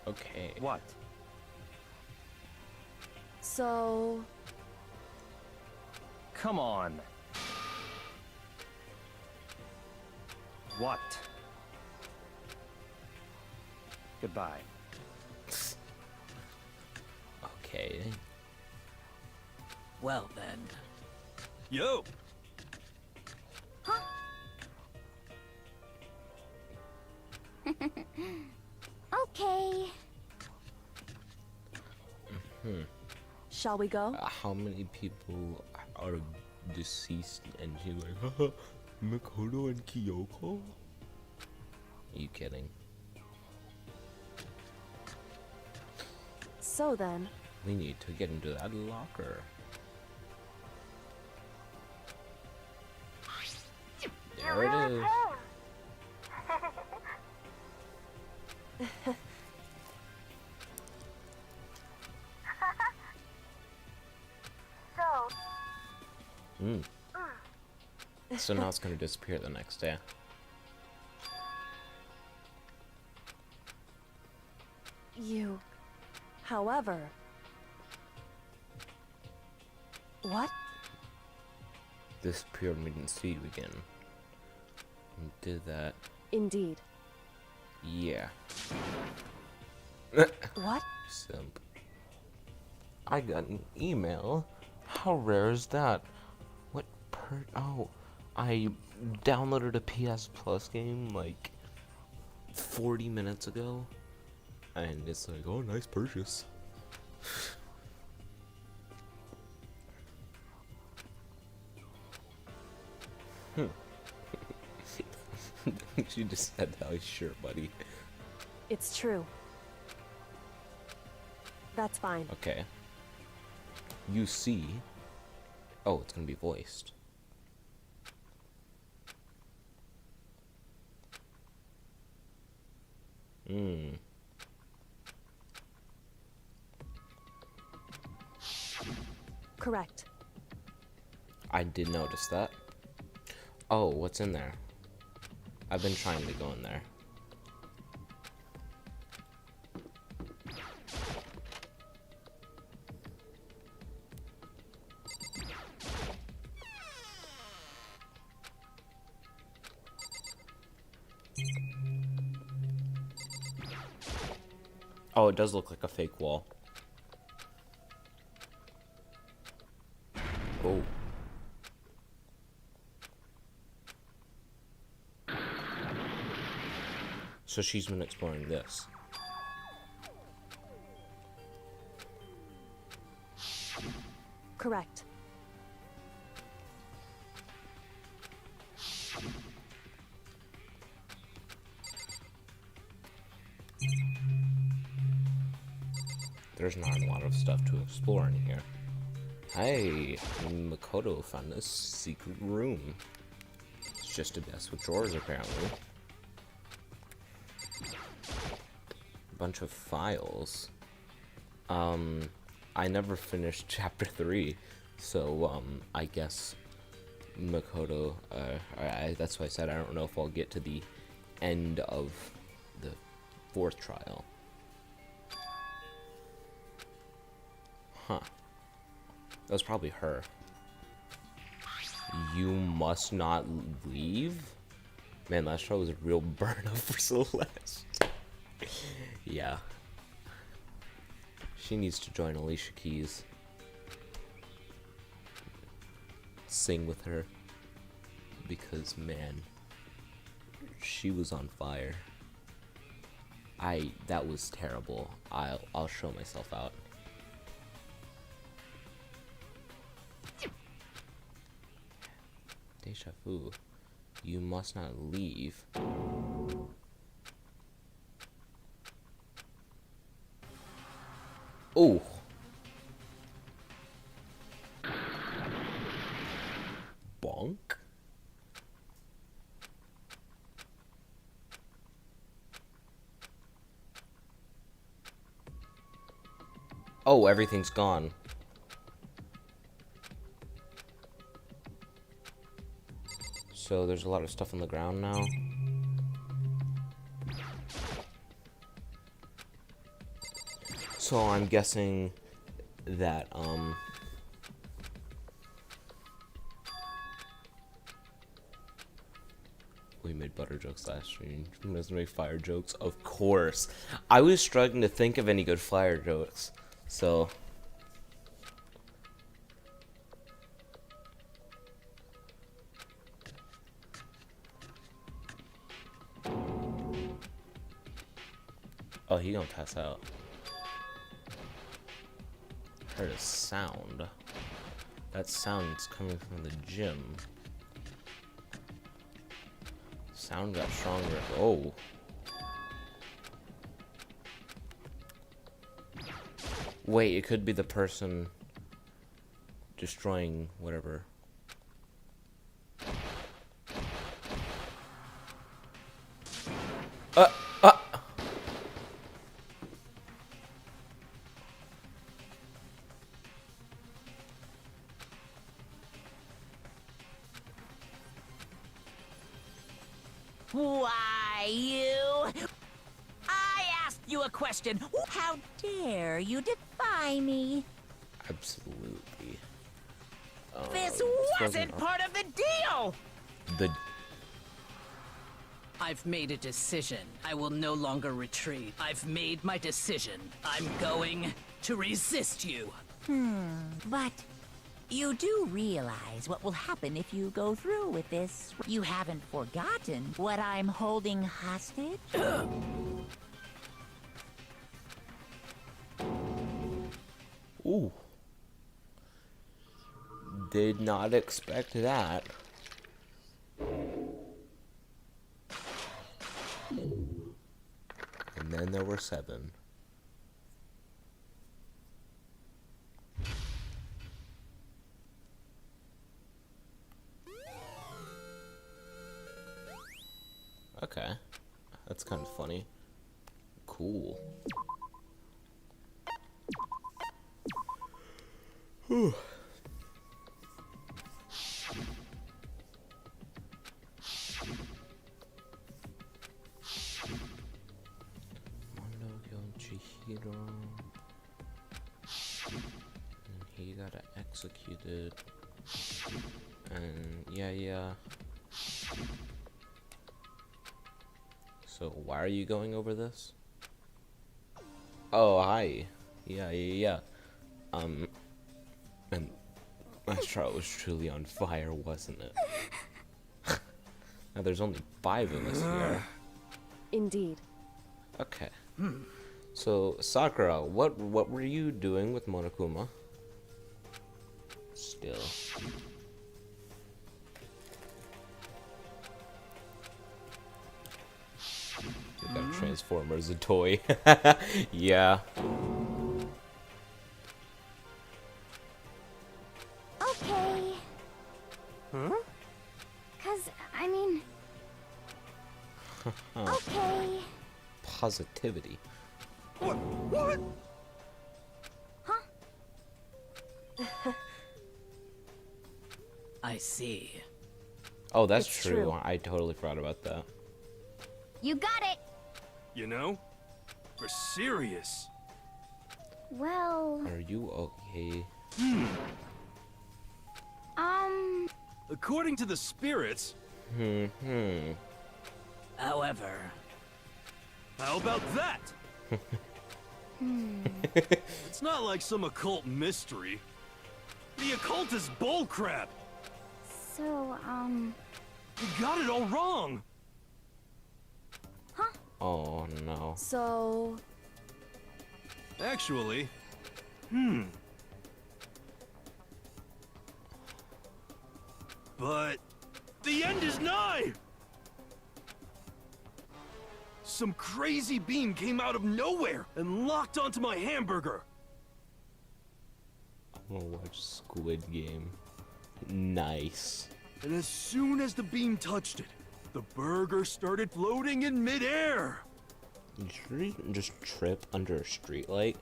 Okay. What? So... Come on. What? Goodbye. Okay. Well then. Yo! Okay. Shall we go? How many people are deceased? And she's like, haha, Makoto and Kyoko? Are you kidding? So then... We need to get into that locker. There it is. So now it's gonna disappear the next day. You... However... What? Disappeared and we didn't see you again. You did that. Indeed. Yeah. What? Simp. I got an email. How rare is that? What oh, I downloaded a PS Plus game like 40 minutes ago. And it's like, oh, nice purchase. She just said that. Sure, buddy. It's true. That's fine. Okay. You see. Oh, it's gonna be voiced. Correct. I did notice that. Oh, what's in there? I've been trying to go in there. Oh, it does look like a fake wall. Oh. So she's been exploring this. Correct. There's not a lot of stuff to explore in here. Hey, Makoto found this secret room. It's just a desk with drawers, apparently. A bunch of files. I never finished chapter 3, so, I guess Makoto, that's why I said I don't know if I'll get to the end of the 4th trial. Huh. That was probably her. You must not leave? Man, that show was a real burn up for Celeste. Yeah. She needs to join Alicia Keys. Sing with her. Because, man, she was on fire. That was terrible. I'll show myself out. Deja vu. You must not leave. Oh. Bonk. Oh, everything's gone. So there's a lot of stuff on the ground now. So I'm guessing that, we made butter jokes last stream. Let's make fire jokes. Of course. I was struggling to think of any good fire jokes. So. Oh, he gonna pass out. Heard a sound. That sound's coming from the gym. Sound got stronger. Oh. Wait, it could be the person destroying whatever. Uh. Why, you? I asked you a question. How dare you defy me? Absolutely. This wasn't part of the deal! The I've made a decision. I will no longer retreat. I've made my decision. I'm going to resist you. But you do realize what will happen if you go through with this. You haven't forgotten what I'm holding hostage? Ooh. Did not expect that. And then there were 7. Okay. That's kind of funny. Cool. Whew. Mondo killed Chihiro. And he got executed. And yeah. So why are you going over this? Oh, hi. Yeah. And my trial was truly on fire, wasn't it? Now there's only 5 of us here. Indeed. Okay. So Sakura, what were you doing with Monokuma? Still. We got a transformer as a toy. Yeah. Okay. Huh? 'Cause, I mean... Okay. Positivity. What? I see. Oh, that's It's true. true. I totally forgot about that. You got it! You know? For serious. Well... Are you okay? According to the spirits, However, how about that? It's not like some occult mystery. The occult is bullcrap. So, You got it all wrong. Oh no. So, Actually, But the end is nigh! Some crazy beam came out of nowhere and locked onto my hamburger. I'm gonna watch Squid Game. Nice. And as soon as the beam touched it, the burger started floating in midair. Did you just trip under a streetlight?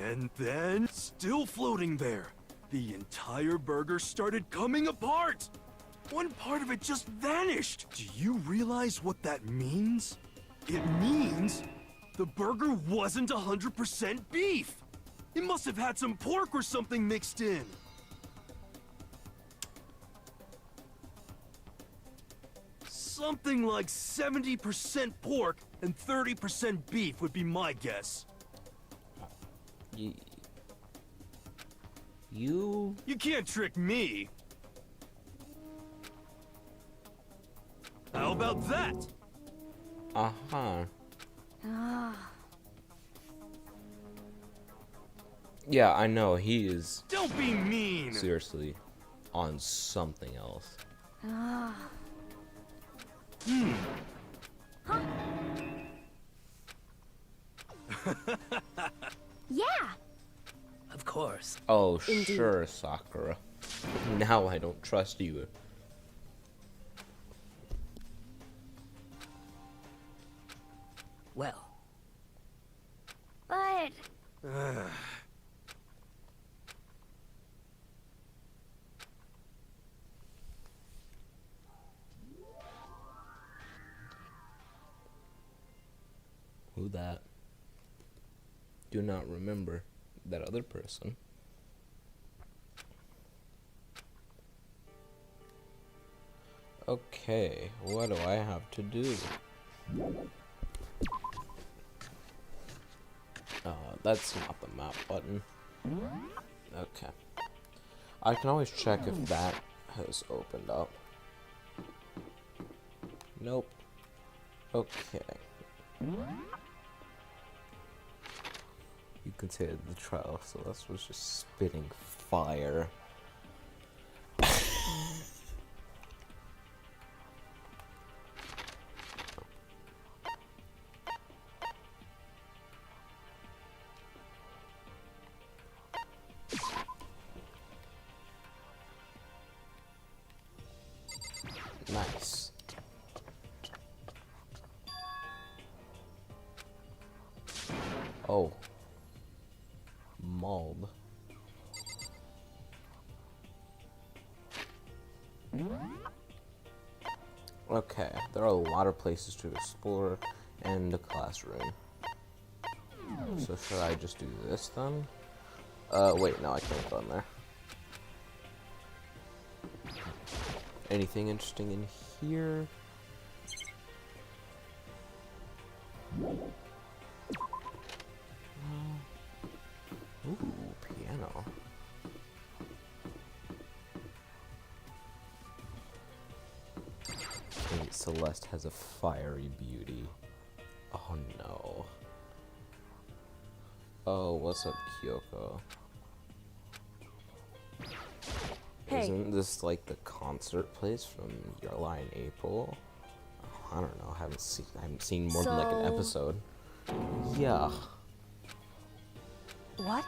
And then, still floating there, the entire burger started coming apart. One part of it just vanished. Do you realize what that means? It means The burger wasn't 100% beef! It must have had some pork or something mixed in! Something like 70% pork and 30% beef would be my guess. You? You can't trick me! How about that? Uh-huh. Ah. Yeah, I know, he is Don't be mean! seriously on something else. Ah. Yeah! Of course. Oh, Indeed. sure, Sakura. Now I don't trust you. Well, But Who that? Do not remember that other person. Okay, what do I have to do? That's not the map button. Okay. I can always check if that has opened up. Nope. Okay. You considered the trial, so this was just spitting fire. Nice. Oh. Mold. Okay, there are a lot of places to explore and the classroom. So should I just do this then? Wait, no, I can't go in there. Anything interesting in here? Ooh, piano. Okay, Celeste has a fiery beauty. Oh no. Oh, what's up, Kyoko? Hey. Isn't this like the concert place from Your Lie in April? Oh, I don't know. I haven't seen more than like an So- episode. Yeah. What?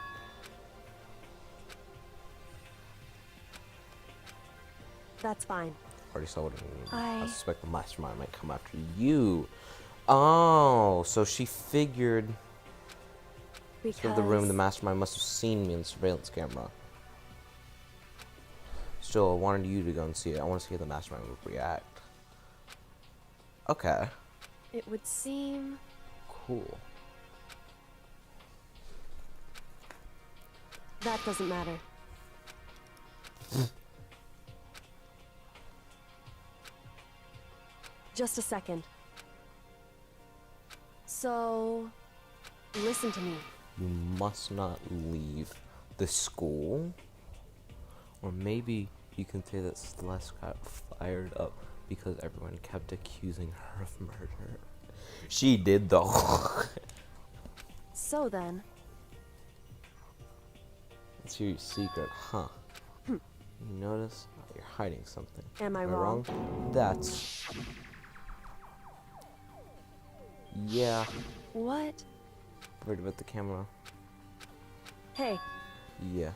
That's fine. Already saw what I I- suspect the mastermind might come after you. Oh, so she figured Because through the room the mastermind must have seen me in the surveillance camera. Still, I wanted you to go and see it. I want to see how the mastermind would react. Okay. it would seem Cool. that doesn't matter. Just a second. So, listen to me. You must not leave the school. Or maybe you can say that Celeste got fired up because everyone kept accusing her of murder. She did though. So then, It's your secret, huh? You notice you're hiding something. am I wrong? That's... Yeah. What? Worried about the camera. Hey, Yeah.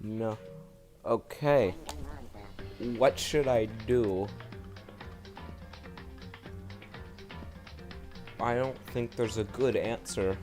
No. Okay. What should I do? I don't think there's a good answer.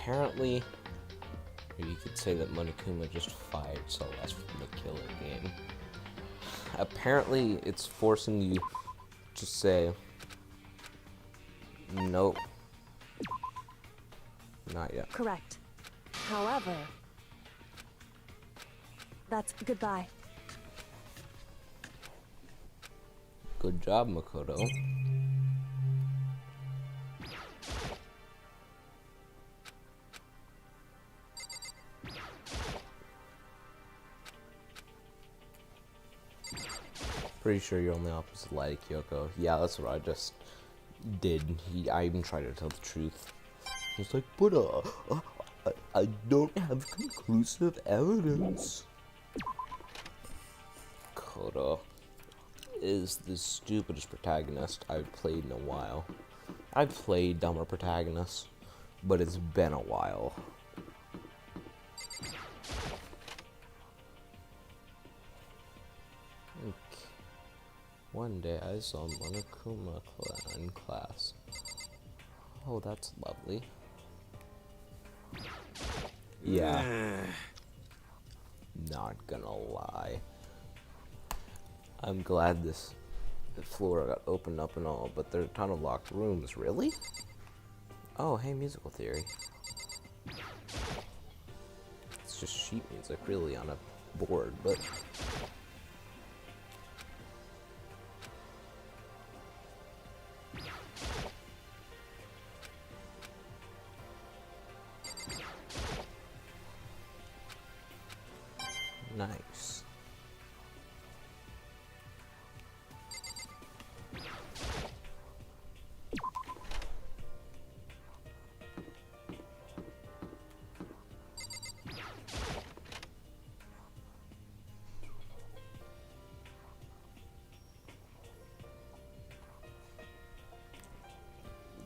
apparently, or you could say that Monokuma just fired Celeste from the killer game. Apparently, it's forcing you to say, nope, not yet. Correct. However, that's goodbye. Good job, Makoto. Pretty sure you're on the opposite light of Kyoko. Yeah, that's what I just did. I even tried to tell the truth. He's like, but I don't have conclusive evidence. Koto is the stupidest protagonist I've played in a while. I've played dumber protagonists, but it's been a while. One day I saw Monokuma in class. Oh, that's lovely. Yeah. Not gonna lie. I'm glad this floor got opened up and all, but there are a ton of locked rooms. Really? Oh, hey, musical theory. It's just sheet music, really, on a board, but... Nice.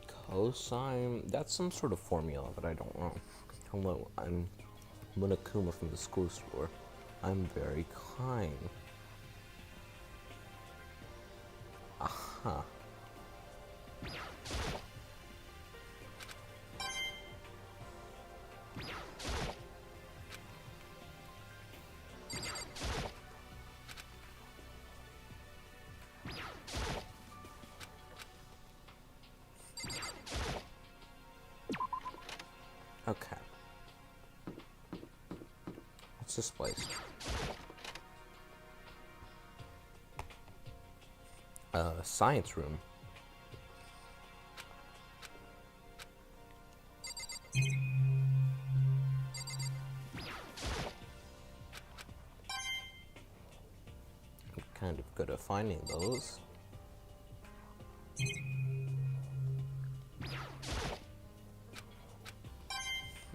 Cosine, that's some sort of formula, but I don't know. Hello, I'm Monokuma from the school store. I'm very kind. Aha. Okay. What's this place? Science room. I'm kind of good at finding those.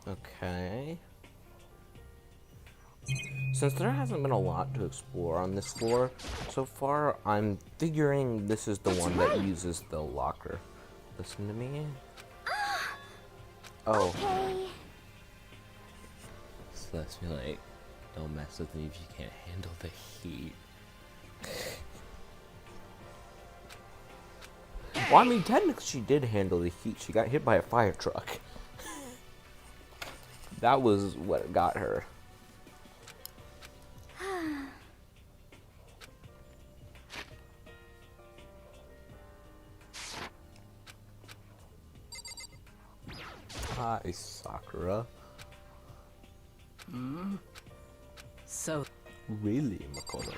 Okay. Since there hasn't been a lot to explore on this floor so far, I'm figuring this is the one that uses the locker. Listen to me. Oh. Okay. Celeste be like, don't mess with me if you can't handle the heat. Well, I mean, technically she did handle the heat. She got hit by a fire truck. That was what got her. Hi, Sakura. So, Really, Makoto?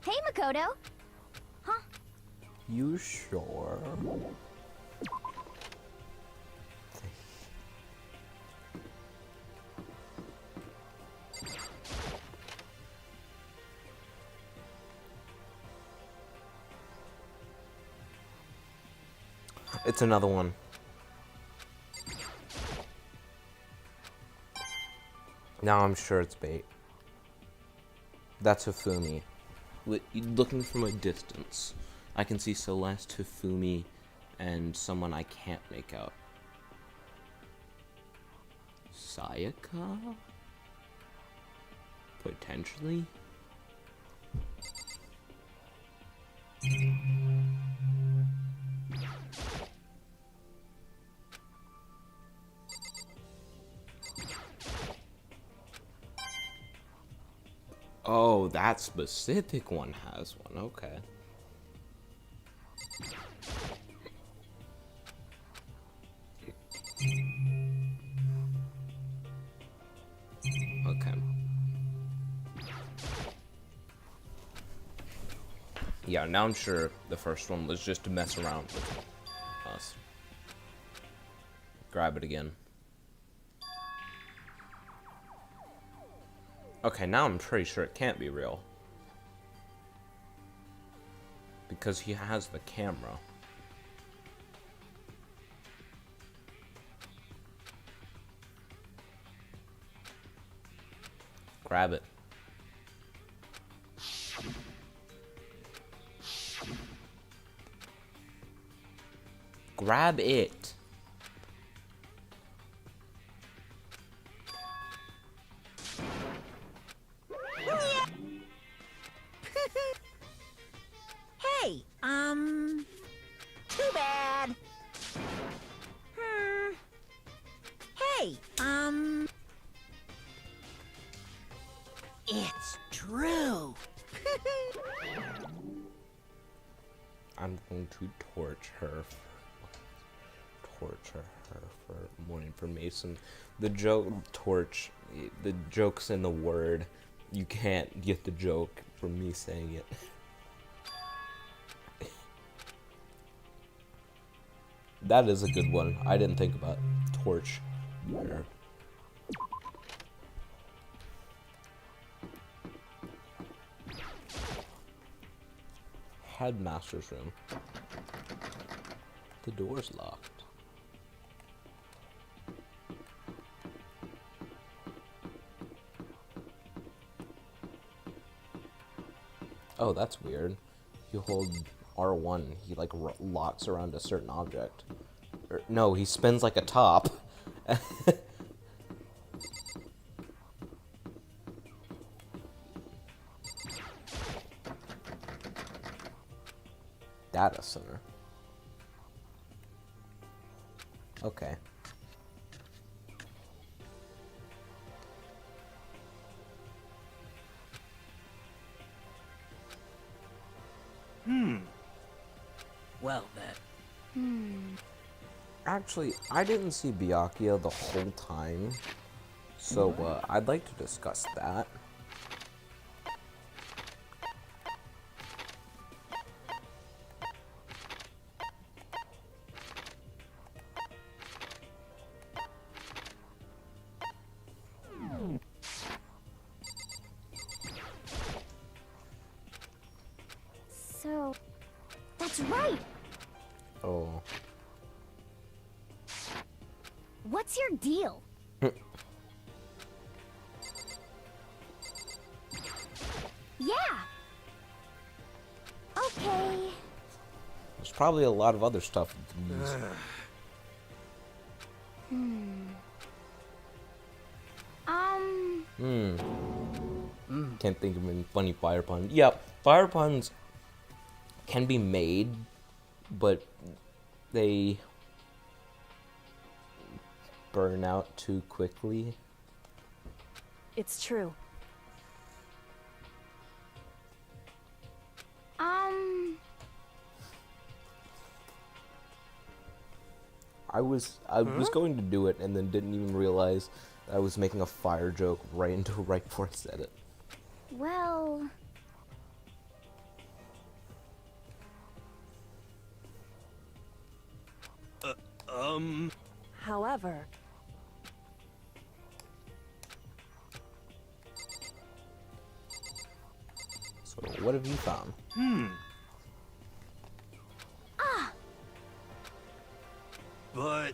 Hey, Makoto. Huh? You sure? It's another one. Now I'm sure it's bait. That's Hifumi. Looking from a distance, I can see Celeste, Hifumi, and someone I can't make out. Sayaka? Potentially? Oh, that specific one has one. Okay. Okay. Yeah, now I'm sure the first one was just to mess around with us. Grab it again. Okay, now I'm pretty sure it can't be real. Because he has the camera. Grab it. Grab it. Hey, too bad. Hey, it's true. I'm going to torture her for more information. The joke's in the word. You can't get the joke from me saying it. That is a good one. I didn't think about torch her. Headmaster's room. The door's locked. Oh, that's weird. You hold R1, he like locks around a certain object. Or, no, he spins like a top. Data center. Okay. Well then. Actually, I didn't see Byakuya the whole time, so I'd like to discuss that. So, that's right. Oh. What's your deal? Yeah. Okay. There's probably a lot of other stuff you can use. Can't think of any funny fire puns. Yep, fire puns can be made, but they burn out too quickly. It's true. I was going to do it and then didn't even realize that I was making a fire joke right before I said it. Well... However, So what have you found? But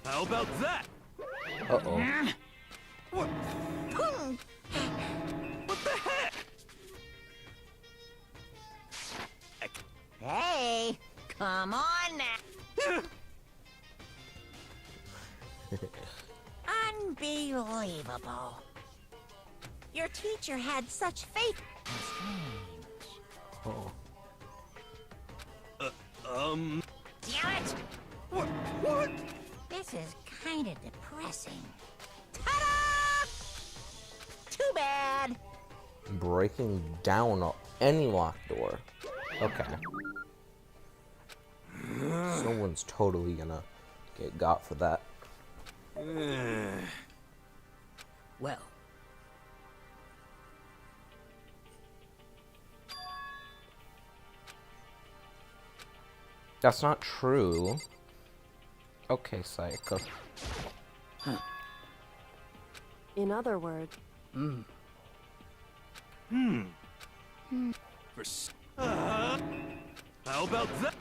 how about that? Uh-oh. What? What the heck? Hey, come on now. Unbelievable. Your teacher had such faith. Oh. Damn it! What? This is kind of depressing. Ta-da! Too bad. Breaking down any locked door. Okay. Someone's totally gonna get got for that. Well, That's not true. Okay, Psycho. In other words, How about that?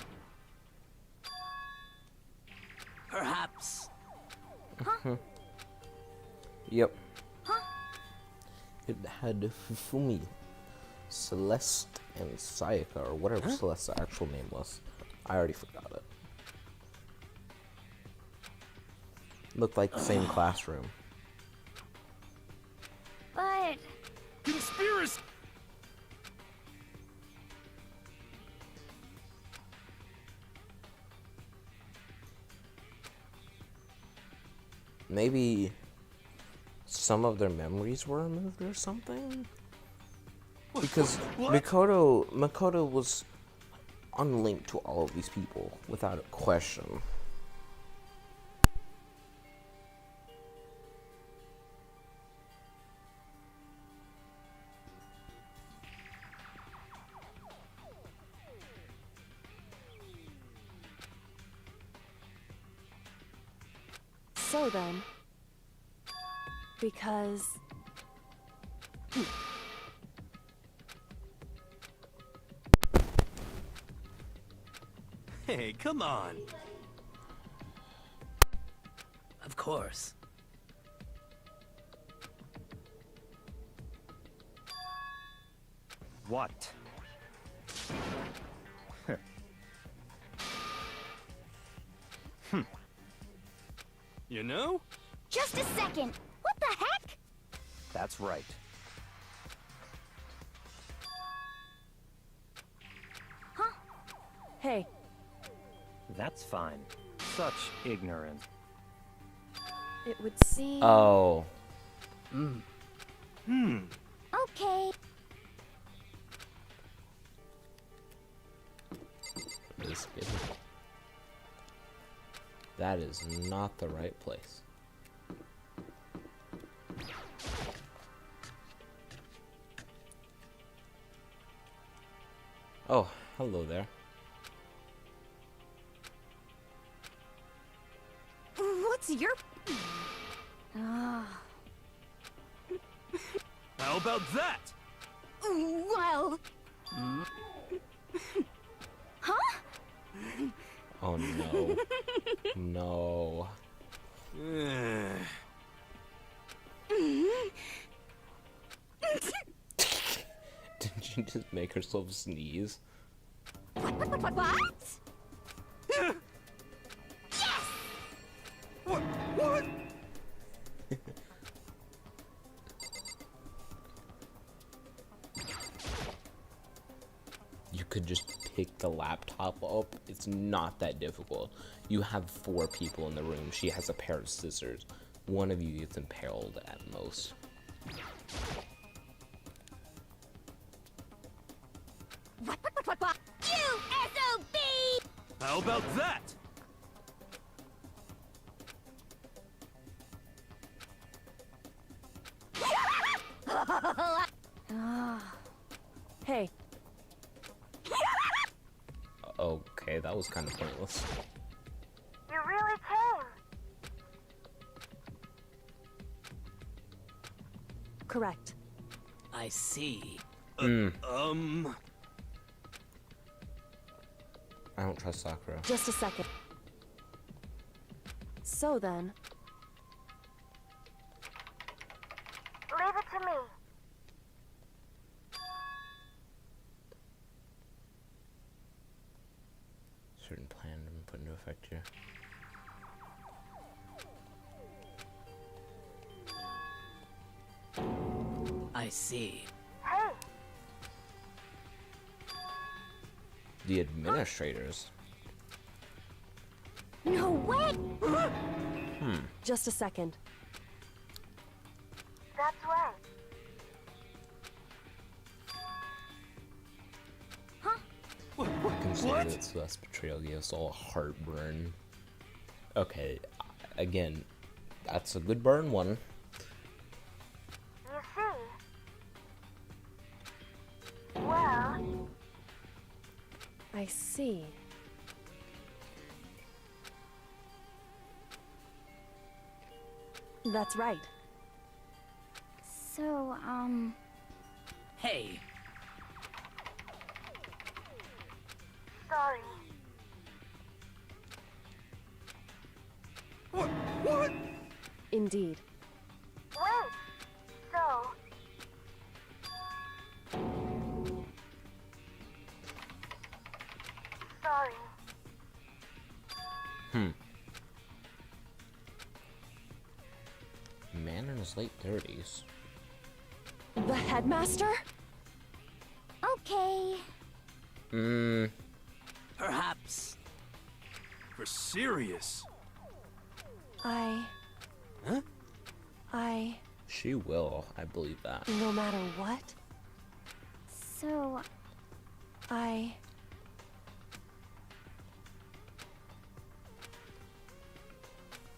perhaps. Yep. It had Fufumi, Celeste, and Sayaka, or whatever Celeste's actual name was. I already forgot it. Looked like the same classroom. But Conspiracy! Maybe some of their memories were removed or something? Because What? Makoto was unlinked to all of these people without a question. so then, because Hey, come on. Of course. What? You know? just a second. What the heck? That's right. hey, That's fine. Such ignorance. it would seem Oh. Okay. Just kidding. That is not the right place. Oh, hello there. What's your... Ah, How about that? well... Huh? Oh no. No. Did she just make herself sneeze? What? What? You could just pick the laptop up. It's not that difficult. You have 4 people in the room. She has a pair of scissors. One of you gets impaled at most. What? You SOB! How about that? hey, Okay, that was kind of pointless. You really came. correct. I see. I don't trust Sakura. Just a second. So then, Leave it to me. Certain plan and put into effect here. I see. Hey, The administrators. no way! just a second. That's right. saying that Celeste's betrayal gave us all a heartburn. Okay, again, that's a good burn one. You see? Well, I see. That's right. so, Hey, sorry. What? Indeed. Wait! So, sorry. Man in his late 30s. The headmaster? Okay. perhaps. For serious? I... Huh? She will, I believe that. No matter what, So,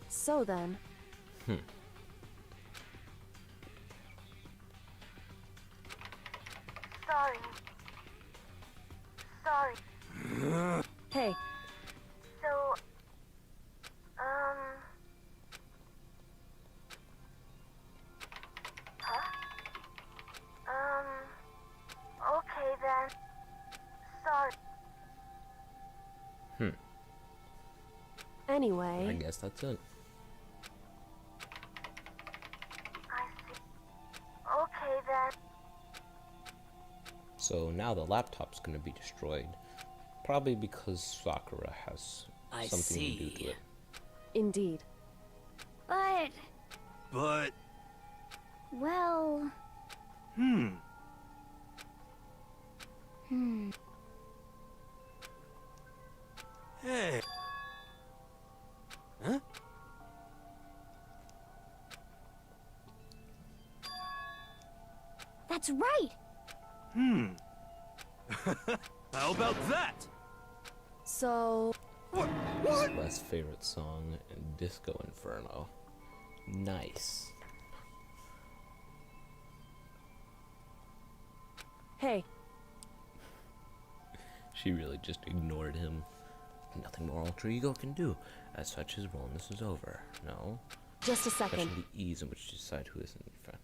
So then, sorry. Sorry. hey, So, huh? Okay then. Sorry. I anyway, guess that's it. I see. Okay then. So now the laptop's gonna be destroyed. Probably because Sakura has I something to do see. to it. indeed. But, well, Hey. Huh? that's right. How about that? So, What? Celeste's favorite song, Disco Inferno. Nice. hey, She really just ignored him. Nothing more alter ego can do. As such, his wellness is over. No? just a second. Especially the ease in which to decide who is in fact.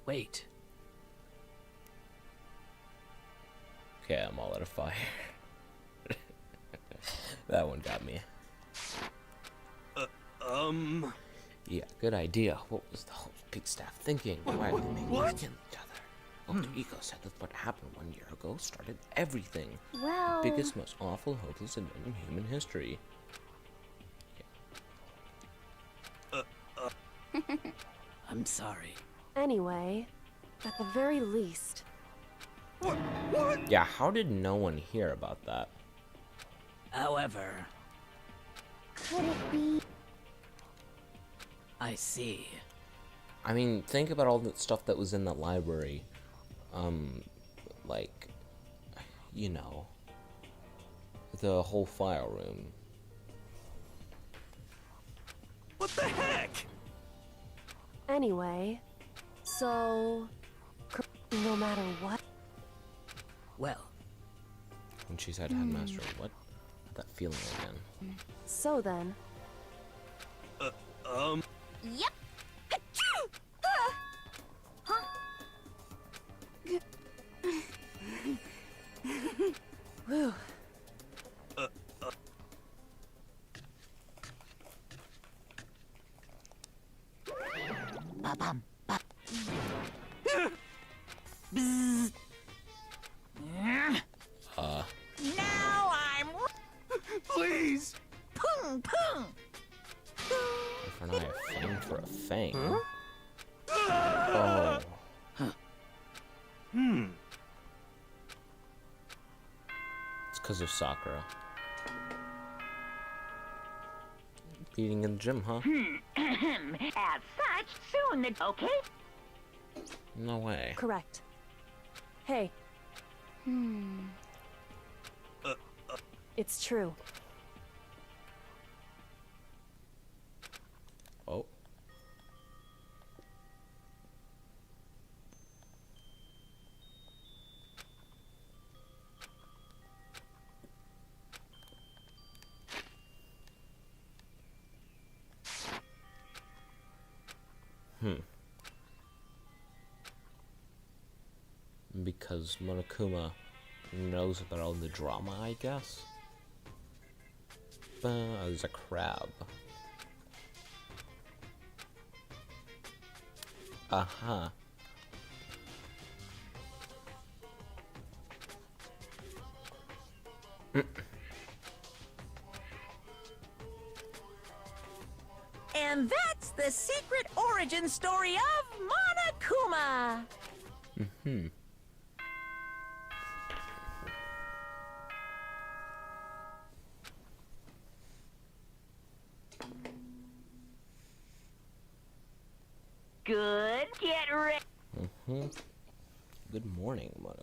Wait. Okay, I'm all out of fire. That one got me. Yeah, good idea. What was the whole big staff thinking? Why are they making us kill each other? Alter ego said that what happened 1 year ago started everything. Well, Biggest, most awful, hopeless event in human history. I'm sorry. Anyway, at the very least, Yeah, how did no one hear about that? However, could it be? I see. I mean, think about all the stuff that was in the library. Like, you know, the whole file room. What the heck? anyway, so, no matter what, Well, When she said headmaster, what? That feeling again. so then, Yep. whew, Ba-bum, ba- Now I'm Please. pung pung. If an eye, a fang for a fang. Oh. It's because of Sakura. Eating in the gym, huh? As such, soon the okay. No way. correct. Hey, It's true. Oh. Because Monokuma knows about all the drama, I guess. There's a crab. Uh-huh. And that's the secret origin story of Monokuma. Good, get ready. Good morning, Monokuma.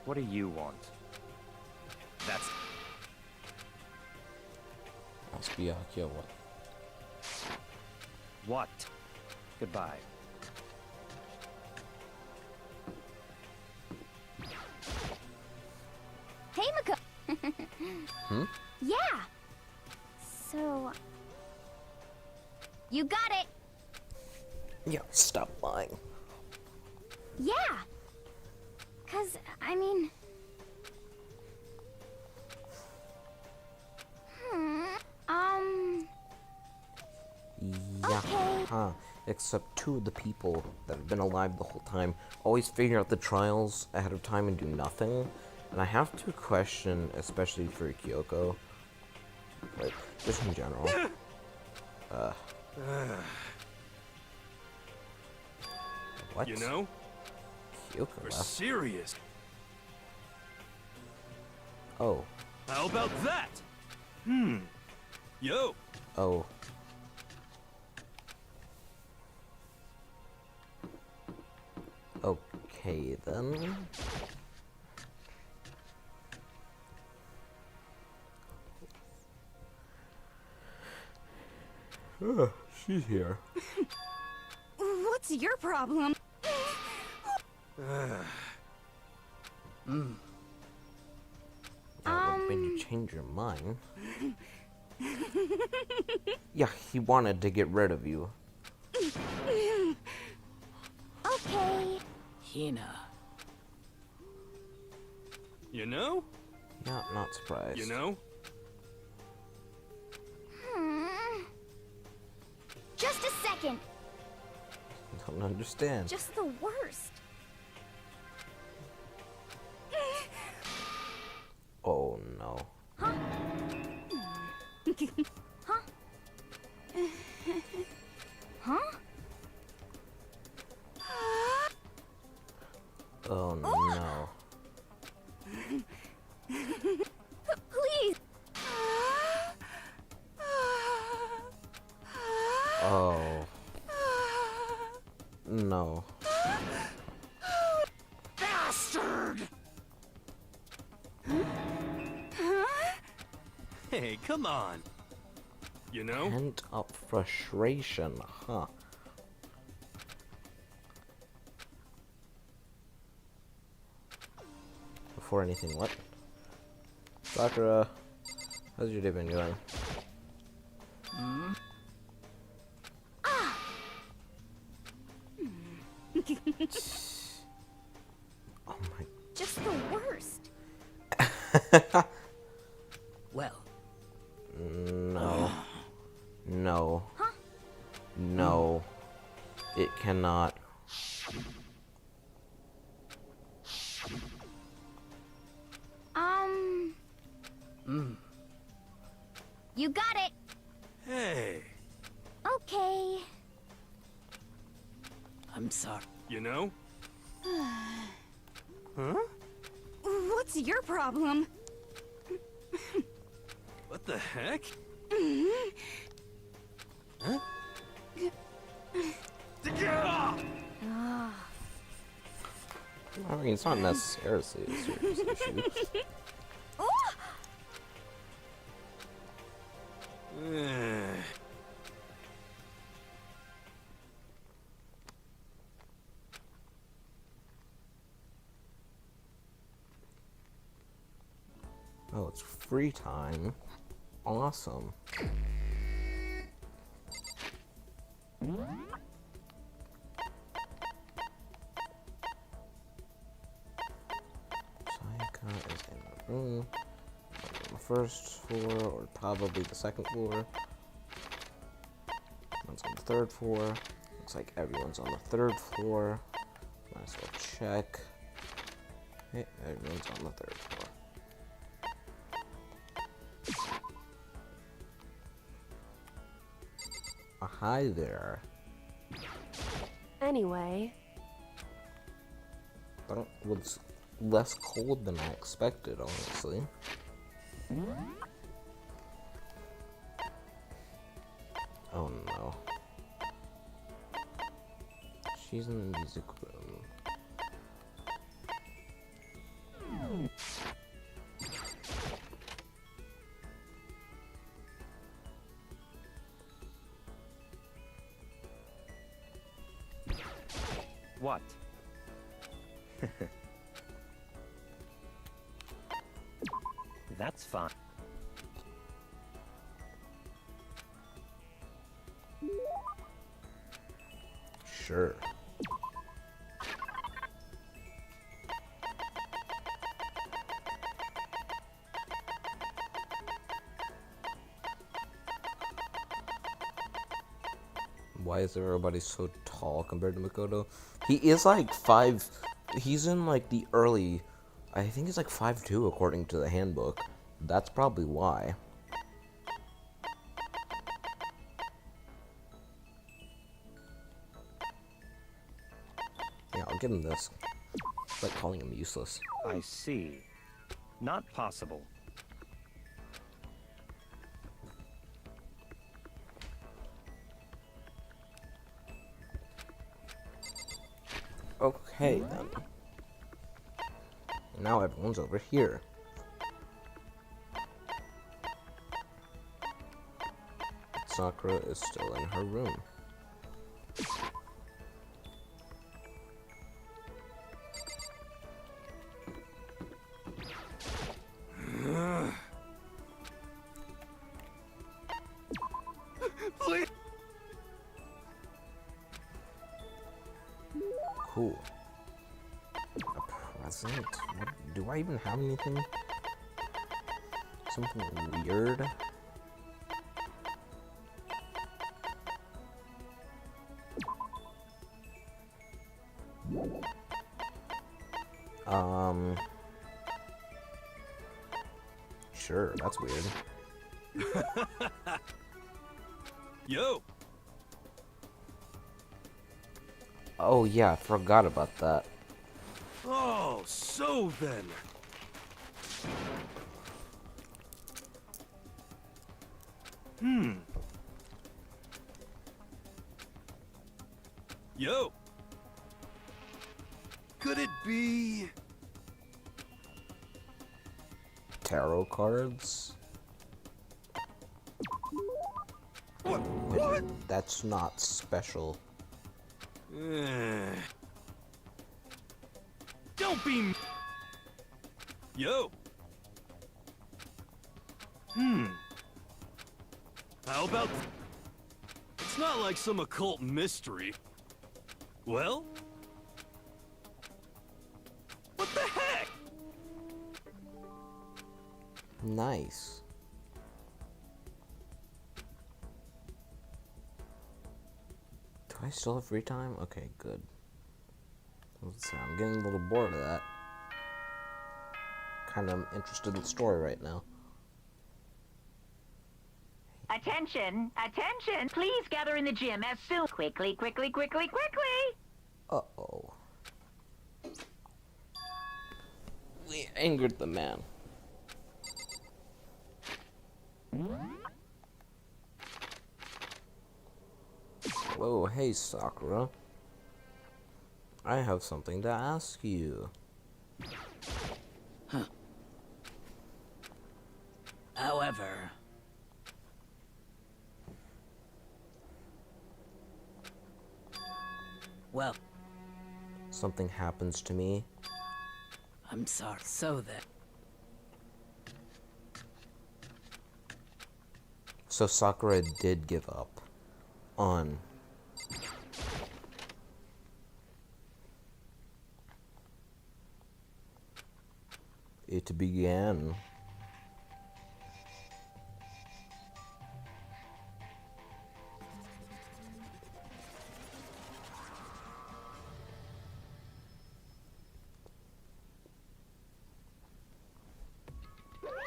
What do you want? That's... Must be Akio, what? What? Goodbye. Hey, Mako. Yeah. So... You got it. Yeah, stop lying. Yeah. 'Cause, I mean... Yeah, Okay. huh. Except two of the people that have been alive the whole time always figure out the trials ahead of time and do nothing. And I have to question, especially for Kyoko, but just in general. What? You know, Kyoko we're left. serious. Oh. How about that? Yo. Oh. Okay, then. She's here. What's your problem? What made you change your mind? Yeah, he wanted to get rid of you. Okay. Hina. You know? Yeah, not surprised. You know? Just a second. Don't understand. Just the worst. Oh no. Huh? Huh? Oh no. Please. Oh. No. Bastard! Hey, come on. You know? Pent up frustration, huh? Before anything, what? Sakura, how's your day been going? Oh my. Just the worst. Well, No. No. No. It cannot. You got it. Hey, Okay. I'm sorry. You know? Huh? What's your problem? What the heck? Mm-hmm. Huh? Yeah! I mean, it's not necessarily a serious issue. Eh. Oh, it's free time. Awesome. Sayaka is in the room. On the first floor, or probably the second floor. One's on the third floor. Looks like everyone's on the third floor. Might as well check. Hey, everyone's on the third floor. Hi there. Anyway, That was less cold than I expected, honestly. Oh no. She's in the music room. What? That's fine. Sure. Why is everybody so tall compared to Makoto? He is like 5. He's in like the early. I think he's like 5'2" according to the handbook. That's probably why. Yeah, I'll give him this. It's like calling him useless. I see. Not possible. Okay then. Now everyone's over here. Sakura is still in her room. Please. Cool. A present? What, do I even have anything? Something weird? Sure, that's weird. Yo. Oh yeah, I forgot about that. Oh, so then. Yo. Could it be? Tarot cards? What? Wait, What? that's not special. Don't be. Yo. How about? It's not like some occult mystery. Well? What the heck? Nice. Do I still have free time? Okay, good. Let's see, I'm getting a little bored of that. Kind of interested in the story right now. Attention! Attention! Please gather in the gym as soon. Quickly, quickly, quickly, quickly! Uh-oh. We angered the man. Whoa, hey Sakura. I have something to ask you. However, well, Something happens to me. I'm sorry. So then, So Sakura did give up on it began.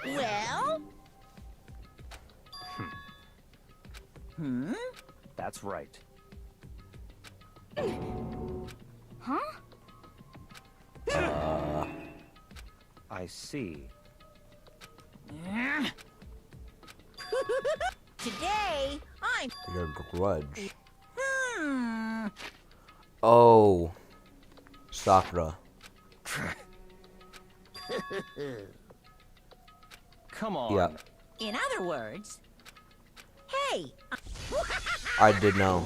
Well? That's right. I see. Today, I'm... Your grudge. Hmm. Oh. Sakura. Come on. Yeah, In other words... Hey! I did know.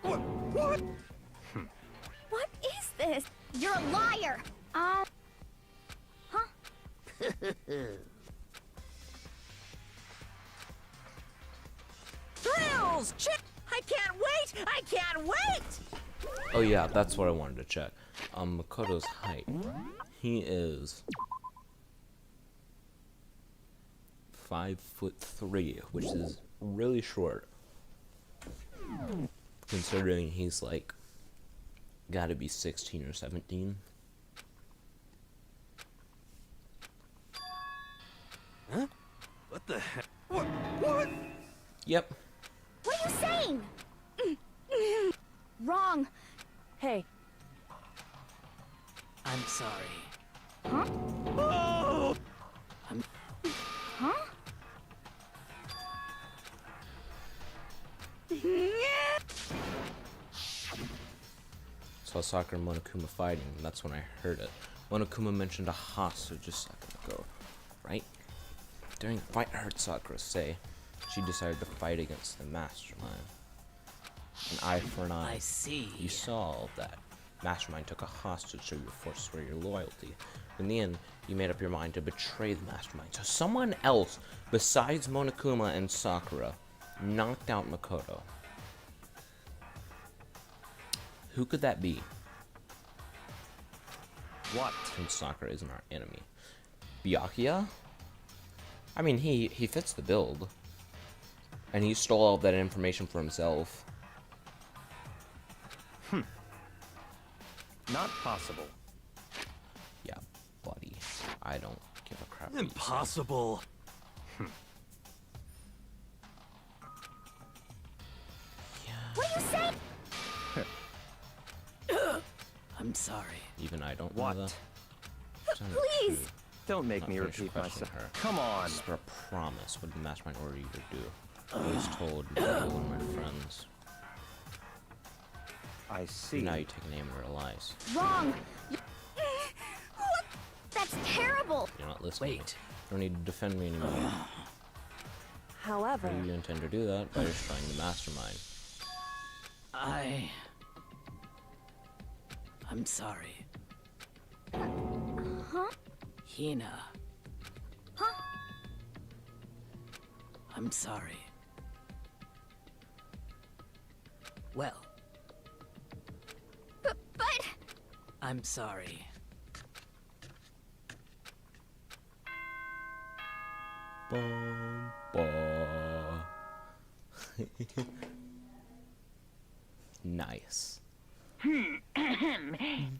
What? What is this? You're a liar. Huh? Thrills! I can't wait! I can't wait! Oh yeah, that's what I wanted to check. Makoto's height. He is 5'3", which is really short. Considering he's like gotta be 16 or 17. Huh? What the heck? What? Yep. What are you saying? Wrong. Hey, I'm sorry. Oh! Huh? Saw Sakura and Monokuma fighting, and that's when I heard it. Monokuma mentioned a hostage a second ago, right? During the fight, I heard Sakura say she decided to fight against the mastermind. An eye for an eye. I see. You saw all of that. Mastermind took a hostage so you were forced to swear your loyalty. In the end, you made up your mind to betray the mastermind. So someone else, besides Monokuma and Sakura, knocked out Makoto. Who could that be? What? Since Sakura isn't our enemy. Byakuya? I mean, he fits the build. And he stole all of that information for himself. Not possible. Yeah, buddy. I don't give a crap. what you say. Impossible. What are you saying? I'm sorry. Even I don't What? know that. Tell me the Please. truth. Don't make Not me finished repeat questioning myself. her. Come on. This is for a promise. What did the mastermind order you to do? I was told you were one of my friends. I see. Now you take an aim at her lies. Wrong. What? That's terrible. You're not listening. Wait. You don't need to defend me anymore. however, How do you intend to do that? By destroying the mastermind. I'm sorry. Huh? Hina. Huh? I'm sorry. Well, But I'm sorry. Bum, ba. Nice.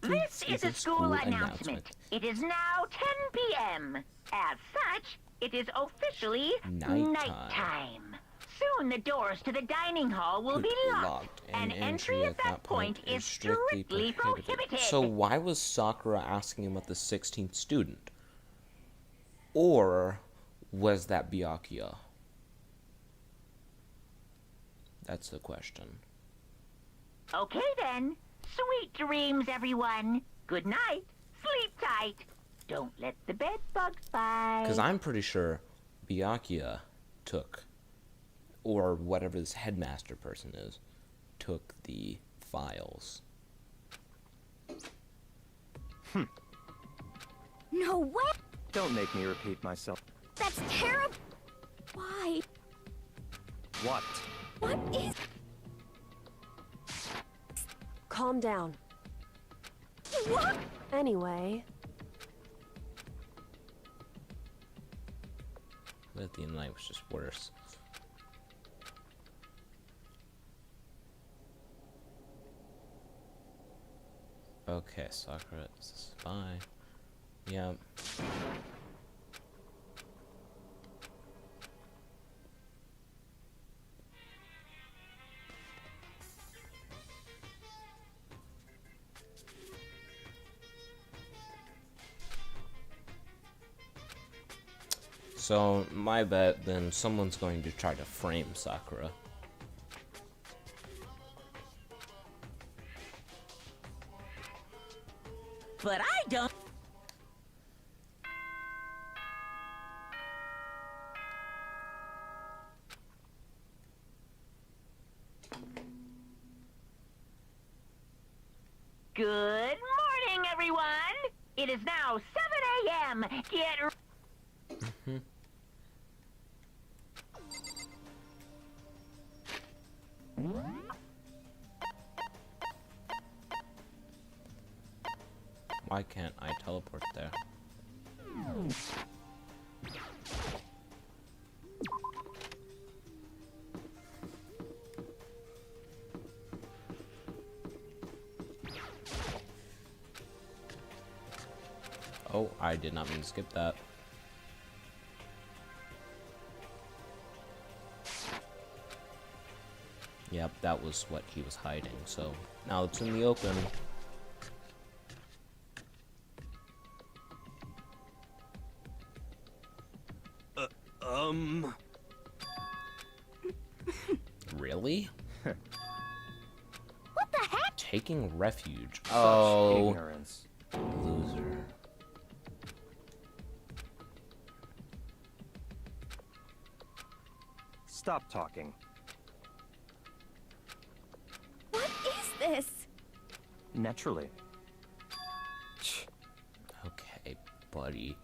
This is a school announcement. It is now 10 p.m. As such, It is officially Nighttime. nighttime. Soon the doors to the dining hall will be locked, and entry at that point is strictly prohibited. So why was Sakura asking him about the 16th student? Or was that Byakuya? That's the question. Okay then. Sweet dreams, everyone. Good night. Sleep tight. Don't let the bed bugs bite. Because I'm pretty sure Byakuya took, or whatever this headmaster person is, took the files. No way! Don't make me repeat myself. That's terrible! Why? What? What is... Calm down. What? Anyway, But at the end of the night was just worse. Okay, Sakura is a spy. Yeah. So, my bet, then someone's going to try to frame Sakura. But I don't. Good morning, everyone. It is now 7 a.m. Get Why can't I teleport there? Oh, I did not mean to skip that. Yep, that was what he was hiding, so now it's in the open. Really? What the heck? Taking refuge. Such Oh, ignorance. loser. Stop talking. What is this? Naturally. Okay, buddy.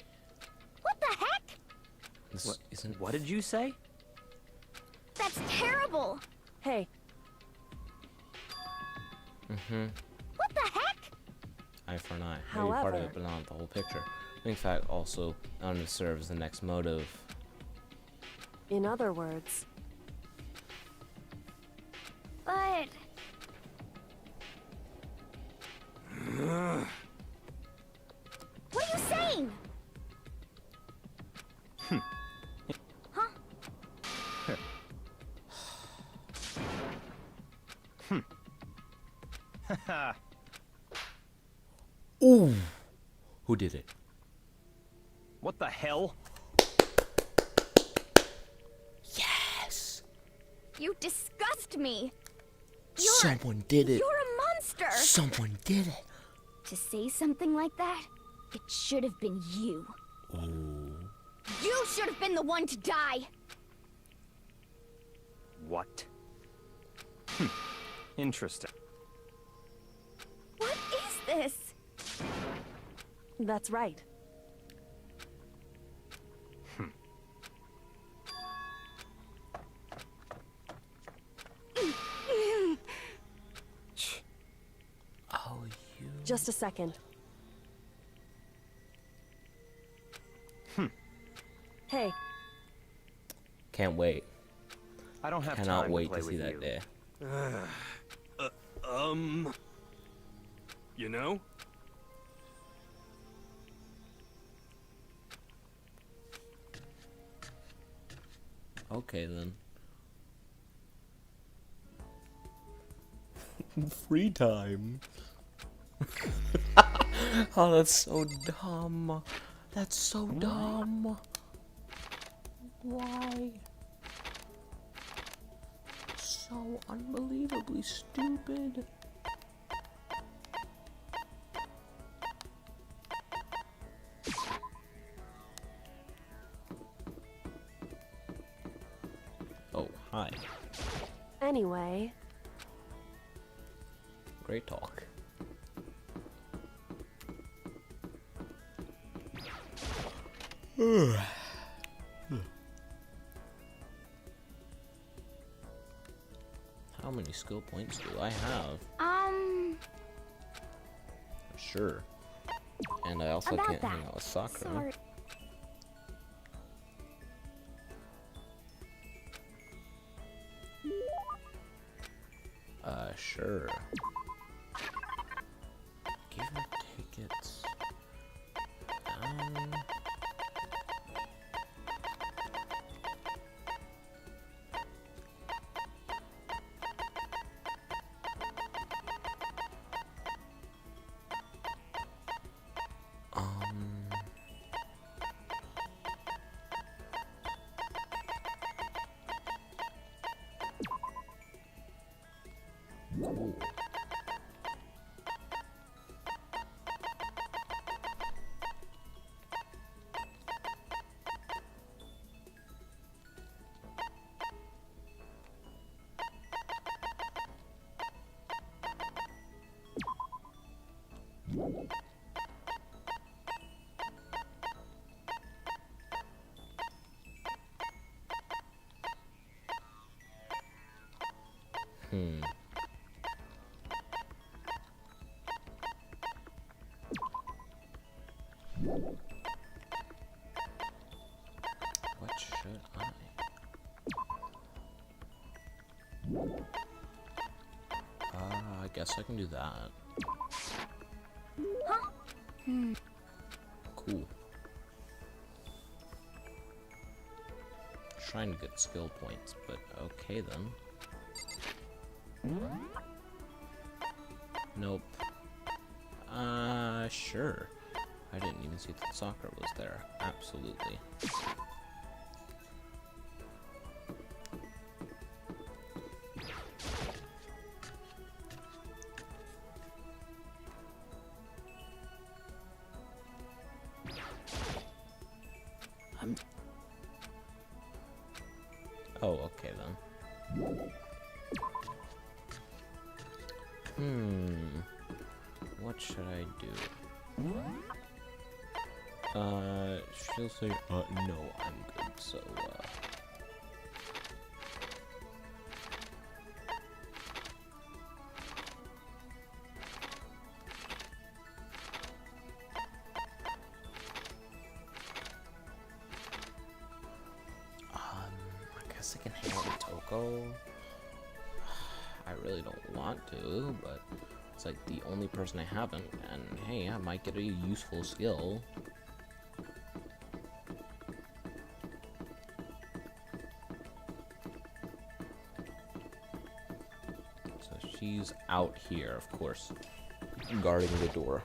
What the heck? This What- isn't. What did you say? That's terrible! hey, What the heck? Eye for an eye. Maybe part of However- it, but not the whole picture. In fact, also on to serve as the next motive. in other words, But... What are you saying? Huh? Ooh! Who did it? What the hell? Yes! You disgust me! Someone did it! You're a monster! Someone did it! To say something like that, it should have been you. You should have been the one to die! What? Interesting. What is this? that's right. Oh, you. Just a second. Hey, Can't wait. I don't have Cannot time wait to play to see with that you. day. You know? Okay then. Free time. Oh, that's so dumb. That's so dumb. Why? So unbelievably stupid. Oh, hi. Anyway, Great talk. How many skill points do I have? Sure. And I also About can't that. hang out with Sakura. Sorry. Sure. Give her tickets. Cool. What should I? I guess I can do that. Cool. Trying to get skill points, but okay then. Nope. Sure. I didn't even see that Sakura was there. Absolutely. Oh, okay then. What should I do? She'll say, no, I'm good, so, I guess I can hang out with Toko. I really don't want to, but it's like the only person I haven't, and hey, I might get a useful skill. So she's out here, of course, guarding the door.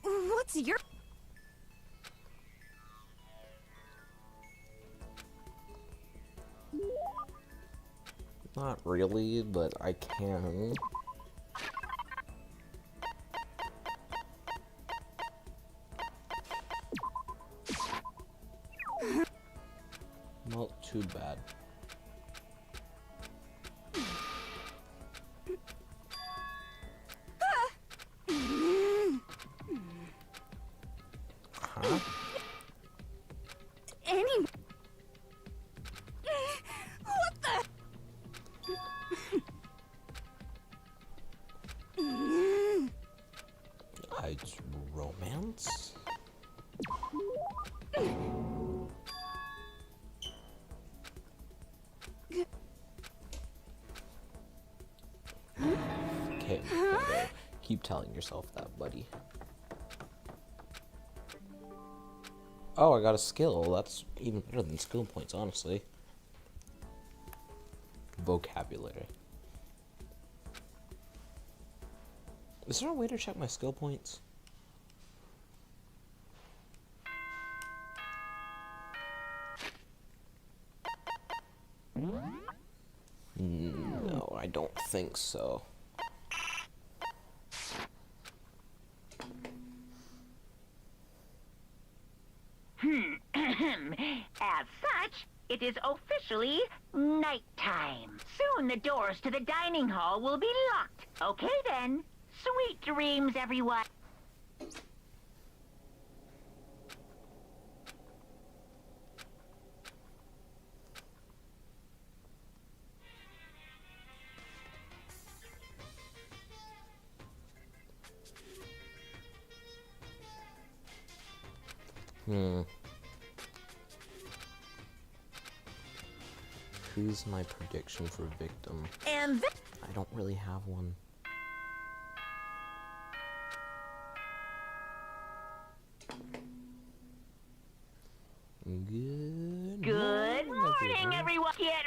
What's your... Not really, but I can. Not too bad. Huh? Any... What the... It's romance? Okay, keep telling yourself that, buddy. Oh, I got a skill. That's even better than skill points, honestly. Vocabulary. Is there a way to check my skill points? No, I don't think so. As such, it is officially nighttime. Soon the doors to the dining hall will be locked. Okay then. Sweet dreams, everyone. Who's my prediction for victim? And I don't really have one. good morning, everyone. Get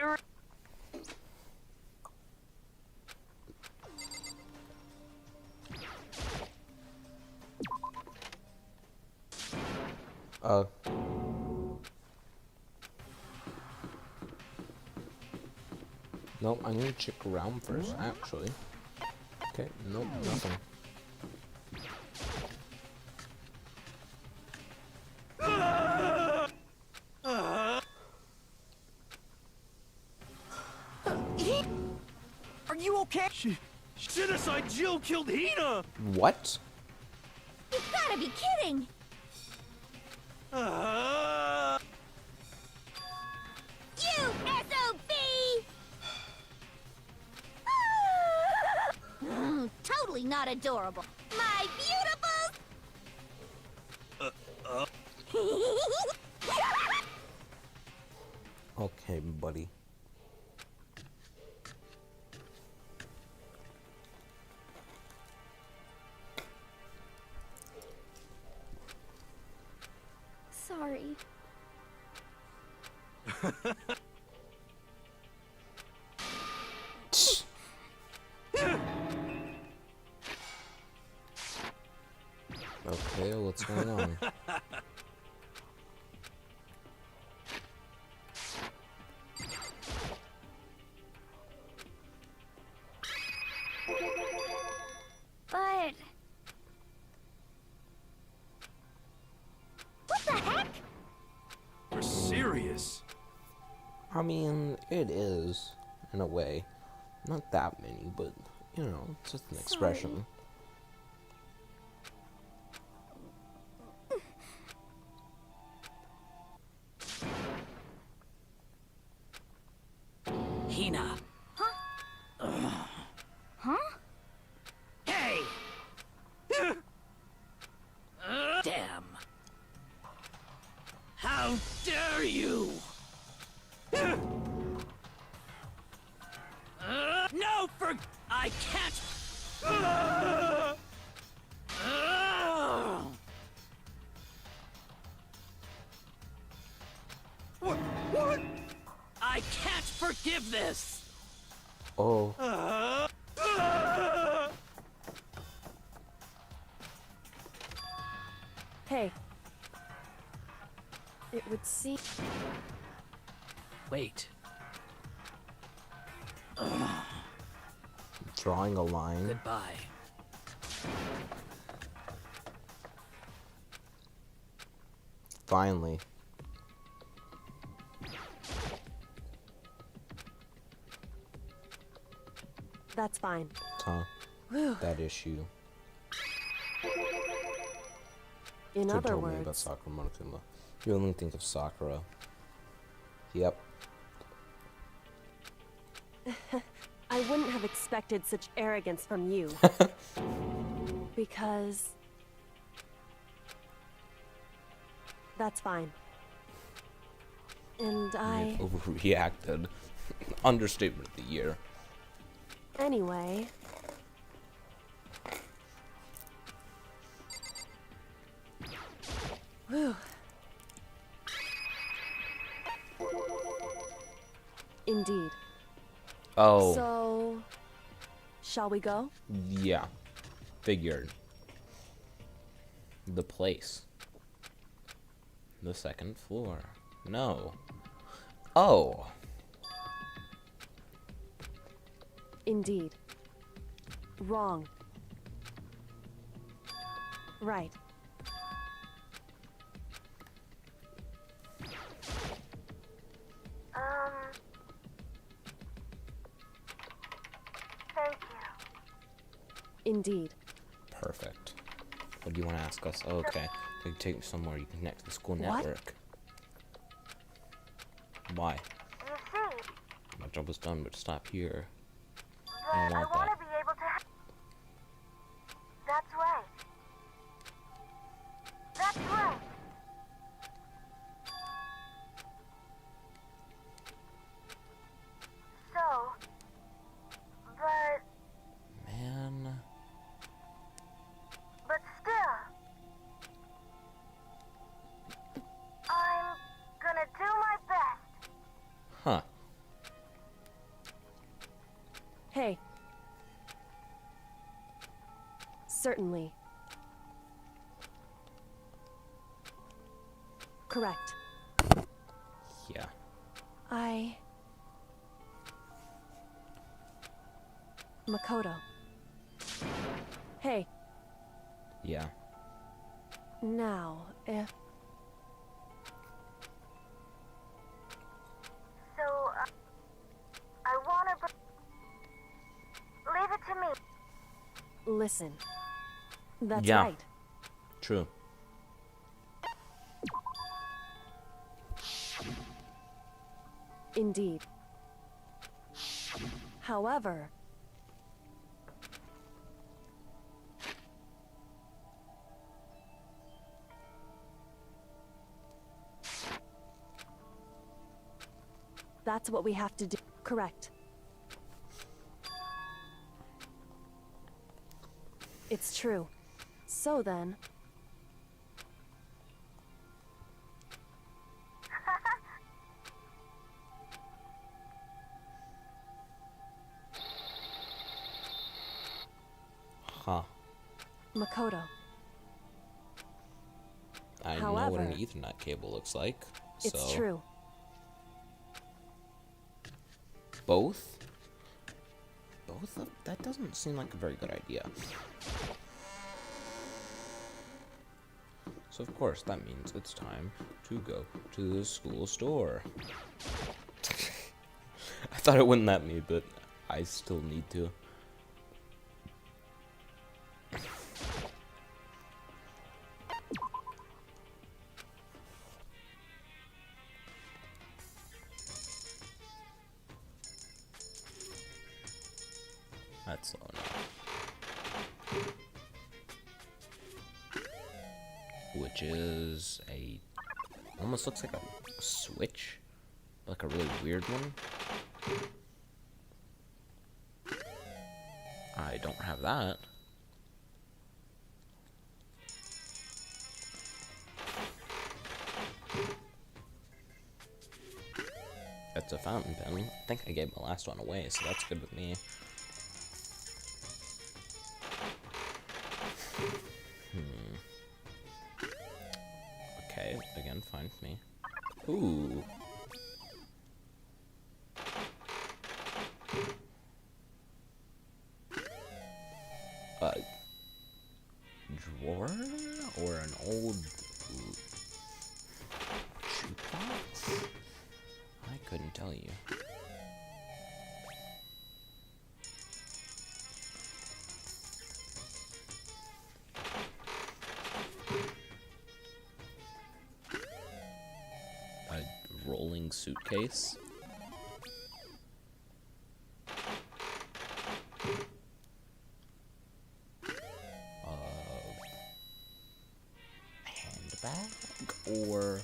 Nope, I'm gonna check around first, actually. Okay, nope, nothing. Are you okay? Genocide Jill killed Hina! What? You've gotta be kidding! You SOB! Totally not adorable. My beautiful. Okay, buddy. Sorry. Okay, what's going on? But... what the heck? You're serious? I mean, it is, in a way. Not that many, but, you know, it's just an expression. Hina. Huh? Hey! Damn. How dare you! No, I can't! What? I can't forgive this! Oh, Hey. It would seem... Wait. drawing a line. Goodbye. Finally. That's fine. Huh? That issue. In Could've other told me about words, Sakura Monokuma. You only think of Sakura. Yep. I wouldn't have expected such arrogance from you. Because... that's fine. And I... Overreacted. Understatement of the year. Anyway... Whew. Indeed. Oh. So, shall we go? Yeah. Figured. The place. The second floor. No. Oh. Indeed. Wrong. Right. Thank you. Indeed. Perfect. What do you want to ask us? Oh, okay. We can take me somewhere you can connect to the school What? network. Why? You see, My job was done, but stop here. but I I want want that. to be able to. That's right. That's right. So, but Man. still, I'm gonna do my best. Huh. Hey. Certainly. Correct. Yeah. Makoto. Hey, Yeah. now, if... So, I wanna. Leave it to me. Listen. That's Yeah. right. True. Indeed. However... That's what we have to do. Correct. It's true. So then... Huh. Makoto. I know what an However, Ethernet cable looks like. It's So true. both? Both of that doesn't seem like a very good idea. So of course that means it's time to go to the school store. I thought it wouldn't let me, but I still need to. That's slow enough. Which is a... almost looks like a switch. Like a really weird one. I don't have that. That's a fountain pen. I think I gave my last one away, so that's good with me. Okay, again, fine with me. Ooh. Drawer? Or an old shoebox? I couldn't tell you. A rolling suitcase? Handbag? Or,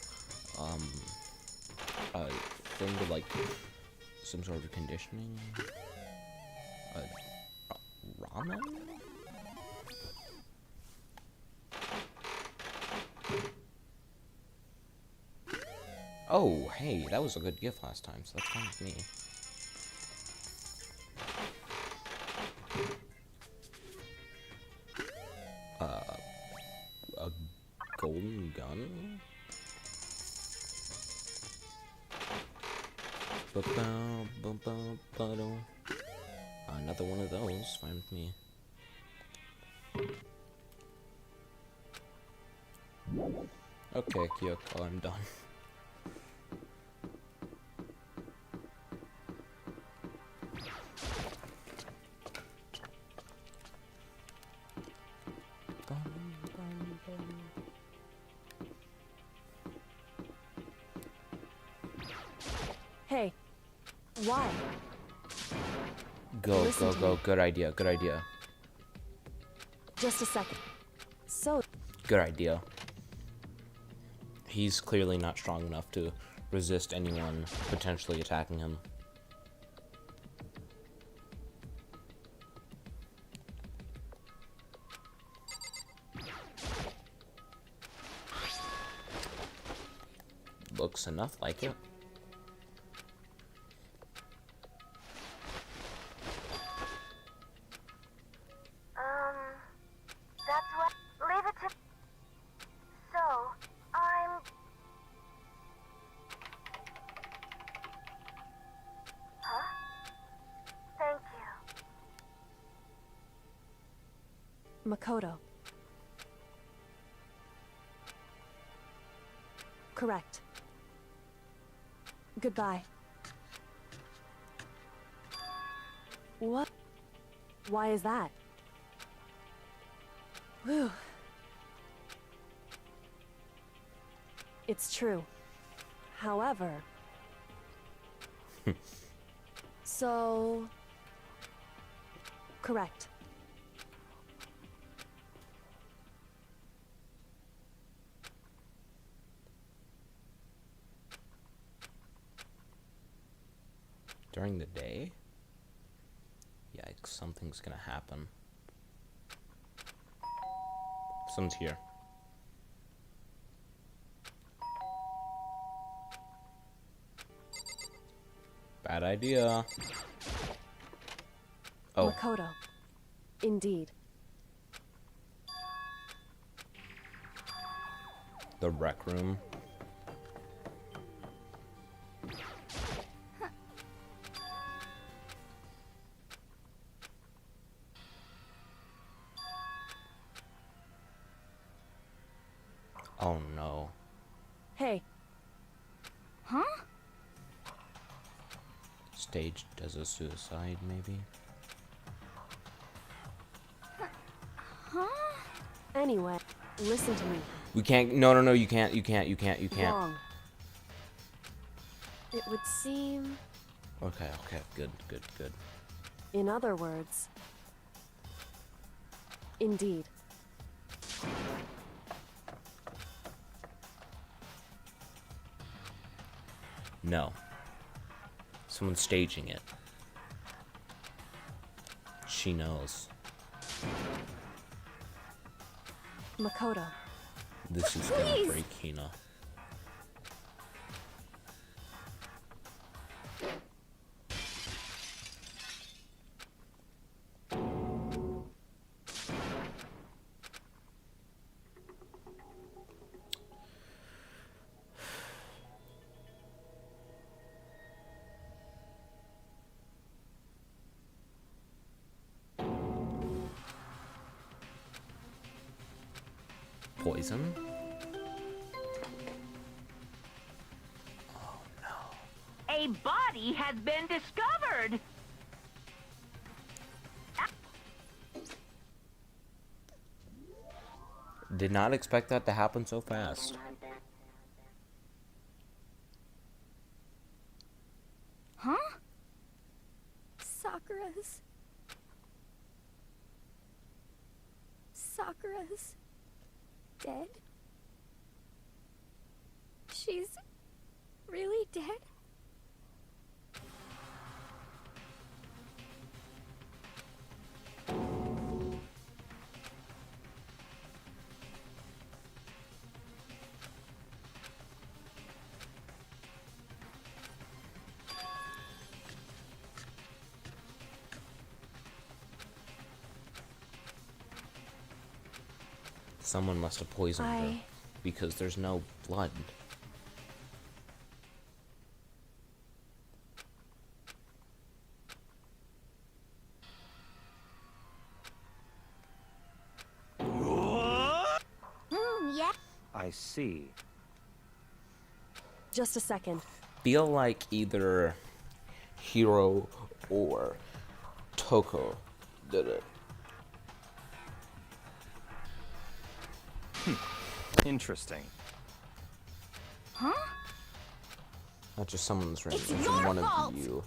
a thing with, like, some sort of conditioning? Ramen? Oh, hey, that was a good gift last time, so that's fine with me. golden gun? Another one of those, fine with me. Okay, Kyoko, I'm done. Hey, why? Go, Listen go, to go. me. Good idea, good idea. Just a second. So, Good idea. He's clearly not strong enough to resist anyone potentially attacking him. Looks enough like it. That's what. Leave it to. So, I'm. Huh? Thank you. Makoto. Correct. Goodbye. What? Why is that? Whew. It's true. However... So... Correct. During the day? Yikes, something's gonna happen. Someone's here. Bad idea. Oh, Makoto. Indeed. the rec room. Oh no. Hey, Huh? Staged as a suicide, maybe? anyway, listen to me. We can't. No, no, no. You can't. You can't. Wrong. It would seem... Okay, okay. Good, good, good. In other words... Indeed. No. Someone's staging it. She knows. Makoto. This is gonna break Hina. Poison? A body has been discovered. Did not expect that to happen so fast. Huh? Sakura's dead? She's really dead? Someone must have poisoned her. because there's no blood. Yeah. I see. Just a second. Feel like either Hiro or Toko did it. Interesting. Huh? Not just someone's ring, It's it's your one fault. of you.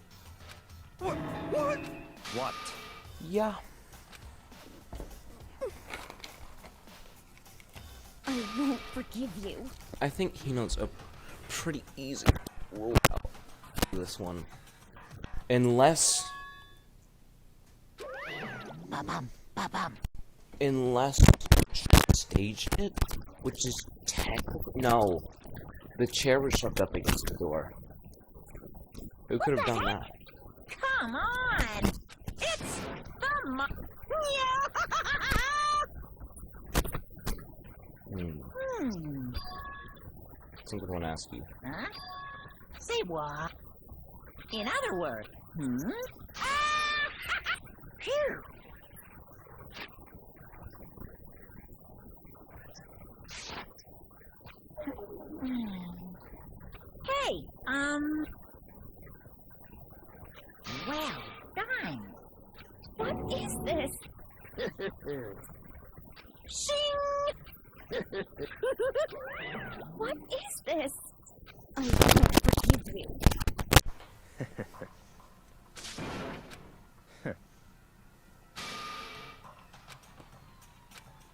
What? Yeah. I won't forgive you. I think Hino's a pretty easy rule out for this one. Unless she staged it, which is technically no. The chair was shoved up against the door. Who could have done that? Come on! It's the Something I want to ask you. Huh? Say what? In other words, Phew! Hey, well done. What is this? Shing! What is this? I won't forgive you.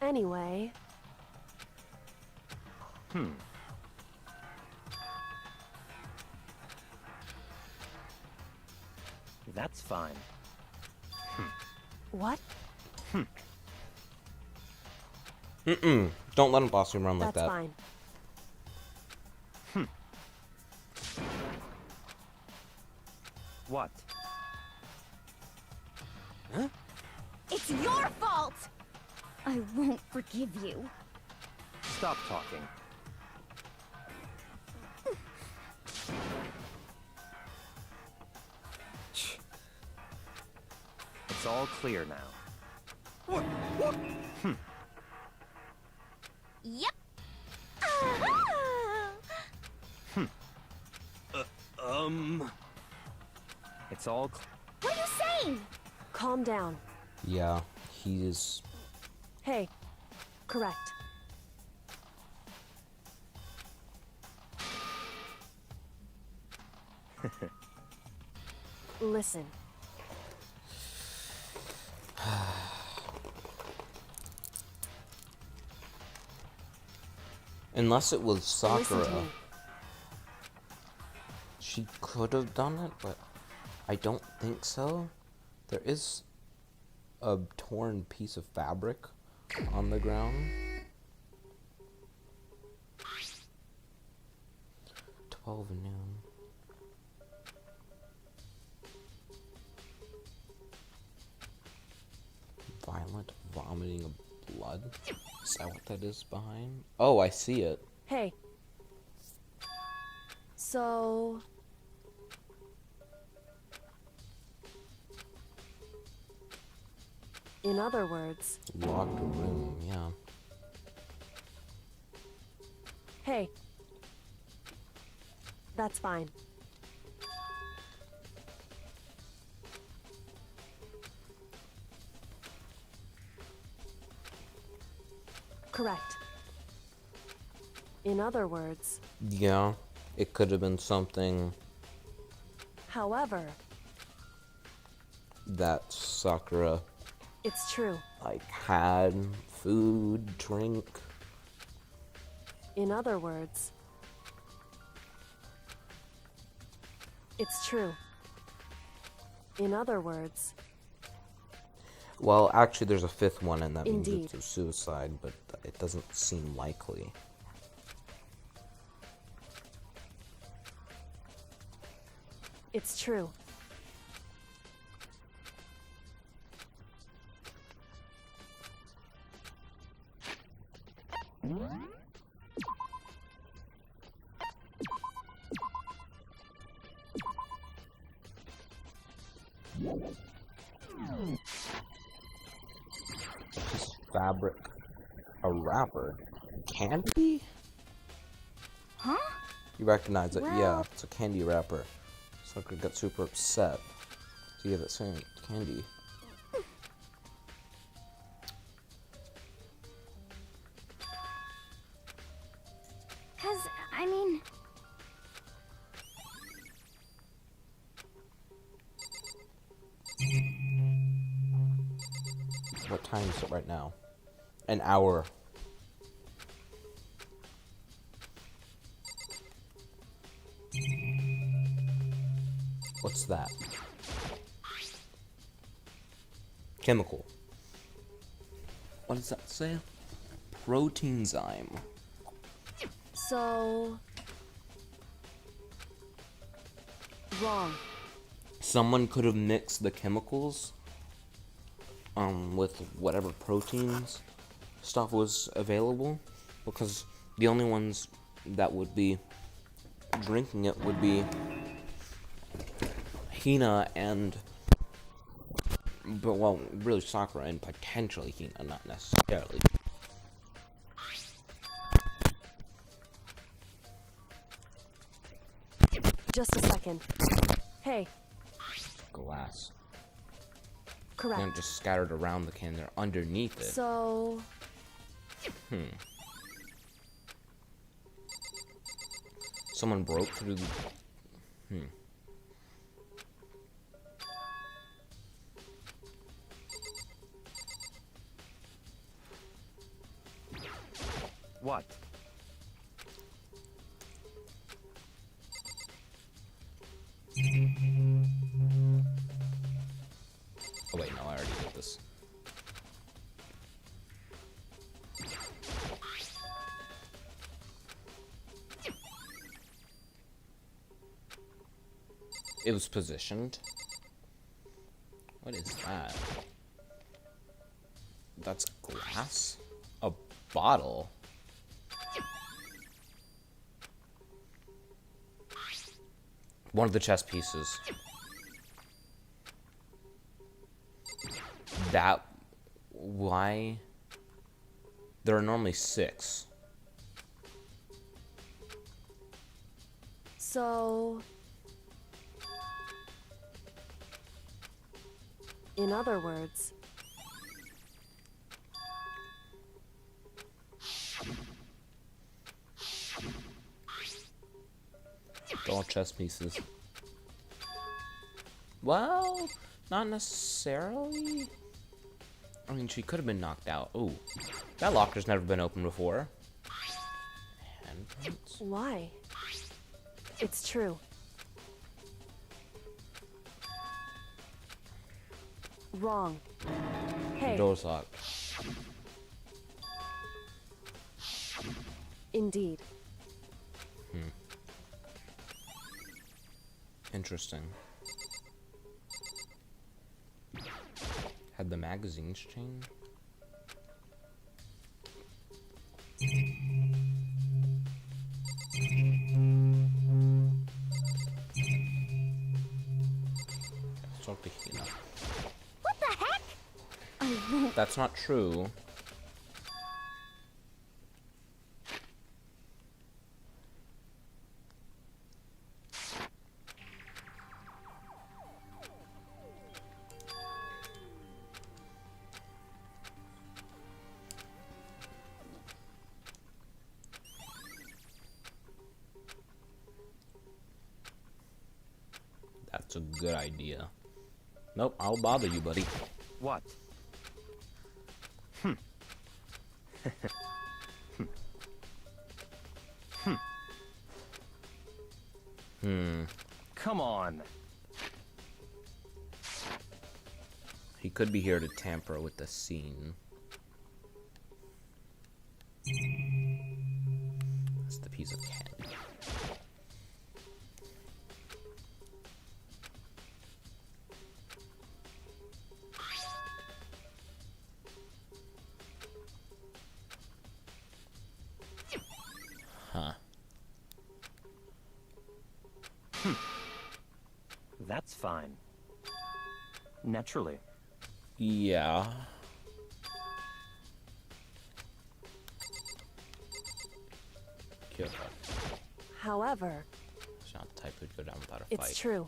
Anyway, That's fine. what? Don't let him boss you around like That's that. fine. What? It's your fault! I won't forgive you. Stop talking. It's all clear now. Yep. It's all What are you saying? Calm down. Yeah, he is. Hey, correct. Listen. Unless it was Listen to Sakura. me. She could have done it, but I don't think so. There is a torn piece of fabric on the ground. 12 noon. Violent vomiting of blood? Is that what that is behind? Oh, I see it. Hey. So... in other words... Locked room, yeah. Hey. That's fine. Correct. In other words... Yeah, it could have been something however... that Sakura, it's true. like, had food, drink. In other words... it's true. In other words... Well, actually, there's a fifth one, and that means Indeed. it's a suicide, but it doesn't seem likely. it's true. Piece of fabric. A wrapper. Candy? Huh? You recognize it? Yeah, Well- it's a candy wrapper. Sucker got super upset. So yeah, that's saying candy. I mean... What time is it right now? An hour. What's that? Chemical. What does that say? Protein zyme. So... wrong. Someone could have mixed the chemicals with whatever proteins stuff was available, because the only ones that would be drinking it would be Hina and, but well, really Sakura and potentially Hina, not necessarily. Just a second. Hey, Glass. correct. And just scattered around the can. They're underneath it. So... Someone broke through the... What? Oh wait, no, I already did this. It was positioned. What is that? That's glass? A bottle? One of the chess pieces. That... Why? There are normally 6. So... in other words... All chess pieces. Well, not necessarily. I mean, she could have been knocked out. Ooh, that locker's never been opened before. Handprints? why? It's true. Wrong. The Hey, door's locked. indeed. Interesting. Had the magazines changed? Let's talk to Hina. What the heck? I won't. That's not true. That's a good idea. Nope, I'll bother you, buddy. What? Come on. He could be here to tamper with the scene. That's the piece of candy. Huh. That's fine. Naturally. Yeah. Kill her. However, She's not the type who'd go down without a it's fight. true.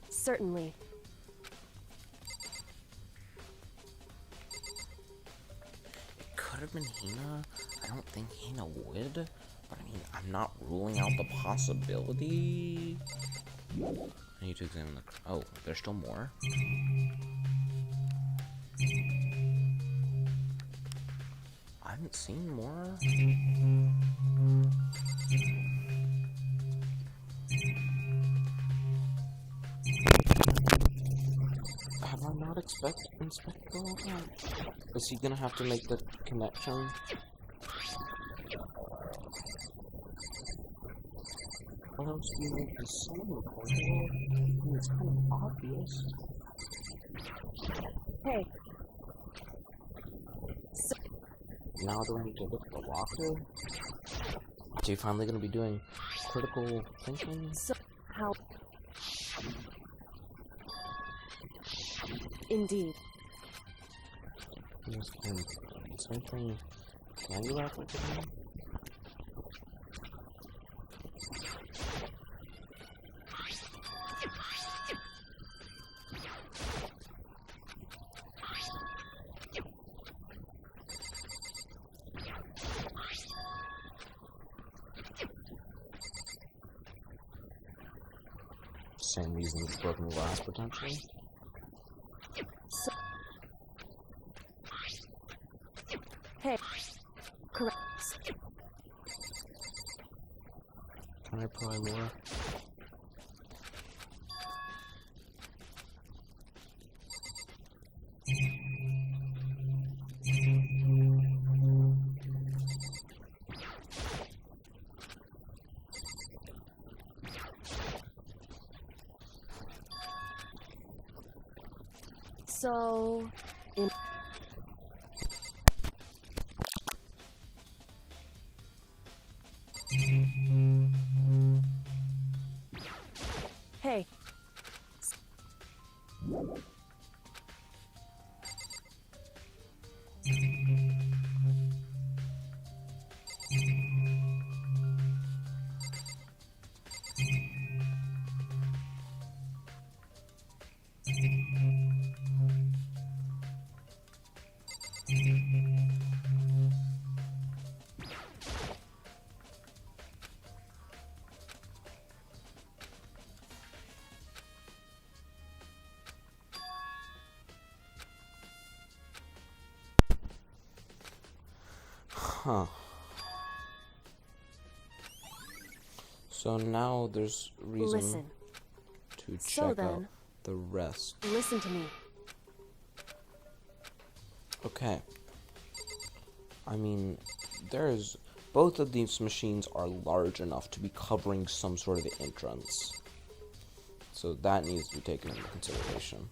Certainly. It could have been Hina. I don't think Hina would. But I mean, I'm not ruling out the possibility. I need to examine the... Oh, there's still more? I haven't seen more. Have I not inspected all that? Is he gonna have to make the connection? What else do you need to say? It's kind of obvious. Hey. Now do I need to look at the locker? Are you finally gonna be doing critical thinking? So, how? Indeed. Is there anything candy wrapper today? Same reason as broken glass, potentially. So, hey. Correct. Can I pry more? So, in hey. Huh. So now there's reason Listen. to So check then- out the rest. Listen to me. Okay. I mean, both of these machines are large enough to be covering some sort of entrance. So that needs to be taken into consideration.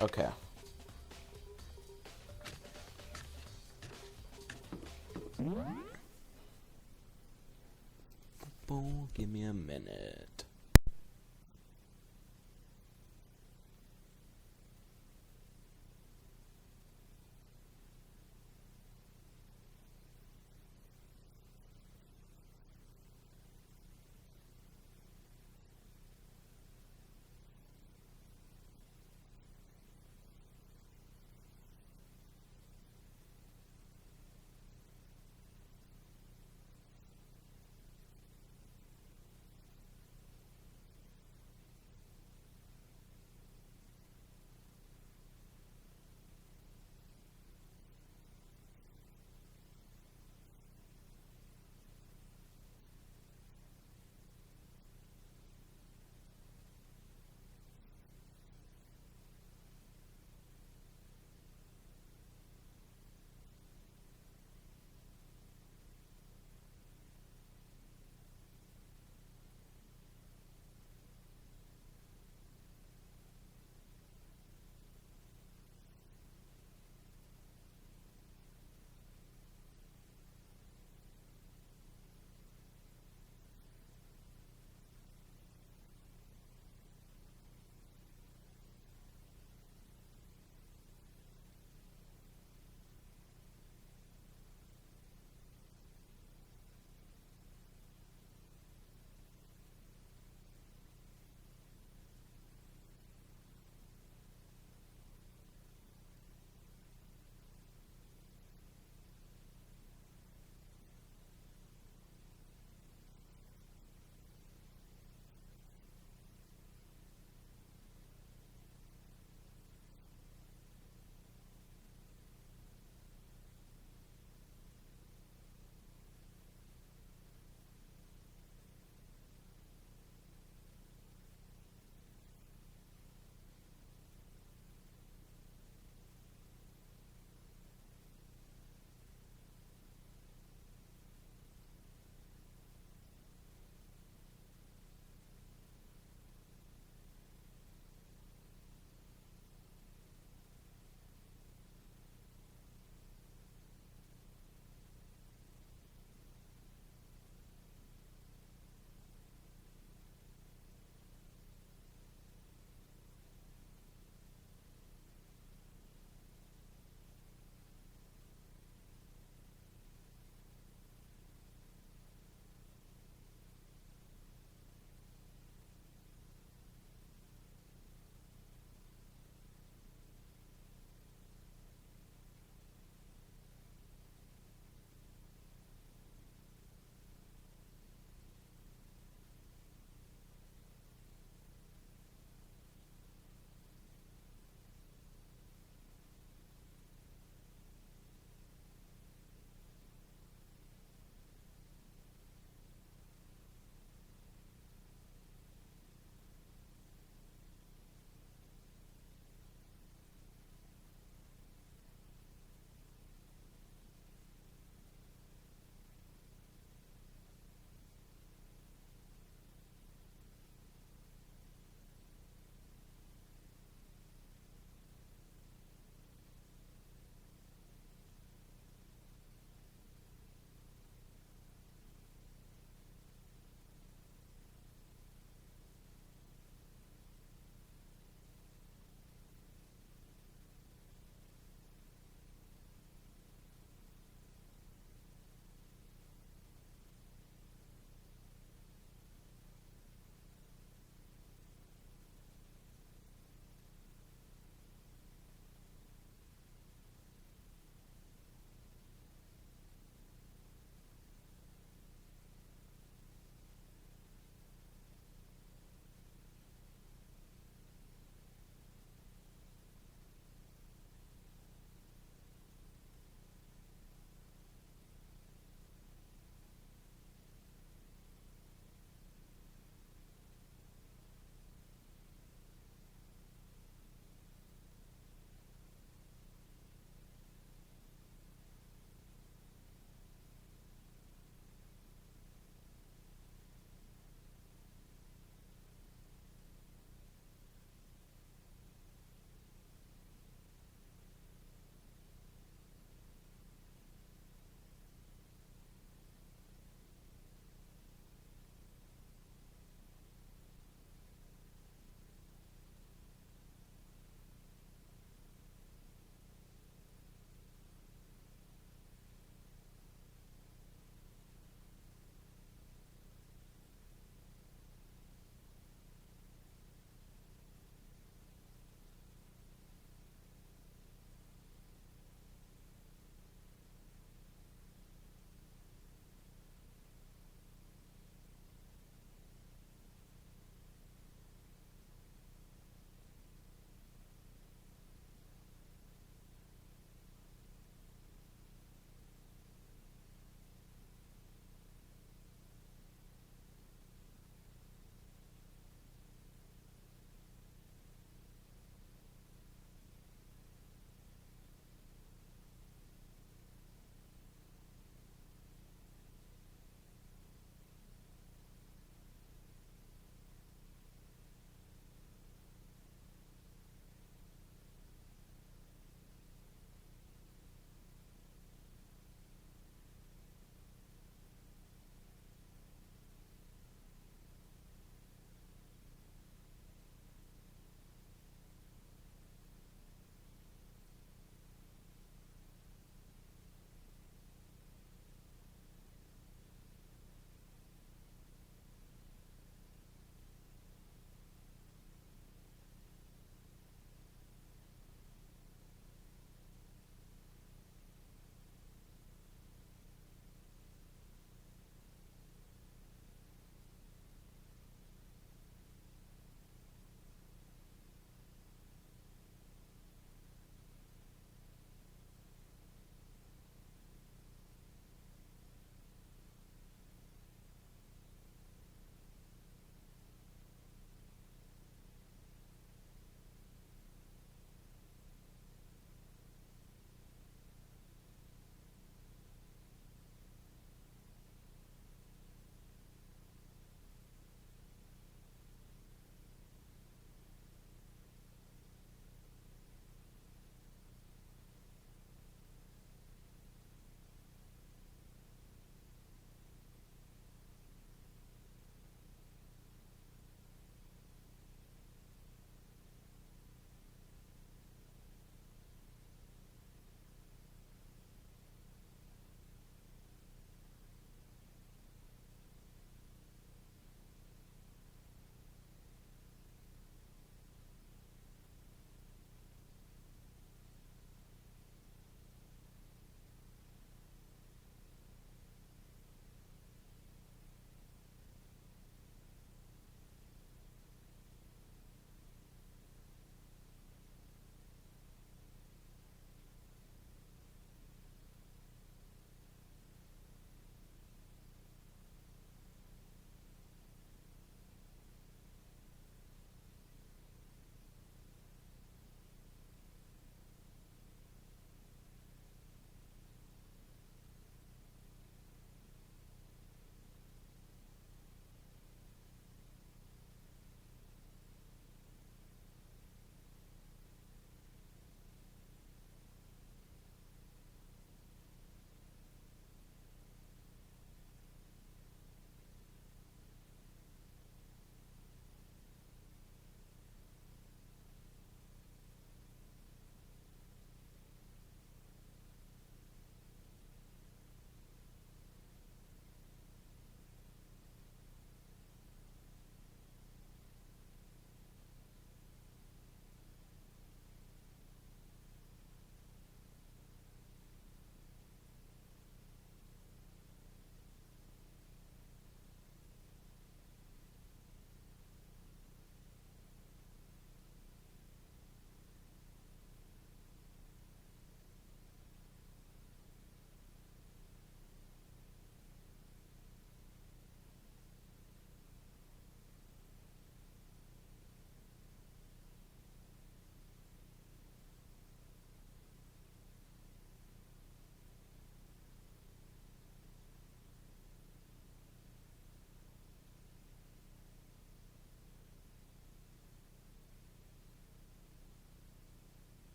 Okay. Give me a minute.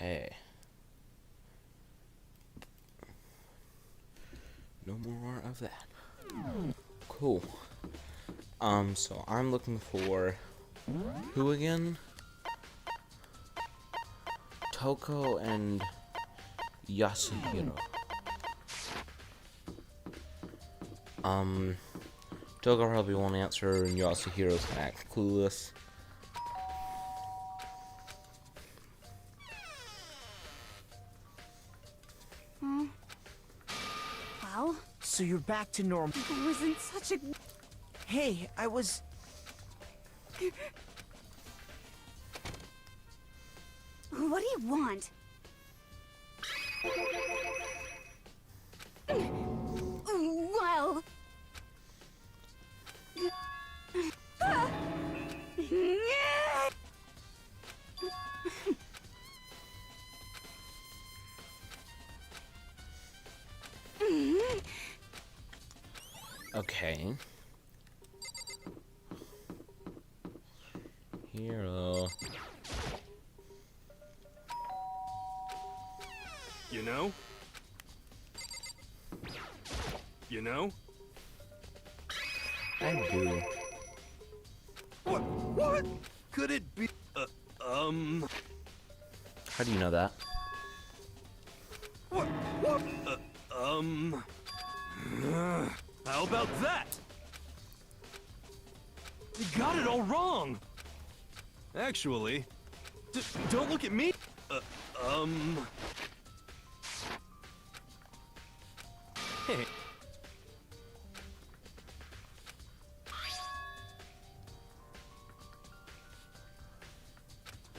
Okay. No more of that. Cool. So I'm looking for who again? Toko and Yasuhiro. Toko probably won't answer, and Yasuhiro's gonna act clueless. Well, So you're back to normal. It wasn't such a... Hey, I was... what do you want? Well... Okay. Hero. You know? You know? I do. What could it be? How do you know that? What? How about that? You got it all wrong. Actually, don't look at me. Hey.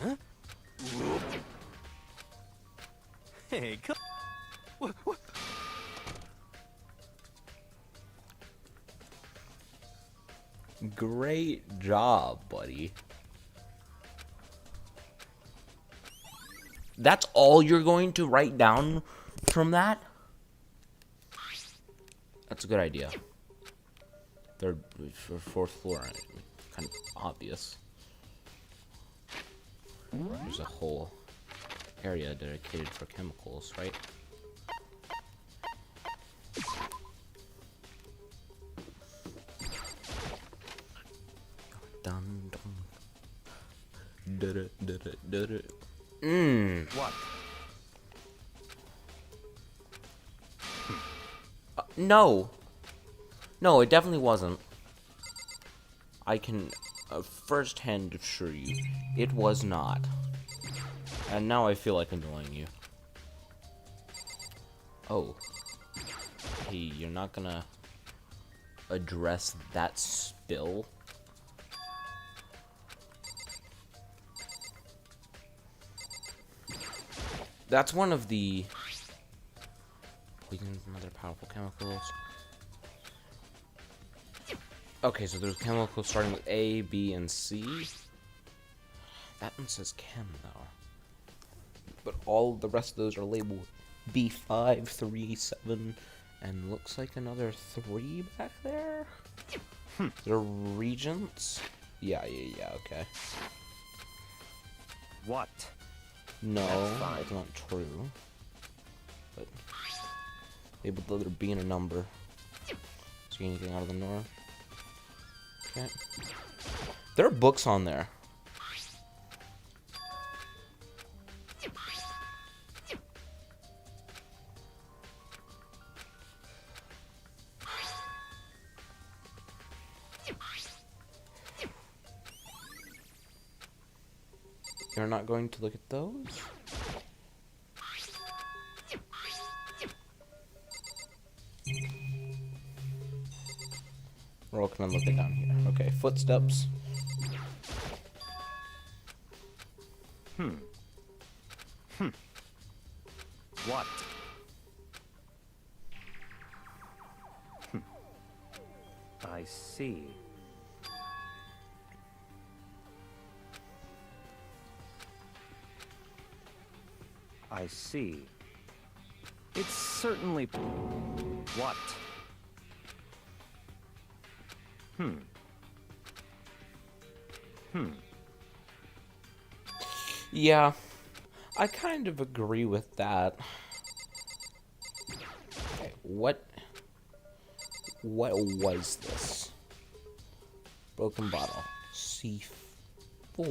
Huh? Hey, come. What? Great job, buddy. That's all you're going to write down from that? That's a good idea. Third or fourth floor, kind of obvious. There's a whole area dedicated for chemicals, right? Dun dun. Da-da-da-da-da-da. What? No. No, it definitely wasn't. I can first-hand assure you, it was not. And now I feel like annoying you. Oh. Hey, you're not gonna address that spill? That's one of the poisons and other powerful chemicals. Okay, so there's chemicals starting with A, B, and C. That one says chem, though. But all the rest of those are labeled B5, 3, 7, and looks like another 3 back there? They're regents? Yeah, okay. What? No, That's fine. that's not true. But labeled the letter B and a number. See anything out of the north? Okay. There are books on there. You're not going to look at those? We're all gonna look it down here. Okay, footsteps. What? I see. I see. It's certainly... What? Yeah. I kind of agree with that. Okay, what was this? Broken bottle. C4. It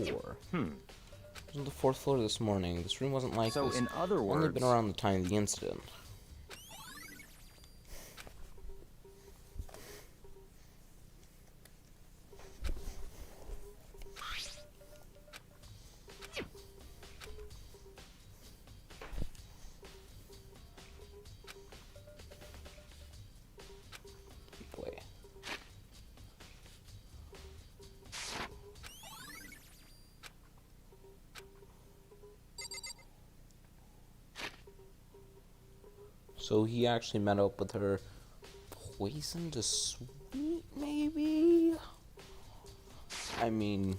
was on the 4th floor this morning. This room wasn't like So, this. in other Only words... been around the time of the incident. Boy. So he actually met up with her. Poison to sweet, maybe? I mean,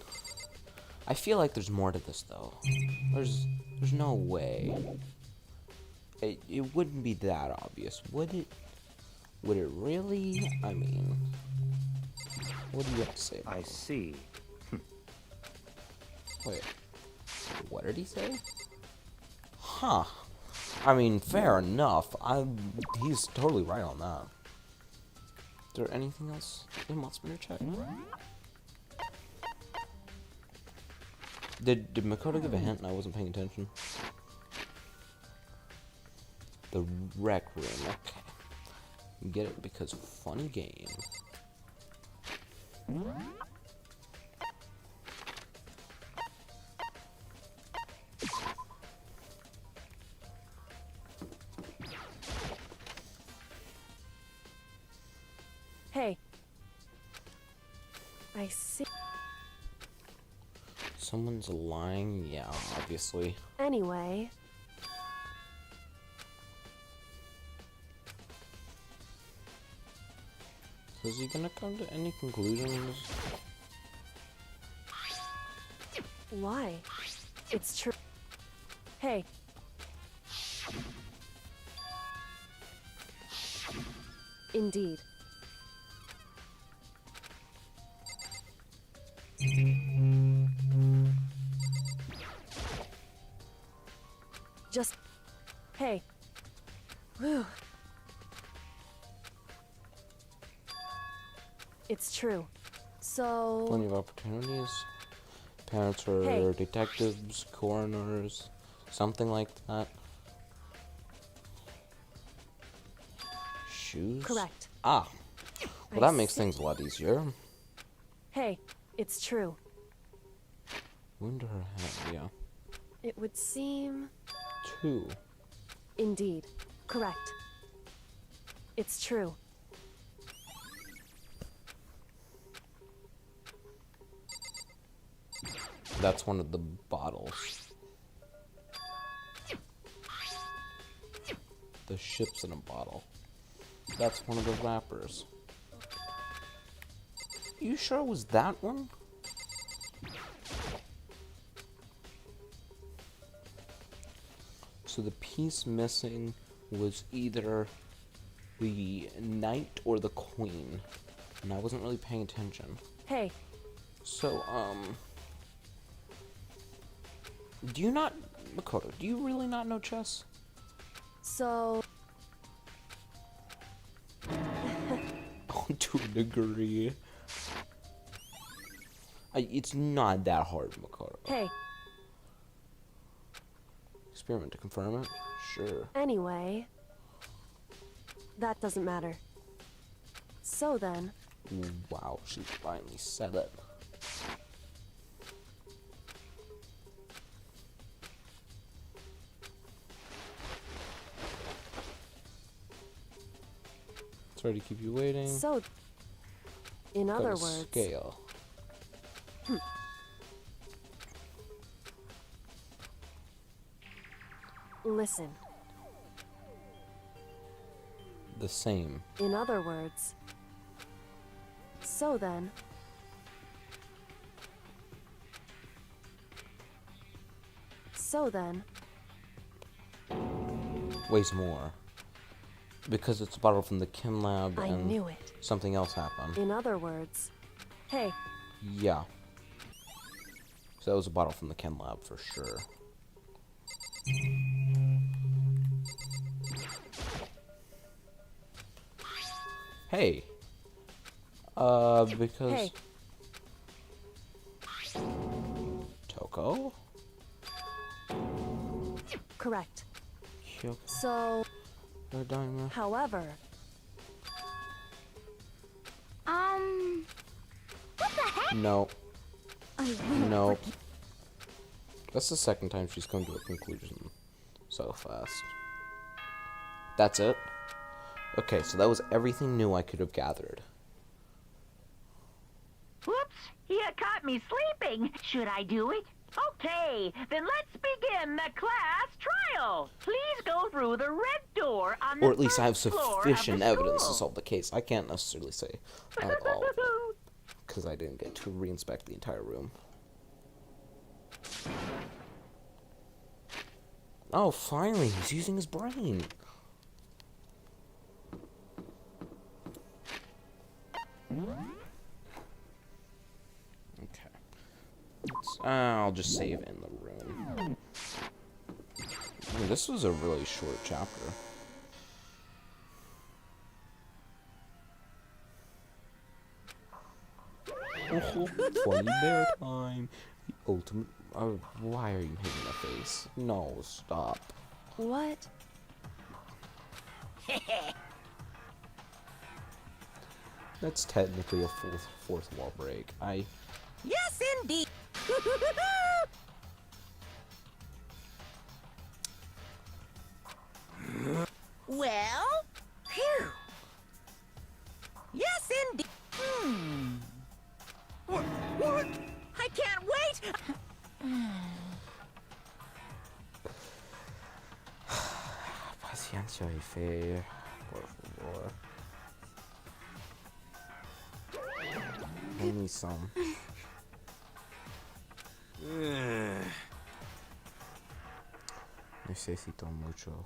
I feel like there's more to this, though. There's no way. It wouldn't be that obvious, would it? Would it really? I mean, what do you have to say about I it? see. Wait, what did he say? Huh. I mean, fair enough. He's totally right on that. Is there anything else in Motspeeder check? Did Makoto give a hint and I wasn't paying attention? The rec room, okay. Get it because funny game. Hey. I see. Someone's lying? Yeah, obviously. Anyway, So is he gonna come to any conclusions? why? It's true. Hey. Indeed. Just... Hey. Whew. It's true. So... Plenty of opportunities. Parents are Hey. detectives, coroners, something like that. Shoes? Correct. Ah. Well, I that makes see. things a lot easier. Hey, it's true. Wound to her head, yeah. It would seem... 2. Indeed. Correct. It's true. That's one of the bottles. The ship's in a bottle. That's one of the wrappers. You sure it was that one? So the piece missing was either the knight or the queen. And I wasn't really paying attention. Hey, So, do you not... Makoto, do you really not know chess? so... To a degree. It's not that hard, Makoto. Hey, Experiment to confirm it? Sure. anyway... That doesn't matter. So then... Wow, she finally said it. Sorry to keep you waiting. So... In Got other a words... Scale. Listen. The same. In other words... So then... So then... Weighs more. Because it's a bottle from the Chem Lab I and knew it. something else happened. In other words... Hey, Yeah. So that was a bottle from the Chem Lab for sure. Hey. Because... Hey. Toko? Correct. Kyoko. So, Diamond. however, what the heck? No. I will No. forgive- That's the second time she's come to a conclusion so fast. That's it? Okay, so that was everything new I could have gathered. Whoops, he had caught me sleeping. Should I do it? Okay, then let's begin the class trial. Please go through the red door on the Or at least I have first floor of sufficient the evidence to school. solve the case. I can't necessarily say I have all of it, because I didn't get to reinspect the entire room. Oh, finally, he's using his brain. Okay. I'll just save in the room. This was a really short chapter. Oh, funny bear time. The ultimate. Why are you hitting my face? No, stop. What? That's technically a fourth wall break. Yes, indeed. Well, phew. Yes, indeed. What? I can't wait. Paciencia y fe, por favor. Give me some. Necesito mucho.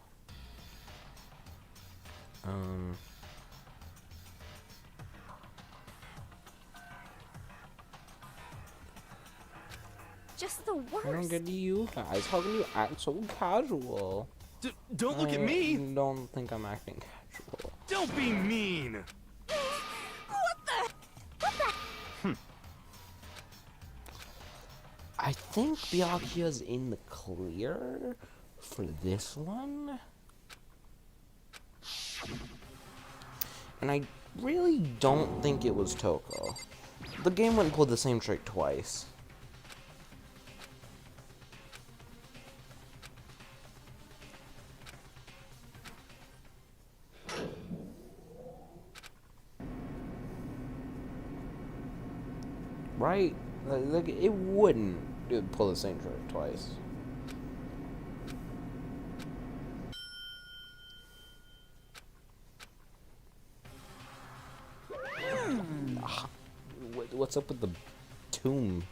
Just the I don't worst. get you guys. How can you act so casual? Don't look at me! I don't think I'm acting casual. Don't be mean! I think Byakuya's in the clear for this one. And I really don't think it was Toko. The game went and pulled the same trick twice. Right? Like, it wouldn't pull the same trick twice. What's up with the tomb,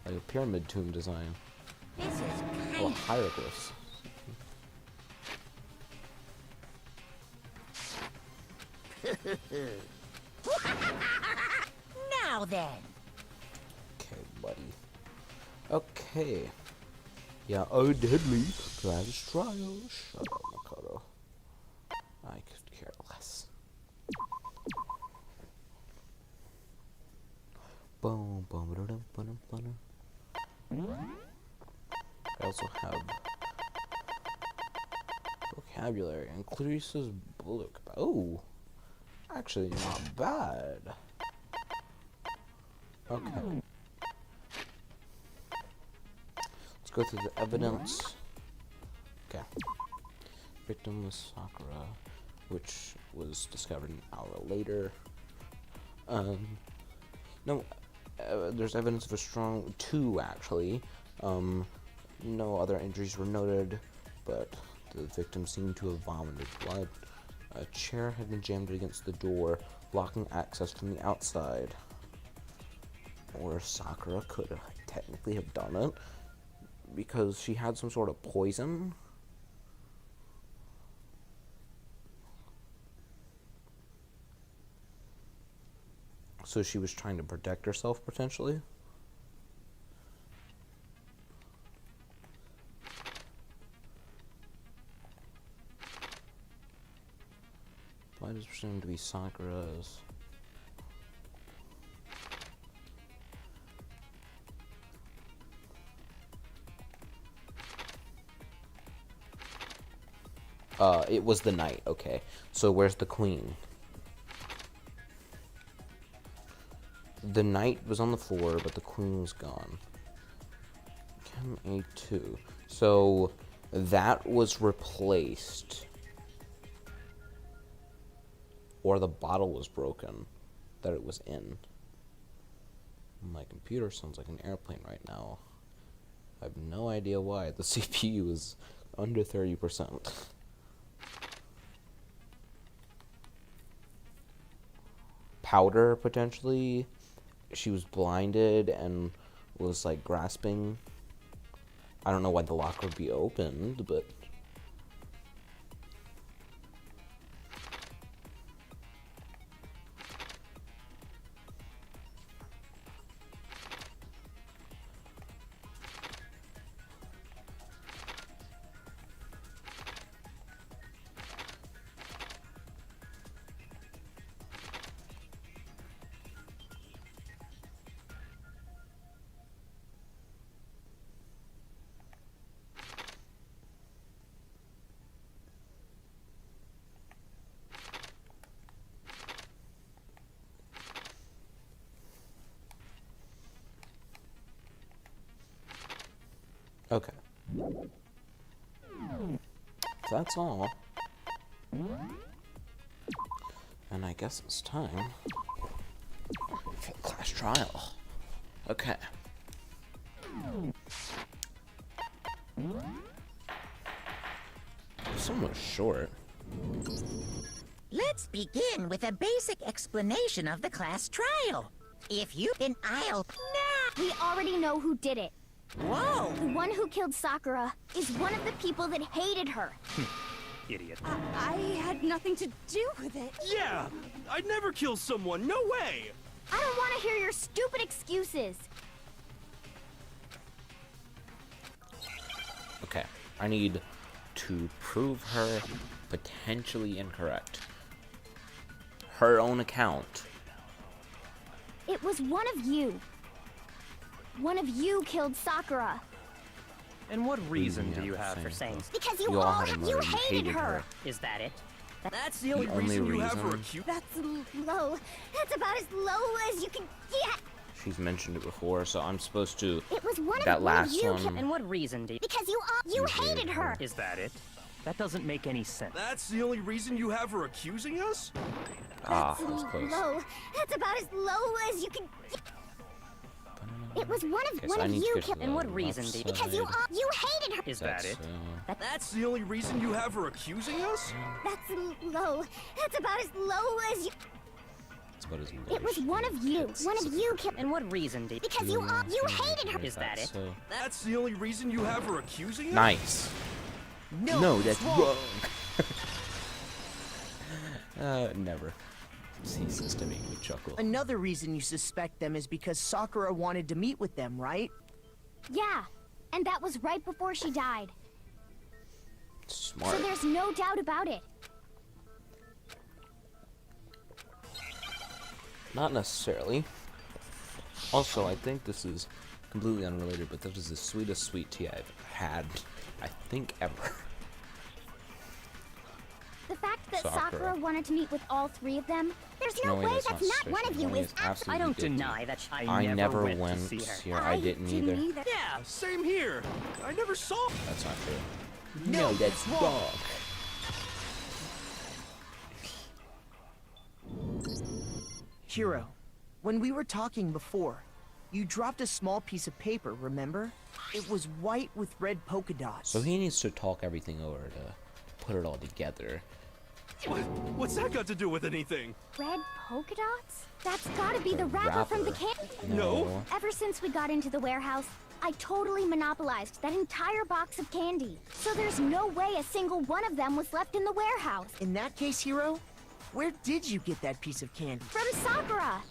like a pyramid tomb design? This is Well, kind hieroglyphs. Now then. Okay, buddy. Okay. Yeah, oh, deadly. Class trial. Shut up, Makoto. I could care less. Boom, boom, ba-dum, ba-dum, ba-dum. I also have vocabulary. Increases book. Oh, actually, not bad. Okay. Let's go through the evidence. Okay. Victim was Sakura, which was discovered an hour later. No, there's evidence of a strong two actually. No other injuries were noted, but the victim seemed to have vomited blood. A chair had been jammed against the door, blocking access from the outside. Or Sakura could technically have done it, because she had some sort of poison. So she was trying to protect herself, potentially. soon to be Sakura's. It was the knight, okay. So where's the queen? The knight was on the floor, but the queen was gone. Chem A2. So that was replaced. Or the bottle was broken that it was in. My computer sounds like an airplane right now. I have no idea why. The CPU is under 30%. Powder, potentially. She was blinded and was like grasping. I don't know why the lock would be opened, but okay. That's all. And I guess it's time for the class trial. Okay. Somewhat short. Let's begin with a basic explanation of the class trial. If you then I'll... Nah! We already know who did it. Whoa! The one who killed Sakura is one of the people that hated her. Idiot. I had nothing to do with it. Yeah! I'd never kill someone, no way! I don't want to hear your stupid excuses. Okay. I need to prove her potentially incorrect. Her own account. It was one of you. One of you killed Sakura. And what reason Yeah, do you have for same saying thing. Because You all had a you murder, you hated hated her. her. Is that it? That's the only only reason you have her reason- accused. That's low. That's about as low as you can get. She's mentioned it before, so I'm supposed to. It was one That of last you one- killed. And what reason do you... Because you hated her. Is that it? That doesn't make any sense. That's the only reason you have her accusing us? Ah, that's close. Low. That's about as low as you can get. It was one Okay, of so I need to you get to killed. the And what reason left do you- Because side. you hated her. Is that That's, it? That's the only reason you have her accusing us? That's low. That's about as low as you. That's about as It was one of you. One of you killed. And what reason do you... Because you hated her. Is that it? So That's the only reason you have her accusing us? nice. No, that's wrong. Never ceases to make me chuckle. Another reason you suspect them is because Sakura wanted to meet with them, right? Yeah, and that was right before she died. Smart. So there's no doubt about it. Not necessarily. Also, I think this is completely unrelated, but this is the sweetest sweet tea I've had, I think, ever. The fact that Sakura. Sakura wanted to meet with all three of them, there's no Snowy, way that's that's not not one of suspicious. you Snowy is is absolutely I don't guilty. deny that I never went to see her. here. I didn't either. Yeah, same here. I never saw. That's not true. No, that's wrong. Hiro, when we were talking before, you dropped a small piece of paper, remember? It was white with red polka dots. So he needs to talk everything over to put it all together. What's that got to do with anything? Red polka dots? That's gotta be the wrapper from the can. No. Ever since we got into the warehouse, I totally monopolized that entire box of candy. So there's no way a single one of them was left in the warehouse. In that case, Hiro, where did you get that piece of candy? From Sakura.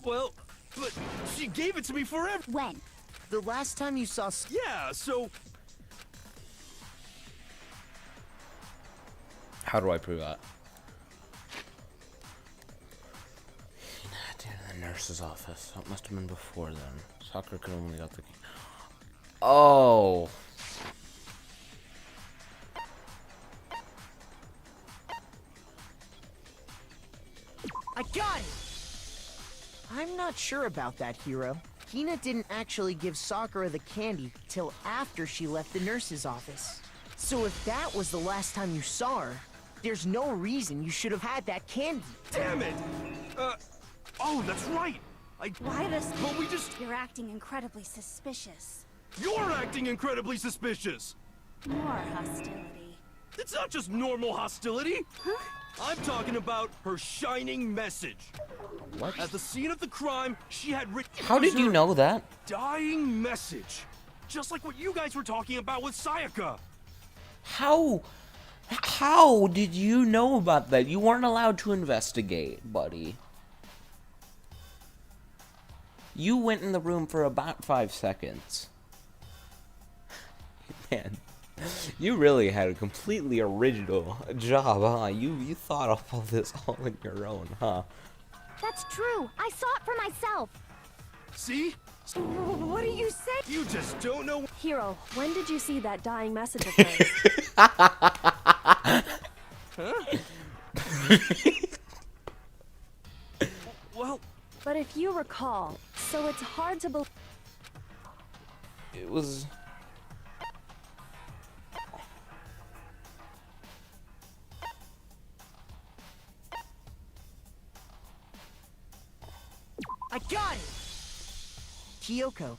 Well, but she gave it to me forever. When? The last time you saw Yeah, so How do I prove that? nurse's office. That must have been before then. Sakura could only got the key. Oh. I got it! I'm not sure about that, Hiro. Hina didn't actually give Sakura the candy till after she left the nurse's office. So if that was the last time you saw her, there's no reason you should have had that candy. Damn it! Oh, that's right! Why this? But we just... You're acting incredibly suspicious. You're acting incredibly suspicious! More hostility. It's not just normal hostility! Huh? I'm talking about her shining message. What? At the scene of the crime, she had written... How did you know that? Dying message. Just like what you guys were talking about with Sayaka. How did you know about that? You weren't allowed to investigate, buddy. You went in the room for about 5 seconds. Man, you really had a completely original job, huh? You thought of all this all on your own, huh? That's true. I saw it for myself. See? What do you say? You just don't know... Hiro, when did you see that dying message of hers? Huh? Well... But if you recall, so it's hard to believe... It was... I got it! Kyoko,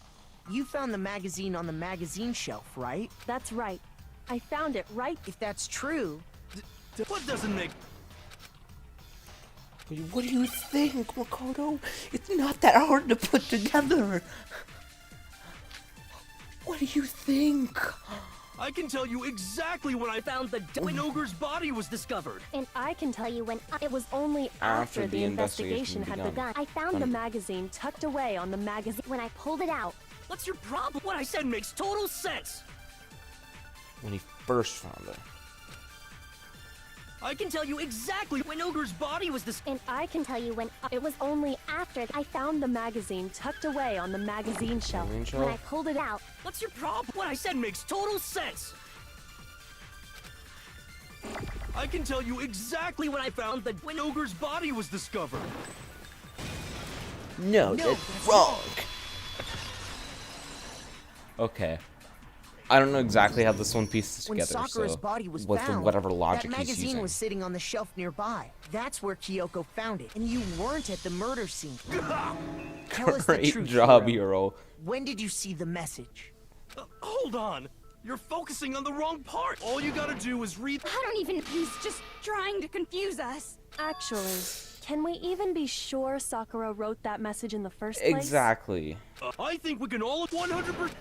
you found the magazine on the magazine shelf, right? That's right. I found it right... If that's true... What doesn't make... What do you think, Makoto? It's not that hard to put together. What do you think? I can tell you exactly when I found when Ogre's body was discovered. And I can tell you when It was only after the investigation had begun. I found The magazine tucked away on the magazine... when I pulled it out. What's your problem? What I said makes total sense. When he first found it. I can tell you exactly when Ogre's body was And I can tell you when It was only after I found the magazine tucked away on the magazine shelf. when I pulled it out. What's your problem? What I said makes total sense. I can tell you exactly when I found when Ogre's body was discovered. No, that's wrong. Okay. I don't know exactly how this one pieces When together, Sakura's so body was with found, whatever logic that he's magazine using. was sitting on the shelf nearby. That's where Kyoko found it, and you weren't at the murder scene. Tell us the Great truth, job, Hiro. Hiro. When did you see the message? Hold on. You're focusing on the wrong part. All you gotta do is read... I don't even... He's just trying to confuse us. Actually, can we even be sure Sakura wrote that message in the first place? Exactly. I think we can all 100%...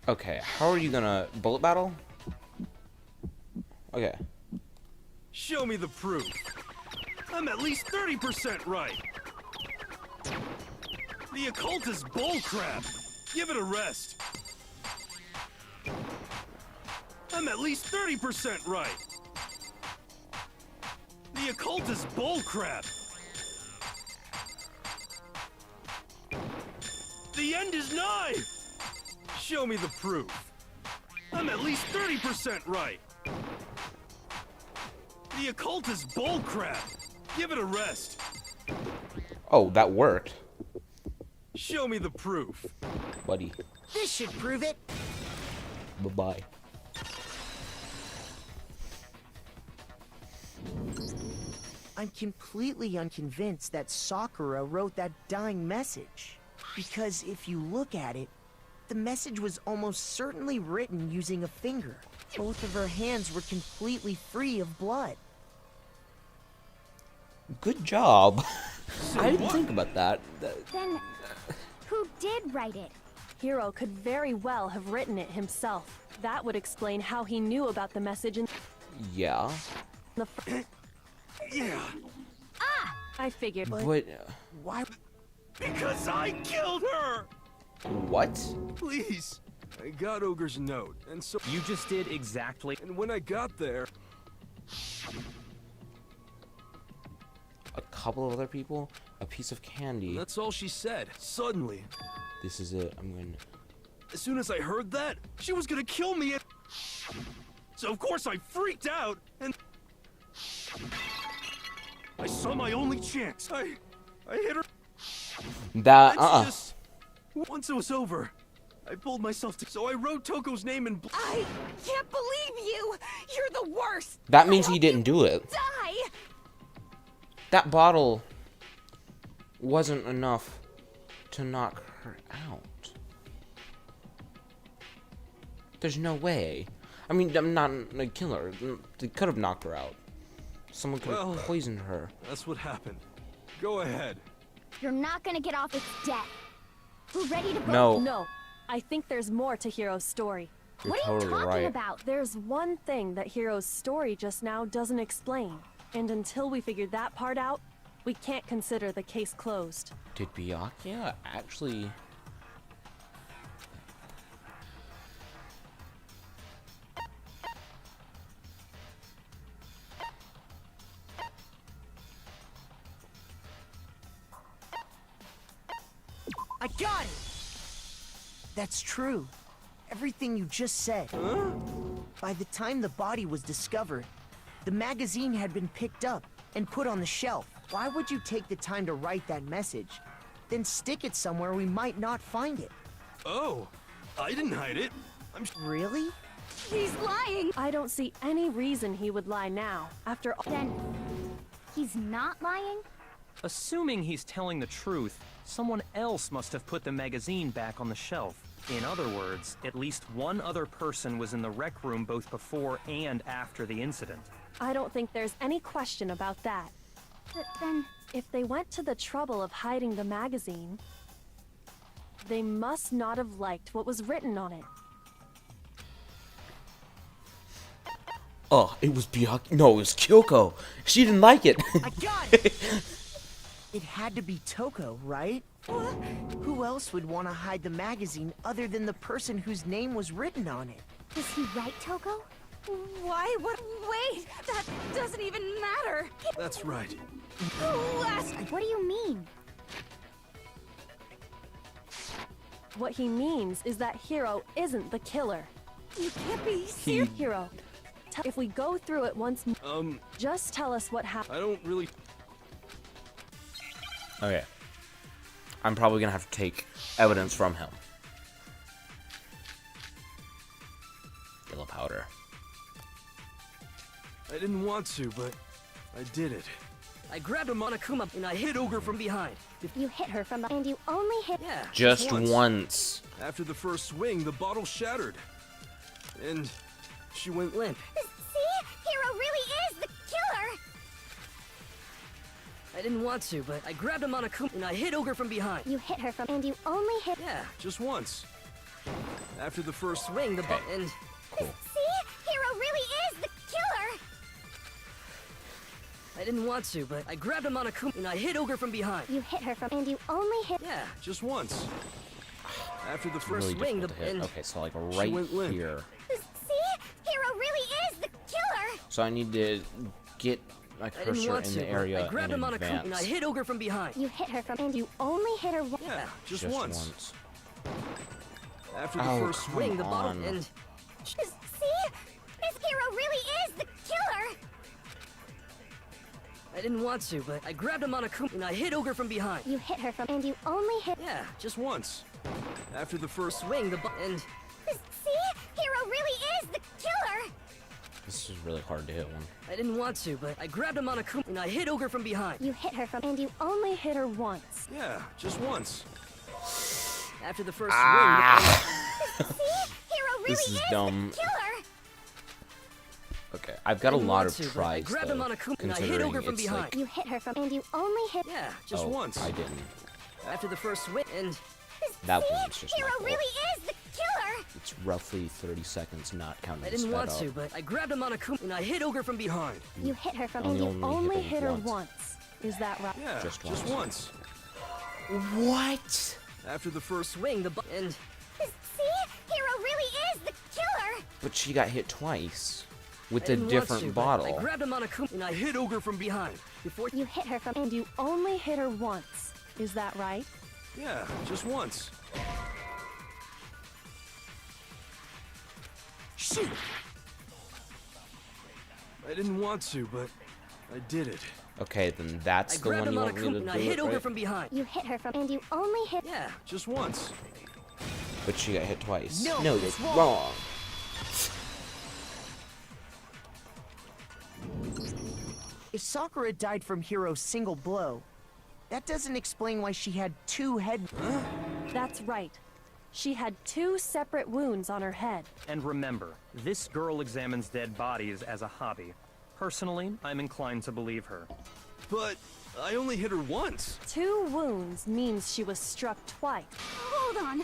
Okay, how are you gonna bullet battle? Okay. Show me the proof. I'm at least 30% right. The occult is bullcrap. Give it a rest. I'm at least 30% right. The occult is bullcrap. The end is nigh. Show me the proof. I'm at least 30% right. The occult is bullcrap. Give it a rest. Oh, that worked. Show me the proof. Buddy. This should prove it. Bye-bye. I'm completely unconvinced that Sakura wrote that dying message. Because if you look at it, the message was almost certainly written using a finger. Both of her hands were completely free of blood. Good job. I didn't think about that. Then, who did write it? Hiro could very well have written it himself. That would explain how he knew about the message in Yeah. the Yeah. I figured. But... Why? Because I killed her! What? Please. I got Ogre's note, and so... You just did exactly... And when I got there... a couple of other people a piece of candy. That's all she said. Suddenly, This is it. I'm going to... as soon as I heard that, she was gonna kill me. So of course I freaked out and I saw my only chance. I hit her. That, And she just, once it was over, I pulled myself to. So I wrote Toko's name in. I can't believe you! You're the worst! That means he didn't do it. Die! That bottle wasn't enough to knock her out. There's no way. I mean, I'm not a killer. They could have knocked her out. Someone could have poisoned her. That's what happened. Go ahead. You're not gonna get off its debt. We're ready to go. No. No, I think there's more to Hiro's story. You're What are you totally talking right. about? There's one thing that Hiro's story just now doesn't explain. And until we figure that part out, we can't consider the case closed. Did Byakuya actually... I got it! That's true. Everything you just said. By the time the body was discovered, the magazine had been picked up and put on the shelf. Why would you take the time to write that message? Then stick it somewhere we might not find it. Oh, I didn't hide it. Really? He's lying! I don't see any reason he would lie now. After all, Then he's not lying? Assuming he's telling the truth, someone else must have put the magazine back on the shelf. In other words, at least one other person was in the rec room both before and after the incident. I don't think there's any question about that. But then If they went to the trouble of hiding the magazine, they must not have liked what was written on it. Oh, it was Byakuya. No, it was Kyoko. She didn't like it. I got it! It had to be Toko, right? Who else would want to hide the magazine other than the person whose name was written on it? was he right, Toko? Why? What? Wait! That doesn't even matter! That's right. What do you mean? What he means is that Hiro isn't the killer. You can't be serious. Hiro, if we go through it once more, just tell us what happened. I don't really. Okay. I'm probably gonna have to take evidence from him. Yellow powder. I didn't want to, but I did it. I grabbed a Monokuma and I hit Ogre from behind. You hit her from and you only hit. Yeah. Just once. once. After the first swing, the bottle shattered. And she went limp. See? Hiro really is the killer! I didn't want to, but I grabbed a Monokuma and I hit Ogre from behind. You hit her from and you only hit. Yeah. Just once. After the first Swing the Okay. and See? Hiro really is the killer! I didn't want to, but I grabbed a Monokuma and I hit Ogre from behind. You hit her from and you only hit. Yeah. just once. After the first Really swing, difficult to the hit. pin. Okay, so like right went limp. here. See? Hiro really is the killer! So I need to get my I didn't cursor want in to, the but area I grabbed in a Monokuma and I advance. hit Ogre from behind. You hit her from and you only hit her once. Yeah, just once. After the Oh, first come swing, Swing the bottle on. and See? This hero really is the killer! I didn't want to, but I grabbed a Monokuma and I hit Ogre from behind. You hit her from and you only hit. Yeah. just once. After the first Swing the and See? Hiro really is the killer! This is really hard to hit one. I didn't want to, but I grabbed a Monokuma and I hit Ogre from behind. You hit her from and you Only hit her once. yeah, just once. After the first See? Hiro really This is is dumb. the killer! Okay, I've got a didn't lot want of to, but I tries grabbed a though, Monokuma and I hit considering Ogre from it's behind. like, You hit her from and you only hit. Yeah. Just oh, once. I didn't. After the first swing and That See? one's just Hiro not cool. really is the killer! It's roughly 30 seconds, not counting I the didn't sped want up. to, but I grabbed a Monokuma and I hit Ogre from behind. You hit her from Only and you only Only hit hit her her once. once. Is that right? Yeah, Just just once. What? After the first Swing the and See? Hiro really is the killer! But she got hit twice with a different bottle. I grabbed him on a and I hit Ogre from behind. Before You hit her from, and you only hit her once. Is that right? Yeah, just once. Shoot! I didn't want to, but I did it. Okay, then that's I the grabbed one him you on a want me to and do I hit it, Ogre right? from behind. You hit her from, and you only hit. Yeah. Just once. But she got hit twice. No, that's it's wrong. wrong. If Sakura died from Hiro's single blow, that doesn't explain why she had 2 head. That's right. She had 2 separate wounds on her head. And remember, this girl examines dead bodies as a hobby. Personally, I'm inclined to believe her. But I only hit her once. 2 wounds means she was struck twice. Hold on.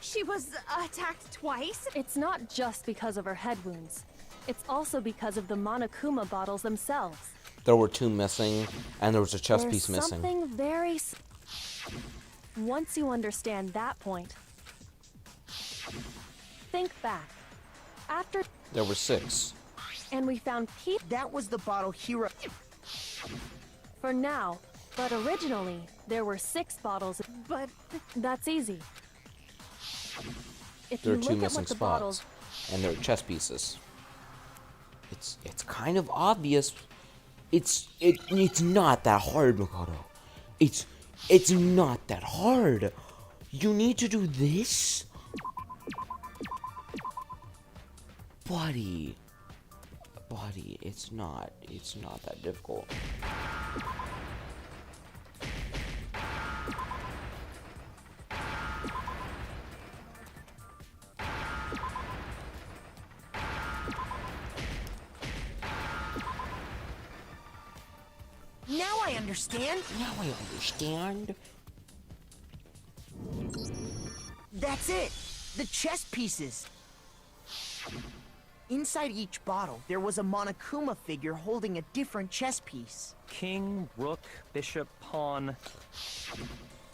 She was attacked twice? It's not just because of her head wounds. It's also because of the Monokuma bottles themselves. There were 2 missing, and there was a chest There's piece missing. something very... Once you understand that point, think back. After... There were 6. And we found That was the bottle Hiro. for now, but originally, there were 6 bottles. But that's easy. If There you are 2 look at missing what the spots, bottles... and there are chest pieces. It's kind of obvious. It's not that hard, Makoto. It's not that hard. You need to do this, buddy. It's not that difficult. Now I understand. That's it. The chess pieces. Inside each bottle, there was a Monokuma figure holding a different chess piece. King, rook, bishop, pawn.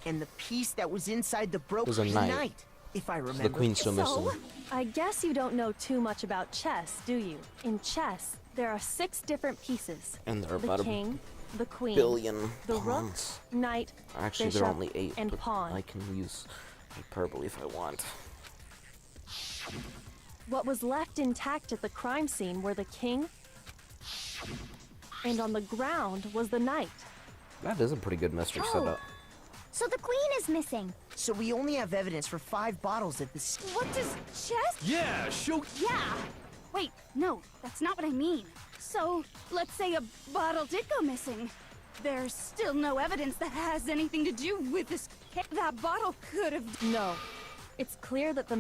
And the piece that was inside the broken Was a knight. if I remember. The queen's still missing. I guess you don't know too much about chess, do you? In chess, there are 6 different pieces. And there are the about king, the queen, billion the pawns. rook, knight, Actually, bishop, there are only 8, and but pawn. I can use hyperbole if I want. What was left intact at the crime scene were the king, and on the ground was the knight. That is a pretty good mystery setup. So the queen is missing. So we only have evidence for 5 bottles at the What does chess? Yeah, show. Yeah. Wait, no, that's not what I mean. So, let's say a bottle did go missing. There's still no evidence that has anything to do with this. That bottle could have. No. It's clear that the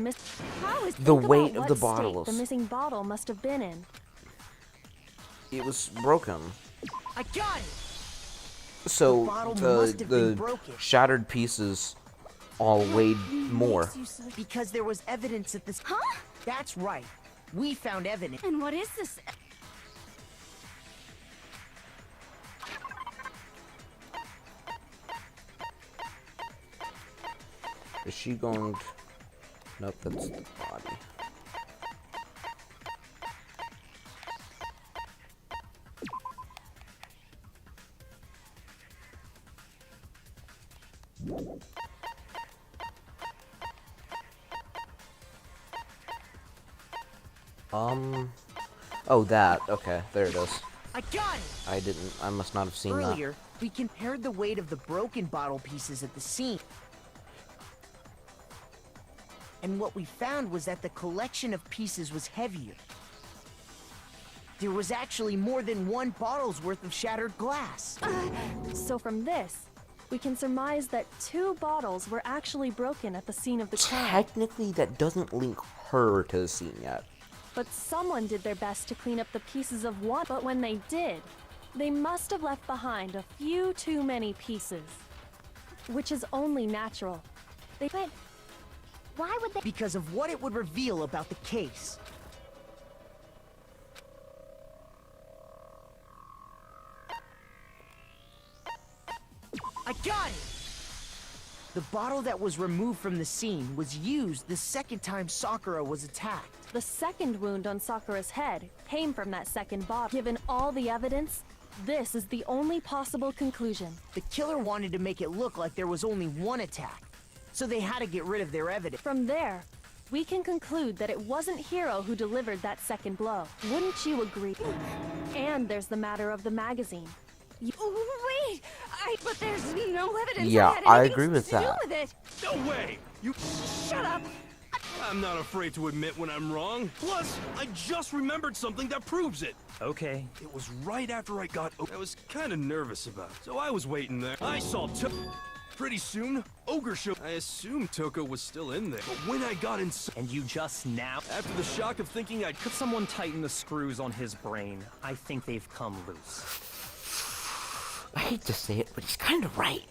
How is The think about weight of what the state bottles. the missing bottle must have been in. It was broken. I got it. So The bottle must have been the broken. shattered pieces all weighed more. Because there was evidence at this. Huh? That's right. We found evidence. And what is this? Is she going? Nope, that's the body. Oh, that. Okay, there it is. I got it. I didn't. I must not have seen Earlier, we compared the weight of the broken bottle pieces at the scene. And what we found was that the collection of pieces was heavier. There was actually more than 1 bottle's worth of shattered glass. So from this, we can surmise that 2 bottles were actually broken at the scene of the that. crime. Technically, that doesn't link her to the scene yet. But someone did their best to clean up the pieces of one. But when they did, they must have left behind a few too many pieces. Which is only natural. But why would they? Because of what it would reveal about the case. I got it! The bottle that was removed from the scene was used the second time Sakura was attacked. The second wound on Sakura's head came from that second bottle. Given all the evidence, this is the only possible conclusion. The killer wanted to make it look like there was only one attack, so they had to get rid of their evidence. From there, we can conclude that it wasn't Hiro who delivered that second blow. Wouldn't you agree? And there's the matter of the magazine. Wait, but there's no evidence. Yeah, I agree with that. With it. No way! You Shut up! I'm not afraid to admit when I'm wrong. Plus, I just remembered something that proves it. Okay. It was right after I got I was kind of nervous about it, so I was waiting there. I saw Pretty soon, Ogre showed. I assumed Toko was still in there, but when I got inside... And you just now... After the shock of thinking I'd... Could someone tighten the screws on his brain? I think they've come loose. I hate to say it, but he's kind of right.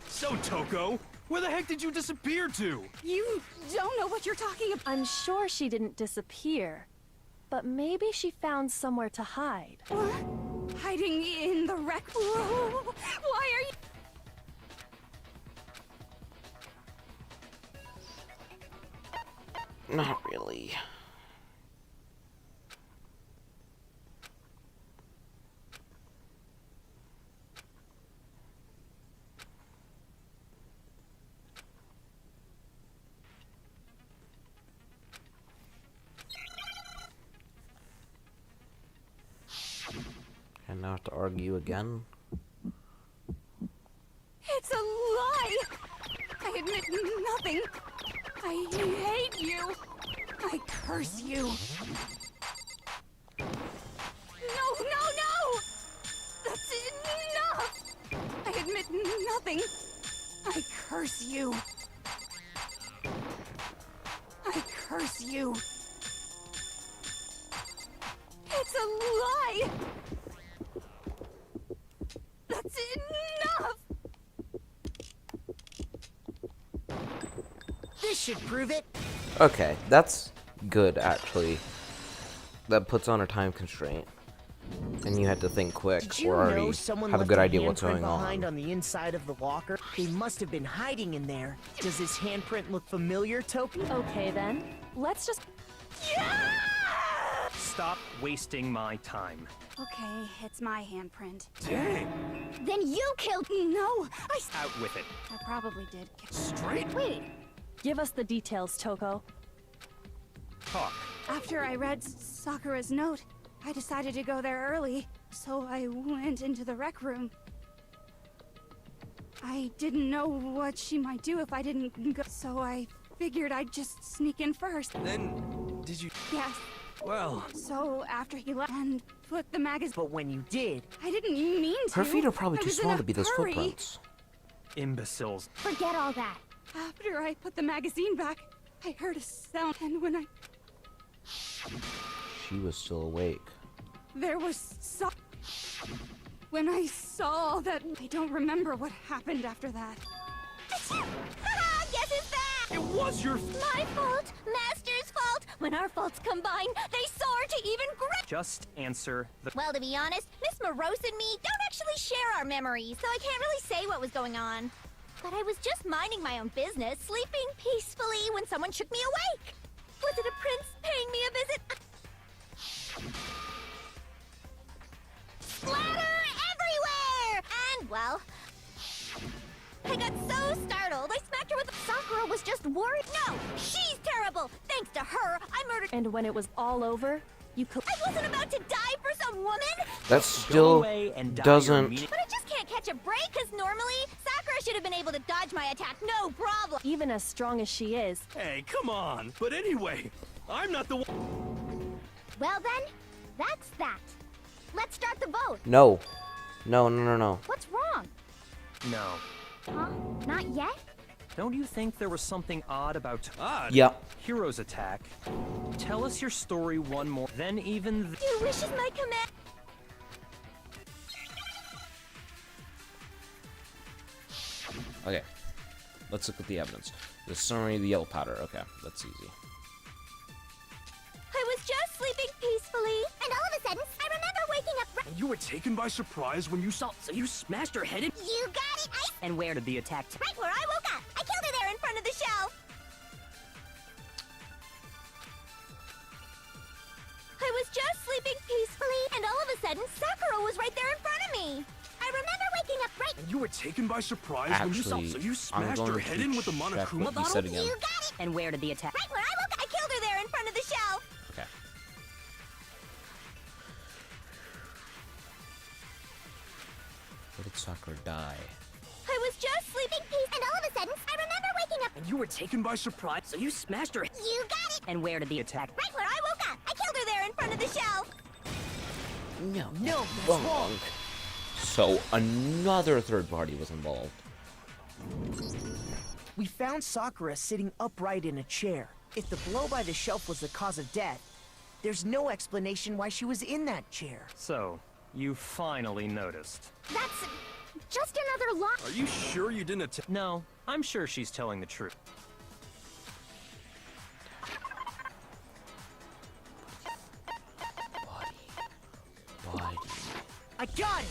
So, Toko, where the heck did you disappear to? You don't know what you're talking about. I'm sure she didn't disappear, but maybe she found somewhere to hide. Hiding in the wreck? Whoa. Why are you... Not really. And now I have to argue again. It's a lie! I admit nothing. I hate you. I curse you. No, no, no! That's enough! I admit nothing. I curse you. I curse you. It's a lie! That's enough! This should prove it. Okay, that's good, actually. That puts on a time constraint. And you had to think quick, Did you or already know someone have a left good a idea what's handprint going behind on. the inside of the locker? They must have been hiding in there. Does this handprint look familiar, Topi? Okay then, let's just... Yeah! Stop wasting my time. Okay, it's my handprint. Dang! Then you killed... No, Out with it. I probably did. Straight? Wait, Give us the details, Toko. Talk. after I read Sakura's note, I decided to go there early, so I went into the rec room. I didn't know what she might do if I didn't go, so I figured I'd just sneak in first. Then, did you... Yes. Well... So after he left and put the magazine... But when you did... I didn't mean to. Her feet are probably I too was in small a to be those hurry. footprints. Imbeciles. Forget all that. After I put the magazine back, I heard a sound, and when I... She was still awake. There was when I saw that, I don't remember what happened after that. Guess who's back? It was your... My fault, Master's fault. When our faults combine, they soar to even greater. Just answer the... Well, to be honest, Miss Morose and me don't actually share our memories, so I can't really say what was going on. But I was just minding my own business, sleeping peacefully when someone shook me awake. Was it a prince paying me a visit? Splatter everywhere! And, well, I got so startled, I smacked her with... Sakura was just worried. No, she's terrible. Thanks to her, I murdered... And when it was all over, you could... I wasn't about to die for some woman! That still away and die doesn't... your But I just can't catch a break, because normally, Sakura should have been able to dodge my attack, no problem! Even as strong as she is, Hey, come on! But anyway, I'm not the one... Well then, that's that. Let's start the vote. No. No, no, no, no. What's wrong? No. Huh? Not yet? Don't you think there was something odd about Odd? Yep. Hero's attack? Tell us your story one more. Then even Your wish is my command. Okay. Let's look at the evidence. The summary of the yellow powder. Okay, that's easy. I was just sleeping peacefully, and all of a sudden, I remember waking up. And you were taken by surprise when you saw... So you smashed her head in? You got it, I... And where did the attack Right where I woke up. I killed her there in front of the shelf. was right there in front of me. I remember waking up right. And you were taken by surprise when you saw. Actually, So you I'm smashed going her to head in with the check Monokuma what you bottle? said again. You got it. And where did the attack? Right when I woke up, I killed her there in front of the shelf. Okay. Where did Sakura die? I was just sleeping peace, and all of a sudden, I remember waking up. And you were taken by surprise, so you smashed her. You got it. And where did the attack? Right when I woke up, I killed her there in front of the shelf. No, No, that's wrong. So another third party was involved. We found Sakura sitting upright in a chair. If the blow by the shelf was the cause of death, there's no explanation why she was in that chair. So, you finally noticed. That's just another lie. Are you sure you didn't attack? No, I'm sure she's telling the truth. Body. I got it!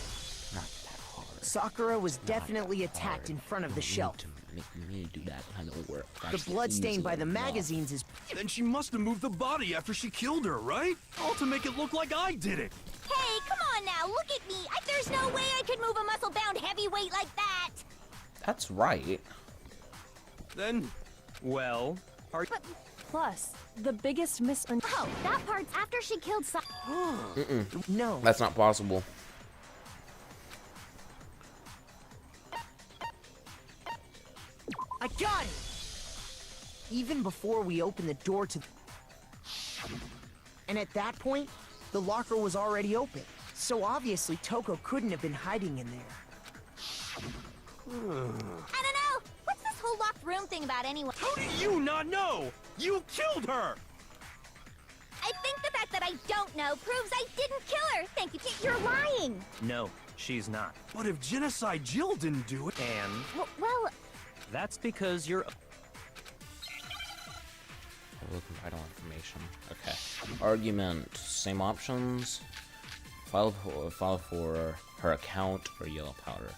Not that hard. Sakura was Not definitely hard. attacked in front of the You need shelf. to make me do that kind of work. The That's blood stain by easy the enough. magazines is... Then she must have moved the body after she killed her, right? All to make it look like I did it. Hey, come on now, look at me. There's no way I could move a muscle-bound heavyweight like that. That's right. Then, Well, are But Plus, the biggest oh, that part's after she killed No. That's not possible. I got it! Even before we opened the door to... And at that point, the locker was already open. So obviously Toko couldn't have been hiding in there. I don't know. What's this whole locked room thing about anyway? how do you not know? You killed her! I think the fact that I don't know proves I didn't kill her. Thank you. You're lying. no, she's not. But if Genocide Jill didn't do it... And Well, that's because you're... Looking vital information. Okay. Argument. Same options. File for her account or yellow powder.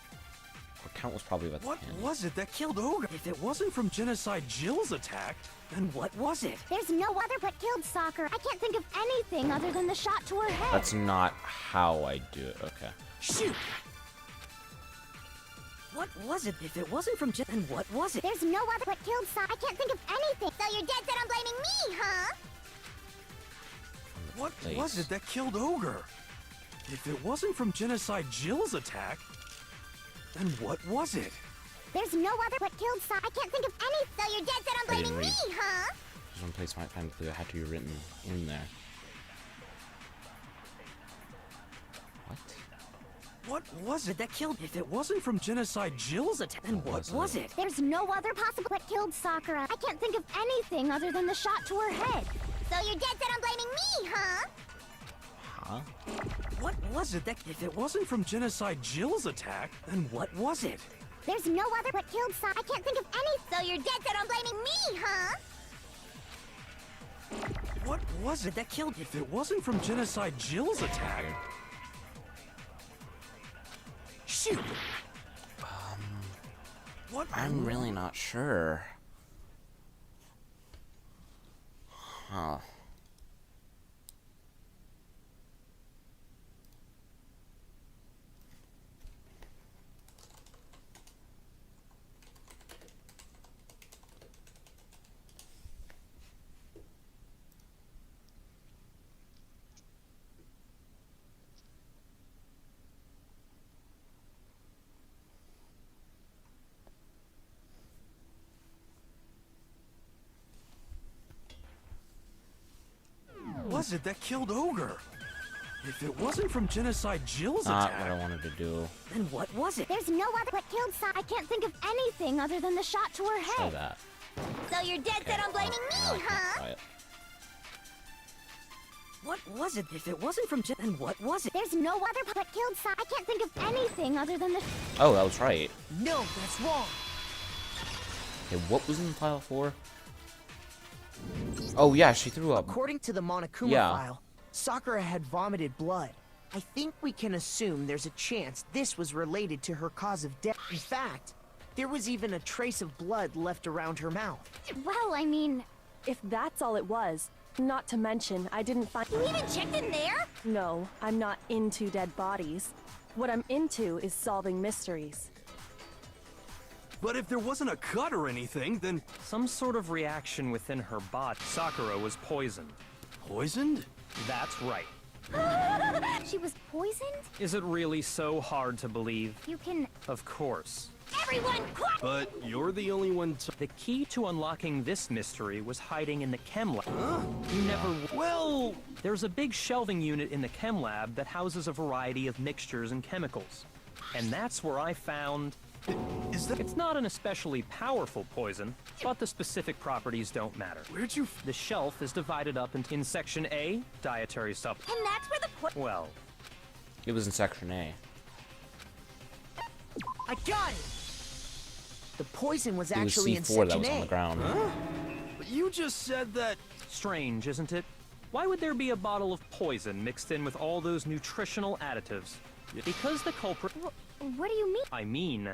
Her account was probably about the What candy. was it that killed Ogre? If it wasn't from Genocide Jill's attack, then what was it? there's no other what killed Sakura. I can't think of anything other than the shot to her head. That's not how I do it. Okay. shoot. What was it? If it wasn't from then what was it? There's no other what killed Sakura. I can't think of anything. So you're dead set on blaming me, huh? What Place. was it that killed Ogre? If it wasn't from Genocide Jill's attack, then what was it? There's no other what killed Sakura. I can't think of any. So you're dead set on I didn't blaming me, read. huh? There's one place might find the clue that had to be written in there. What? What was it that killed? If it wasn't from Genocide Jill's attack, then what was it? There's no other possible what killed Sakura. I can't think of anything other than the shot to her head. So you're dead set on blaming me, huh? Huh? What was it that... If it wasn't from Genocide Jill's attack, then what was it? There's no other what killed Sakura. I can't think of any. So you're dead set on blaming me, huh? What was it that killed? If it wasn't from Genocide Jill's attack... Shoot! What? I'm really not sure. Huh. Was it that killed Ogre? If it wasn't from Genocide Jill's Not attack... what I wanted to do. Then what was it? There's no other what killed Sakura. I can't think of anything other than the shot to her Say head. that. So you're dead set on blaming Now I me, can't huh? try it. What was it? If it wasn't from then what was it? There's no other what killed Sakura. I can't think of anything other than the. Oh, that was right. No, that's wrong. Okay, what was in file 4? Oh yeah, she threw up. According to the Monokuma Yeah. file, Sakura had vomited blood. I think we can assume there's a chance this was related to her cause of death. In fact, there was even a trace of blood left around her mouth. Well, I mean, if that's all it was, Not to mention, I didn't find— You even checked in there? No, I'm not into dead bodies. What I'm into is solving mysteries. But if there wasn't a cut or anything, then... Some sort of reaction within her body. Sakura was poisoned. Poisoned? That's right. She was poisoned? Is it really so hard to believe? You can... Of course. Everyone, quiet! But you're the only one to... The key to unlocking this mystery was hiding in the chem lab. Huh? You never... Well... There's a big shelving unit in the chem lab that houses a variety of mixtures and chemicals. And that's where I found... Is that... It's not an especially powerful poison, but the specific properties don't matter. Where'd you... The shelf is divided up in Section A, dietary supplements. And that's where the Well... It was in Section A. I got it! The poison was It was actually in C4 Section that was A. on the ground. Huh? But you just said that... Strange, isn't it? Why would there be a bottle of poison mixed in with all those nutritional additives? Because the culprit... What do you mean? I mean...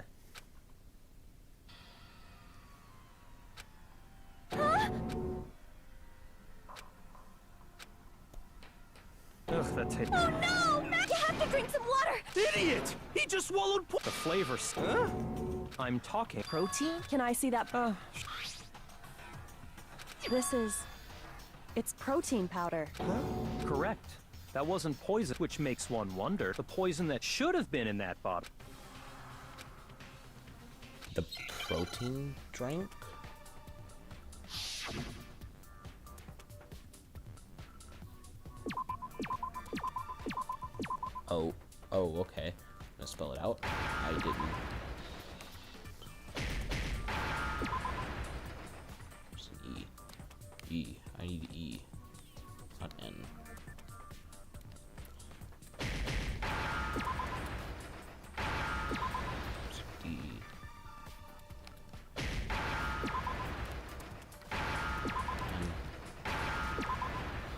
Huh? Ugh, that tastes... Oh no! Matt, you have to drink some water! Idiot! He just swallowed The flavor... Huh? I'm talking... Protein? Can I see that? This is... It's protein powder. Correct. That wasn't poison, which makes one wonder. The poison that should have been in that bottle. The protein drink? Oh, okay. I'm gonna spell it out. I didn't. There's an E. E. I need E. Not N. There's D. N.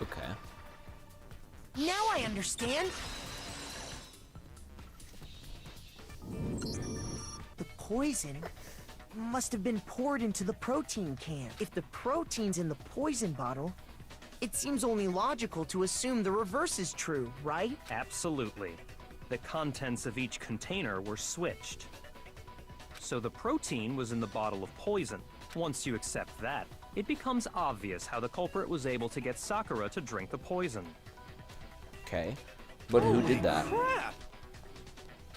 Okay. Now I understand! The poison must have been poured into the protein can. If the protein's in the poison bottle, it seems only logical to assume the reverse is true, right? Absolutely. The contents of each container were switched. So the protein was in the bottle of poison. Once you accept that, it becomes obvious how the culprit was able to get Sakura to drink the poison. Okay. But who did that? crap!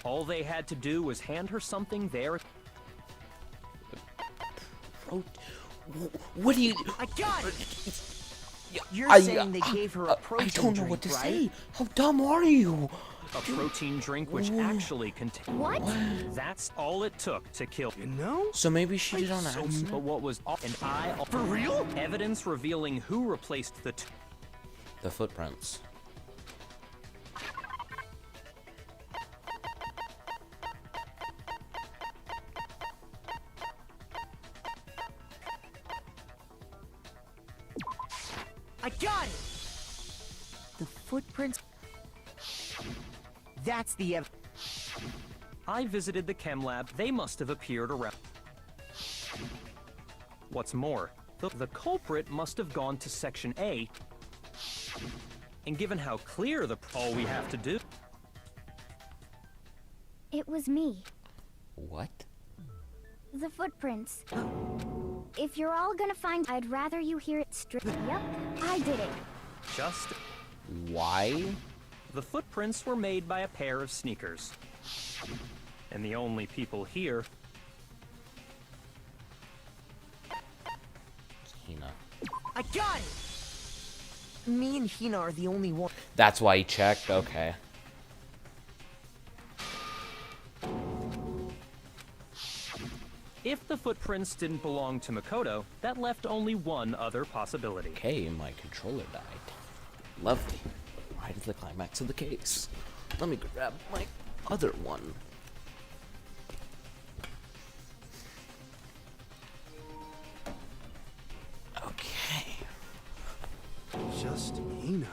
All they had to do was hand her something there. What do you... I got it! You're I- saying they gave her a protein I don't know drink, what to right? say. How dumb are you? A protein drink which actually contained... What? That's all it took to kill... You know? So maybe she did on So, accident? but what was... And I... For real? Evidence revealing who replaced the... The footprints. I got it! The footprints... That's the I visited the chem lab. They must have appeared around... What's more, the culprit must have gone to Section A. And given how clear all we have to do... It was me. What? The footprints. If you're all gonna find... I'd rather you hear it straight. Yep, I did it. Just... Why? The footprints were made by a pair of sneakers. And the only people here... Hina. I got it! Me and Hina are the only one. That's why he checked? Okay. If the footprints didn't belong to Makoto, that left only one other possibility. Okay, my controller died. Lovely. Right to the climax of the case. Let me grab my other one. Okay. Just Hina.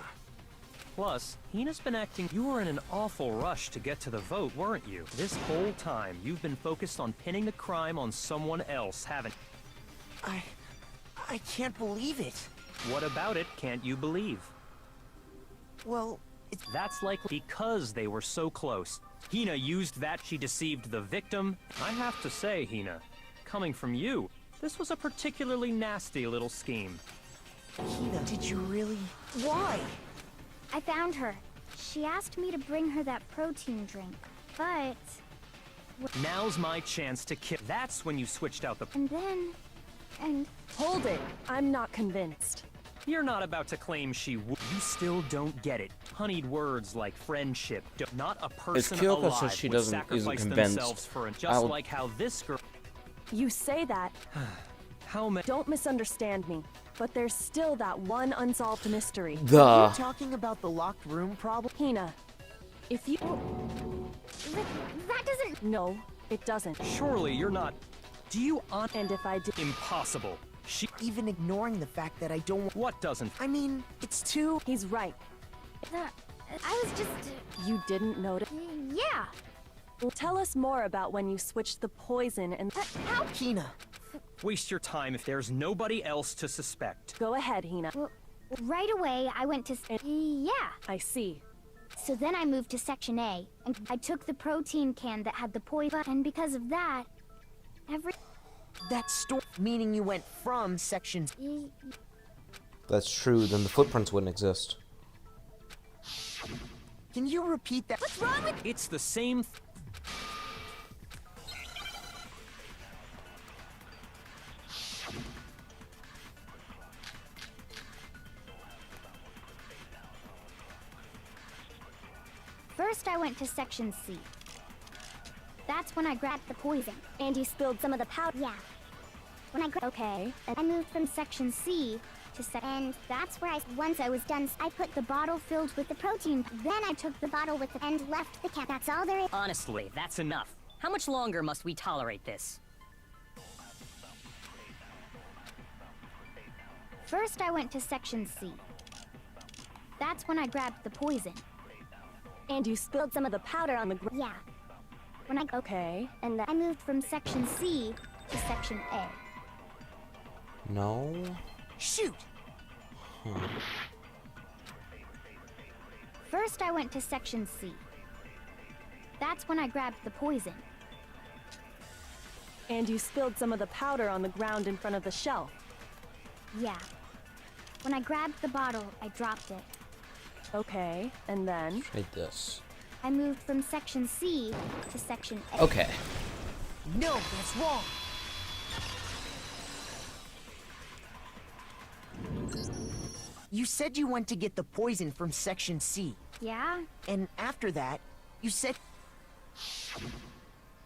Plus, Hina's been acting... You were in an awful rush to get to the vote, weren't you? This whole time, you've been focused on pinning the crime on someone else, haven't... I can't believe it. What about it can't you believe? Well, it's... That's likely because they were so close. Hina used that, she deceived the victim. I have to say, Hina, coming from you, this was a particularly nasty little scheme. Hina, did you really... Why? I found her. She asked me to bring her that protein drink, but... Now's my chance to kill. That's when you switched out the... And... Hold it! I'm not convinced. You're not about to claim she would. You still don't get it. Honeyed words like friendship. Not a person Kyoko alive says she would isn't sacrifice convinced. themselves for it. Just like how this girl... You say that. How many... Don't misunderstand me, but there's still that one unsolved mystery. Are you talking about the locked room problem? Hina, if you... That doesn't... No, it doesn't. Surely you're not... Do you on... And if I did... Impossible. She... Even ignoring the fact that I don't... What doesn't? I mean, it's too... He's right. I was just... You didn't notice? Yeah. Well, tell us more about when you switched the poison and... How? Hina. Waste your time if there's nobody else to suspect. Go ahead, Hina. Well, right away, I went to... Yeah. I see. So then I moved to Section A, and I took the protein can that had the poison, and because of that, That store... Meaning you went from sections... That's true, then the footprints wouldn't exist. Can you repeat that? What's wrong with... It's the same... First, I went to Section C. That's when I grabbed the poison. And you spilled some of the powder? Yeah. When I Okay. I moved from Section C to and that's where once I was done, I put the bottle filled with the protein. Then I took the bottle with the and left the cap. That's all there is. Honestly, that's enough. How much longer must we tolerate this? First, I went to Section C. That's when I grabbed the poison. And you spilled some of the powder on the ground? Yeah. When I... Okay. And I moved from Section C to Section A. No? Shoot! First, I went to Section C. That's when I grabbed the poison. And you spilled some of the powder on the ground in front of the shelf? Yeah. When I grabbed the bottle, I dropped it. Okay, and then? Like this. I moved from Section C to Section A. Okay. No, that's wrong. You said you went to get the poison from Section C. Yeah? And after that, you said...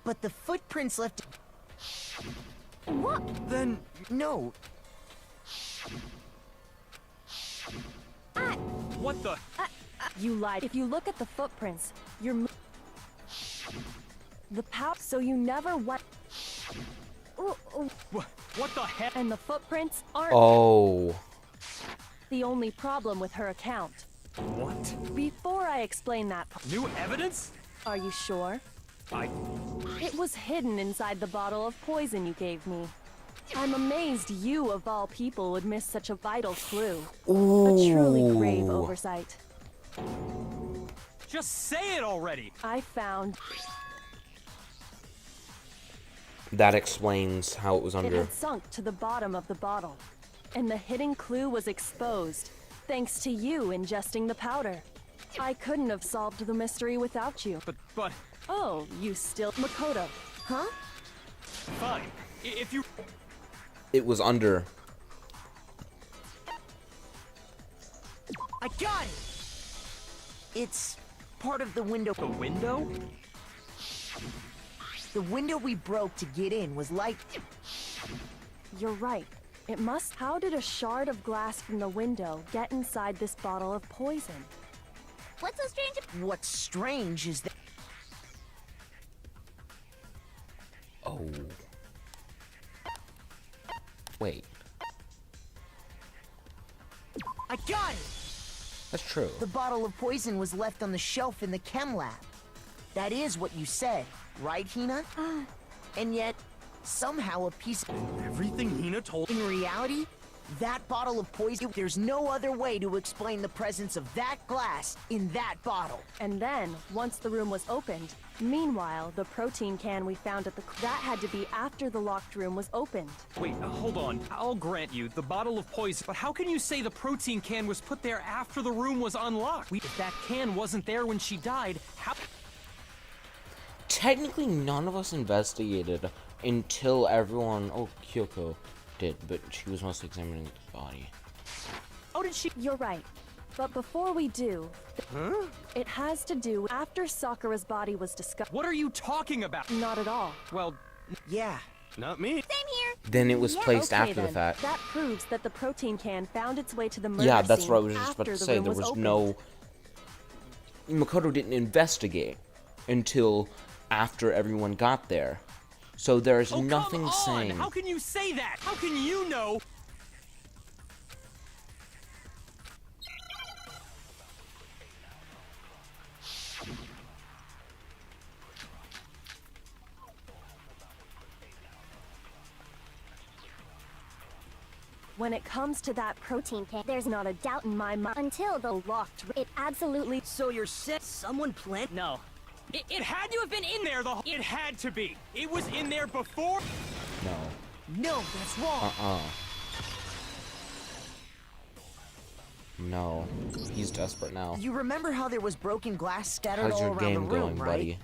But the footprints left... What? Then... No. What the... You lied. If you look at the footprints, you're... The power... So you never went... What the heck? And the footprints aren't... Oh. The only problem with her account. What? Before I explain that... New evidence? Are you sure? It was hidden inside the bottle of poison you gave me. I'm amazed you, of all people, would miss such a vital clue. Ooh. A truly grave oversight. Just say it already! I found... That explains how it was It under. had sunk to the bottom of the bottle. And the hidden clue was exposed, thanks to you ingesting the powder. I couldn't have solved the mystery without you. But... Oh, you still... Makoto. Huh? Fine. If you... It was under. I got it! It's part of the window. The window? The window we broke to get in was like... You're right. It must... How did a shard of glass from the window get inside this bottle of poison? What's so strange? What's strange is that... Oh. Wait. I got it! That's true. The bottle of poison was left on the shelf in the chem lab. That is what you said, right, Hina? And yet, somehow a piece of... Everything Hina told... In reality, That bottle of poison, there's no other way to explain the presence of that glass in that bottle. And then, once the room was opened, meanwhile, the protein can we found at that had to be after the locked room was opened. Wait, hold on. I'll grant you, the bottle of poison, but how can you say the protein can was put there after the room was unlocked? If that can wasn't there when she died, how... Technically, none of us investigated until everyone... Oh, Kyoko did, but she was mostly examining the body. How did she... You're right. But before we do... Huh? It has to do after Sakura's body was discovered. What are you talking about? Not at all. Well... Yeah. Not me. Same here. Then it was placed okay, after then. the fact. That proves that the protein can found its way to the murder Yeah, that's scene what I was just about after to the say. room There was opened. no... Makoto didn't investigate until after everyone got there. So there's nothing come on! saying... How can you say that? How can you know? When it comes to that protein can, there's not a doubt in my mind until the locked room. It absolutely... So you're saying someone planted? No. It had to have been in there the whole... It had to be. It was in there before... No. No, that's wrong. No. He's desperate now. You remember how there was broken glass scattered How's all your around game the room, going, right? buddy?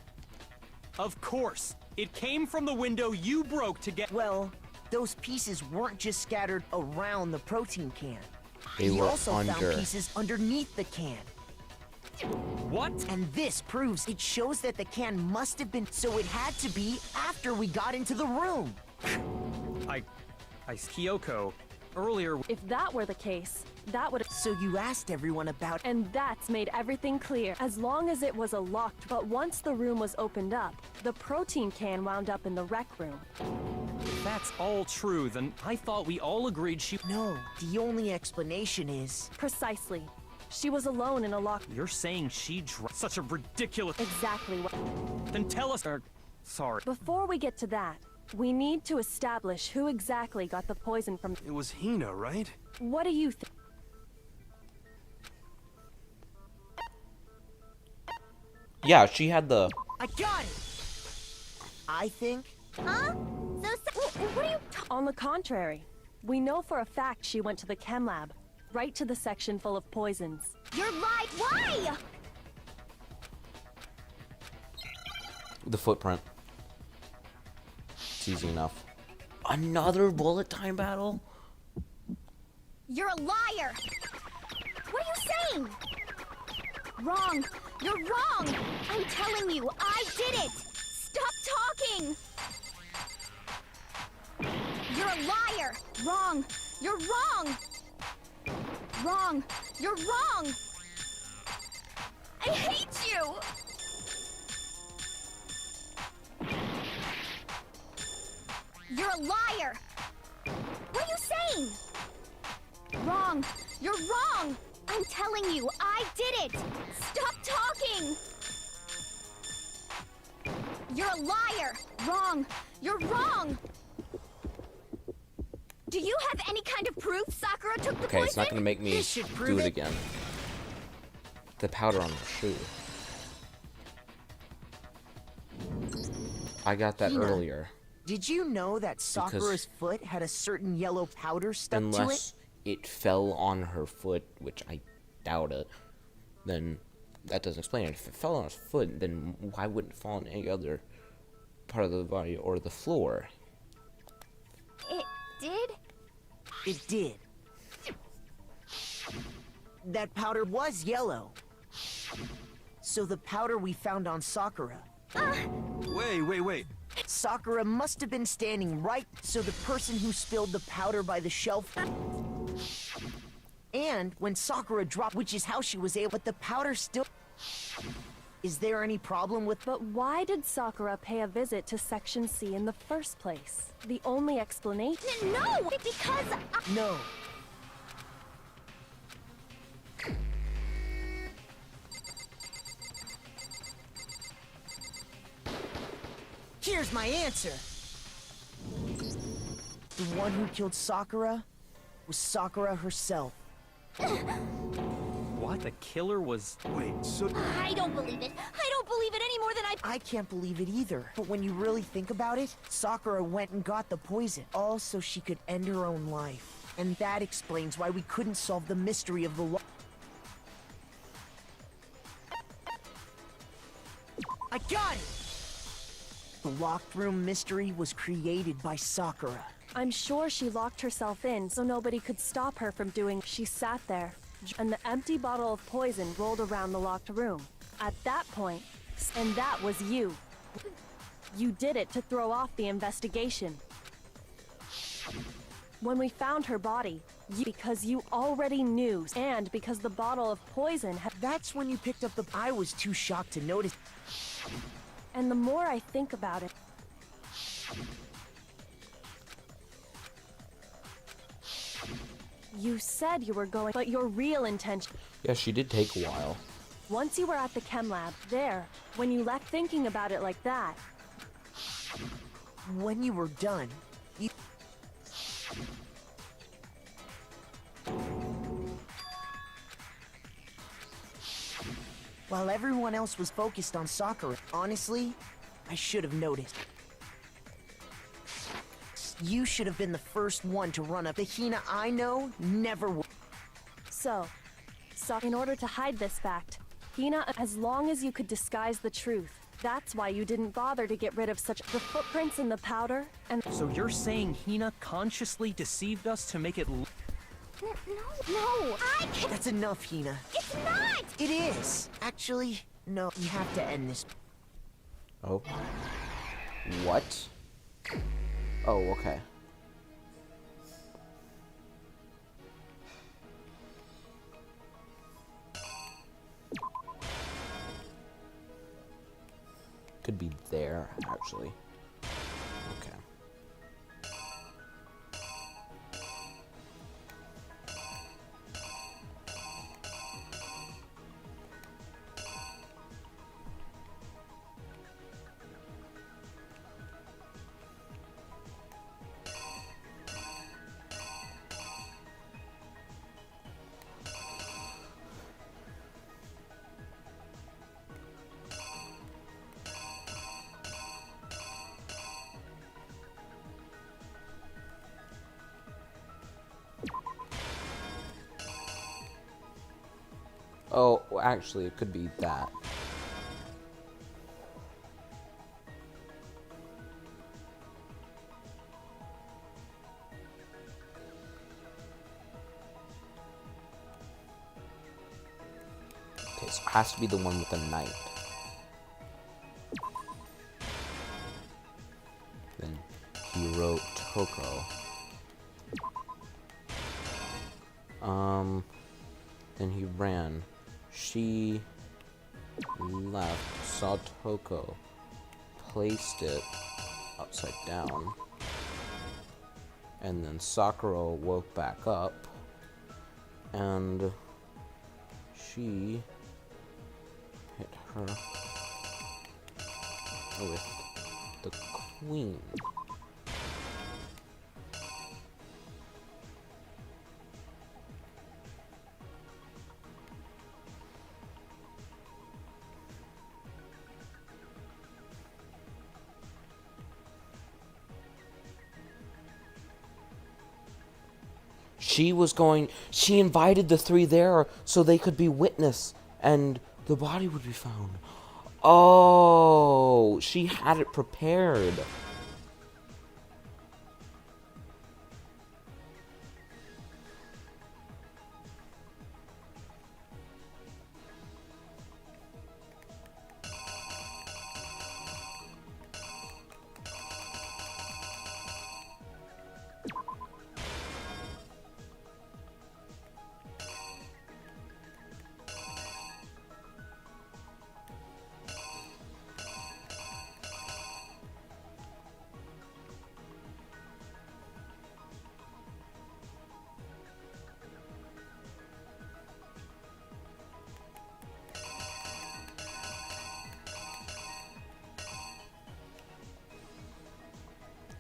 Of course. It came from the window you broke to get... Well, those pieces weren't just scattered around the protein can. They He were also under. found pieces underneath the can. What? And this proves it shows that the can must have been, so it had to be after we got into the room. Kyoko, earlier... If that were the case, that would... So you asked everyone about... And that's made everything clear. As long as it was a locked... But once the room was opened up, the protein can wound up in the rec room. If that's all true, then I thought we all agreed she... No, the only explanation is... Precisely. She was alone in a locked... You're saying she such a ridiculous... Exactly what... Then tell us... sorry. Before we get to that, we need to establish who exactly got the poison from... It was Hina, right? What do you think? Yeah, she had the... I got it! I think... Huh? What are you... On the contrary, we know for a fact she went to the chem lab, right to the section full of poisons. You're lying. Why? The footprint. It's easy enough. Another bullet time battle? You're a liar. What are you saying? Wrong. You're wrong. I'm telling you, I did it. Stop talking. You're a liar. Wrong. You're wrong. Wrong. You're wrong. I hate you. You're a liar. What are you saying? Wrong. You're wrong. I'm telling you, I did it. Stop talking. You're a liar. Wrong. You're wrong. Do you have any kind of proof Sakura took the Okay, poison? it's not gonna make me This should do prove it it. again. The powder on the shoe. I got that Hina, earlier. Did you know that Sakura's foot had a certain yellow powder stuck to it? Unless it fell on her foot, which I doubt it, then that doesn't explain it. If it fell on his foot, then why wouldn't it fall on any other part of the body or the floor? It did? It did. That powder was yellow. So the powder we found on Sakura. Wait. Sakura must have been standing right, so the person who spilled the powder by the shelf. And when Sakura dropped, which is how she was able, but the powder still... Is there any problem with... But why did Sakura pay a visit to Section C in the first place? The only explanation... No, because No. Here's my answer. The one who killed Sakura was Sakura herself. What? The killer was... Wait, so... I don't believe it. I don't believe it any more than I can't believe it either. But when you really think about it, Sakura went and got the poison, all so she could end her own life. And that explains why we couldn't solve the mystery of the I got it! The locked room mystery was created by Sakura. I'm sure she locked herself in so nobody could stop her from doing. She sat there, and the empty bottle of poison rolled around the locked room. At that point, and that was you. You did it to throw off the investigation. When we found her body, because you already knew, and because the bottle of poison had... That's when you picked up the... I was too shocked to notice. And the more I think about it... You said you were going, but your real intention... Yeah, she did take a while. Once you were at the chem lab, there, when you left thinking about it like that... When you were done, you... While everyone else was focused on Sakura, honestly, I should have noticed. You should have been the first one to run up. The Hina I know never would. So, in order to hide this fact, Hina, as long as you could disguise the truth, that's why you didn't bother to get rid of such... The footprints in the powder, and... So you're saying Hina consciously deceived us to make it... No, That's enough, Hina. It's not! It is! Actually, no, you have to end this. Oh. What? Oh, okay. Could be there, actually. Okay. Oh, well, actually, it could be that. Okay, so it has to be the one with the knight. Then he wrote Toko. Then he ran. She left, saw Toko, placed it upside down, and then Sakura woke back up, and she hit her with the queen. She invited the three there so they could be witness and the body would be found. Oh, she had it prepared.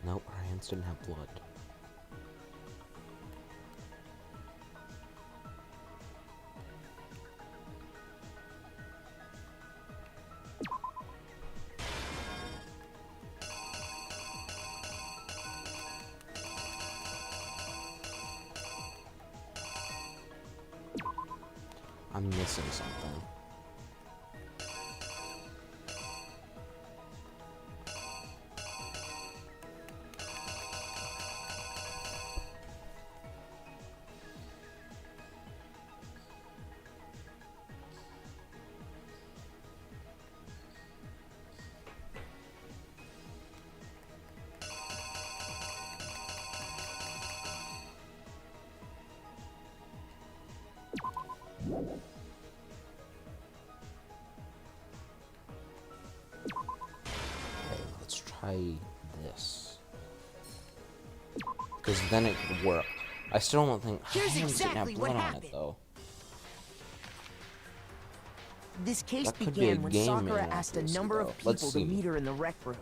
Nope, her hands didn't have blood. I'm missing something. Okay, let's try this. Because then it could work. I still don't think Here's hands didn't exactly have what blood on happened. it though. This case That could be a began when game Sakura man asked a accuracy, number though. of Let's people to see. meet her in the rec room.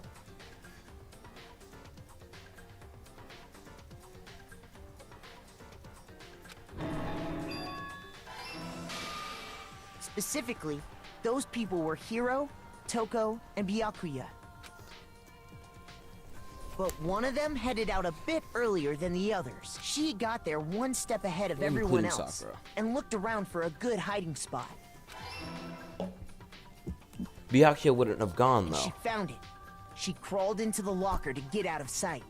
Specifically, those people were Hiro, Toko, and Byakuya. But one of them headed out a bit earlier than the others. She got there one step ahead of everyone Including else Sakura. and looked around for a good hiding spot. Byakuya wouldn't have gone And though. she found it. She crawled into the locker to get out of sight.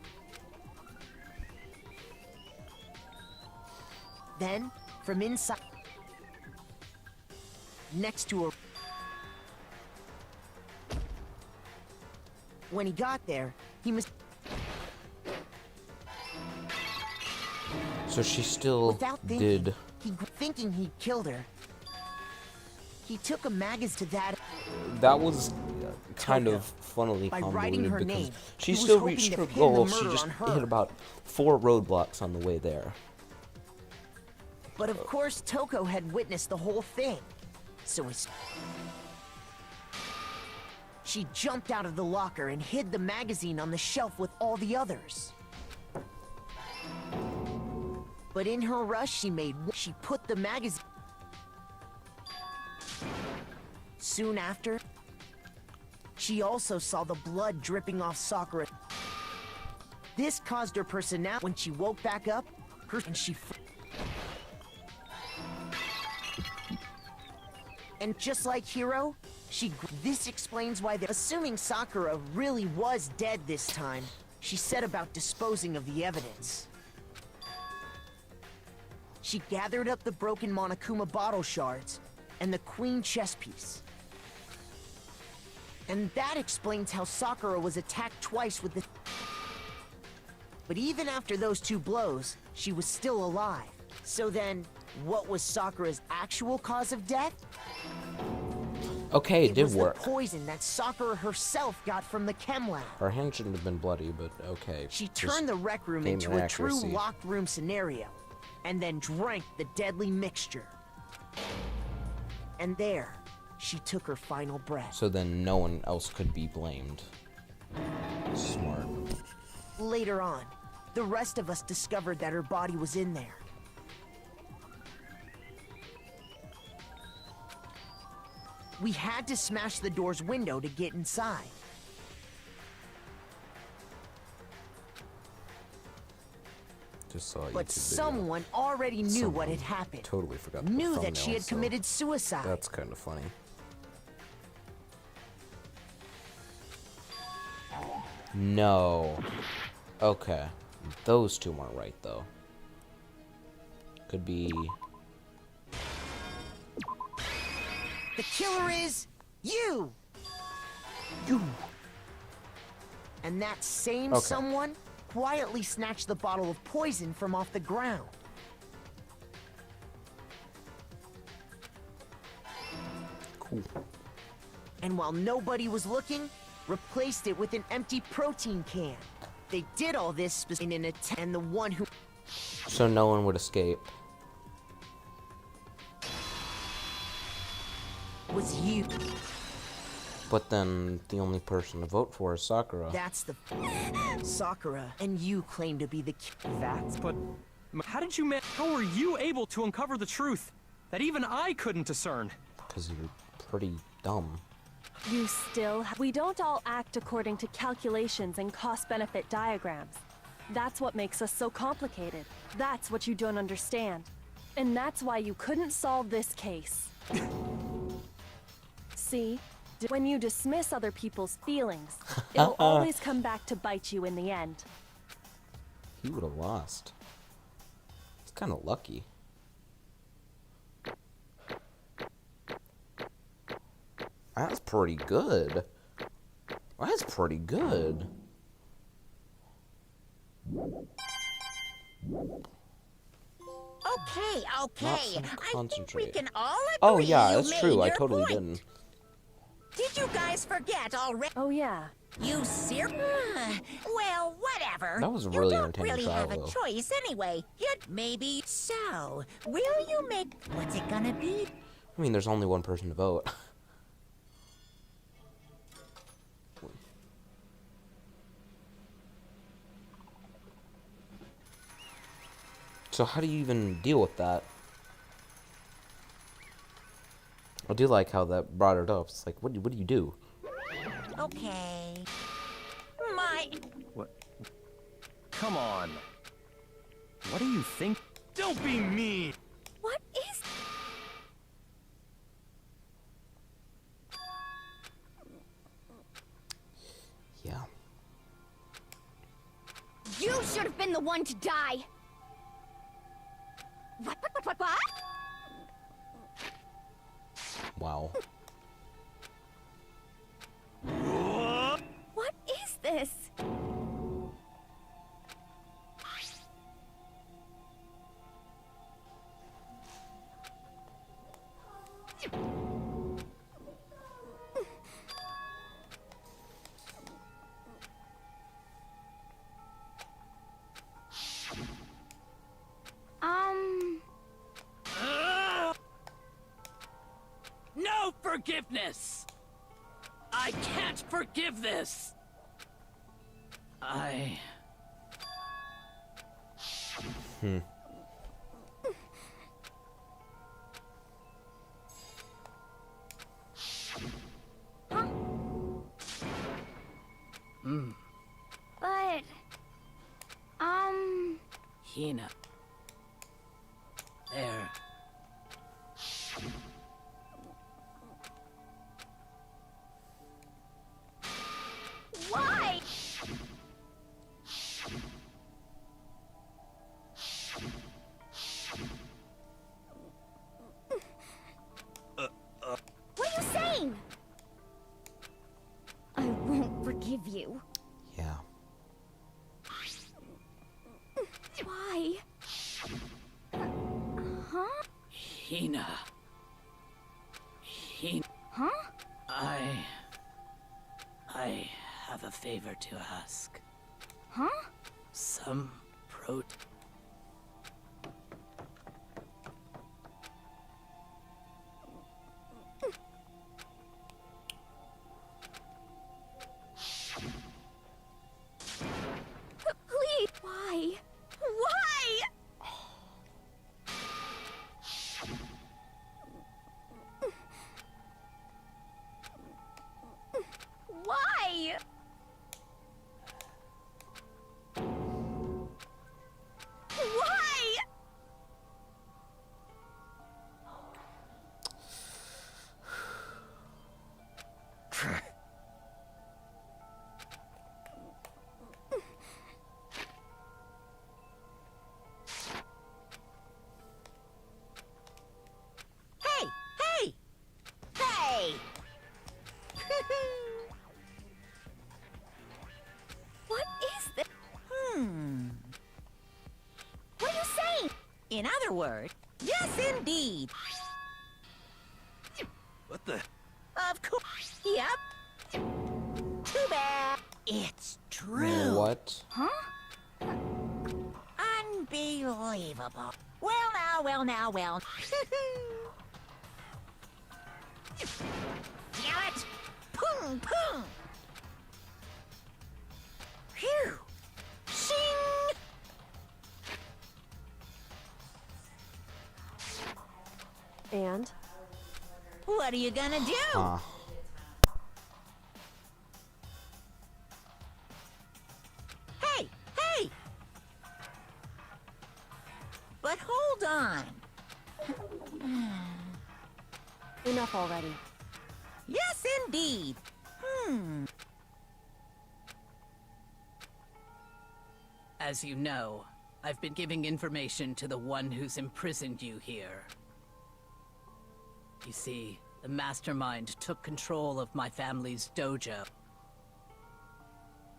Then, from inside, next to her, when he got there, he must. So she still Without thinking, did. thinking he killed her, he took a magazine to that. That was kind Toko. of funnily By writing convoluted her because name, she he was still hoping reached to her pin the goal. She murder just on her. hit about 4 roadblocks on the way there. But of course, Toko had witnessed the whole thing. So his... She jumped out of the locker and hid the magazine on the shelf with all the others. But in her rush, she put the magazine... Soon after, she also saw the blood dripping off Sakura. This caused her personality. When she woke back up, and she... And just like Hiro, this explains why assuming Sakura really was dead this time, she set about disposing of the evidence. She gathered up the broken Monokuma bottle shards and the queen chess piece. And that explains how Sakura was attacked twice with the... But even after those 2 blows, she was still alive. So then, what was Sakura's actual cause of death? Okay, it did was work. the poison that Sakura herself got from the chem lab. Her hand shouldn't have been bloody, but okay. She Just turned the rec room game into and a true accuracy. locked room scenario, and then drank the deadly mixture. And there, she took her final breath. So then no one else could be blamed. Smart. Later on, the rest of us discovered that her body was in there. We had to smash the door's window to get inside. Just saw a But YouTube someone already knew what had happened. Totally forgot the Knew that she thumbnail, had so committed suicide. That's kind of funny. No. Okay. Those 2 weren't right, though. Could be... The killer is you! And that same Okay. someone quietly snatched the bottle of poison from off the ground. Cool. And while nobody was looking, replaced it with an empty protein can. They did all this in an attempt, and the one who... So no one would escape. was you. But then the only person to vote for is Sakura. That's the... Sakura, and you claim to be the... That's... But how did you how were you able to uncover the truth that even I couldn't discern? Because you're pretty dumb. You still... We don't all act according to calculations and cost-benefit diagrams. That's what makes us so complicated. That's what you don't understand. And that's why you couldn't solve this case. See? When you dismiss other people's feelings, it'll always come back to bite you in the end. He would have lost. He's kind of lucky. That's pretty good. That's pretty good. Okay. I think we Concentrate. can all agree. Oh yeah, you that's made true. I your totally point. didn't. Did you guys forget already? Oh yeah. You well, whatever. That was a you really don't entertaining really trial, have a though. choice anyway. You'd maybe so. Will you make? What's it gonna be? I mean, there's only one person to vote. So how do you even deal with that? I do like how that brought it up. It's like, what do you do? Okay. My. What? Come on. What do you think? Don't be mean! What is... Yeah. You should have been the one to die! What? Wow. What is this? No forgiveness! I can't forgive this! But... Hina. There. Why? What are you saying? I won't forgive you. Yeah. Why? Huh? Hina. Huh? I have a favor to ask. Huh? Some Please. Why? Why? Why? Why? Hey! What is this? What are you saying? In other words, yes, indeed. What the? Of course. Yep. Too bad. It's true. What? Huh? Unbelievable. Well now. Damn it! Pung! Phew! Shing! And? What are you gonna do? Hey! But hold on. Enough already. Yes, indeed. As you know, I've been giving information to the one who's imprisoned you here. You see, the mastermind took control of my family's dojo.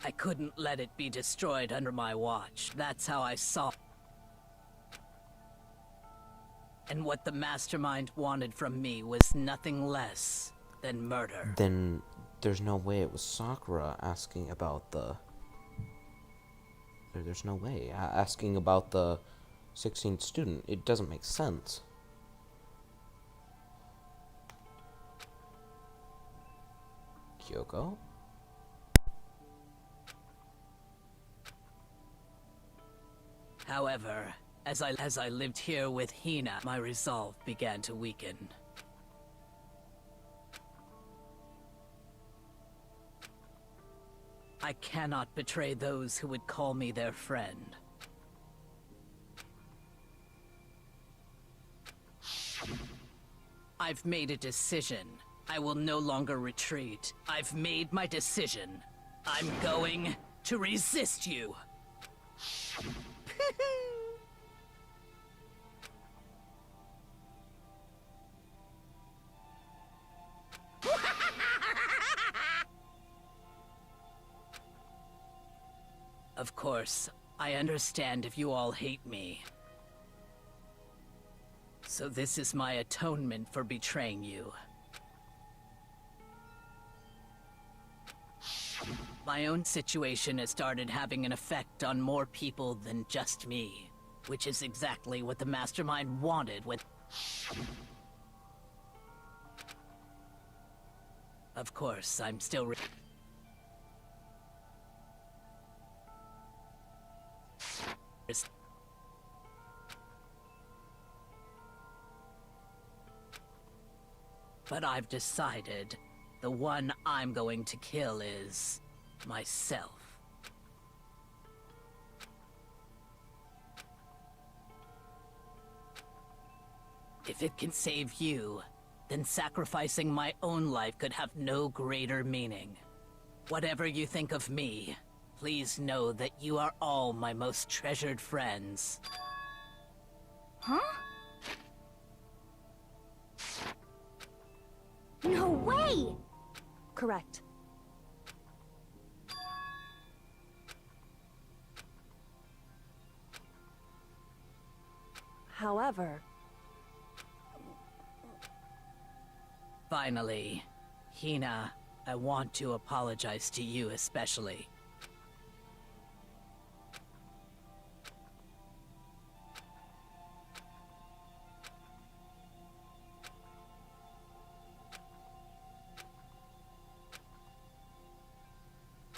I couldn't let it be destroyed under my watch. That's how I saw it. And what the mastermind wanted from me was nothing less than murder. Then there's no way it was Sakura asking about the... There's no way. Asking about the 16th student. It doesn't make sense. Kyoko? However, as I lived here with Hina, my resolve began to weaken. I cannot betray those who would call me their friend. I've made a decision. I will no longer retreat. I've made my decision. I'm going to resist you. Of course, I understand if you all hate me. So this is my atonement for betraying you. My own situation has started having an effect on more people than just me, which is exactly what the mastermind wanted when... Of course, I'm still... But I've decided the one I'm going to kill is myself. If it can save you, then sacrificing my own life could have no greater meaning. Whatever you think of me, please know that you are all my most treasured friends. Huh? No way! Correct. However... Finally, Hina, I want to apologize to you especially.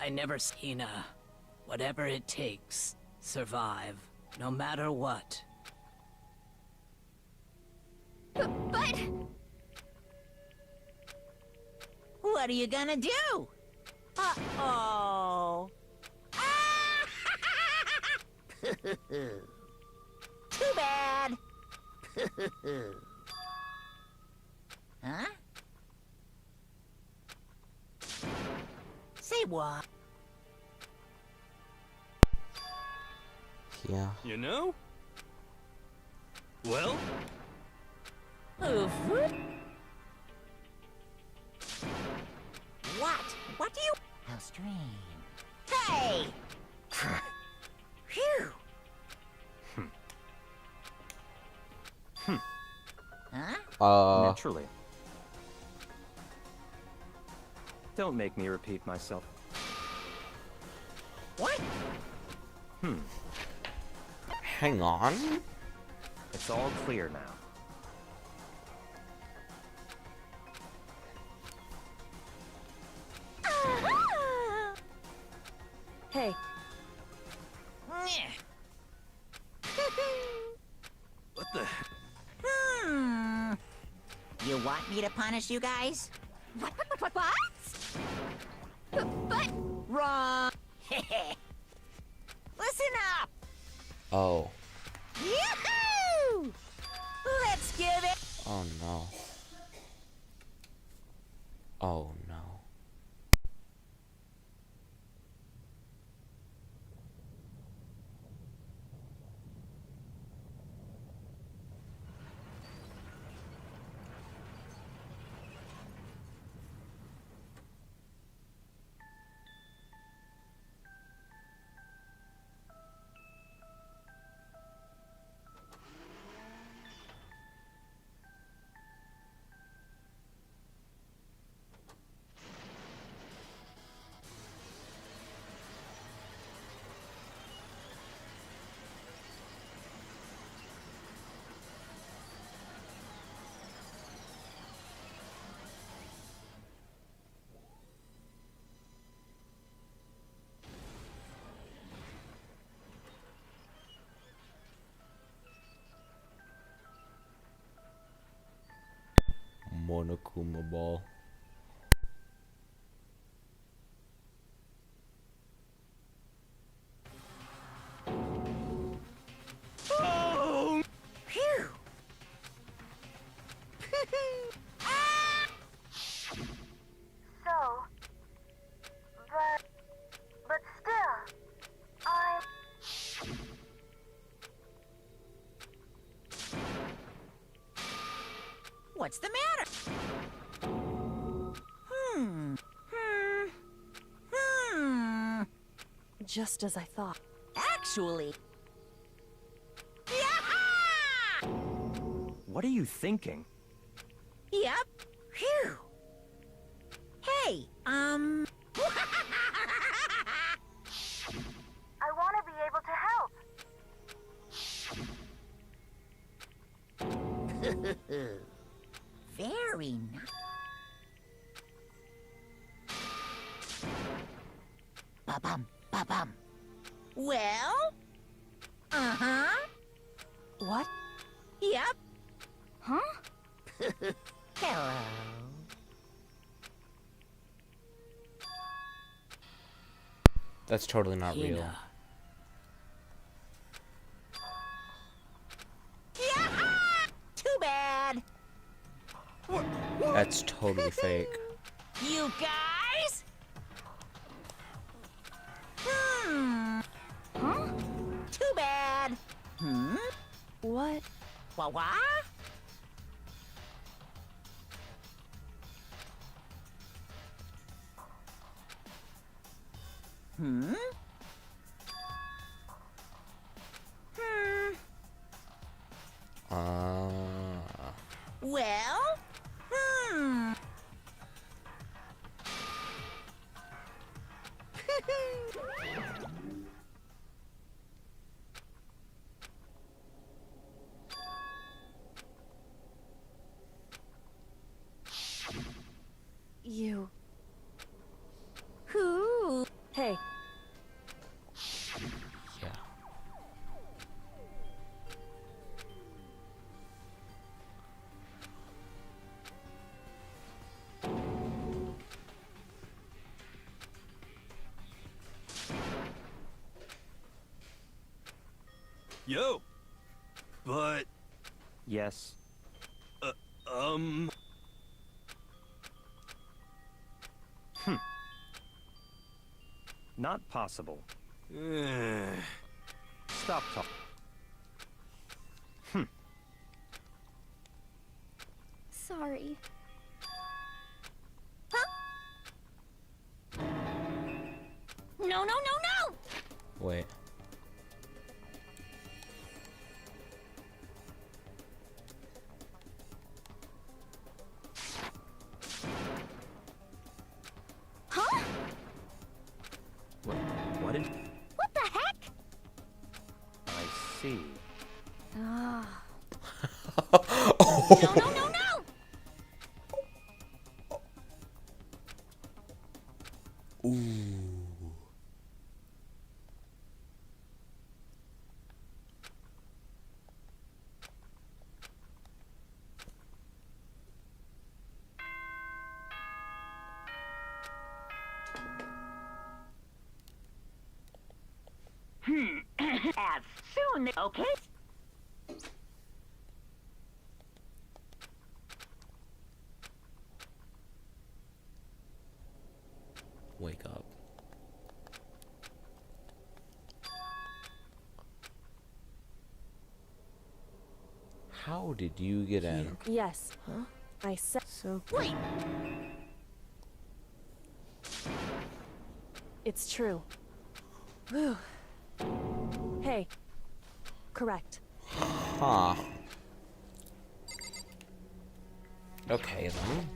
I never... Hina, whatever it takes, survive, no matter what. But... What are you gonna do? Uh-oh. Too bad. Huh? Say what? Yeah. You know? Well? Oof. What? What do you... How strange. Hey! Phew! Huh? Naturally. Don't make me repeat myself. What? Hang on. It's all clear now. Hey, What the... You want me to punish you guys? What? But... Wrong! Listen up! Oh. Yoo-hoo! Let's give it... Oh no. Monokuma ball. Oh! Phew! So, but still, I'm... What's the matter? Just as I thought. Actually... What are you thinking? Yep. Phew. Hey, I want to be able to help. Very nice. Ba-bum, ba-bum. Well? Uh-huh. What? Yep. Huh? Hello. That's totally not real. Hina. Too bad. That's totally fake. You guys? Huh? Too bad. What? Wah? Well? You. Who? Hey, Yeah. Yo! But, Yes. Not possible. eh. Stop talking. Sorry. No, no, no, no! Wait. Huh? What did... What the heck? I see. Ah. No, no, no, no! As soon, okay? Wake up. How did you get in? yes. Huh? I said. So Wait. It's true. Whew. Hey. Correct. Huh. Okay then.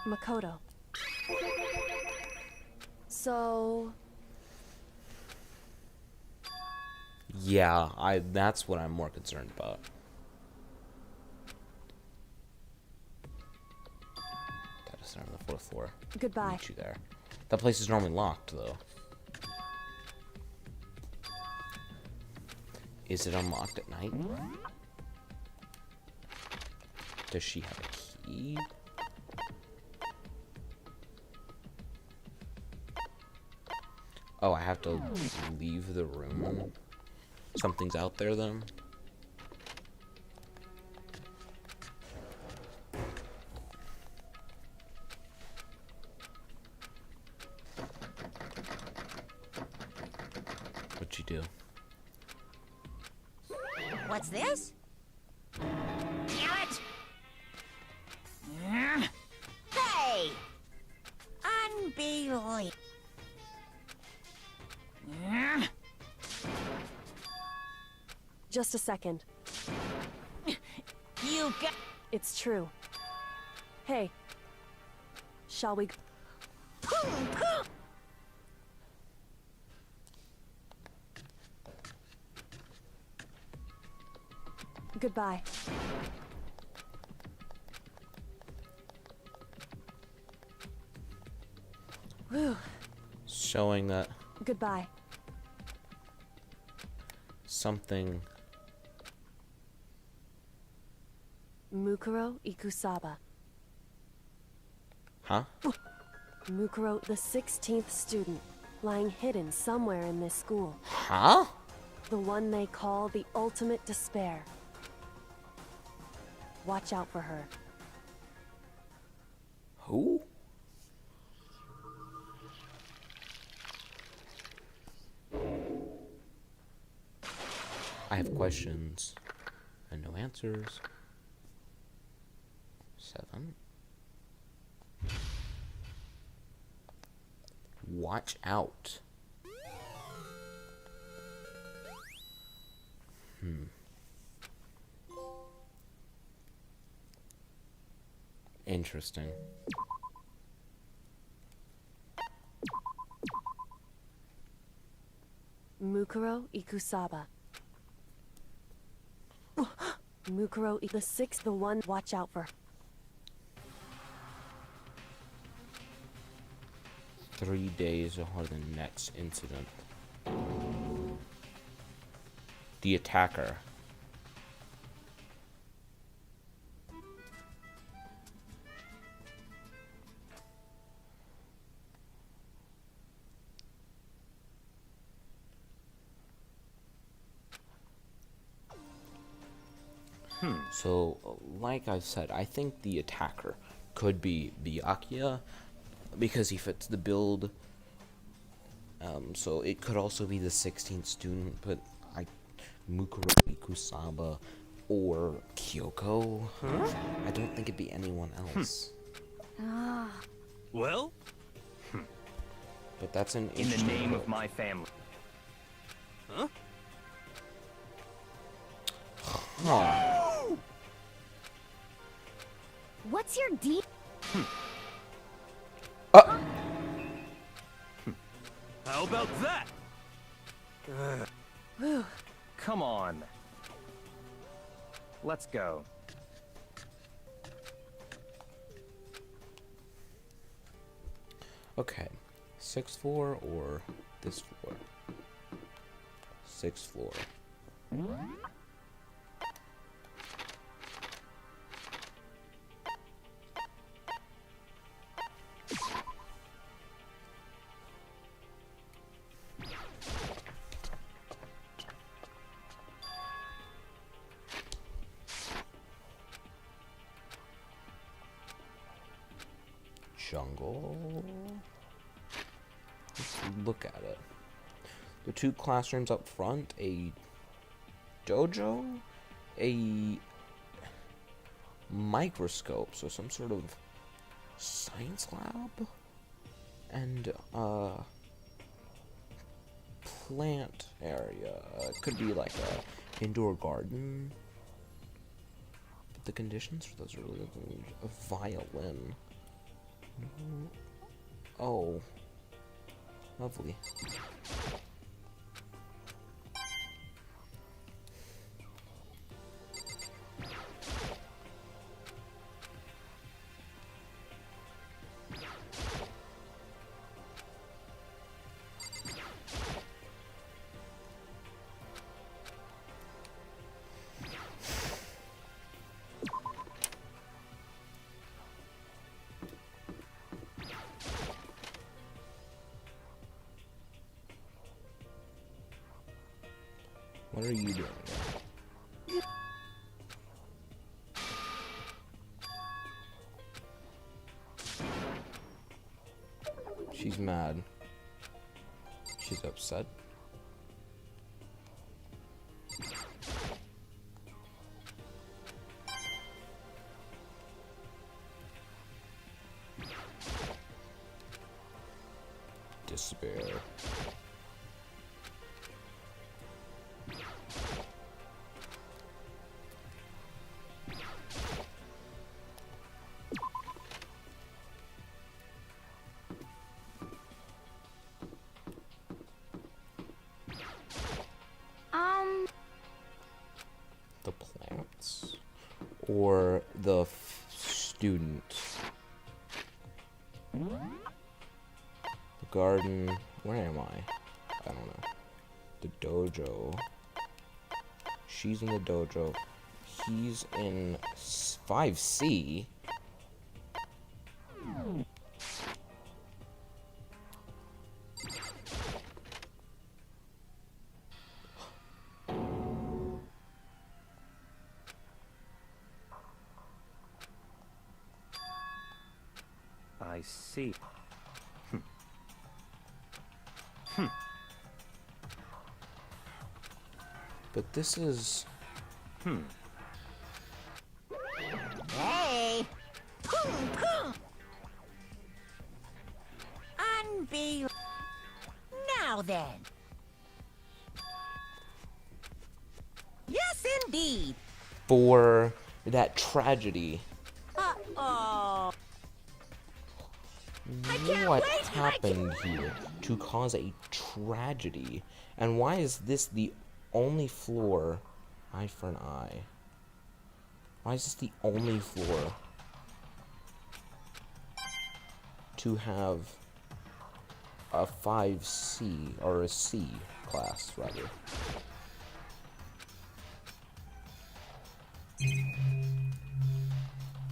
Makoto. So, Yeah, that's what I'm more concerned about. That is on the fourth floor. goodbye. Meet you there. That place is normally locked though. Is it unlocked at night? Does she have a key? E. Oh, I have to leave the room. Something's out there then. What'd you do? What's this? Damn it! Hey! Unbelievable. Just a second. You got... It's true. Hey. Shall we... Goodbye. Whew. Showing that Goodbye. something. Mukuro Ikusaba. Huh? Mukuro, the 16th student, lying hidden somewhere in this school. Huh? The one they call the ultimate despair. Watch out for her. Who? I have questions and no answers. 7. Watch out. Interesting. Mukuro Ikusaba. Mukuro, the 6th, the one. Watch out for. 3 days before the next incident. The attacker. So, like I said, I think the attacker could be Byakuya because he fits the build. So it could also be the 16th student, but Mukuro Ikusaba or Kyoko. I don't think it'd be anyone else. Well? But that's an In the interesting name quote. of my family. Huh? Huh. What's your deep? How about that? Whew. Come on. Let's go. Okay. 6th floor or this floor? 6th floor. Jungle. Let's look at it. The 2 classrooms up front, a dojo, a microscope, so some sort of science lab, and plant area. It could be like a indoor garden. But the conditions for those are really good. A violin. Oh. Lovely. What are you doing there? She's mad. She's upset. Despair. The plants or the student? The garden. Where am I? I don't know. The dojo. She's in the dojo. He's in 5C. I see. But this is... Hey! Boom, boom! Unbelievable. Now then. Yes, indeed. For that tragedy. Uh-oh. What happened here to cause a tragedy? And why is this the only floor? Eye for an eye. Why is this the only floor to have a 5C or a C class, rather?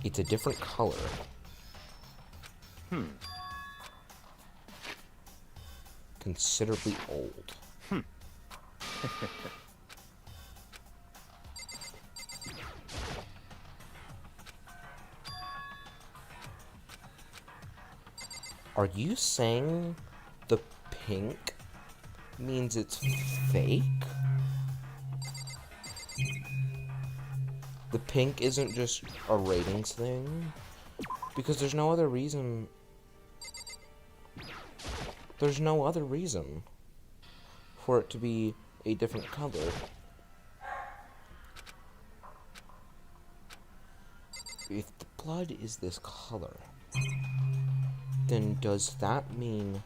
It's a different color. Considerably old. Are you saying the pink means it's fake? The pink isn't just a ratings thing? Because there's no other reason. There's no other reason for it to be a different color. If the blood is this color, then does that mean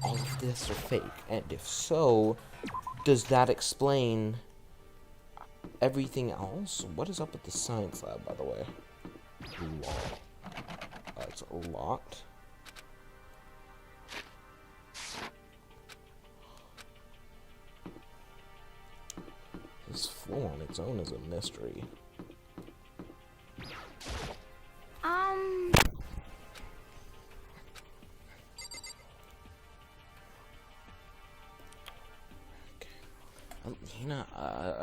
all of this are fake? And if so, does that explain everything else? What is up with the science lab, by the way? It's locked. This floor on its own is a mystery.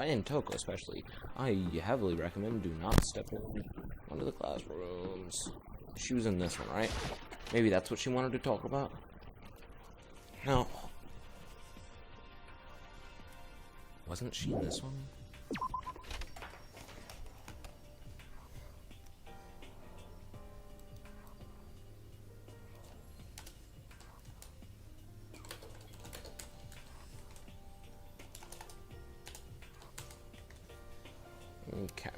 In Toko especially, I heavily recommend do not step in one of the classrooms. She was in this one, right? Maybe that's what she wanted to talk about? No. Wasn't she in this one? Okay.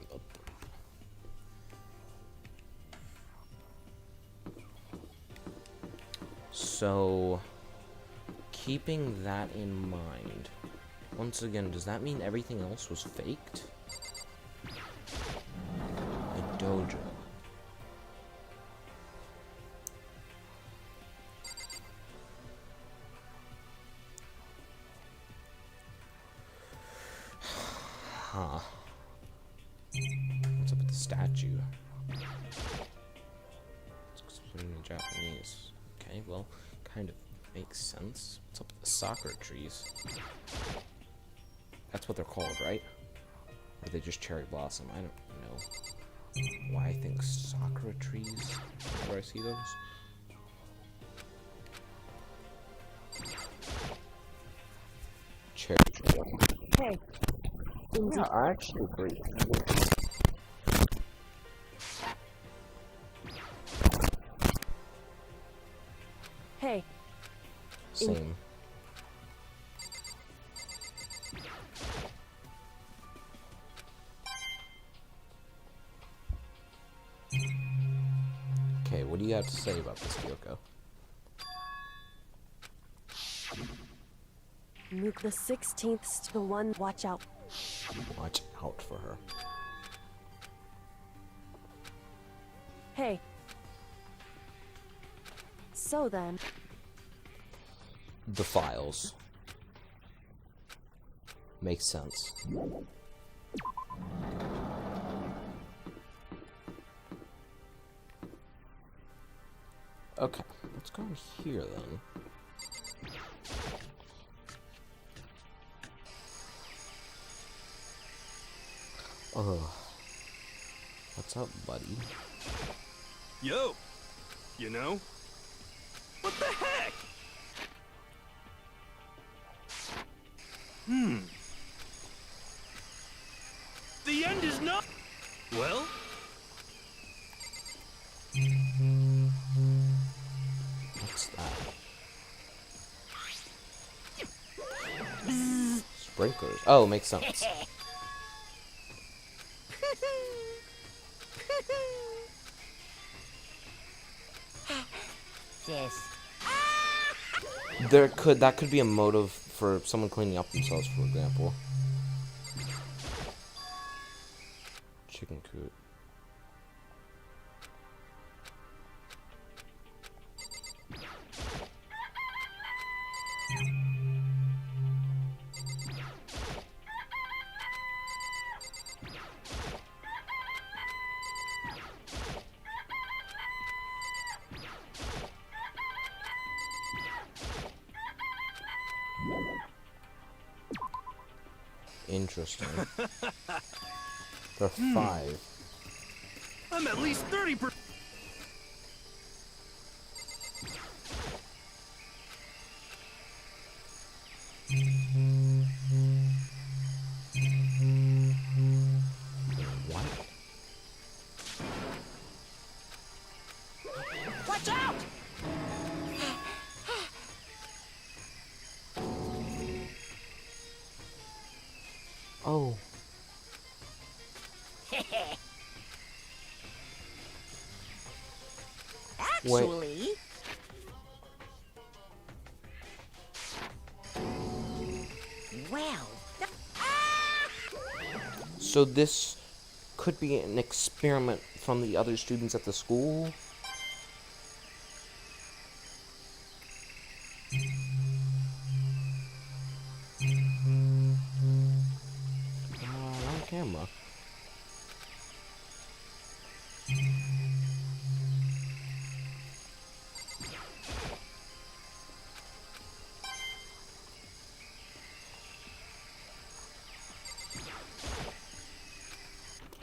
So, keeping that in mind, once again, does that mean everything else was faked? A dojo. Huh. What's up with the statue? It's explaining in Japanese. Okay, well, kind of. Makes sense. What's up with the sakura trees? That's what they're called, right? Or are they just cherry blossom? I don't know why I think sakura trees whenever I see those. Cherry tree. Hey. Yeah, I actually agree. Hey. Same. Okay, what do you have to say about this, Kyoko? Mook the 16th's the one. Watch out. Watch out for her. Hey. So then. The files. Makes sense. Okay, let's go here then. Ugh. What's up, buddy? Yo! You know? What the heck? The end is not... Well? What's that? Sprinklers. Oh, makes sense. That could be a motive for someone cleaning up themselves, for example. Chicken coop. Interesting. There are 5. I'm at least 30%. What? Watch out! Oh. Actually... Well... So this could be an experiment from the other students at the school? On camera.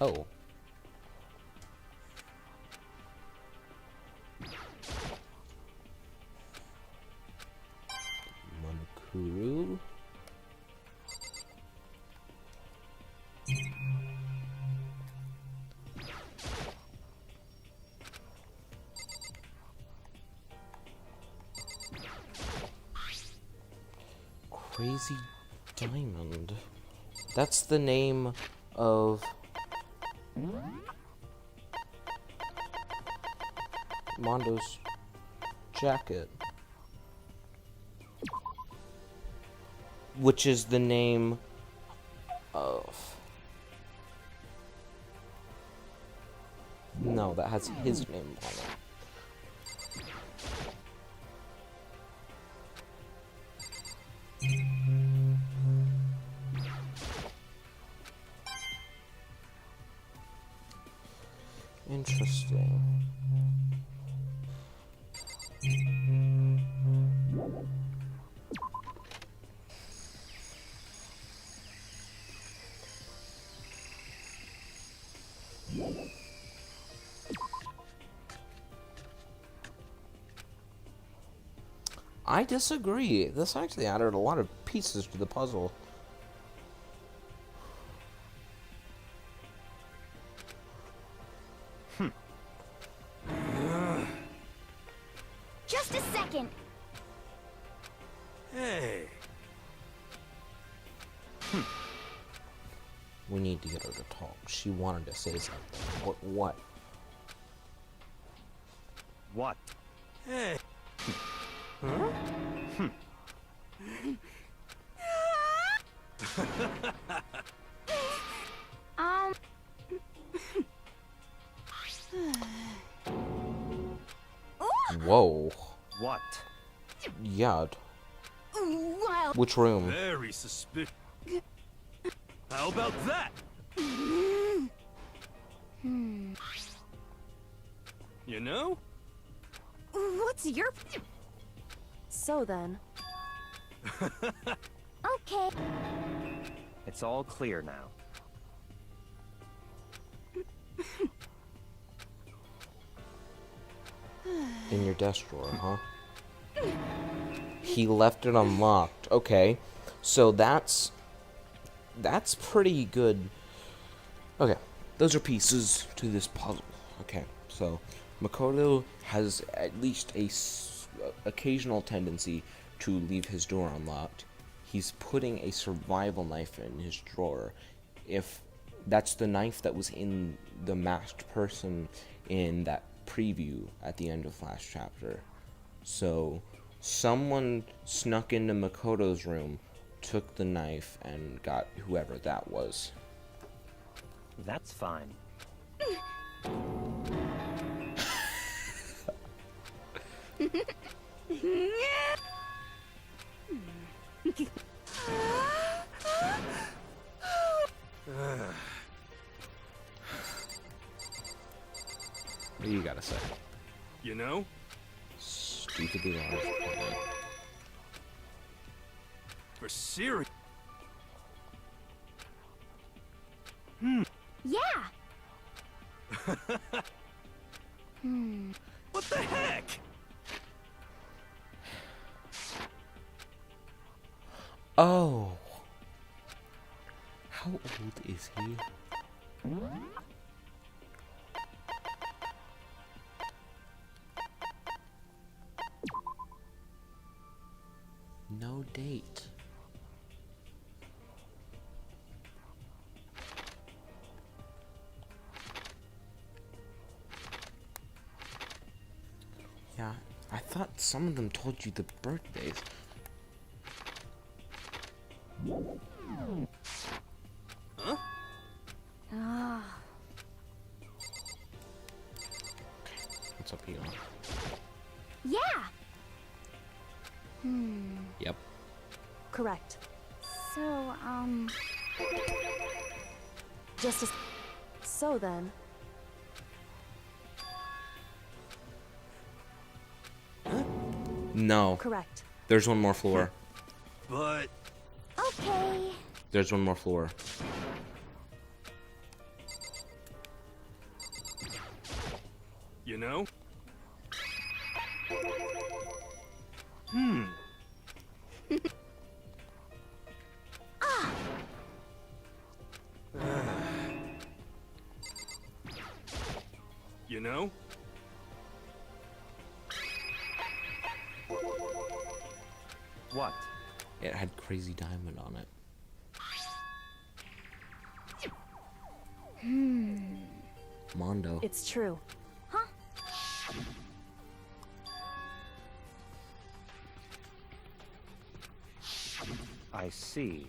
Oh. Monokuru. Crazy Diamond. That's the name of Mondo's jacket. Which is the name of... No, that has his name on it. Interesting. I disagree. This actually added a lot of pieces to the puzzle. Just a second. Hey. We need to get her to talk. She wanted to say something. What? What? Hey. Um. Whoa. What? Yeah. Well. Which room? Very suspicious. How about that? You know? What's your... So then, Okay. It's all clear now. In your desk drawer, huh? He left it unlocked. Okay. So that's pretty good. Okay. Those are pieces to this puzzle. Okay. So Makoto has at least a occasional tendency to leave his door unlocked. He's putting a survival knife in his drawer. If that's the knife that was in the masked person in that preview at the end of last chapter. So someone snuck into Makoto's room, took the knife, and got whoever that was. That's fine. What do you gotta say? You know? Stupidly large planet. For serious. Yeah. What the heck? Oh. How old is he? No date. Yeah, I thought some of them told you the birthdays. Huh? ah, What's up here? Yeah. Yep. correct. So, Just as. So then, No. correct. There's one more floor. But okay. There's one more floor. you know? You know? What? It had crazy diamond on it. Mondo. It's true. I see.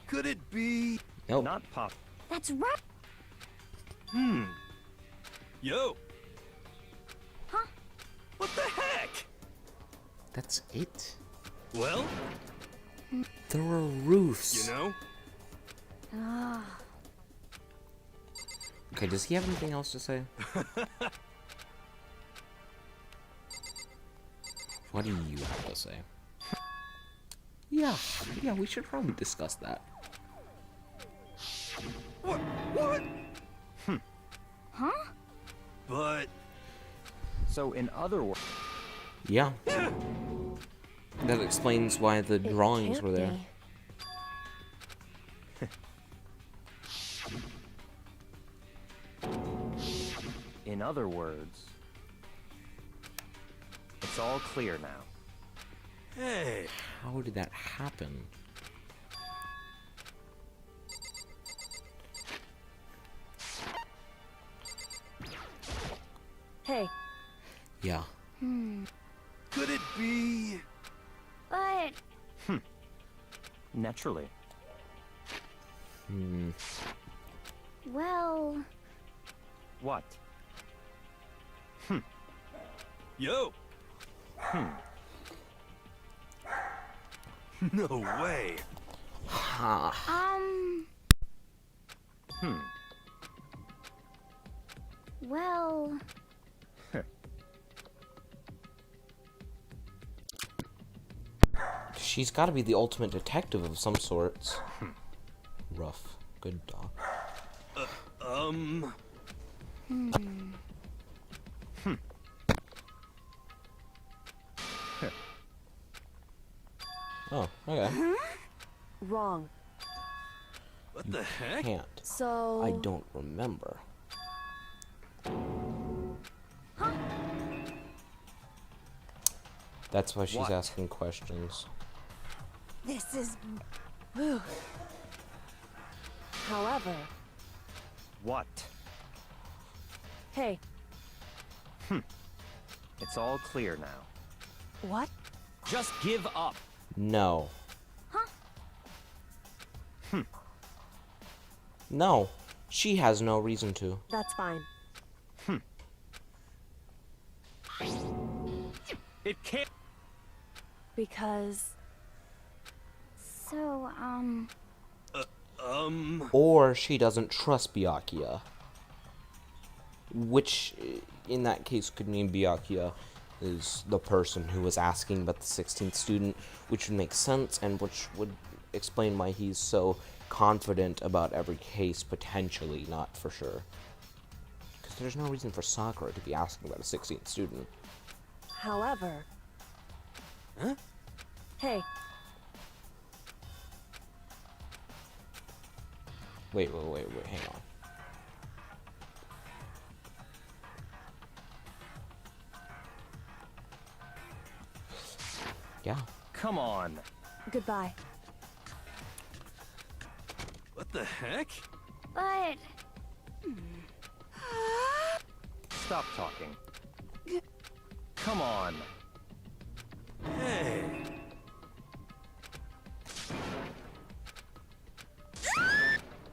Could it be? Nope. Not pop. That's right. Yo! Huh? What the heck? That's it. Well, There were roofs. you know? Okay, does he have anything else to say? What do you have to say? Yeah, we should probably discuss that. What? What? Huh? But So in other words, Yeah. That explains why the It drawings can't were there. be. In other words, it's all clear now. Hey, How did that happen? Hey, Yeah. could it be? But Naturally. Hmm. well, What? Yo! No way! Ha. well, She's got to be the ultimate detective of some sorts. Rough. Good dog. Oh, okay. wrong. What the heck? Can't. So... I don't remember. That's why she's What? asking questions. This is... However... What? Hey, It's all clear now. what? Just give up. No. No. She has no reason to. That's fine. It can't. Because... so, Or she doesn't trust Byakuya. Which, in that case, could mean Byakuya is the person who was asking about the 16th student, which would make sense, and which would explain why he's so confident about every case, potentially, not for sure. Because there's no reason for Sakura to be asking about a 16th student. However... Huh? Hey, Wait, hang on. Yeah. Come on. goodbye. What the heck? but Stop talking. Come on. Hey!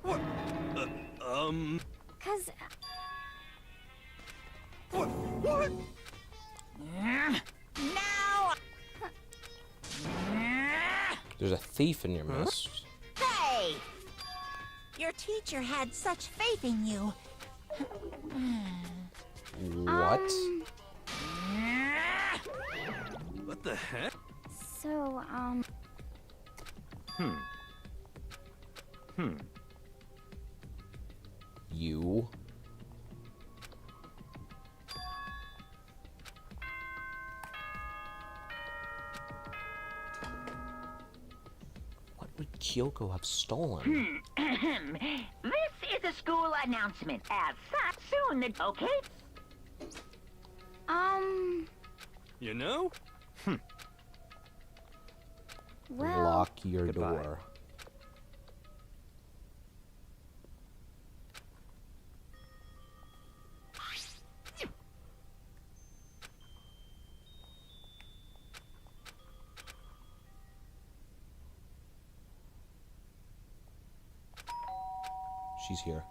What? cause What? What? Now! There's a thief in your midst. Hey! Your teacher had such faith in you. What? What the heck? so You? What would Kyoko have stolen? This is a school announcement. As such, soon the... Okay? You know? well, Lock your Goodbye. door. She's here.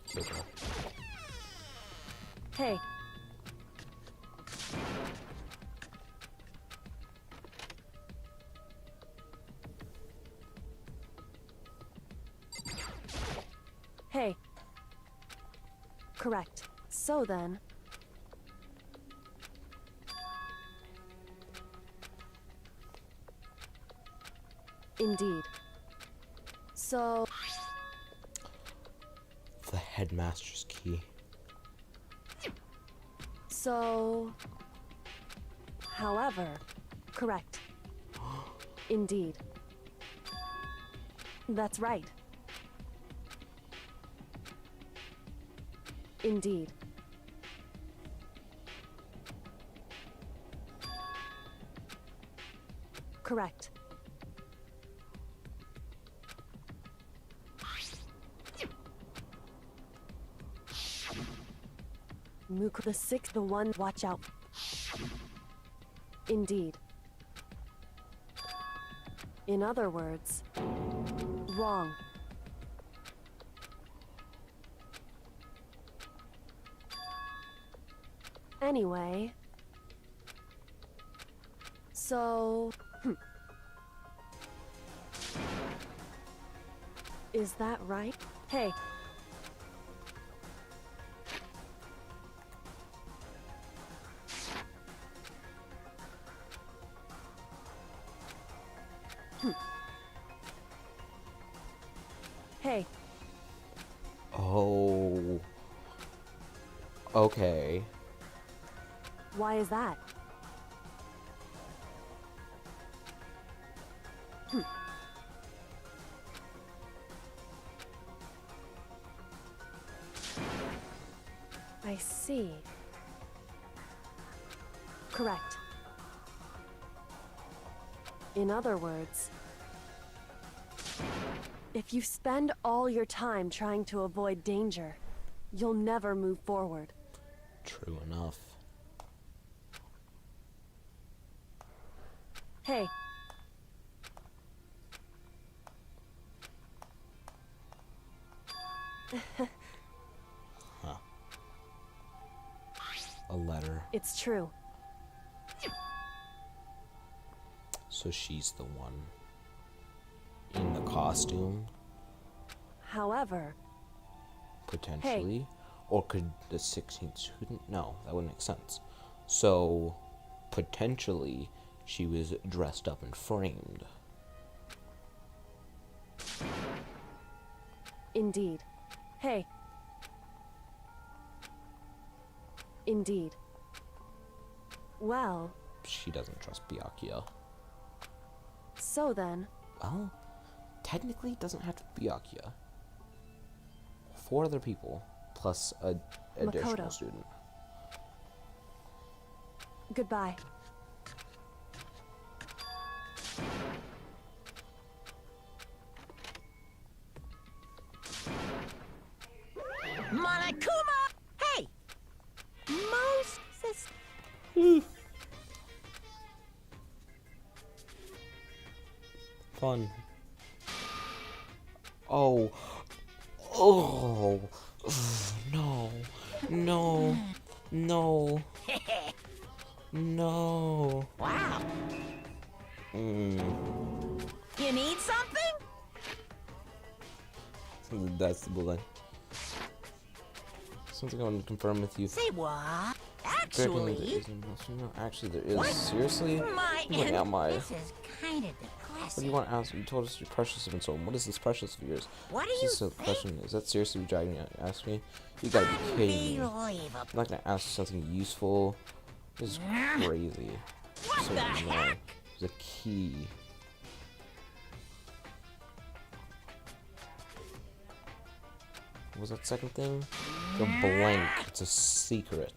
Kyoko. Hey, hey. Correct. So then... Indeed. So... Headmaster's key. So... However, correct. Indeed. That's right. Indeed. Correct. Mook the sixth, the one, watch out. Indeed. In other words, wrong. Anyway, so, is that right? Hey. Hey. Oh. Okay. Why is that? I see. Correct. In other words, if you spend all your time trying to avoid danger, you'll never move forward. True enough. Hey. Huh. A letter. It's true. So she's the one in the costume, However, potentially. Or could the 16th student? No, that wouldn't make sense. So, potentially, she was dressed up and framed. indeed. Hey. Indeed. Well, She doesn't trust Byakuya. so then, Well, technically, it doesn't have to be Byakuya. 4 other people, plus a additional Makoto. student. goodbye. Monokuma! Hey! Most sis- Fun. Oh. Oh. No. No. No. No. Wow. Mm. You need something? That's the bullet. Something I want to confirm with you. Say what? Actually, Actually, no, actually there is. What? Seriously? my You went out my. this is kind of What do depressing. you want to ask? You told us you're precious of and so on. What is this precious of yours? What do Is you this a think? question? Is that seriously what you're driving to ask me? You gotta be kidding me. I'm Unbelievable. not gonna ask something useful. This is crazy. What So the annoying. heck? There's a key. What was that second thing? The blank. It's a secret.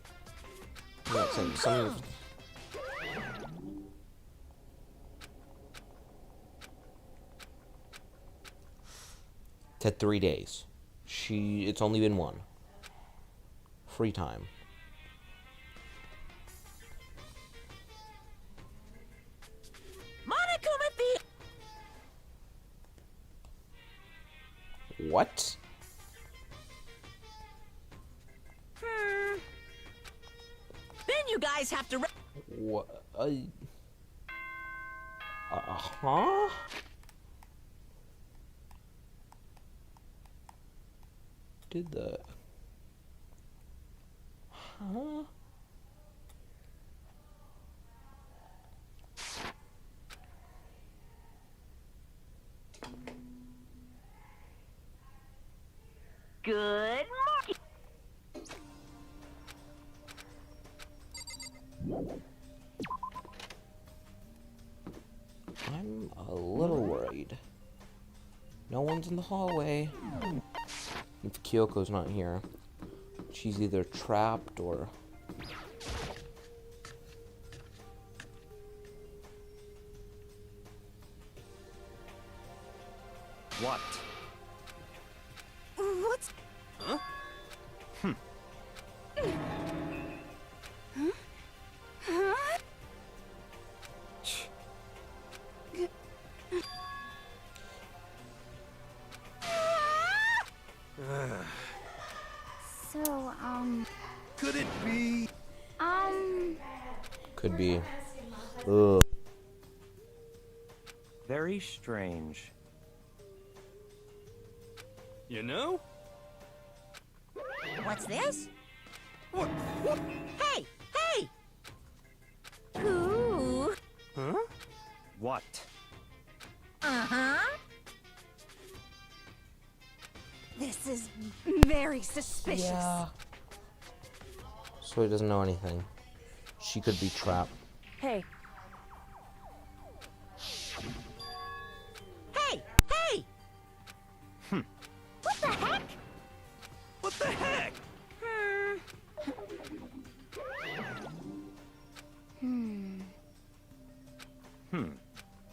Yeah, it's something. To 3 days. It's only been 1. Free time. Monokuma the What? Then you guys have to What? Huh? Did that? Huh? Good I'm a little worried. No one's in the hallway. If Kyoko's not here, she's either trapped or... What? What's... Huh? So, Could it be? Could be. Ugh. Very strange. You know? What's this? What? Hey! Hey! Ooh. Huh? What? Uh-huh. This is very suspicious. Yeah. So he doesn't know anything. She could be trapped. Hey, Hey! Hey! What the heck? What the heck?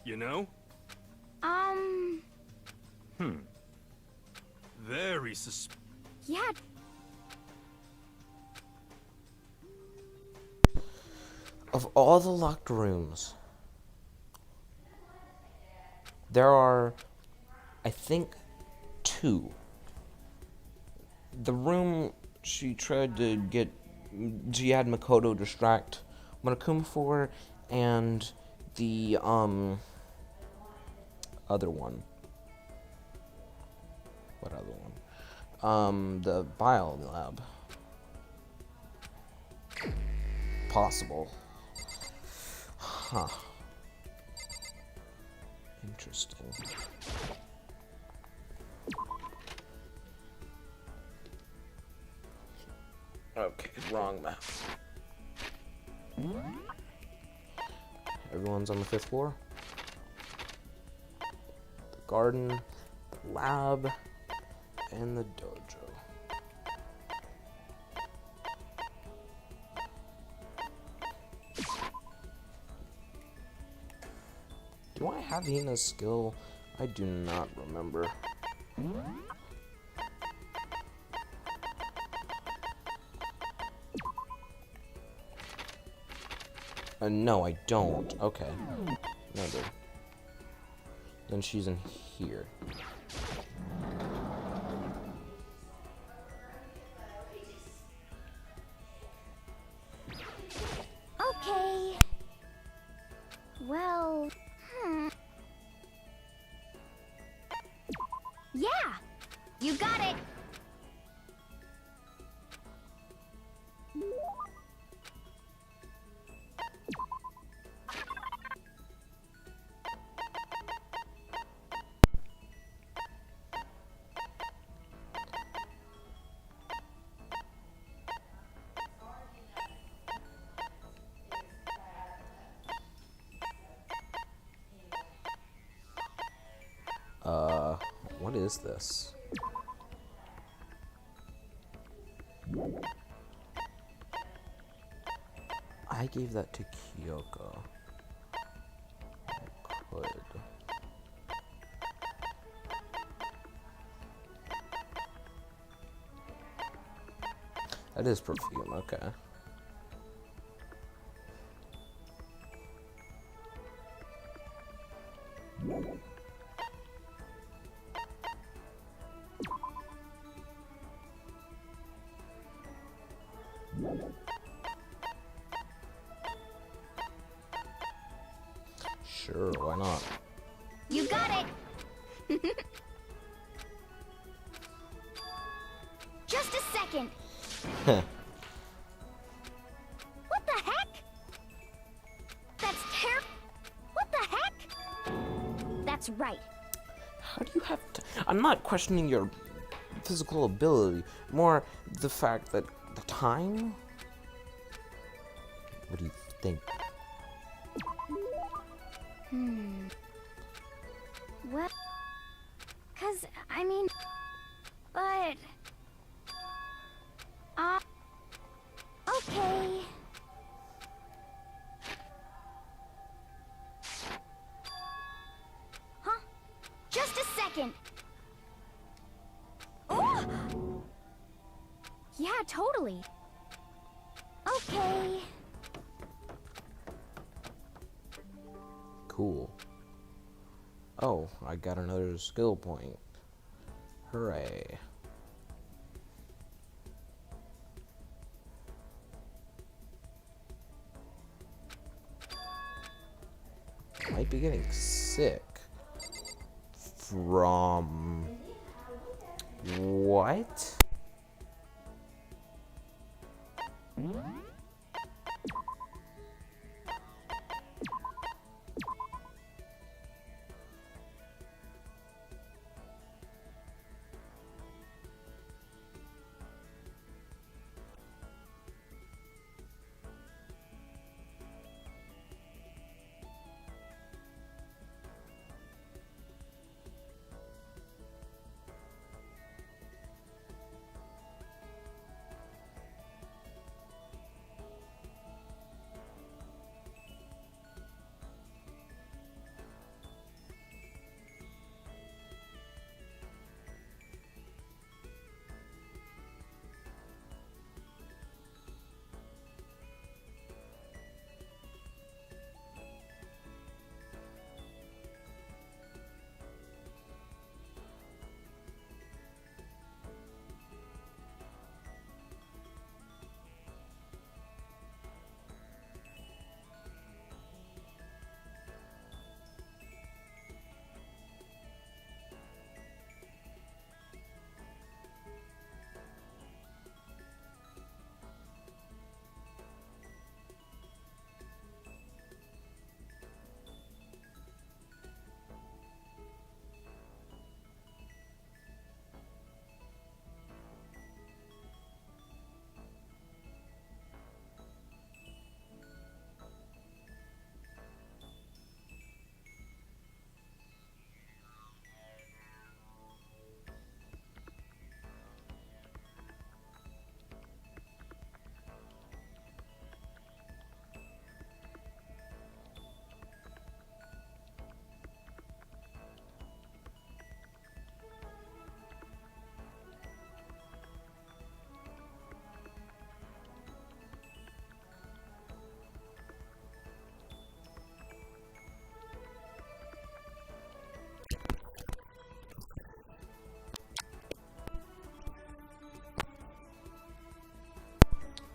You know? Very Yeah, Of all the locked rooms, there are, I think, 2. The room she tried to get, she had Makoto distract Monokuma for, and the, other one. What other one? The bio lab. Possible. Huh. Interesting. Okay, wrong map. Everyone's on the 5th floor. The garden, the lab, and the dojo. Do I have Hina's skill? I do not remember. No, I don't. Okay. No, dude. Then she's in here. okay. Well, Yeah, you got it. What is this? I gave that to Kyoko. I could. That is perfume, okay. Sure, why not? You got it. Just a second. What the heck? That's What the heck? That's right. How do you have to... I'm not questioning your physical ability, more the fact that the time? What do you think. Well, 'cause, I mean, but... okay. Huh? Just a second. Oh! Yeah, totally. Okay. Cool. Oh, I got another skill point. Hooray. Might be getting sick. From... what?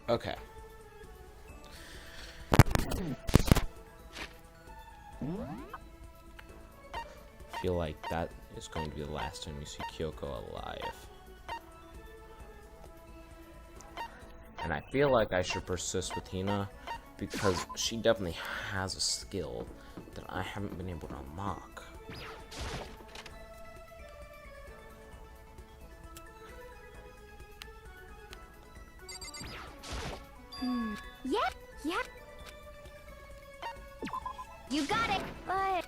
Okay. I feel like that is going to be the last time you see Kyoko alive. And I feel like I should persist with Hina because she definitely has a skill that I haven't been able to unlock. Yep, yep. You got it, but...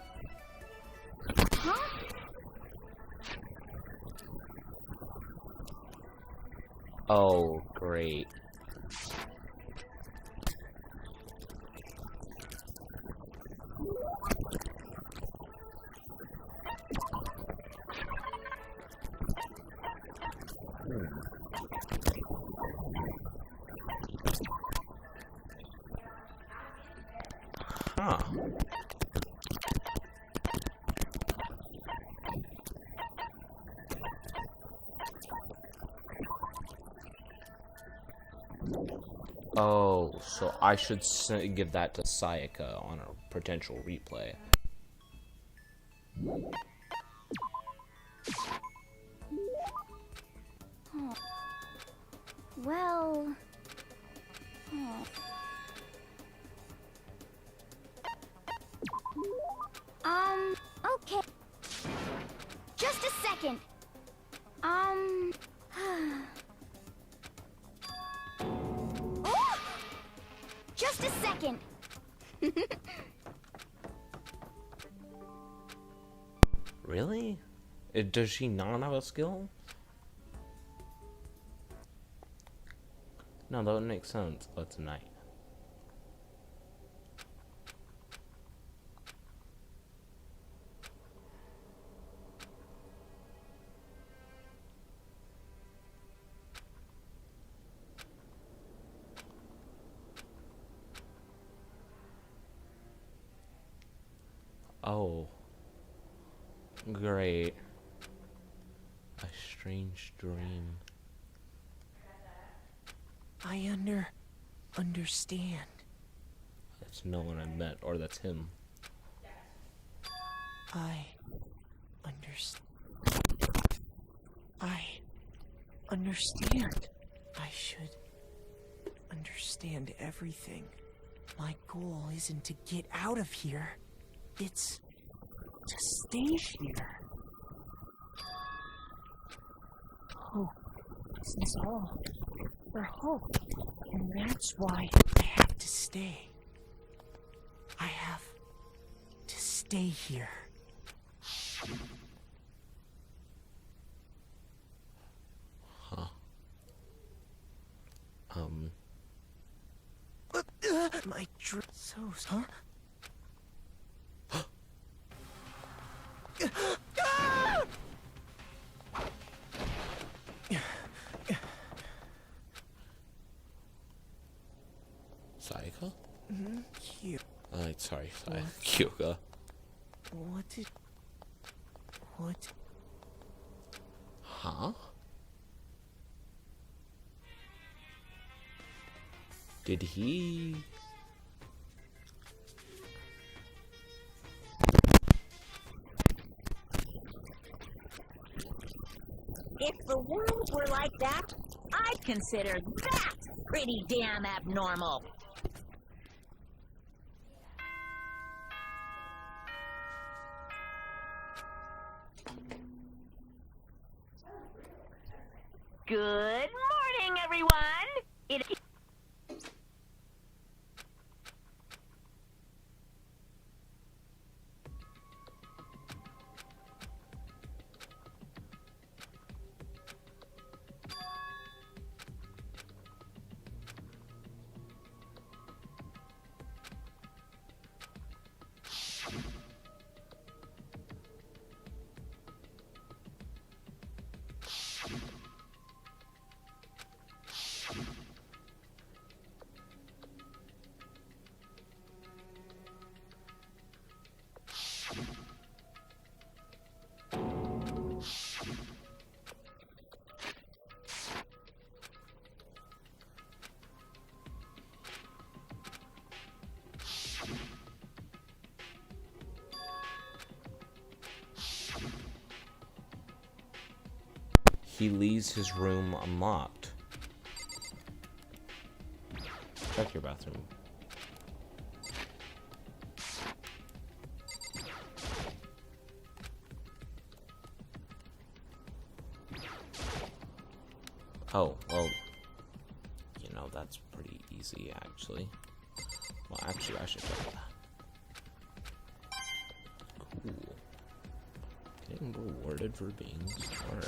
huh? Oh, great. Huh. Oh, so I should give that to Sayaka on a potential replay. Well... okay. Just a second. Oh! Just a second. Really? Does she not have a skill? No, that would make sense. But tonight. Oh. Great. A strange dream. I understand. That's no one I met, or that's him. I understand. I should understand everything. My goal isn't to get out of here. It's to stay here. Hope. This is all for hope. And that's why I have to stay. I have to stay here. Huh. My huh? Sayaka? Cute. Sorry, Kyoka. What? Huh? Did he... If the world were like that, I'd consider that pretty damn abnormal. Good morning, everyone. He leaves his room unlocked. Check your bathroom. Oh, well, you know, that's pretty easy, actually. Well, actually, I should check that. Cool. Getting rewarded for being smart.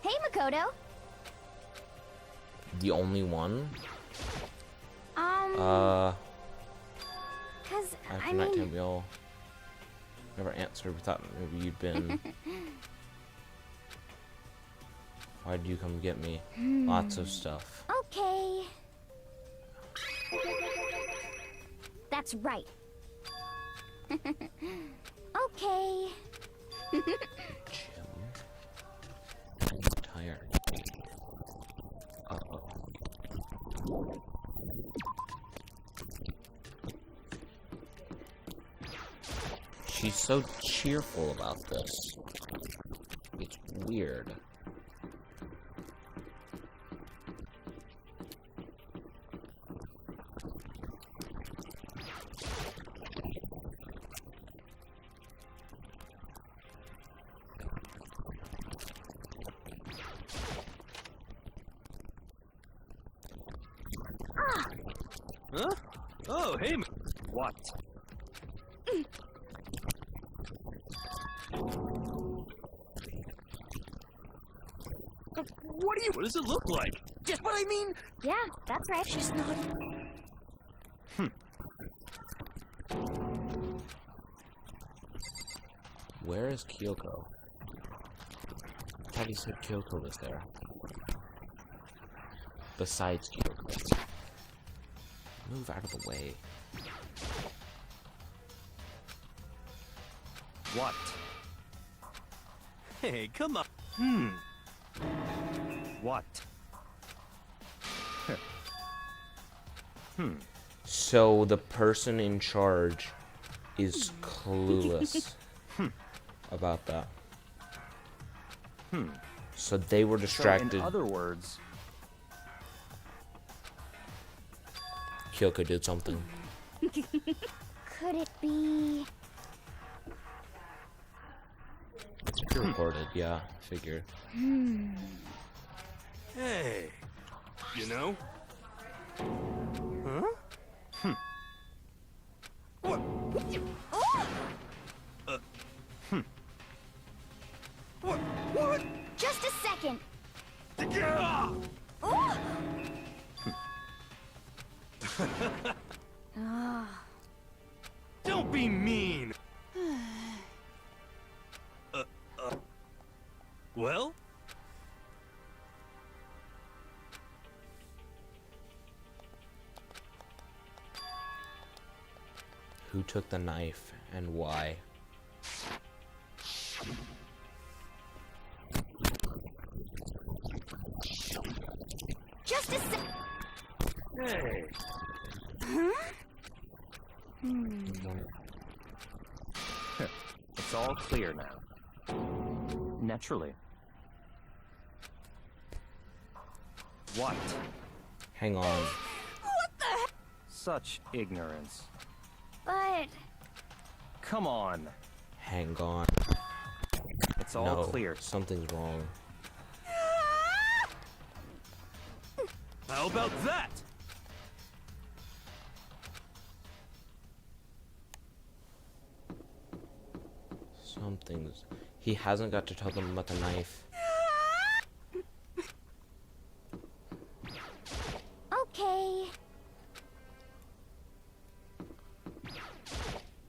Hey, Makoto. The only one? Cause, after nighttime, we all never answered. We thought maybe you'd been... Why'd you come get me? Lots of stuff. Okay. That's right. Okay. Jim. I'm tired. Uh-oh. She's so cheerful about this. It's weird. Huh? Oh, hey, What? What does it look like? Just what I mean. Yeah, that's right. She's not. Where is Kyoko? I thought he said Kyoko was there. Besides Kyoko. Move out of the way. What? Hey, come on. What? So the person in charge is clueless about that. So they were So distracted. in other words, Kyoko did something. Could it be... It's pre-recorded, yeah, figure. Hey, you know? Huh? What? What? Just a second. Yeah! Don't be mean. Well? Who took the knife and why? Just a sec. Hey. it's all clear now. Naturally. What? Hang on. What the heck? Such ignorance. But... Come on. Hang on. It's all No, clear. something's wrong. How about that? Something's... He hasn't got to tell them about the knife. Okay.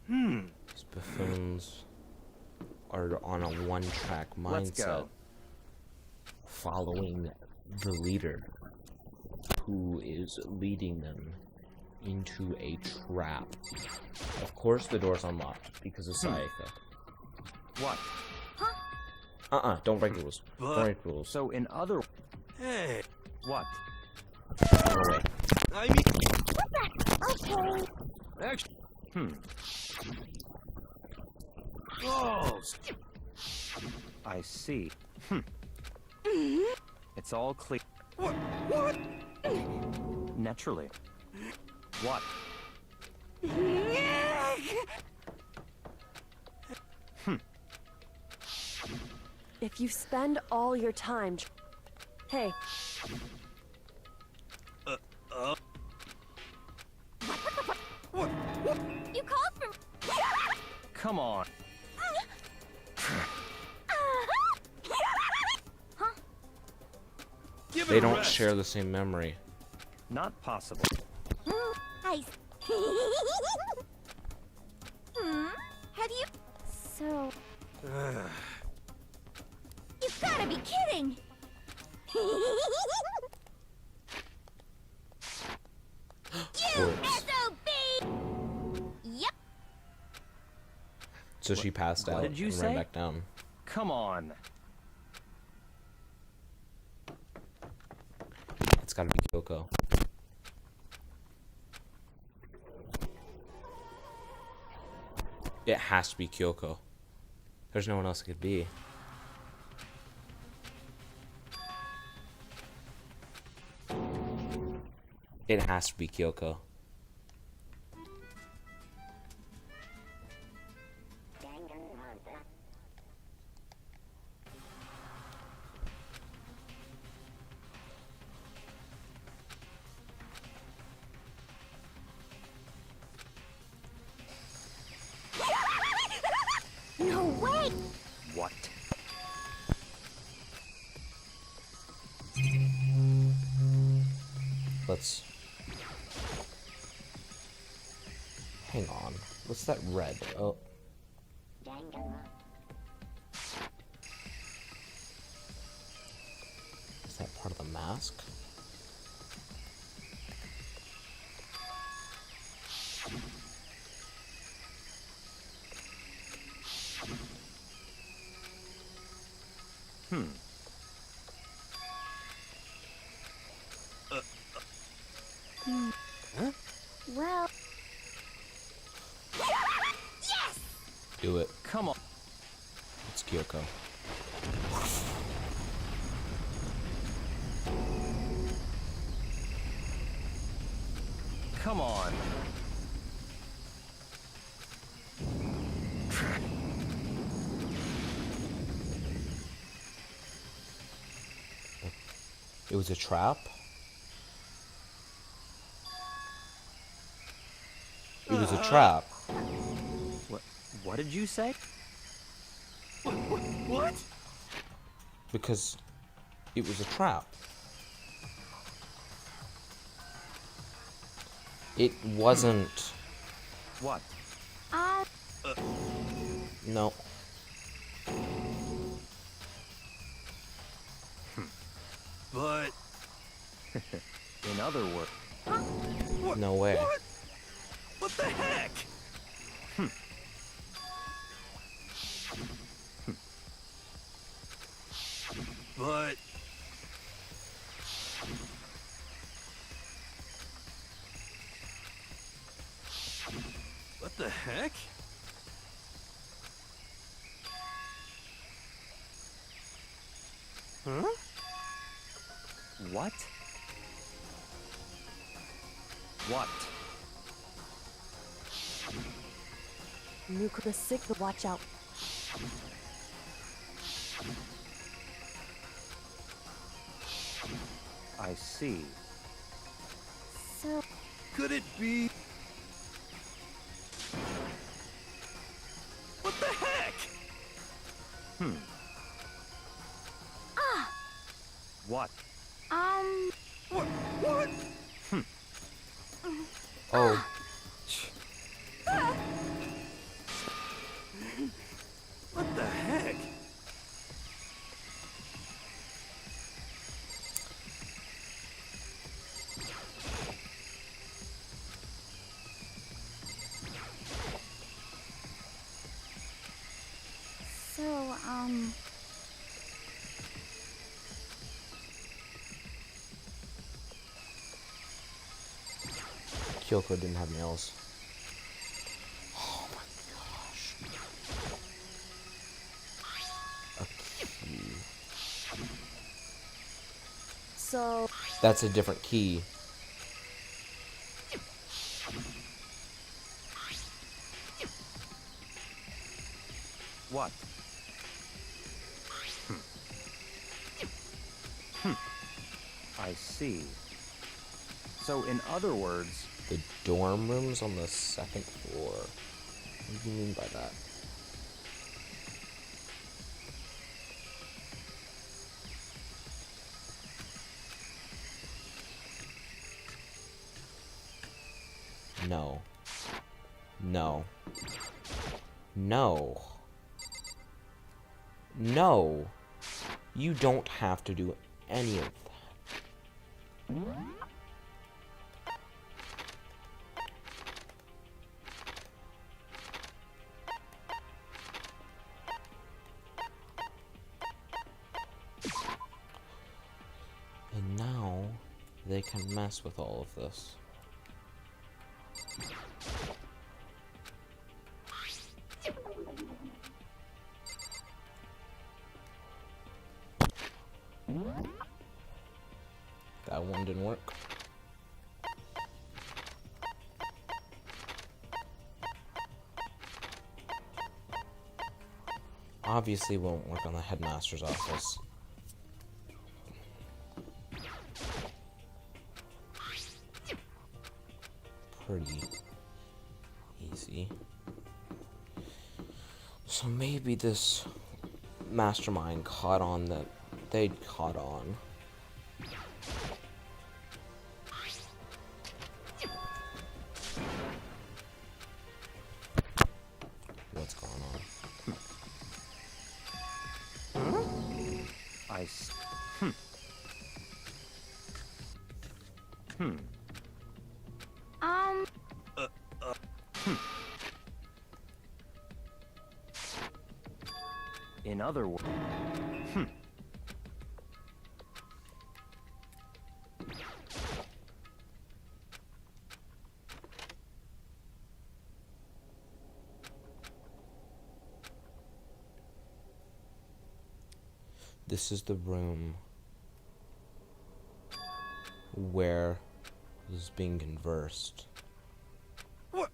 These buffoons are on a one-track Let's mindset. go. Following the leader, who is leading them into a trap. Of course the door's unlocked, because of Sayaka. What? Don't break rules. Don't break rules. So in other... Hey. What? Go away. I mean... Okay. Actually... Oh. I see. It's all clear. What? Naturally. What? If you spend all your time... Hey, What? You called for... Come on. Give it They a don't rest. share the same memory. Not possible. I... Have you... So... You've gotta be kidding! You Works. SOB! So she passed out did you and say? ran back down. Come on. It's gotta be Kyoko. It has to be Kyoko. There's no one else it could be. It has to be Kyoko. No way! What? Let's... Hang on. What's that red? Oh. Is that part of the mask? Well... Do it. Come on. It's Kyoko. Come on. It was a trap? It was a trap. What did you say? What? Because it was a trap. It wasn't. What? No. But In other words, No way. what the heck? But what the heck? huh? What? What? Nuka sick, watch out. I see. So... Could it be? What the heck? What? What? What? Oh. What the heck? So, Kyoko didn't have nails. Oh my gosh. A key. So... That's a different key. What? I see. So, in other words, The dorm room's on the second floor. What do you mean by that? No. No. No. No. You don't have to do any of that. they can mess with all of this. That one didn't work. Obviously won't work on the headmaster's office. Pretty easy. So maybe this mastermind caught on that they'd caught on. What's going on? In other words, This is the room where this is being conversed. What?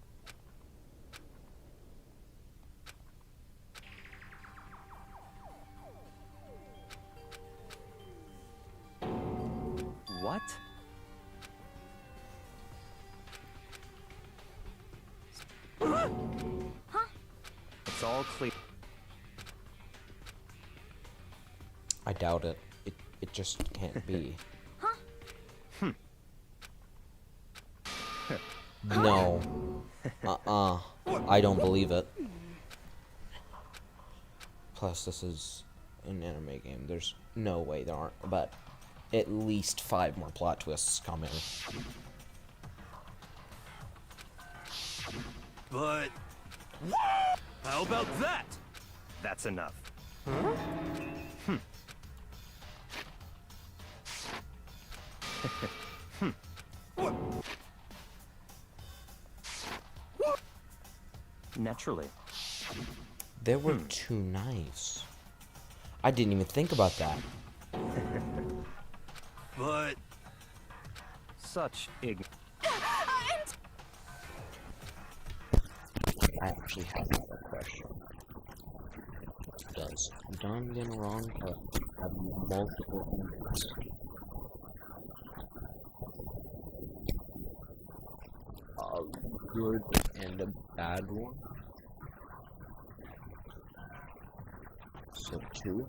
what? It's all clear. I doubt it. It just can't be. No. I don't believe it. Plus, this is an anime game. There's no way there aren't about at least 5 more plot twists coming. But how about that? That's enough. What? Naturally. There were 2 knives. I didn't even think about that. But Such I actually have another question. Does Danganronpa have multiple endings? A good and a bad one? So 2?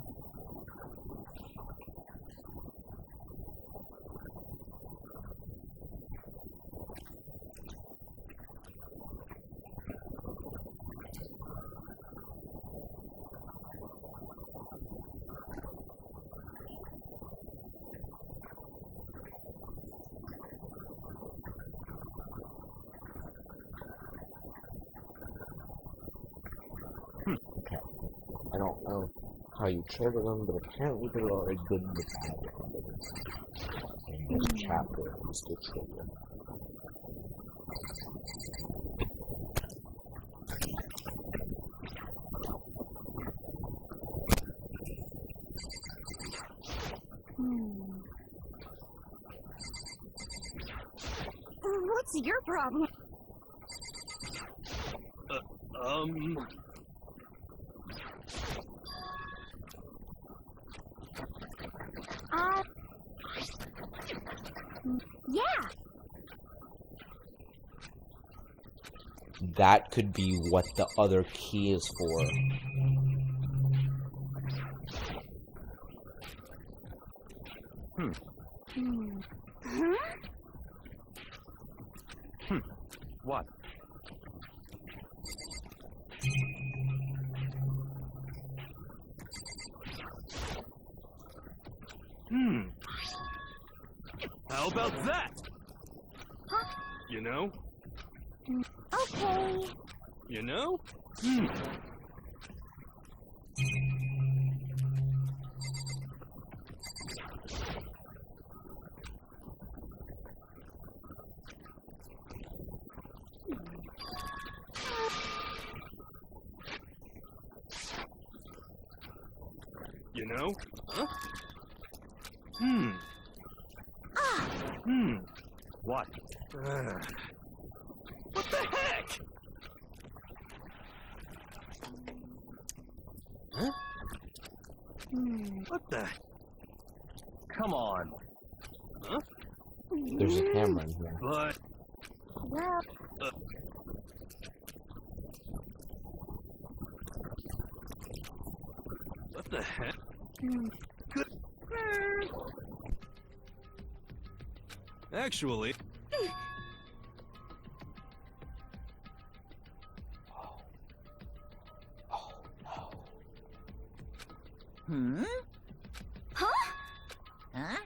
I don't know how you trigger them, but apparently there are a good and a bad endings. And this chapter is the trigger. What's your problem? Yeah. That could be what the other key is for. what? how about that? You know? Okay. You know? you know? Huh? What? What the heck? Huh? What the? Come on. Huh? There's a camera in here. But... Well, what the heck? Good. Actually... Hmm? huh? Huh?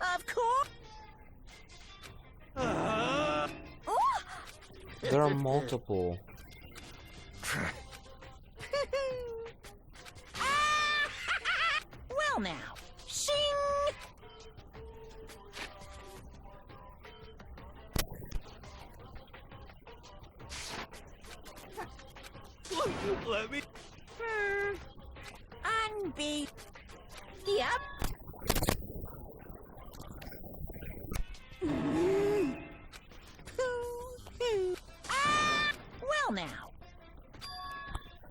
Of course. There are multiple. Well now, shing! Let me... Unbe... Yep. Well now.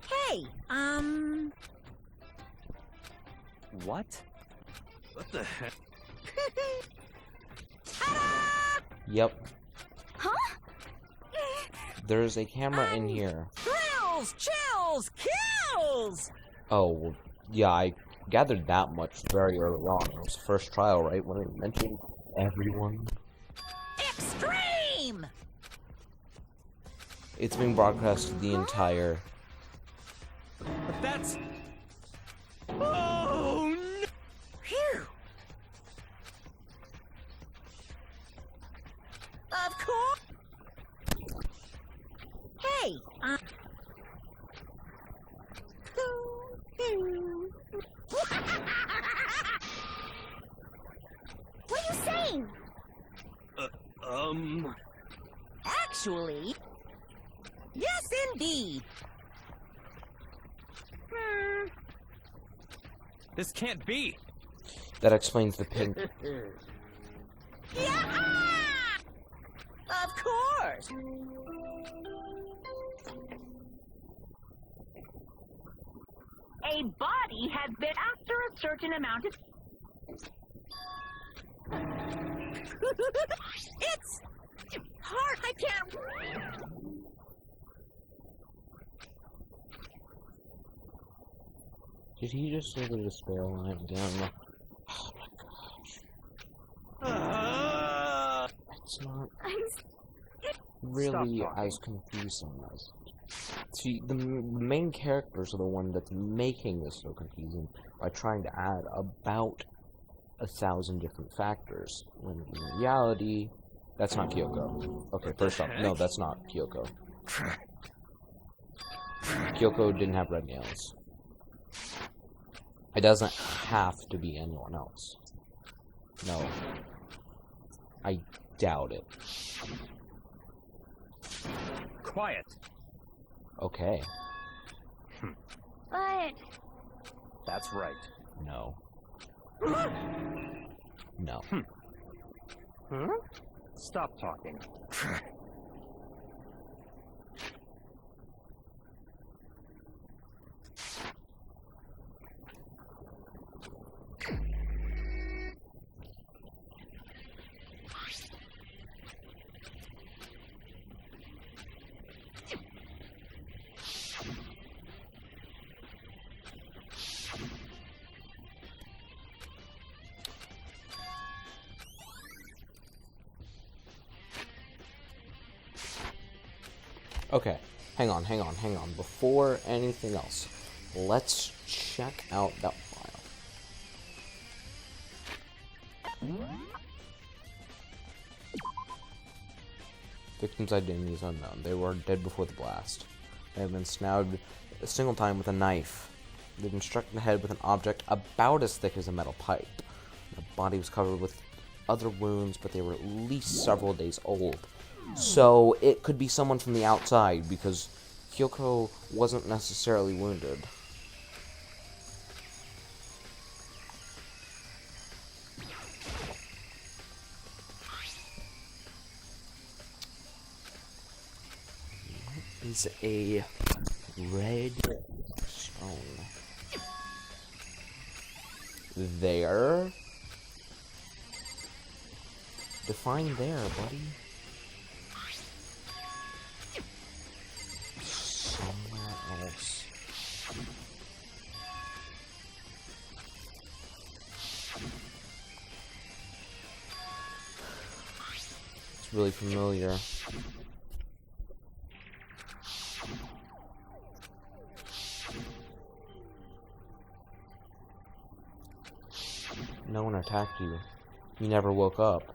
Hey, What? What the heck? Yep. Huh? There's a camera in here. thrills, chills, kills! Oh, well, yeah, I gathered that much very early on. It was the first trial, right? When it mentioned everyone. Extreme! It's being broadcast to the entire... But that's... Oh, no! Phew! Of course! Hey, What are you saying? Actually... Yes, indeed! This can't be! That explains the pink... Yeah! Of course! A body has been after a certain amount of... It's hard, I can't... Did he just say the despair line again? Oh my gosh. It's not really as confusing as... See, the main characters are the one that's making this so confusing by trying to add about 1,000 different factors, when in reality, that's not Kyoko. Okay, first off, no, that's not Kyoko. Kyoko didn't have red nails. It doesn't have to be anyone else. No. I doubt it. Quiet. Okay. But... That's right. No. No. Huh? Stop talking. Okay, hang on. Before anything else, let's check out that file. Victim's identity is unknown. They were dead before the blast. They have been stabbed a single time with a knife. They've been struck in the head with an object about as thick as a metal pipe. The body was covered with other wounds, but they were at least several days old. So it could be someone from the outside, because Kyoko wasn't necessarily wounded. What is a red stone? There? Define there, buddy. Somewhere else. It's really familiar. No one attacked you. You never woke up.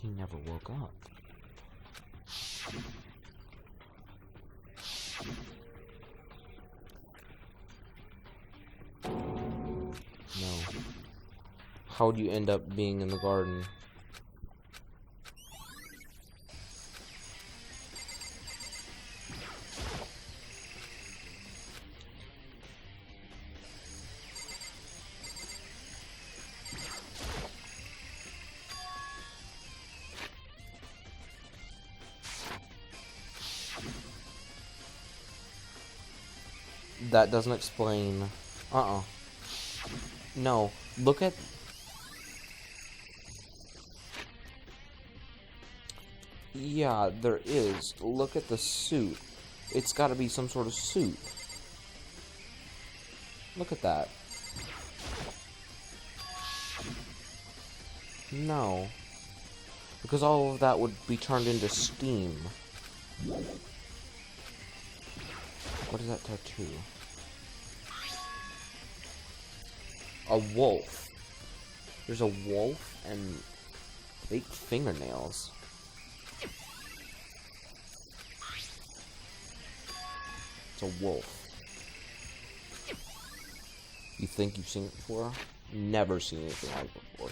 He never woke up. No. How would you end up being in the garden? That doesn't explain. No. Look at. Yeah, there is. Look at the suit. It's gotta be some sort of suit. Look at that. No. Because all of that would be turned into steam. What is that tattoo? A wolf. There's a wolf and fake fingernails. It's a wolf. You think you've seen it before? Never seen anything like it before.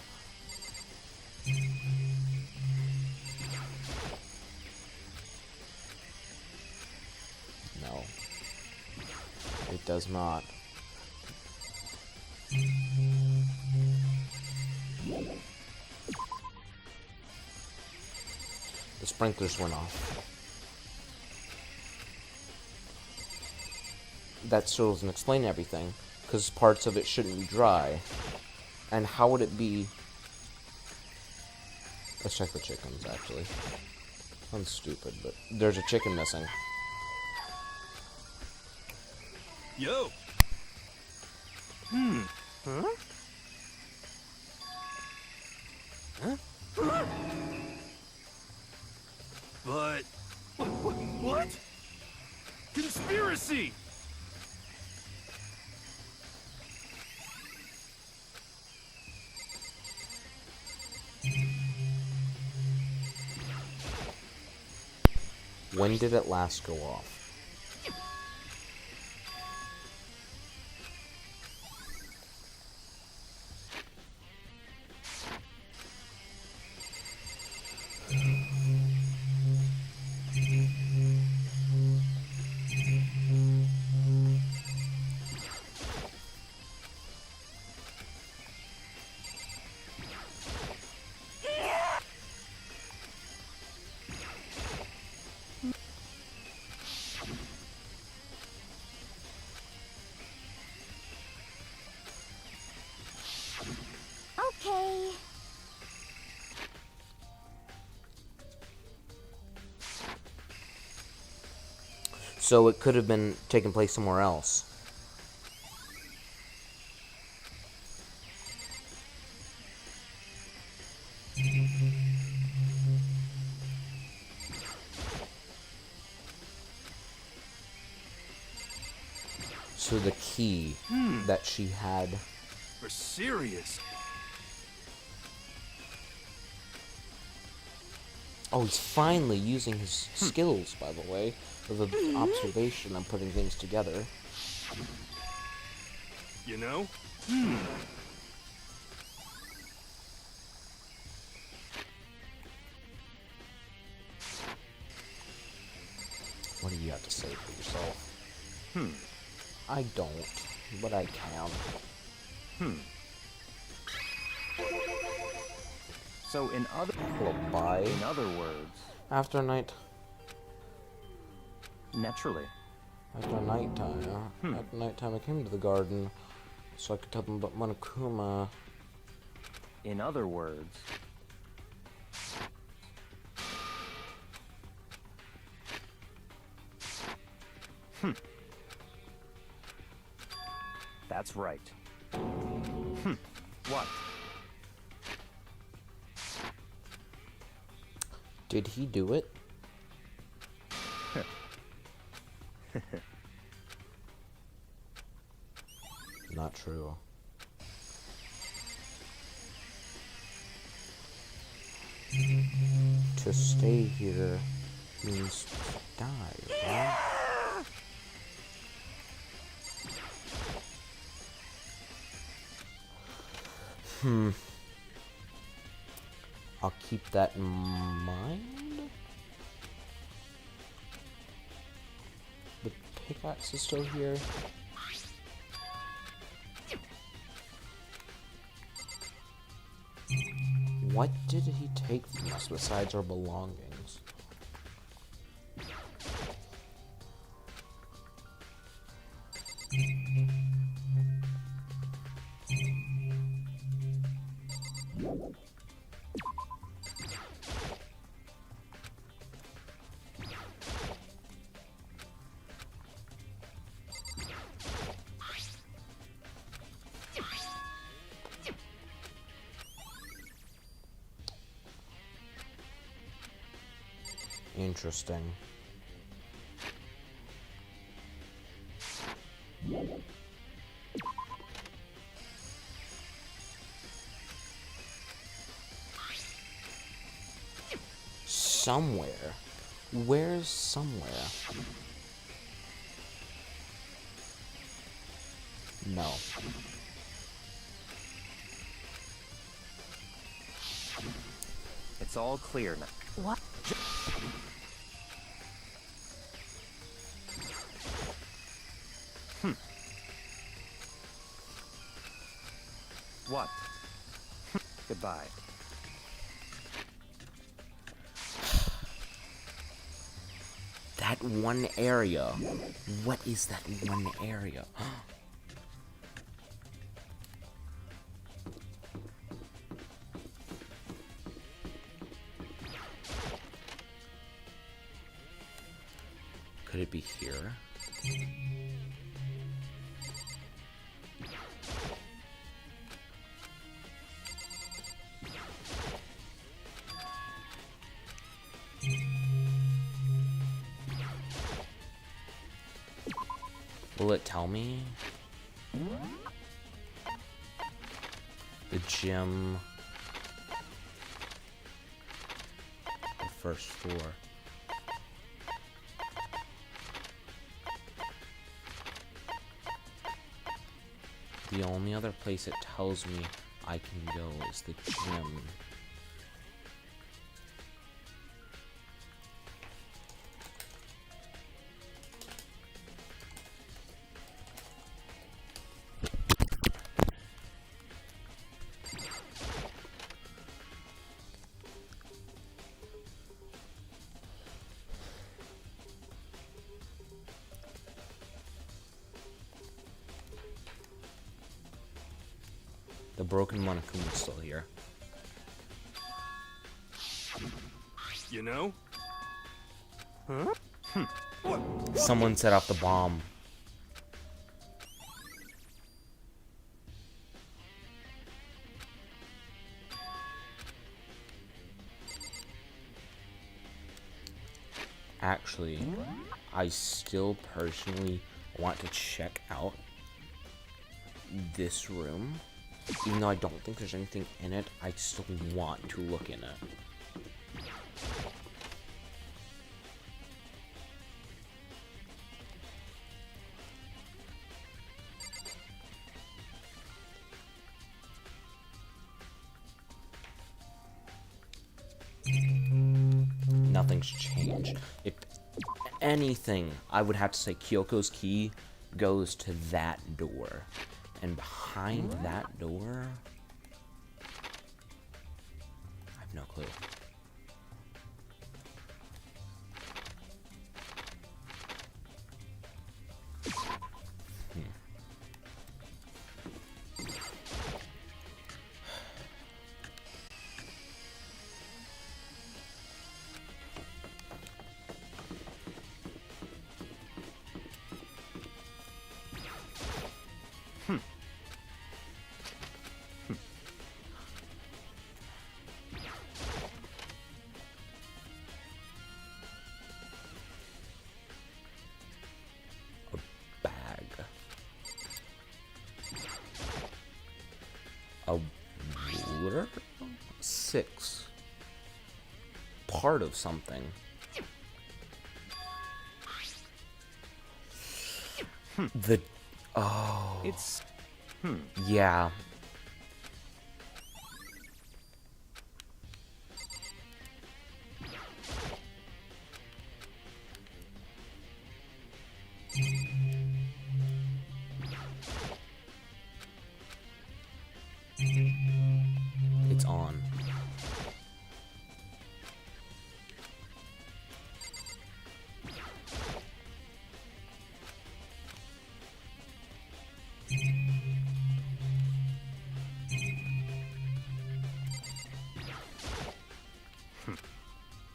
No. It does not. The sprinklers went off. That still doesn't explain everything, because parts of it shouldn't be dry. And how would it be? Let's check the chickens, actually. Sounds stupid, but there's a chicken missing. Yo! Huh? Huh? But... What? Conspiracy! When did it last go off? Okay. So it could have been taking place somewhere else. So the key that she had. For serious. Oh, he's finally using his skills, by the way, of observation and putting things together. You know? What do you have to say for yourself? I don't, but I can. So in other words, After night. naturally. After nighttime. At nighttime, I came to the garden so I could tell them about Monokuma. In other words, that's right. What? Did he do it? Not true. To stay here means to die, right? I'll keep that in mind. The pickaxe is still here. What did he take from us besides our belongings? Interesting. Somewhere. Where's somewhere? No. It's all clear now. What? What? Goodbye. That one area. What is that one area? Could it be here? Will it tell me? The gym. The first floor. The only other place it tells me I can go is the gym. The broken Monokuma is still here. You know? Someone set off the bomb. Actually, I still personally want to check out this room. Even though I don't think there's anything in it, I still want to look in it. Nothing's changed. anything, I would have to say Kyoko's key goes to that door. And behind that door, I have no clue. A ruler? 6. Part of something. The... Oh. It's... Yeah. It's on.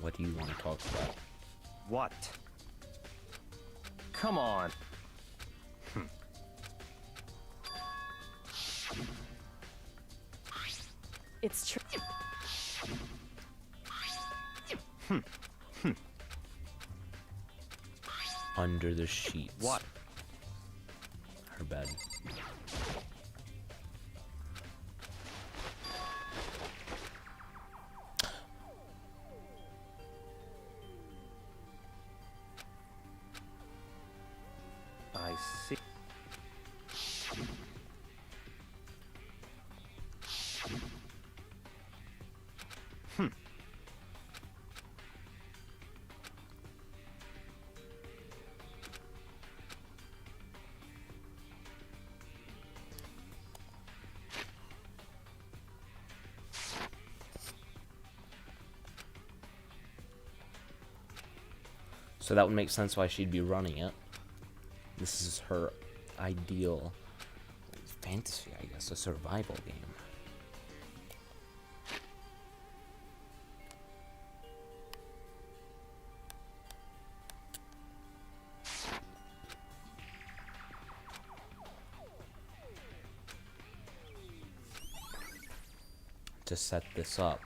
What do you want to talk about? What? Come on. It's true. Under the sheets. What? Her bed. I see. So that would make sense why she'd be running it. This is her ideal fantasy, I guess, a survival game. To set this up.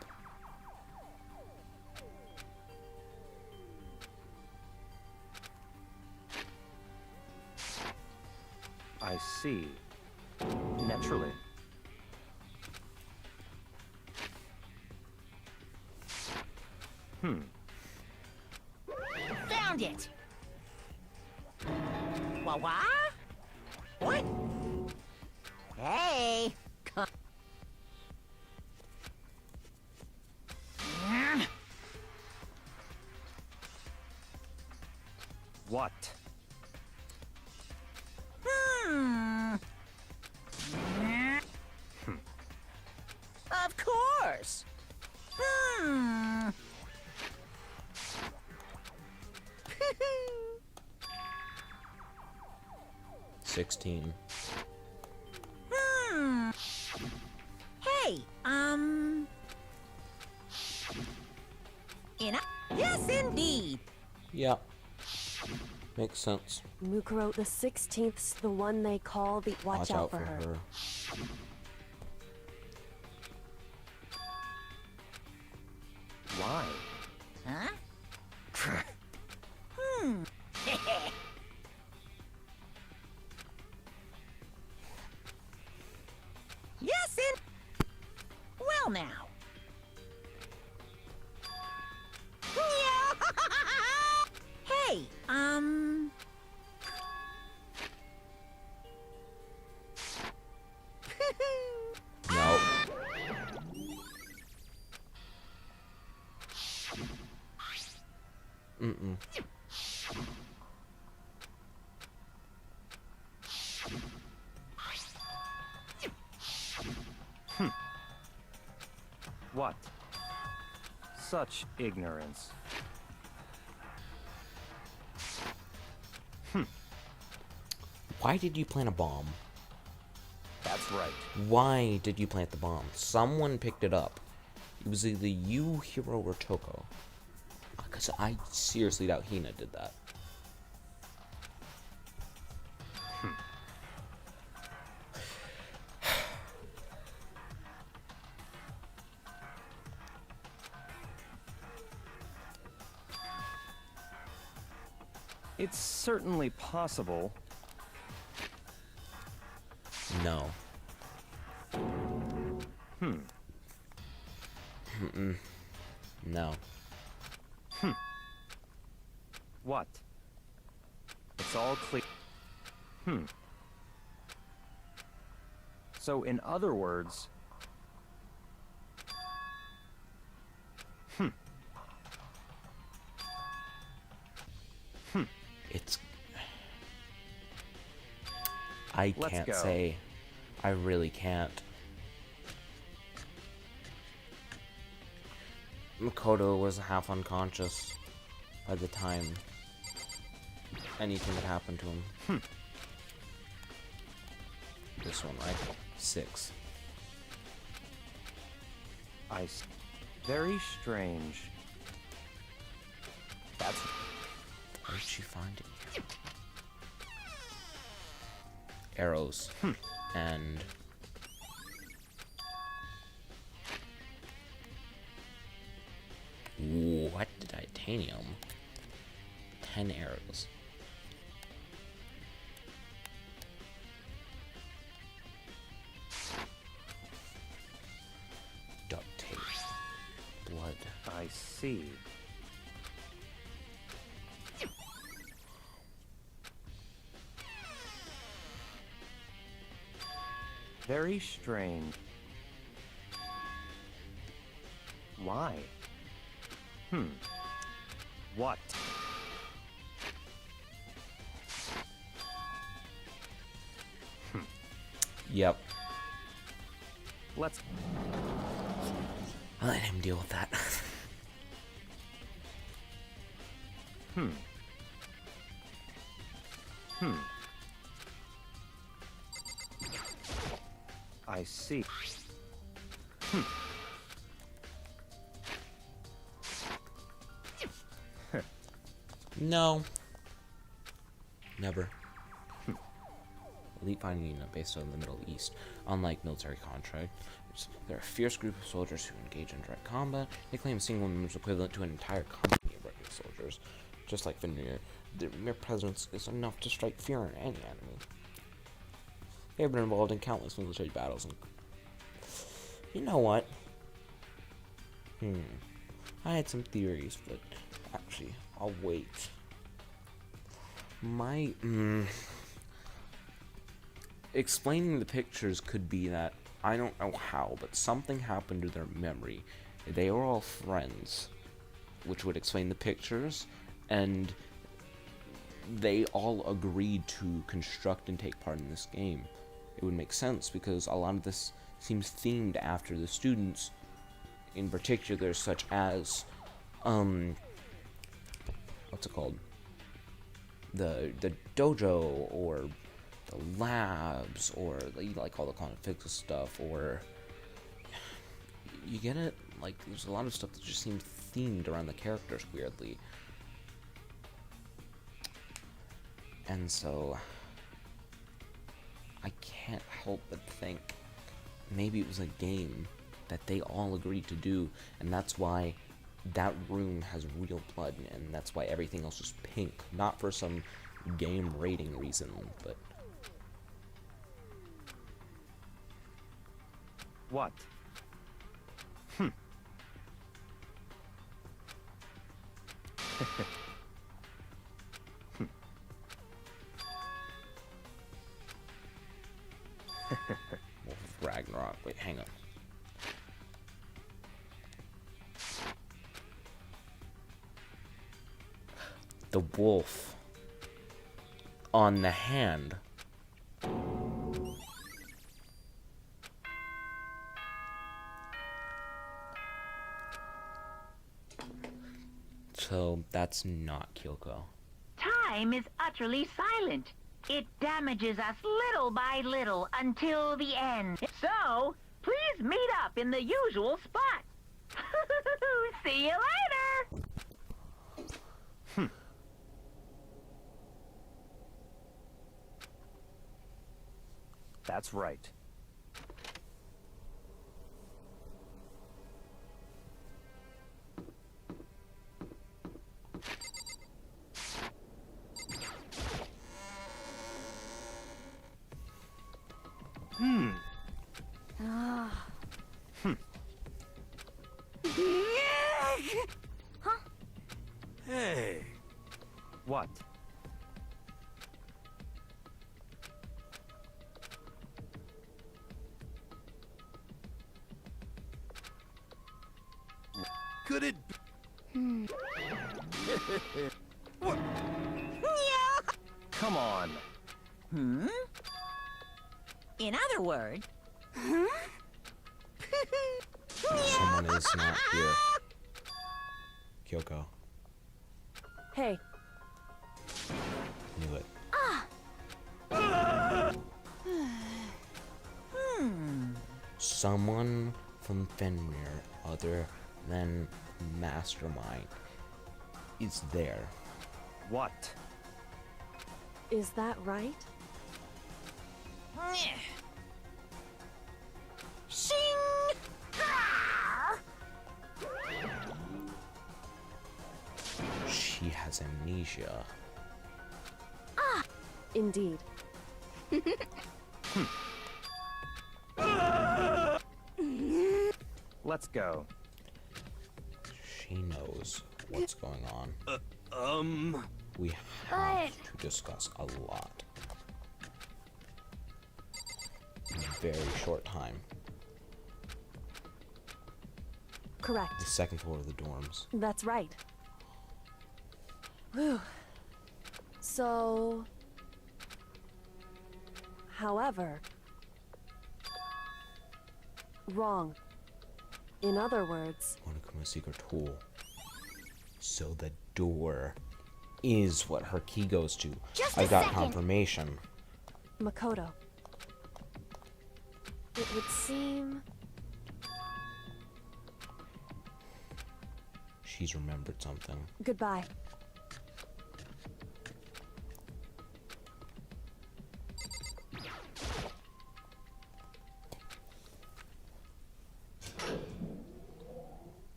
I see. Naturally. Found it! What? What? Hey! Come. What? Of course! 16. Hey, yes, indeed! Yep. Makes sense. Mukuro, the 16th's the one they call the Watch Out for her. Why? Huh? Yes, well now. Hey, No. What? Such ignorance. Why did you plant a bomb? That's right. Why did you plant the bomb? Someone picked it up. It was either you, Hiro, or Toko. Because I seriously doubt Hina did that. It's certainly possible. No. No. What? It's all clear. So, in other words... It's... I Let's can't go. say. I really can't. Makoto was half unconscious by the time anything had happened to him. This one, right? 6. Very strange. That's... Where did she find it here? Arrows. And... what? Titanium? 10 arrows. Duct tape. Blood. I see. Very strange. Why? What? Yep. Let's... I'll let him deal with that. I see. No. Never. Elite finding unit based on the Middle East. Unlike military contracts, they're a fierce group of soldiers who engage in direct combat. They claim a single member is equivalent to an entire company of regular soldiers. Just like Veneer, their mere presence is enough to strike fear in any enemy. They have been involved in countless military battles and... You know what? I had some theories, but actually, I'll wait. My... Explaining the pictures could be that, I don't know how, but something happened to their memory. They were all friends, which would explain the pictures, and they all agreed to construct and take part in this game. It would make sense, because a lot of this seems themed after the students, in particular, such as, what's it called? The dojo, or the labs, or like all the quantum physics stuff, or you get it? Like, there's a lot of stuff that just seems themed around the characters weirdly. And so I can't help but think maybe it was a game that they all agreed to do, and that's why that room has real blood, and that's why everything else is pink. Not for some game rating reason, but... What? Wolf of Ragnarok. Wait, hang on. the wolf on the hand. So that's not Kyoko. Time is utterly silent. It damages us little by little until the end. So, please meet up in the usual spot. See you later! That's right. Hey, What? could it be? Come on. In other words, Someone is not here. Kyoko. Hey, Knew it. Someone from Fenrir other than Mastermind is there. What? is that right? Shing! She has amnesia. Indeed. Let's go. She knows what's going on. We have to discuss a lot. In a very short time. Correct. The second floor of the dorms. That's right. Whew. So... However... Wrong. In other words... Want to become a secret tool. So the door is what her key goes to. Just I a got second. confirmation. Makoto. It would seem... She's remembered something. Goodbye.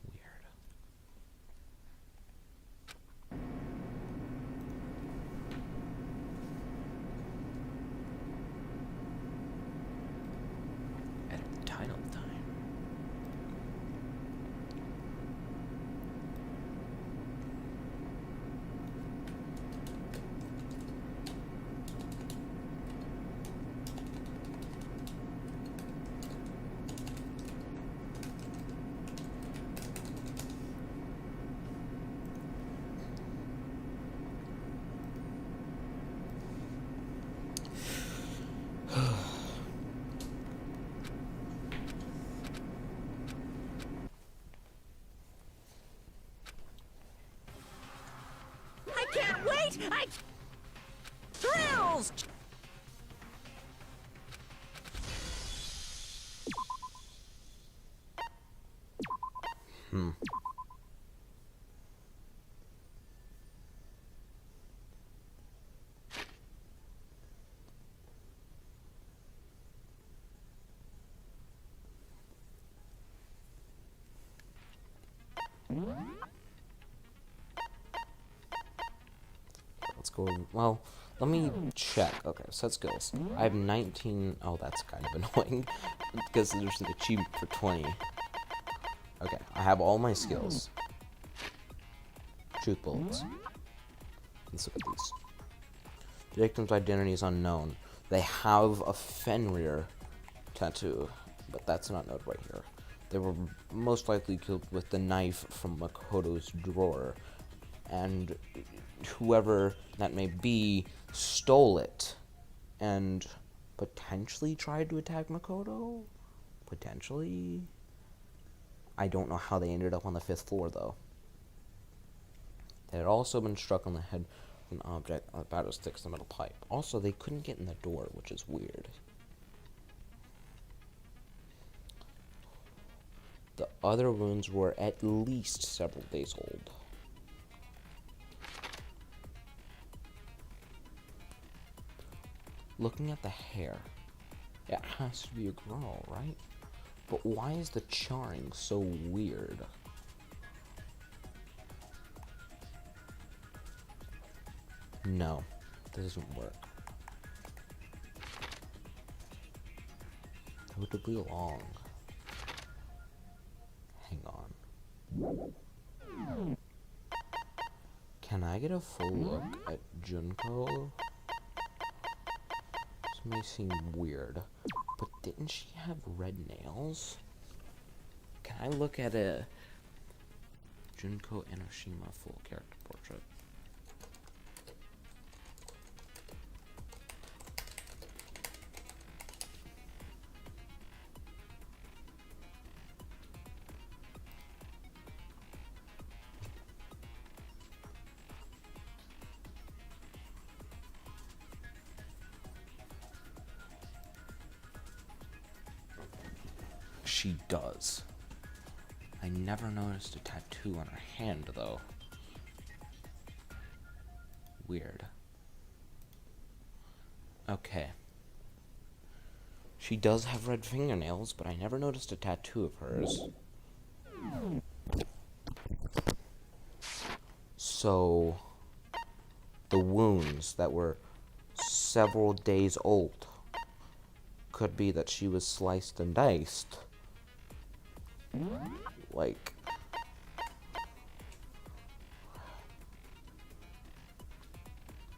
Weird. At a title time. I can't wait! Thrills! Let's go. Well, let me check. Okay, set skills. I have 19. Oh, that's kind of annoying because there's an achievement for 20. Okay, I have all my skills. Truth bullets. Let's look at these. The victim's identity is unknown. They have a Fenrir tattoo, but that's not noted right here. they were most likely killed with the knife from Makoto's drawer, and whoever that may be stole it and potentially tried to attack Makoto? Potentially? I don't know how they ended up on the 5th floor, though. They had also been struck on the head with an object about as thick as a metal pipe. Also, they couldn't get in the door, which is weird. The other wounds were at least several days old. Looking at the hair, it has to be a girl, right? But why is the charring so weird? No, this doesn't work. Notably long. Hang on. Can I get a full look at Junko? This may seem weird, but didn't she have red nails? Can I look at a Junko Enoshima full character portrait? She does. I never noticed a tattoo on her hand, though. Weird. Okay. She does have red fingernails, but I never noticed a tattoo of hers. So, the wounds that were several days old could be that she was sliced and diced. Like,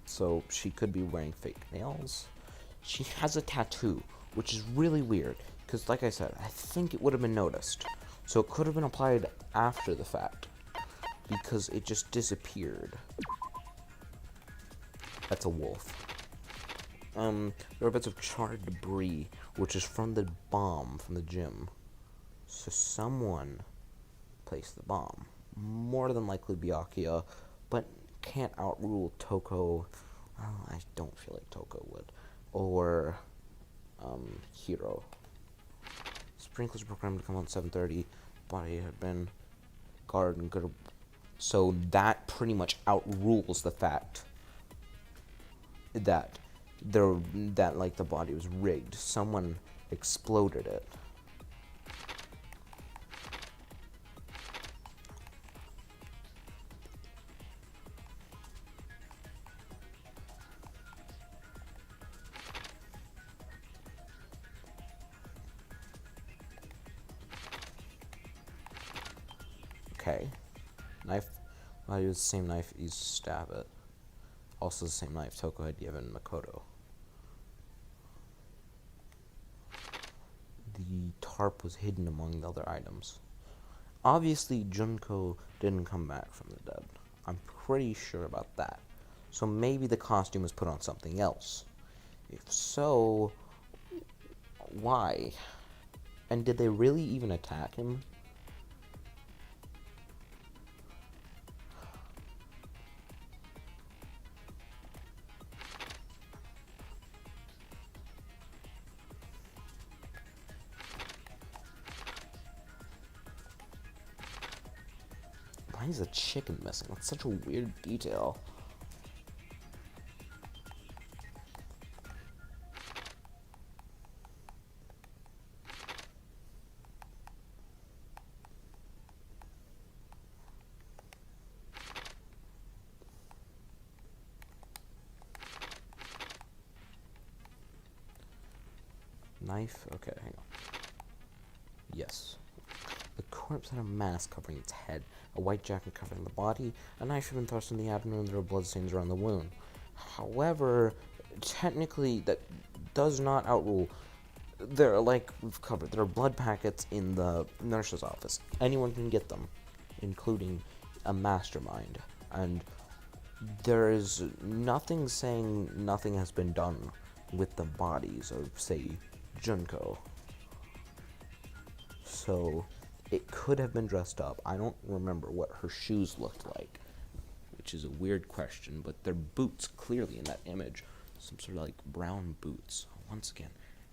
so she could be wearing fake nails. She has a tattoo, which is really weird, because like I said, I think it would have been noticed. So it could have been applied after the fact, because it just disappeared. That's a wolf. There are bits of charred debris, which is from the bomb from the gym. So someone placed the bomb. More than likely Byakuya, but can't outrule Toko. Well, I don't feel like Toko would. Or, Hiro. Sprinklers programmed to come on 7:30. Body had been guarded and good. So that pretty much outrules the fact that like the body was rigged. Someone exploded it. Okay. Knife. I use the same knife used to stab it. Also the same knife Toko had given Makoto. The tarp was hidden among the other items. Obviously, Junko didn't come back from the dead. I'm pretty sure about that. So maybe the costume was put on something else. If so, why? And did they really even attack him? Why is a chicken missing? That's such a weird detail. Knife? Okay, hang on. Yes. The corpse had a mask covering its head, a white jacket covering the body, a knife had been thrust in the abdomen, and there were bloodstains around the wound. However, technically, that does not outrule they're like we've covered. There are blood packets in the nurse's office. Anyone can get them, including a mastermind. And there is nothing saying nothing has been done with the bodies of, say, Junko. So it could have been dressed up. I don't remember what her shoes looked like, which is a weird question, but they're boots clearly in that image. Some sort of like brown boots. Once again,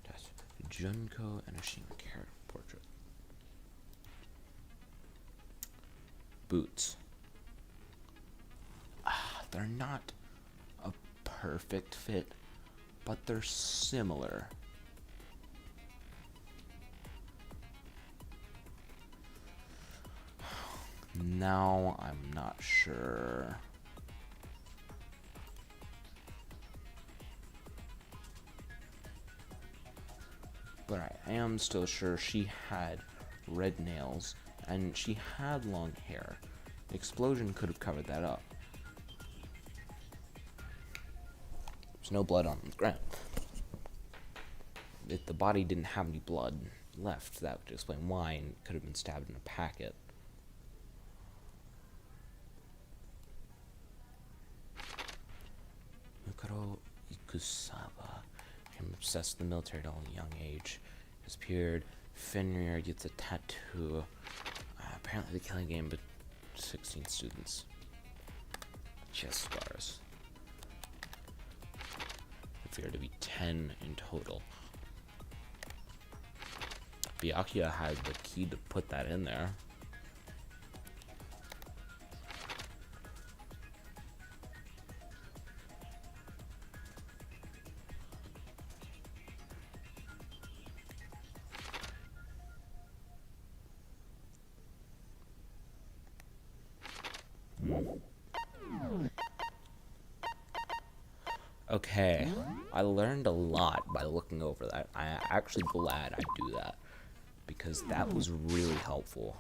that's Junko and Ashima character portrait. Boots. They're not a perfect fit, but they're similar. Now I'm not sure. But I am still sure she had red nails and she had long hair. The explosion could have covered that up. There's no blood on the ground. If the body didn't have any blood left, that would explain why, and it could have been stabbed in a packet. Mukuro Ikusawa became obsessed with the military at a young age. Disappeared. Fenrir gets a tattoo. Apparently the killing game, but 16 students. Chest scars. Appear to be 10 in total. Byakuya had the key to put that in there. Okay, I learned a lot by looking over that. I'm actually glad I do that, because that was really helpful.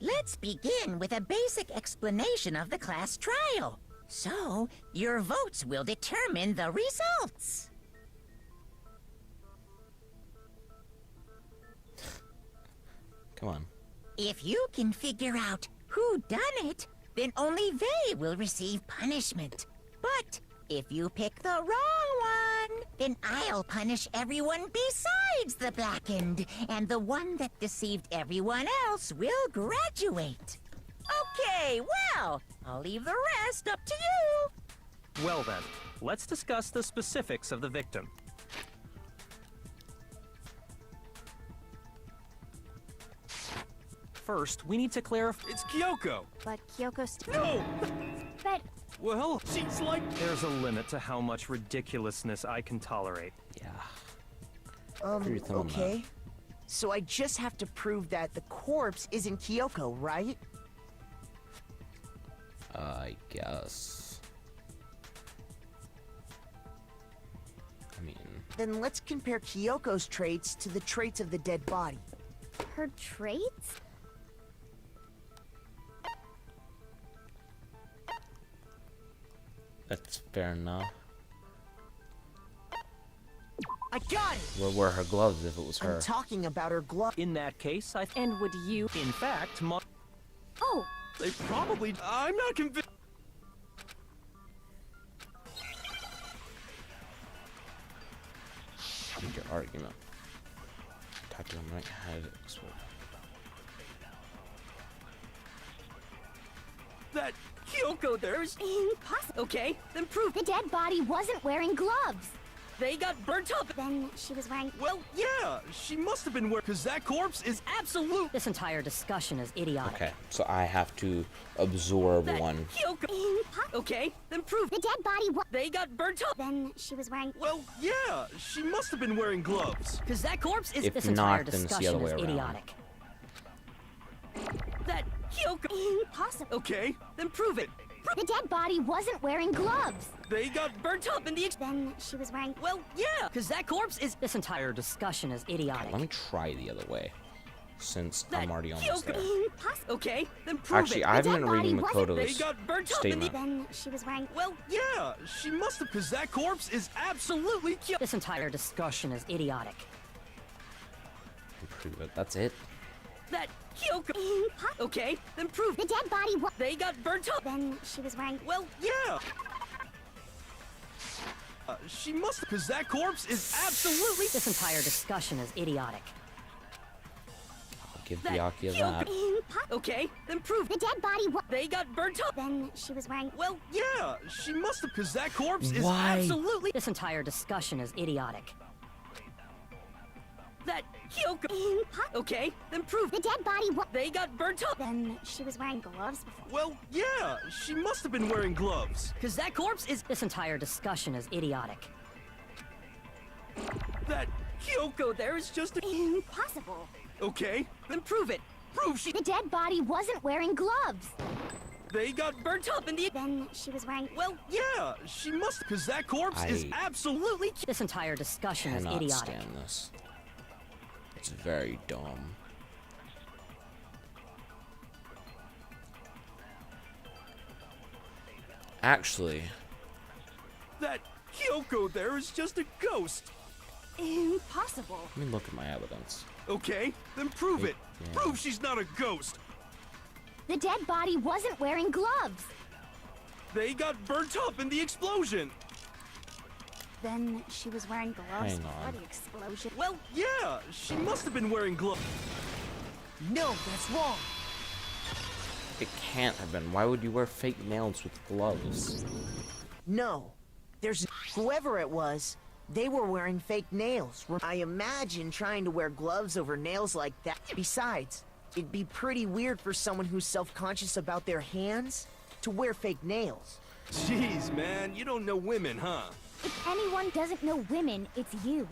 Let's begin with a basic explanation of the class trial. So, your votes will determine the results. Come on. If you can figure out who done it, then only they will receive punishment. But if you pick the wrong one, then I'll punish everyone besides the blackened, and the one that deceived everyone else will graduate. Okay, well, I'll leave the rest up to you. Well then, let's discuss the specifics of the victim. First, we need to clarify. It's Kyoko! But Kyoko's... No! But... Well, she's like... There's a limit to how much ridiculousness I can tolerate. Yeah. Okay. So I just have to prove that the corpse isn't Kyoko, right? I guess. I mean... Then let's compare Kyoko's traits to the traits of the dead body. Her traits? That's fair enough. I got it! Where were her gloves if it was her? I'm talking about her glove. In that case, And would you... in fact, Oh! They probably... I'm not convinced... Read your argument. Tattoo on right head. That Kyoko there's... Impossible. Okay, then prove The dead body wasn't wearing gloves. they got burnt up. Then she was wearing... Well, yeah, she must have been wearing... Because that corpse is absolute... This entire discussion is idiotic. Okay, so I have to absorb That one. Kyoko. Okay, then prove The dead body they got burnt up. Then she was wearing... Well, yeah, she must have been wearing gloves. Because that corpse is... If This not, entire then it's the other discussion way is around. idiotic. That Kyoko. Impossible. Okay, Then prove it. The dead body wasn't wearing gloves. they got... Burnt up in the... Then she was wearing... Well, yeah, because that corpse is... This entire discussion is idiotic. Let me try the other way. since I'm already almost there. Okay, then prove Actually, it. I haven't dead been body reading wasn't They Makoto's got burnt up in the... statement. Then she was wearing. Well, yeah, she must have, because that corpse is absolutely killed. This entire discussion is idiotic. Prove it. That's it. That Kyoko... Okay, then prove The it. dead body was. They got burnt up. Then she was wearing. Well, yeah. She must, because that corpse is absolutely. This entire discussion is idiotic. I'll give That Byakuya that. Okay, then prove The it. dead body was. They got burnt up. Then she was wearing. Well, yeah, she must have, because that corpse is Why? absolutely. This entire discussion is idiotic. That Kyoko... Okay, then prove The it. dead body was. They got burnt up. Then she was wearing gloves before. Well, yeah, she must have been wearing gloves. Because that corpse is... This entire discussion is idiotic. That Kyoko there is just a. Impossible. Okay, Then prove it. prove she. The dead body wasn't wearing gloves. They got. Burnt up in the... Then she was wearing. Well, yeah, she must, because that corpse is I absolutely. This entire discussion is Cannot idiotic. stand this. It's very dumb. Actually, That Kyoko there is just a ghost. Impossible. let me look at my evidence. Okay, then prove it. Yeah. Prove she's not a ghost. The dead body wasn't wearing gloves. They got burnt up in the explosion. Then she was wearing gloves Hang before on. the explosion. Well, yeah, she must have been wearing gloves. No, that's wrong. It can't have been. Why would you wear fake nails with gloves? No. There's whoever it was, they were wearing fake nails. I imagine trying to wear gloves over nails like that. Besides, it'd be pretty weird for someone who's self-conscious about their hands to wear fake nails. Jeez, man, you don't know women, huh? If anyone doesn't know women, it's you.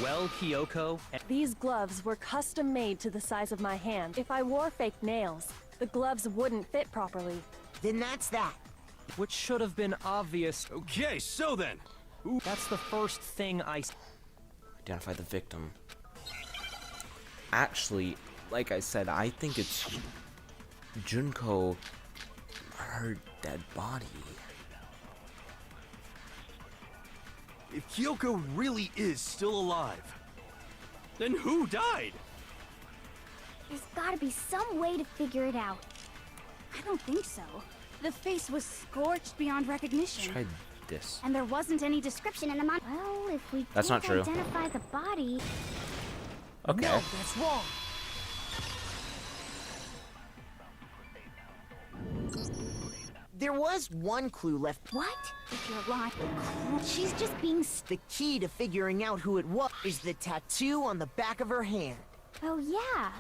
Well, Kyoko, These gloves were custom made to the size of my hand. If I wore fake nails, the gloves wouldn't fit properly. Then that's that. which should have been obvious. Okay, so then. That's the first thing I... Identify the victim. Actually, like I said, I think it's Junko, her dead body. If Kyoko really is still alive, then who died? There's gotta be some way to figure it out. I don't think so. The face was scorched beyond recognition. Try this. And there wasn't any description in the mon- Well, if we That's can't not true. identify the body... Okay. No, that's wrong. There was one clue left. What? If you're lying, She's just being... The key to figuring out who it was is the tattoo on the back of her hand. Oh, yeah.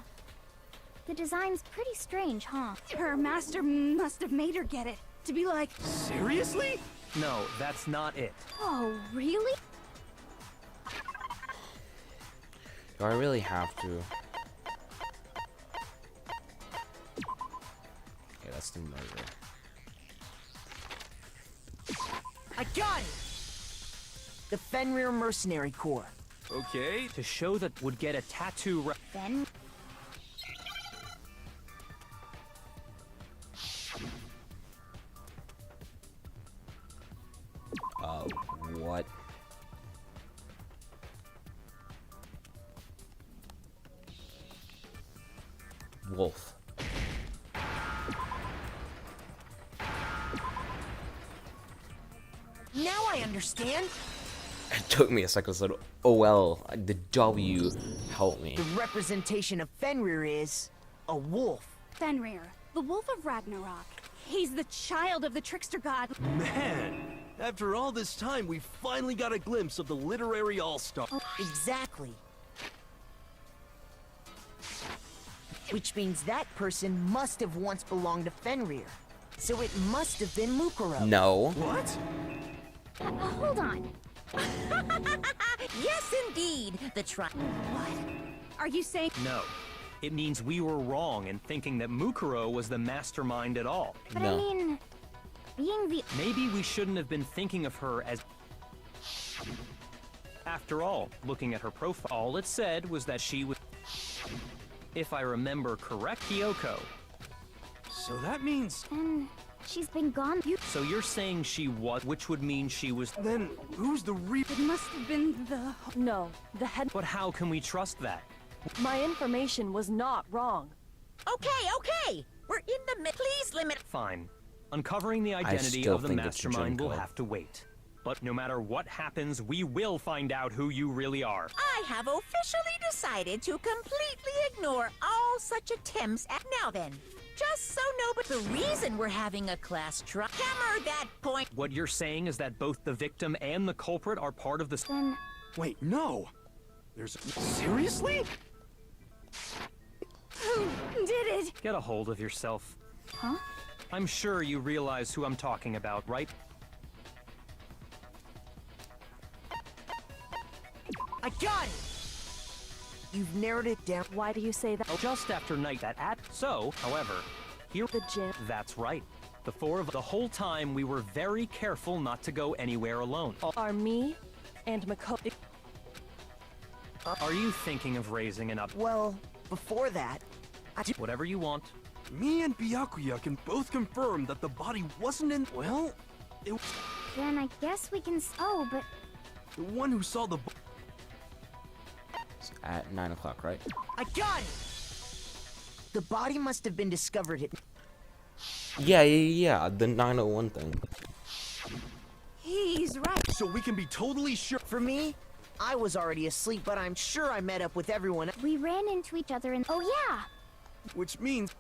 The design's pretty strange, huh? her master must have made her get it. To be like, Seriously? No, that's not it. Oh, really? Do I really have to? Okay, that's the murder. I got it! The Fenrir Mercenary Corps. Okay. To show that would get a tattoo Then... What? Wolf. Now I understand. It took me a second, so oh well, the W helped me. The representation of Fenrir is a wolf. Fenrir, the Wolf of Ragnarok. He's the child of the trickster god. Man, after all this time, we finally got a glimpse of the literary all-star. Exactly. Which means that person must have once belonged to Fenrir. So it must have been Mukuro. No. What? hold on. Yes, indeed. The Are you saying No. It means we were wrong in thinking that Mukuro was the mastermind at all. But No. I mean... Being the... Maybe we shouldn't have been thinking of her as... After all, looking at her profile, all it said was that she was... If I remember correct, Kyoko. So that means... And she's been gone. So you're saying she was, which would mean she was... Then who's the It must have been the... No, the head. But how can we trust that? My information was not wrong. Okay. We're in the Please limit. Fine. Uncovering the identity still of the think it's your mastermind gen will code. have to wait. But no matter what happens, we will find out who you really are. I have officially decided to completely ignore all such attempts at now then. Just so nobody... The reason we're having a class trial... Hammer that point... What you're saying is that both the victim and the culprit are part of this... Then Wait, no. There's... Seriously? Who did it? Get a hold of yourself. Huh? I'm sure you realize who I'm talking about, right? I got it! You've narrowed it down. Why do you say that? Just after night that at... So, however, here... The gym. That's right. The four of... The whole time, we were very careful not to go anywhere alone. Are me and Makoto. Are you thinking of raising an up... Well, before that, Whatever you want. Me and Byakuya can both confirm that the body wasn't in... Well, it was then I guess we can oh, but the one who saw the... It's at 9 o'clock, right? I got it! The body must have been discovered at... Yeah, the 901 thing. He's right. So we can be totally sure... For me, I was already asleep, but I'm sure I met up with everyone. we ran into each other and oh yeah. Which means...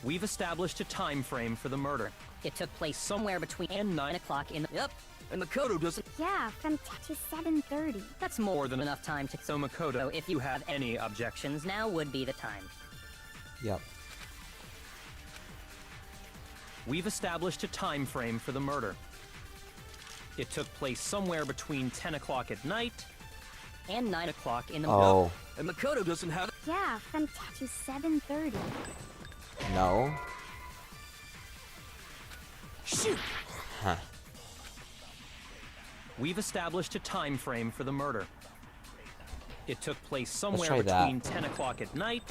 We've established a time frame for the murder. It took place somewhere between and 9 o'clock in the... Yep, And Makoto doesn't... Yeah, from to 7:30. that's more than enough time to... So Makoto, if you have any objections, now would be the time. Yep. we've established a time frame for the murder. It took place somewhere between 10 o'clock at night And 9 o'clock in the Oh, And Makoto doesn't have... Yeah, from to 7:30. no. Shoot! Huh. We've established a time frame for the murder. It took place somewhere try that. between 10 o'clock at night.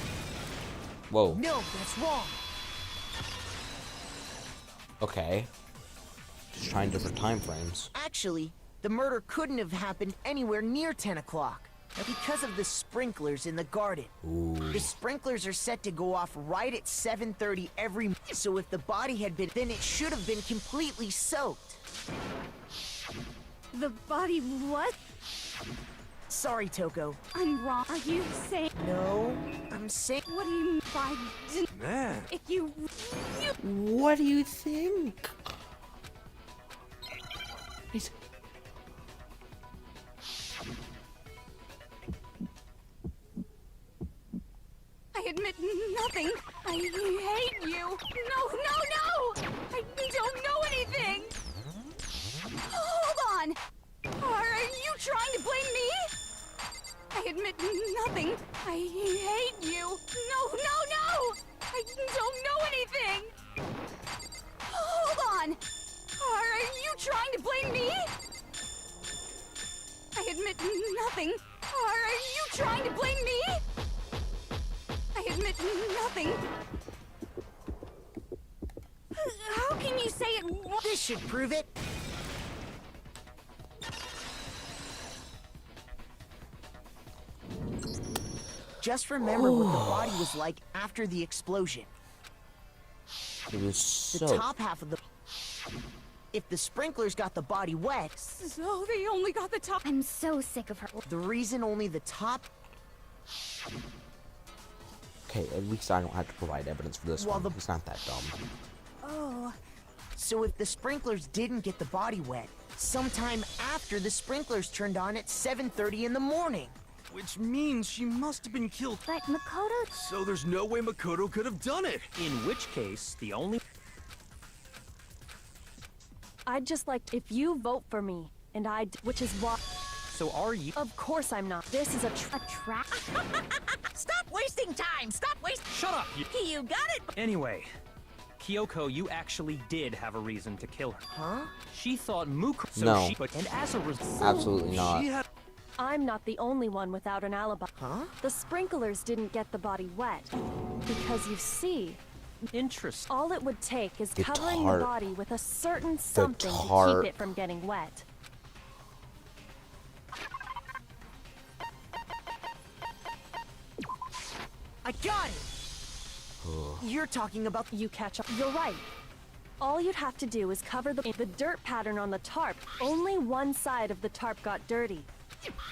Whoa. No, that's wrong. Okay. Just trying different time frames. Actually, the murder couldn't have happened anywhere near 10 o'clock. Because of the sprinklers in the garden. Ooh. The sprinklers are set to go off right at 7:30 every... So if the body had been... Then it should have been completely soaked. The body what? Sorry, Toko. I'm wrong. Are you saying... No, I'm saying... What do you mean by... Man. If you... What do you think? He's... I admit nothing. I hate you. No, no, no! I don't know anything! Hold on! Are you trying to blame me? I admit nothing. I hate you. No, no, no! I don't know anything! Hold on! Are you trying to blame me? I admit nothing. Are you trying to blame me? I admit nothing. How can you say it? This should prove it. Just remember what the body was like after the explosion. It was The so... top half of the... If the sprinklers got the body wet, So they only got the top. I'm so sick of her. the reason only the top... Okay, at least I don't have to provide evidence for this Well, one. the- He's not that dumb. Oh. So if the sprinklers didn't get the body wet, sometime after the sprinklers turned on at 7:30 in the morning. Which means she must have been killed. But Makoto... So there's no way Makoto could have done it. In which case, the only... I'd just like if you vote for me, and which is why. So are you? Of course I'm not. This is a trap. Stop wasting time! Stop wasting. Shut up, you. You got it! Anyway, Kyoko, you actually did have a reason to kill her. Huh? She thought Muko. So No. and as a result. Absolutely not. She had I'm not the only one without an alibi. Huh? The sprinklers didn't get the body wet. Because you see, Interest. all it would take is The covering tarp. the body with a certain something to tarp. keep it from getting wet. I got it! You're talking about. You catch up. You're right. All you'd have to do is cover the dirt pattern on the tarp. Only one side of the tarp got dirty.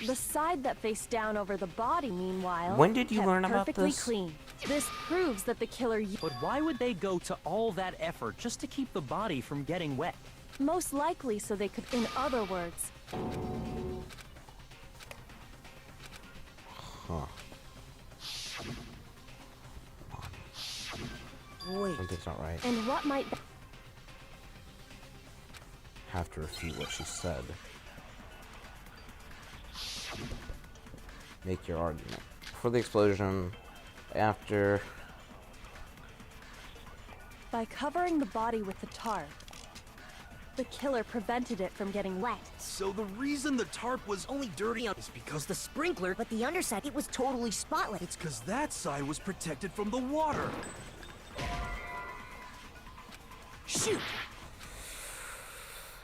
The side that faced down over the body, meanwhile, When did you kept learn about perfectly this? clean. This proves that the killer But why would they go to all that effort just to keep the body from getting wet? most likely so they could, in other words, Huh. Wait. Something's not right. and what might Have to refute what she said. Make your argument. For the explosion, after... by covering the body with the tarp, the killer prevented it from getting wet. So the reason the tarp was only dirty is because the sprinkler. But the underside, it was totally spotless. It's because that side was protected from the water. Shoot!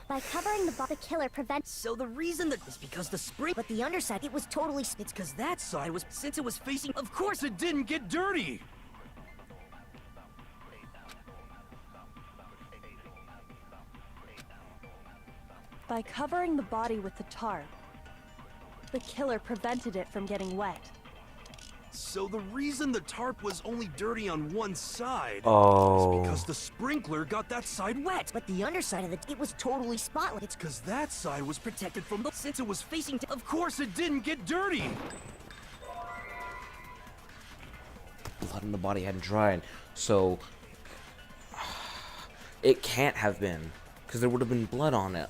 By covering the killer prevents. So the reason that is because the spring. But the underside, it was totally. It's because that side was, since it was facing. Of course it didn't get dirty. By covering the body with the tarp, the killer prevented it from getting wet. So the reason the tarp was only dirty on one side Oh. is because the sprinkler got that side wet. But the underside of it was totally spotless. It's because that side was protected from the, since it was facing. Of course it didn't get dirty. Blood in the body hadn't dried, so... It can't have been, because there would have been blood on it.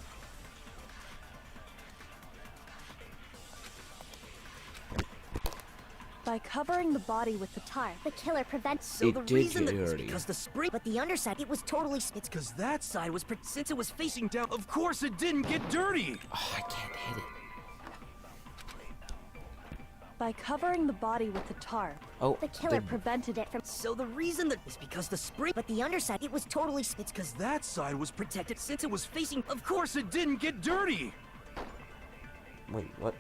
By covering the body with the tarp, The killer prevents. So It the did reason get that is dirty. because the spring. But the underside, it was totally. It's because that side was, since it was facing down. Of course it didn't get dirty. Oh, I can't hit it. by covering the body with the tarp, Oh, The killer prevented it from. So the reason that is because the spring. But the underside, it was totally. It's because that side was protected since it was facing. Of course it didn't get dirty. wait, what?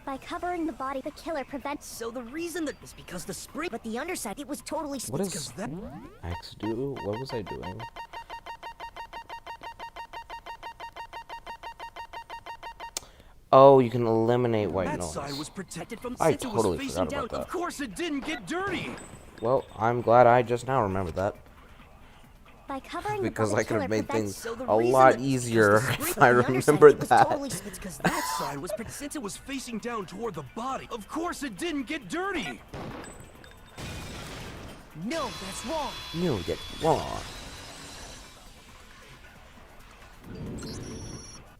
By covering the body, the killer prevents. So the reason that is because the spring. But the underside, it was totally. What It's is 'cause that. X do? What was I doing? Oh, you can eliminate white That noise. side was protected from I since it totally was facing forgot down. about Of that. course it didn't get dirty. Well, I'm glad I just now remembered that. By covering Because the I body, could have killer made prevents. things So the a reason lot that- easier because the if spring- I but the underside, remembered it was that. Totally, It's because that side was since it was facing down toward the body. Of course it didn't get dirty. No, that's wrong. You get wrong.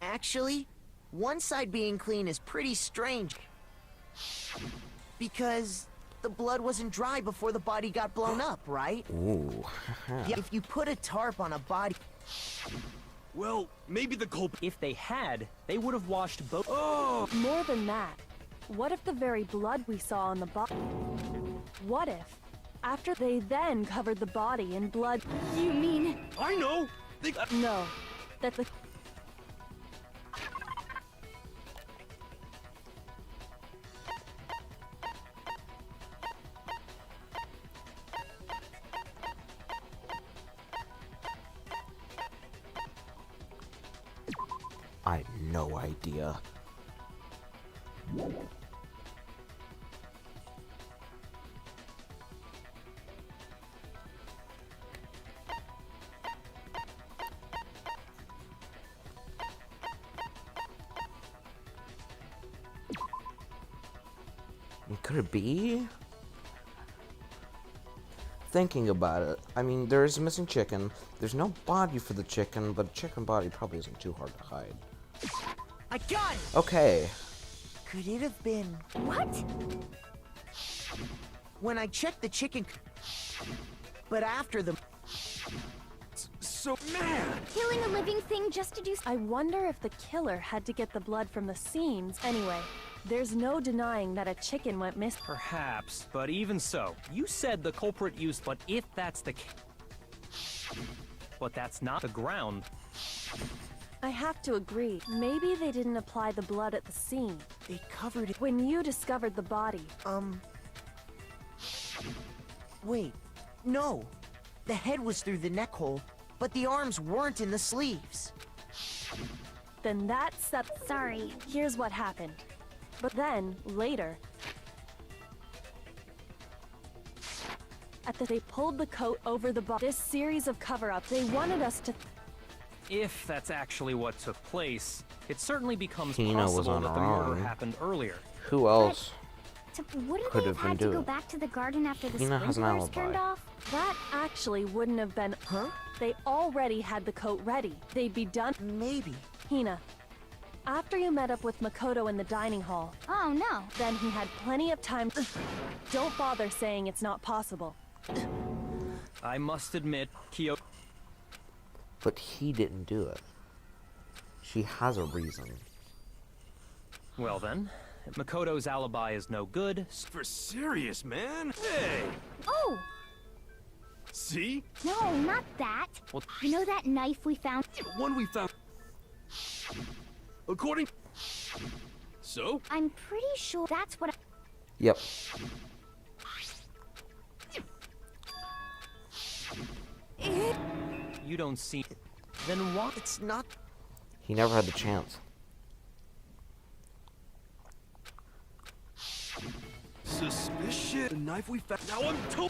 Actually, one side being clean is pretty strange. Because the blood wasn't dry before the body got blown up, right? Ooh. Yeah, if you put a tarp on a body... Well, maybe the culprit. If they had, they would have washed both. Oh, more than that, what if the very blood we saw on the body? What if, after they then covered the body in blood, You mean I know. They. no, that the I had no idea. Could it be? thinking about it, I mean, there is a missing chicken. There's no body for the chicken, but a chicken body probably isn't too hard to hide. I got it! Okay. Could it have been... What? When I checked the chicken... But after the... So, man! Killing a living thing just to do... I wonder if the killer had to get the blood from the seams. Anyway, there's no denying that a chicken went missing. Perhaps, but even so, you said the culprit used, but if that's the case... But that's not the ground. I have to agree. Maybe they didn't apply the blood at the scene. They covered it... When you discovered the body. Wait. No. The head was through the neck hole, but the arms weren't in the sleeves. Then that's that. Sorry. Here's what happened. But then, later... They pulled the coat over the body. This series of cover-ups, they wanted us to... If that's actually what took place, it certainly becomes Tina was possible on that the her murder own. happened earlier. Who else? Wouldn't Could they have have been had to go doing. back to the garden after the Tina has an sprinklers alibi. turned off? That actually wouldn't have been... Huh? They already had the coat ready. They'd be done... Maybe. Hina, after you met up with Makoto in the dining hall, Oh, no. then he had plenty of time... Don't bother saying it's not possible. I must admit, Kyo... But he didn't do it. She has a reason. Well then, Makoto's alibi is no good. For serious, man? Hey! Oh! See? No, not that. Well- You know that knife we found? The one we found... According... So? I'm pretty sure that's what Yep. You don't see... Then why? It's not... He never had the chance. Suspicious. The knife we found... Now I'm to...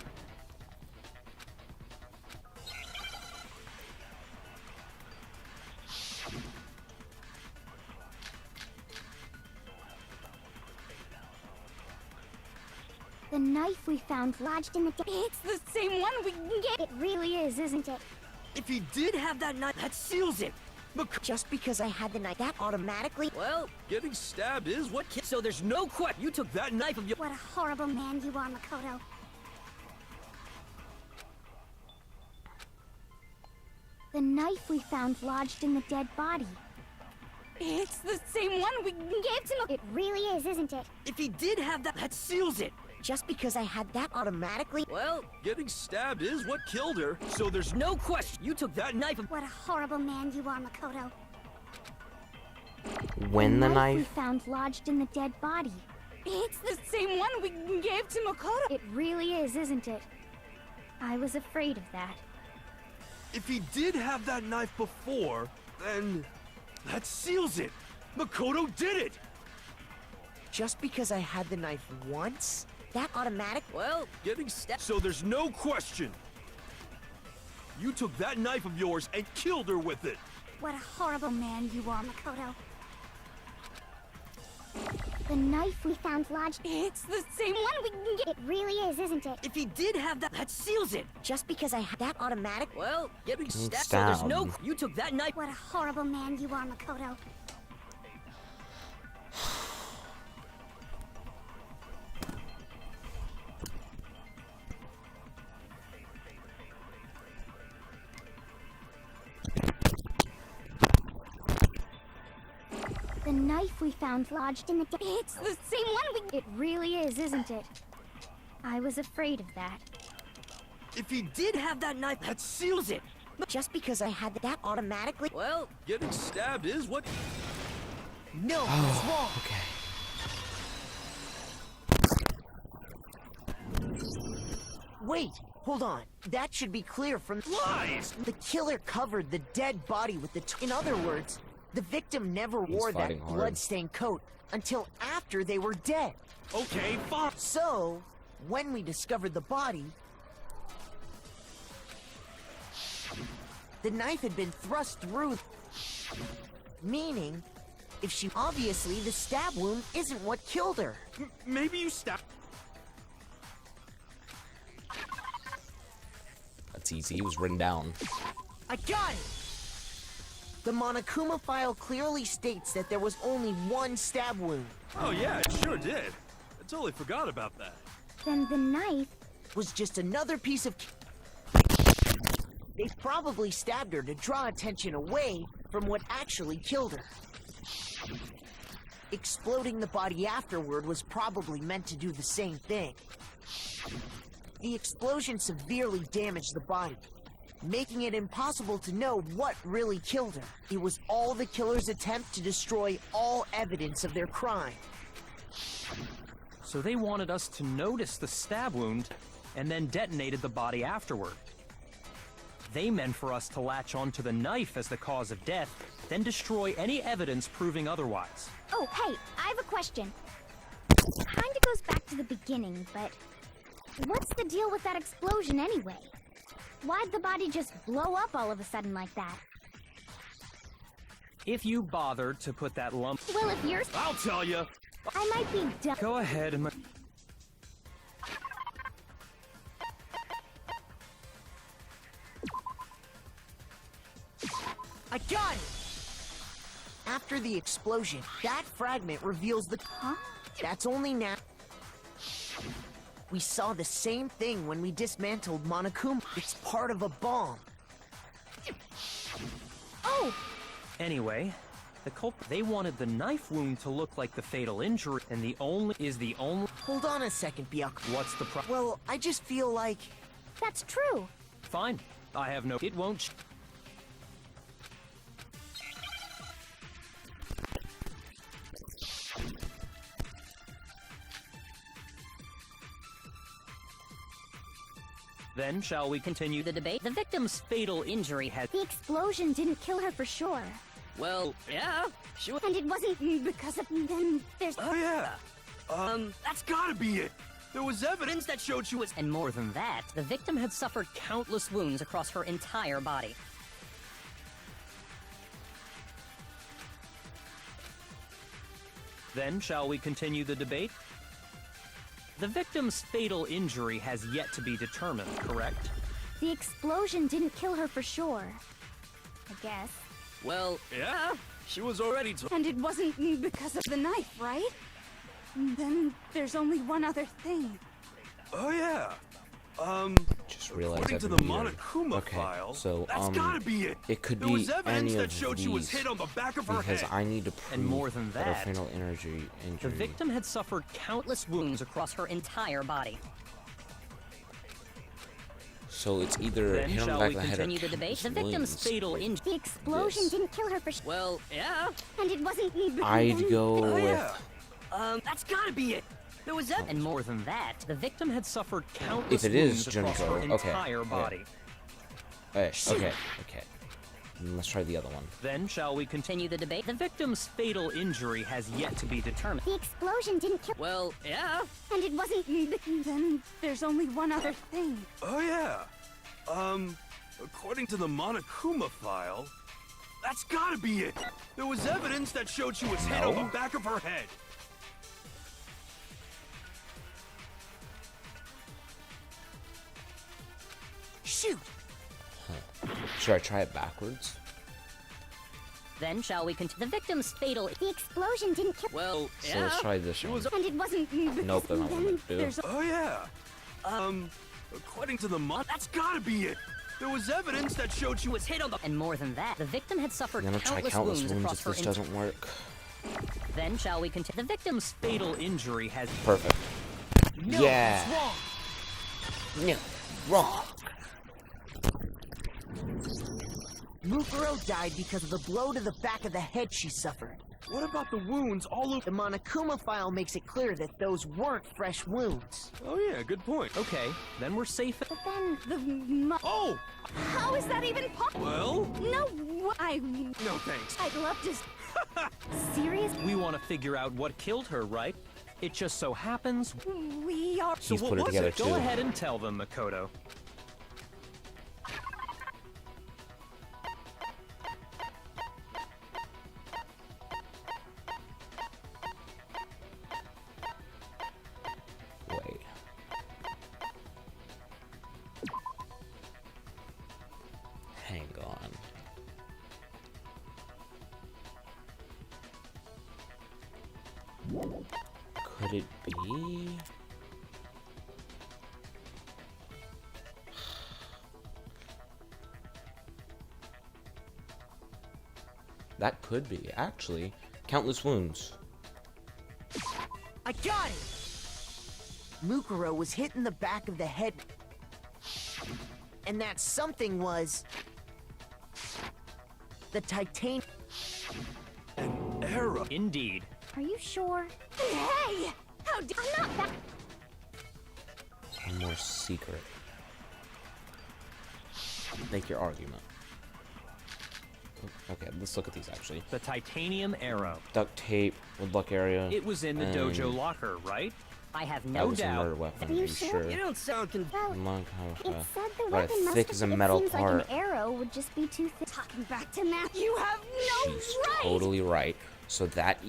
The knife we found lodged in the... It's the same one we can get. It really is, isn't it? If he did have that knife, that seals it! Just because I had the knife, that automatically... Well, getting stabbed is what... So there's no question you took that knife of your... What a horrible man you are, Makoto. The knife we found lodged in the dead body. It's the same one we gave to... It really is, isn't it? If he did have that, that seals it! Just because I had that automatically... Well, getting stabbed is what killed her, so there's no... No question you took that knife of... What a horrible man you are, Makoto. When the we knife... found lodged in the dead body. It's the same one we gave to Makoto. It really is, isn't it? I was afraid of that. If he did have that knife before, then... That seals it! Makoto did it! Just because I had the knife once, that automatic... Well, getting stabbed... So there's no question! You took that knife of yours and killed her with it! What a horrible man you are, Makoto. The knife we found lodged... It's the same one we can get... It really is, isn't it? If he did have that, that seals it! Just because I had that automatic... Well, getting stabbed... So Stabbed. there's no... You took that knife... What a horrible man you are, Makoto. The knife we found lodged in the... It's the same one we... It really is, isn't it? I was afraid of that. If he did have that knife, that seals it! Just because I had that automatically... Well, getting stabbed is what... No, that's wrong! Wait, hold on. That should be clear from... Lies! The killer covered the dead body with the... In other words, the victim never wore that fighting hard. blood-stained coat until after they were dead. Okay, fine. So, when we discovered the body... The knife had been thrust through... Meaning, if she... Obviously, the stab wound isn't what killed her. Maybe you stabbed... easy. It was written down. I got it! The Monokuma file clearly states that there was only one stab wound. Oh yeah, it sure did. I totally forgot about that. Then the knife... Was just another piece of... They probably stabbed her to draw attention away from what actually killed her. Exploding the body afterward was probably meant to do the same thing. The explosion severely damaged the body, making it impossible to know what really killed her. It was all the killer's attempt to destroy all evidence of their crime. So they wanted us to notice the stab wound and then detonated the body afterward. They meant for us to latch onto the knife as the cause of death, then destroy any evidence proving otherwise. Oh, hey, I have a question. Kinda goes back to the beginning, but... What's the deal with that explosion anyway? Why'd the body just blow up all of a sudden like that? If you bothered to put that lump... Well, if you're... I'll tell you. I might be dumb. Go ahead and... I got it! After the explosion, that fragment reveals the... Huh? That's only now... We saw the same thing when we dismantled Monokuma. It's part of a bomb. Oh! Anyway, they wanted the knife wound to look like the fatal injury, and the only... Hold on a second, Byakuya. What's the problem? Well, I just feel like... That's true. Fine. I have no... It won't... Then, shall we continue the debate? The victim's fatal injury has... The explosion didn't kill her for sure. Well, yeah, she was... And it wasn't because of... Then there's... Oh yeah. That's gotta be it. There was evidence that showed she was... And more than that, the victim had suffered countless wounds across her entire body. Then, shall we continue the debate? The victim's fatal injury has yet to be determined, correct? The explosion didn't kill her for sure. I guess. Well, Yeah, she was already And it wasn't because of the knife, right? Then there's only one other thing. Oh yeah. Just realized According to I've the been muted. Monokuma Okay, file, so, that's gotta be it. It could There be was evidence any that of showed she was these, hit on the back of her because head. I need to prove And more than her that, fatal injury. The victim had suffered countless wounds across her entire body. So it's either Then, hit on the shall back we of the head or continue the debate? The countless victim's wounds. fatal injury... The explosion Yes. didn't kill her for sure. Well, yeah. And it wasn't because... I'd go Oh with... yeah. That's gotta be it. There was that. And more than that, the victim had suffered countless If it is wounds across her Junko, okay, entire okay. body. Okay. Let's try the other one. then shall we continue the debate? The victim's fatal injury has yet to be determined. The explosion didn't kill... Well, yeah. And it wasn't... Then there's only one other thing. Oh yeah. According to the Monokuma file, that's gotta be it. There was evidence that showed she was hit on the back of her head. Shoot! Should I try it backwards? Then shall we continue? The victim's fatal... The explosion didn't kill... Well, So let's try this one. And it wasn't because... Nope, that's not what I'm Then gonna do. there's... Oh yeah. According to the that's gotta be it. There was evidence that showed she was hit on the... And more than that, the victim had suffered I'm gonna try countless countless wounds wounds across if her this doesn't work. Then shall we continue? The victim's Fatal injury has... Perfect. No, Yeah. it's wrong! No, wrong. Mukuro died because of the blow to the back of the head she suffered. What about the wounds all over? The Monokuma file makes it clear that those weren't fresh wounds. Oh yeah, good point. Okay, then we're safe. But then... The... Oh, How is that even possible? well, No, I... no thanks. I'd love to... Serious? We want to figure out what killed her, right? It just so happens... We are... So He's what put it was together it? too. Go ahead and tell them, Makoto. Wait. on. Could it be? That could be, actually. Countless wounds. I got it! Mukuro was hit in the back of the head. And that something was... the titanium... An arrow. Indeed. Are you sure? Hey! How did I'm not that. One more secret. Make your argument. Okay, let's look at these actually. The titanium arrow. Duct tape, woodblock area. It was in the and dojo locker, right? I have That no was a doubt. murder weapon, Are you are you sure? sure? You don't sound Well, Monk, it said the right, weapon must thick have, as a it metal seems part. like an arrow would just be too thick. talking back to math. You have no She's right! totally right. So that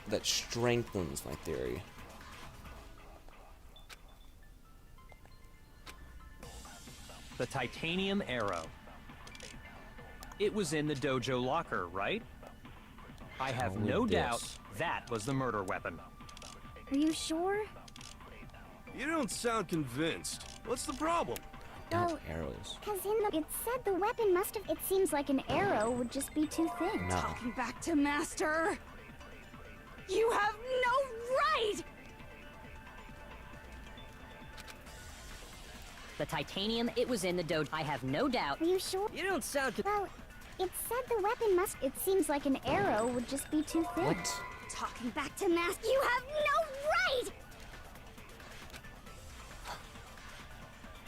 that strengthens my theory. The titanium arrow. It was in the dojo locker, right? I have How would no this- doubt that was the murder weapon. Are you sure? You don't sound convinced. What's the problem? Well, Arrows. because it said the weapon must have, it seems like an arrow would just be too thin. No. Talking back to master. You have no right! The titanium, it was in the dojo. I have no doubt. Are you sure? You don't sound... Well, it said the weapon must, it seems like an arrow would just be too thin. What? Talking back to master. You have no right!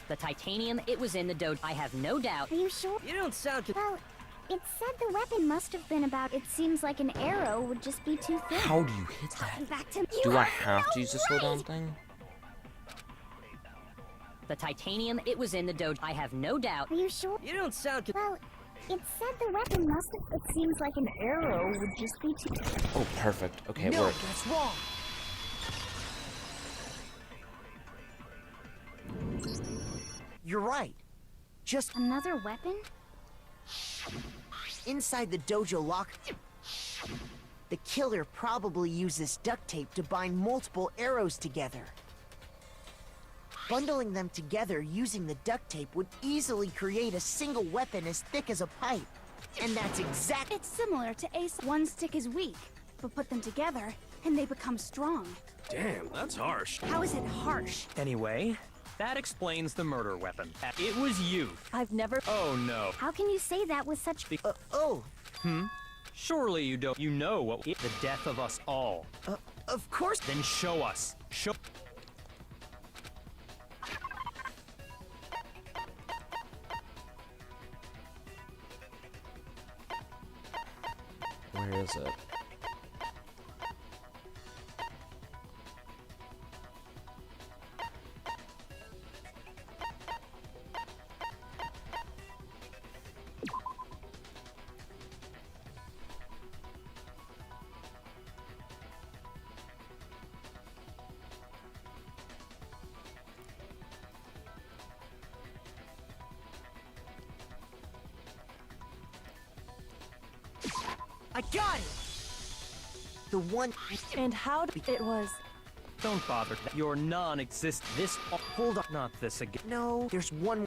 The titanium, it was in the dojo. I have no doubt. Are you sure? You don't sound... Well, it said the weapon must have been about, it seems like an arrow would just be too thin. How do you hit Talking that? back to... Do I have to use the slow down thing? The titanium, it was in the dojo. I have no doubt. Are you sure? You don't sound... Well, it said the weapon must have, it seems like an arrow would just be too... Oh, perfect. Okay, it No, worked. that's wrong. You're right. Just Another weapon? inside the dojo locker, the killer probably uses duct tape to bind multiple arrows together. Bundling them together using the duct tape would easily create a single weapon as thick as a pipe. And that's exactly... It's similar to Ace. One stick is weak, but put them together, and they become strong. Damn, that's harsh. How is it harsh? Anyway, that explains the murder weapon. It was you. I've never. Oh no. How can you say that with such... Oh, Surely you don't. You know what? The death of us all. of course... Then show us. Show. Where is it? I got it! The one... And how it was. Don't bother. You're non-exist. This. Hold on. Not this again. No, there's one...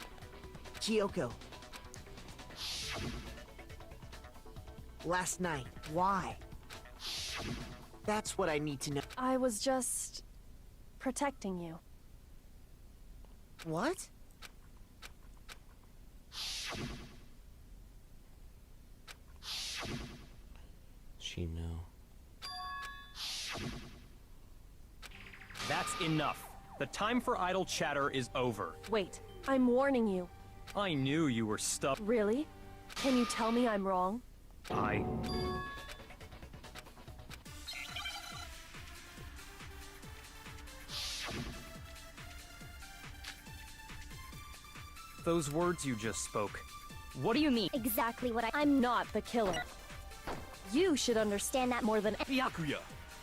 Kyoko. Last night. Why? That's what I need to know. I was just protecting you. What? She knew. That's enough. The time for idle chatter is over. Wait, I'm warning you. I knew you were stuck. Really? Can you tell me I'm wrong? Those words you just spoke. What do you mean? Exactly what I'm not the killer. You should understand that more than... Byakuya,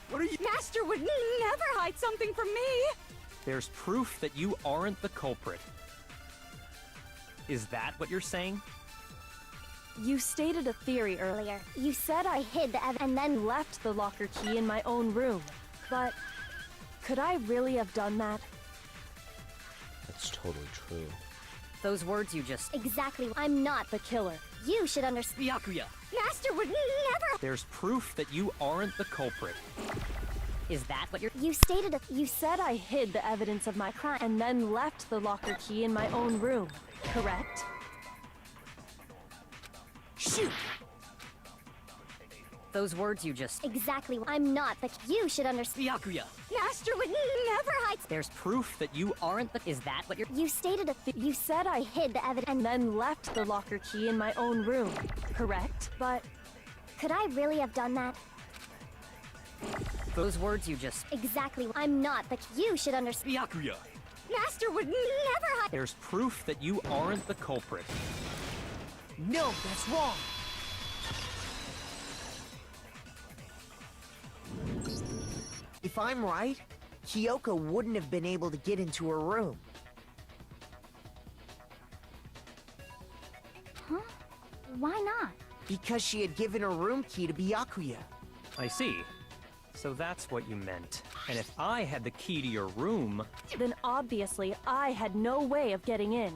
what are you... Master would never hide something from me! There's proof that you aren't the culprit. Is that what you're saying? You stated a theory earlier. You said I hid the and then left the locker key in my own room. But could I really have done that? That's totally true. Those words you just... Exactly. I'm not the killer. You should understand. Byakuya, Master would never. There's proof that you aren't the culprit. Is that what you're... You stated you said I hid the evidence of my crime and then left the locker key in my own room, correct? Shoot! Those words you just... Exactly. I'm not the. You should understand. Byakuya, Master would never hide. There's proof that you aren't the... Is that what you're... You stated you said I hid the evidence And then left the locker key in my own room, correct? But could I really have done that? Those words you just... Exactly. I'm not the. You should understand. Byakuya. Master would never hide. There's proof that you aren't the culprit. No, that's wrong. If I'm right, Kyoko wouldn't have been able to get into her room. Huh? Why not? Because she had given her room key to Byakuya. I see. So that's what you meant. And if I had the key to your room... then obviously I had no way of getting in.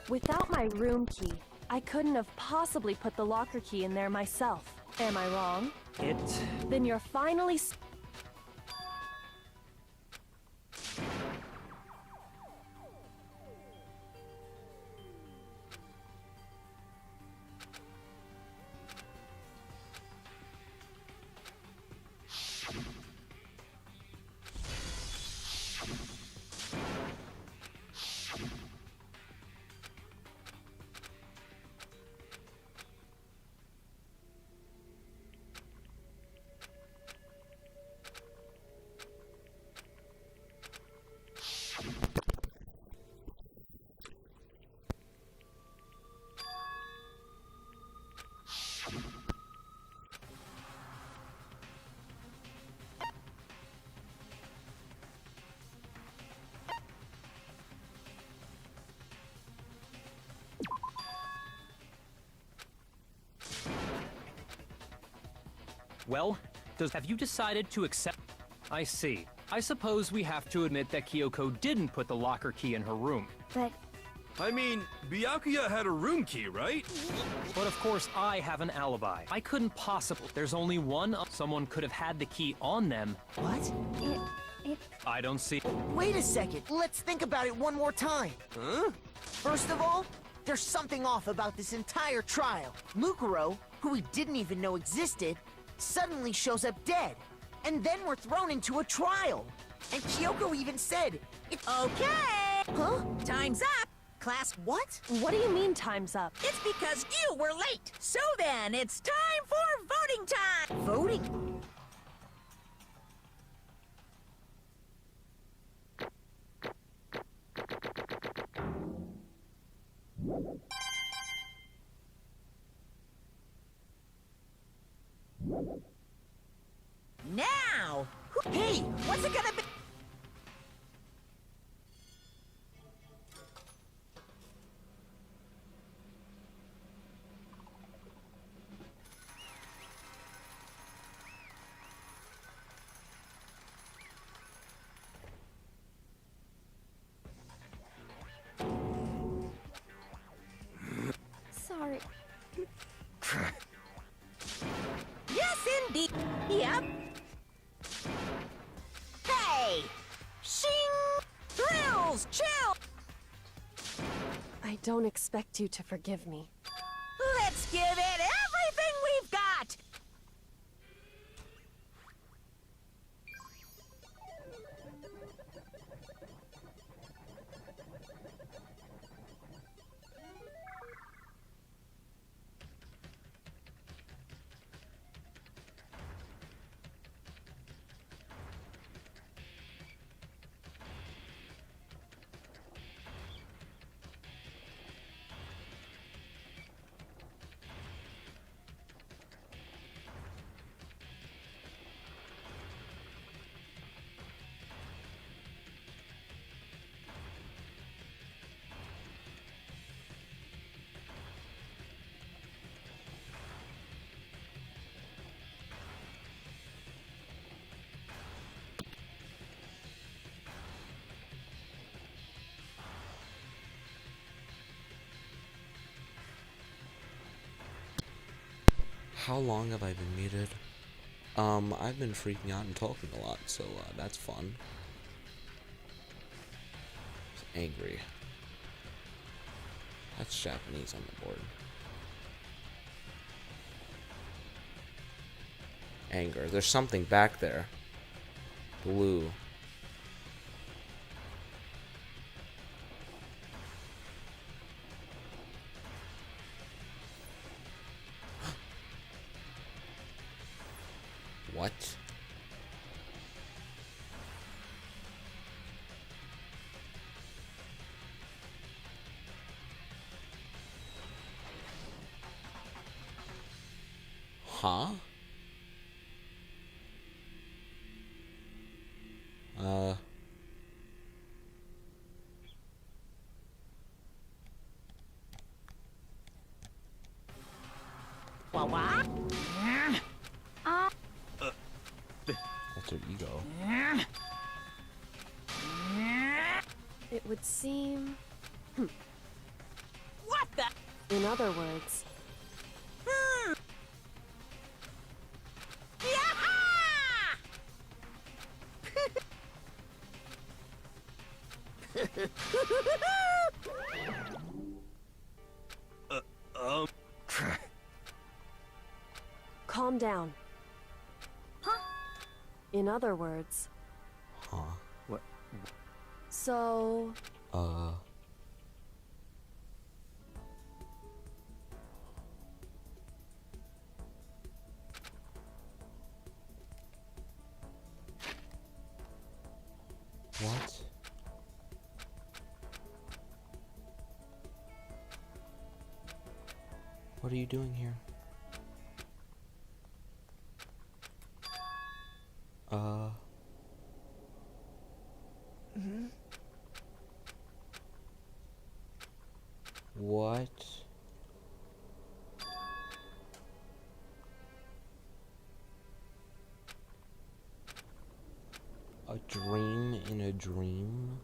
Without my room key, I couldn't have possibly put the locker key in there myself. Am I wrong? Then you're finally... Well, have you decided to accept... I see. I suppose we have to admit that Kyoko didn't put the locker key in her room. But I mean, Byakuya had a room key, right? But of course, I have an alibi. I couldn't possibly... There's only one... Someone could have had the key on them. What? I don't see... Wait a second, let's think about it one more time. Huh? First of all, there's something off about this entire trial. Mukuro, who we didn't even know existed, suddenly shows up dead. And then we're thrown into a trial. And Kyoko even said, it's Okay! Huh? Time's up! Class, What? What do you mean time's up? it's because you were late! So then, it's time for voting time! Voting? Now! Hey! What's it gonna be? sorry. Yes, indeed! Yep! Hey! Shing! Thrills! Chill! I don't expect you to forgive me. Let's give it everything we've got! How long have I been muted? I've been freaking out and talking a lot, so that's fun. Angry. That's Japanese on the board. Anger. There's something back there. Blue. What? Huh? That's her ego. It would seem. What the? In other words, calm down. In other words, Huh. What? so What? What are you doing here? What? A dream in a dream?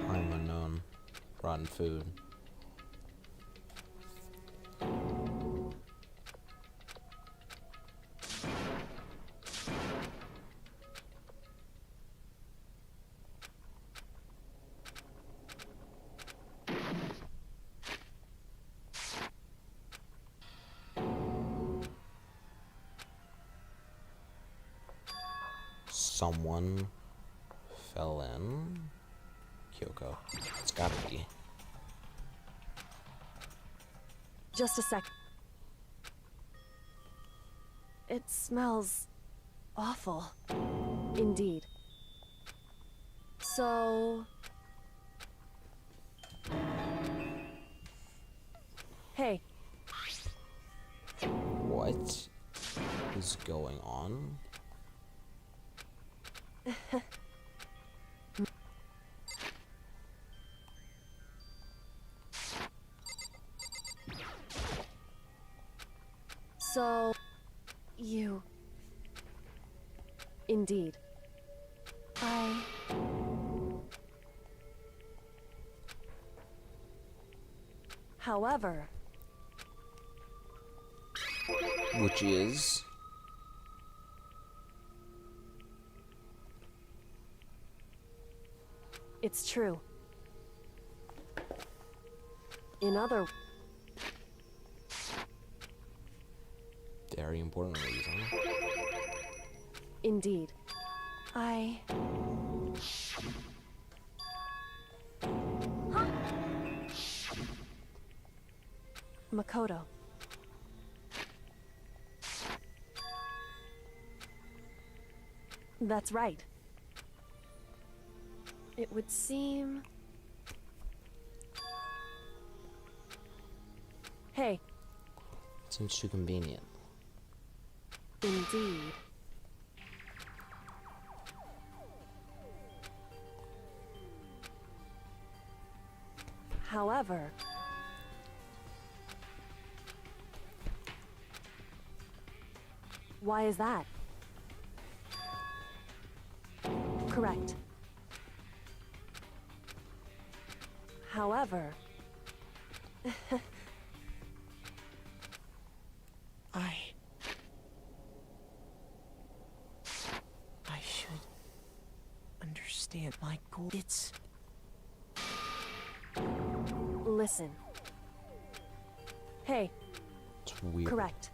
I'm unknown. Rotten food. Someone fell in. Kyoko. It's gotta be. just a sec. It smells awful. Indeed. So... Hey. What is going on? So... you... Indeed. However... Which is... It's true. In other... Very important reason. Indeed. Makoto. That's right. It would seem... Hey. Seems too convenient. Indeed. However... Why is that? Correct. However... I should understand my goal. It's... Listen. Hey. It's weird. Correct.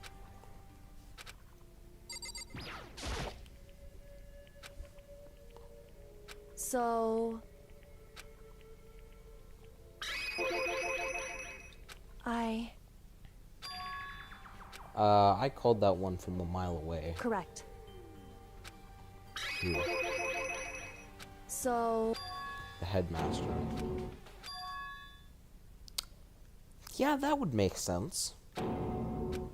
So... I called that one from a mile away. Correct. Here. So... The headmaster. Yeah, that would make sense.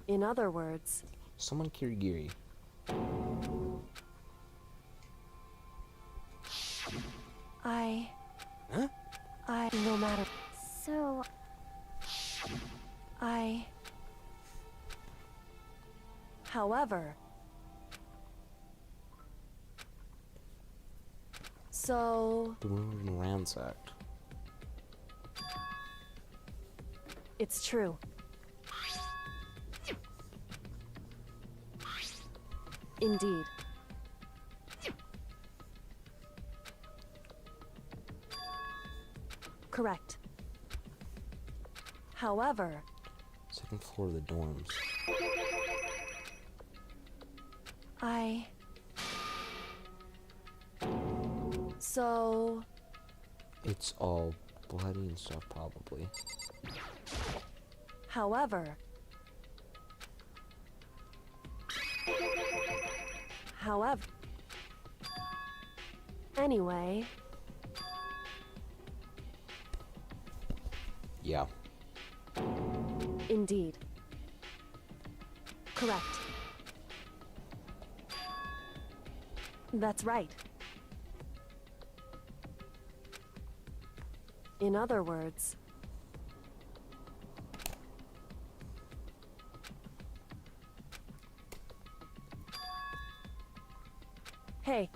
In other words... Someone Kirigiri. Huh? No matter... So, However... So... The room has been ransacked. It's true. Indeed. Correct. However... Second floor of the dorms. So... It's all bloody and stuff, probably. However... Anyway... Yeah. Indeed. Correct. That's right. In other words... Hey.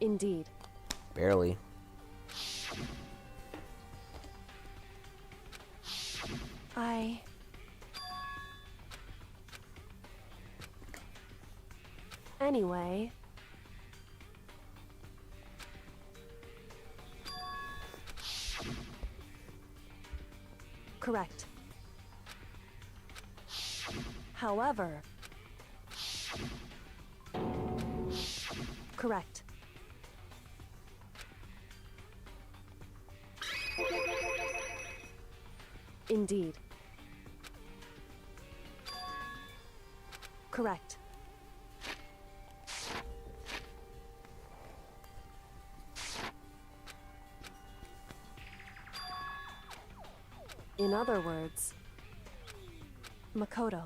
Indeed. Barely. Anyway... Correct. However... Correct. Indeed. Correct. In other words, Makoto.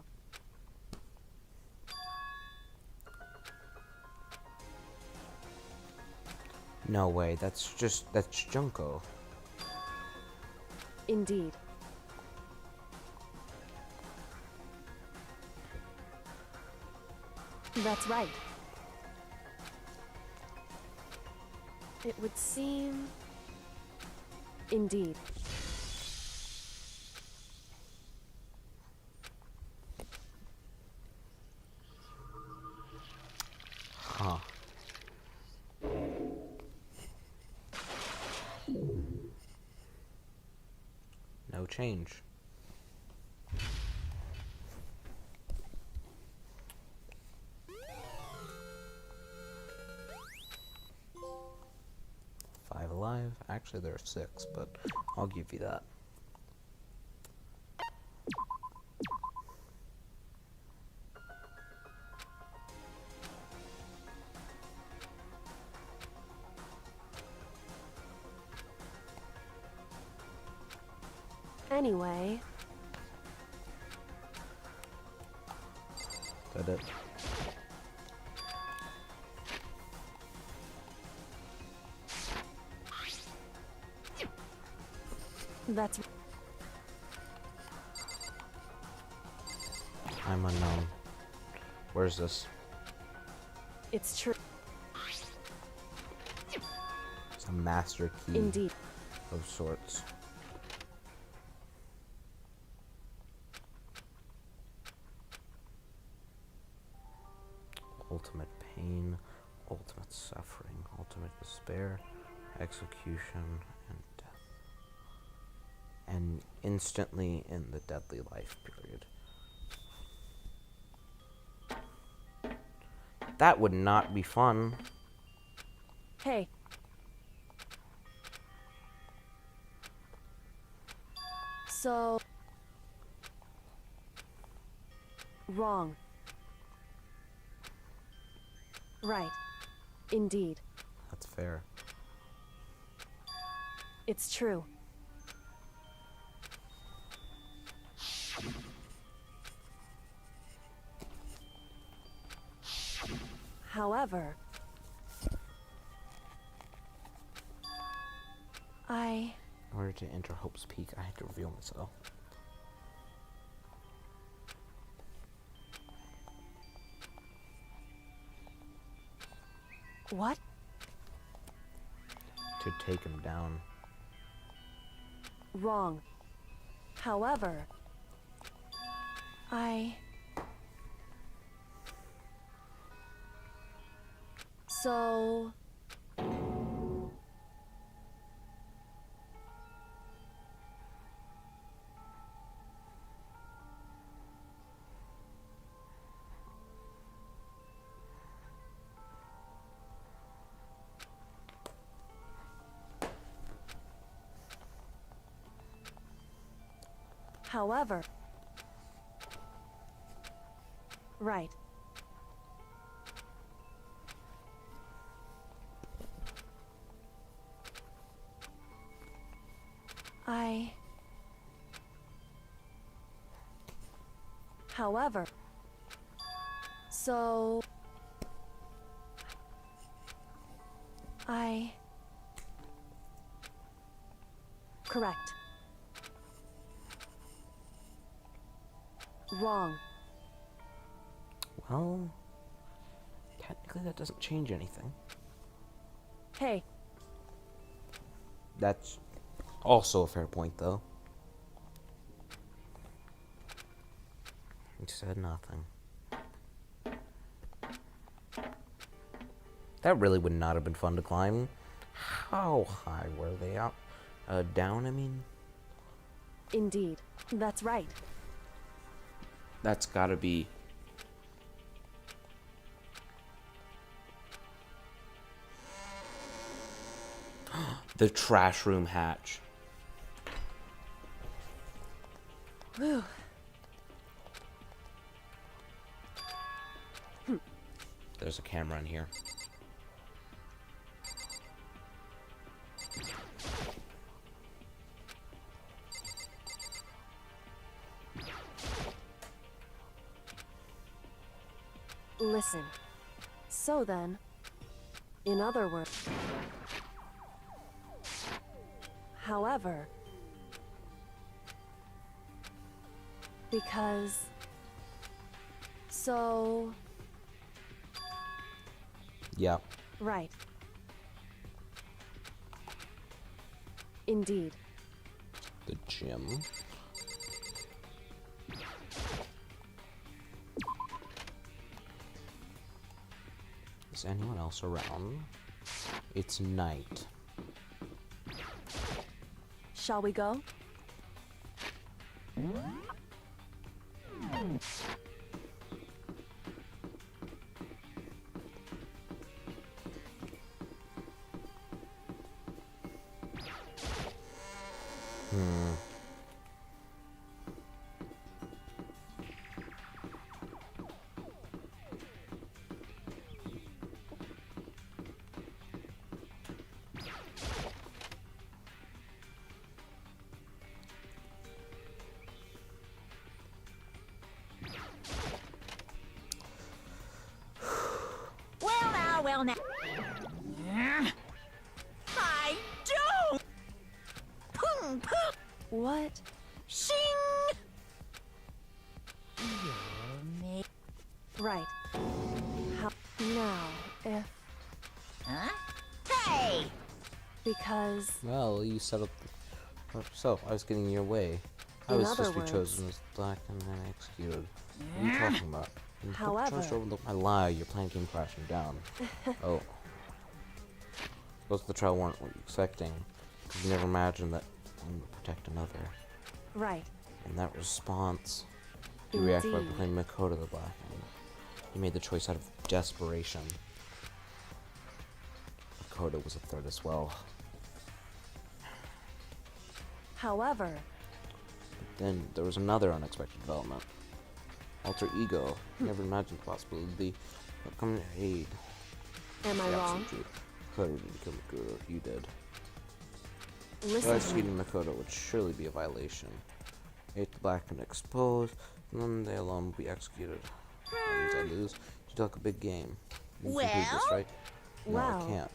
No way, that's Junko. Indeed. That's right. It would seem... Indeed. Huh. No change. Five alive. Actually, there are 6, but I'll give you that. Anyway, Is that it? that's I'm unknown. Where's this? it's true. It's a master key Indeed. of sorts. Ultimate pain, ultimate suffering, ultimate despair, execution, and death. And instantly in the deadly life period. That would not be fun. Hey. So... Wrong. Right. Indeed. That's fair. It's true. However, In order to enter Hope's Peak, I had to reveal myself. What? To take him down. Wrong. However, So... However... Right. However... So... Correct. Wrong. Well, technically that doesn't change anything. Hey. That's also a fair point, though. He said nothing. That really would not have been fun to climb. How high were they up? Down, I mean? Indeed. That's right. That's gotta be... the trash room hatch. Whew. There's a camera in here. Listen. So then, in other words... However... Because... So... Yeah. Right. Indeed. The gym. Is anyone else around? It's night. Shall we go? well now. I don't! Pung, pung! What? Shing! Right. How now, if... Huh? Hey! Because... Well, you set up yourself. I was getting in your way. I In was other supposed to be words- chosen as black and then executed. What are you talking about? You don't However- trust or overlook my lie. Your plan came crashing down. Oh. Suppose the trial weren't what you expecting. Because you never imagined that one would protect another. Right. In that response, you reacted by Indeed. proclaiming Makoto the Black Hand. You made the choice out of desperation. Makoto was a threat as well. However... Then there was another unexpected development. Alter ego. Never imagined the possibility of coming to aid. Am I The wrong? absolute truth. Makoto didn't kill Makoto. You did. Listen to me. Executing Makoto would surely be a violation. If the Black and exposed, then they alone will be executed. That means I lose. You talk a big game. You can complete this, Well? right? No, Well. I can't.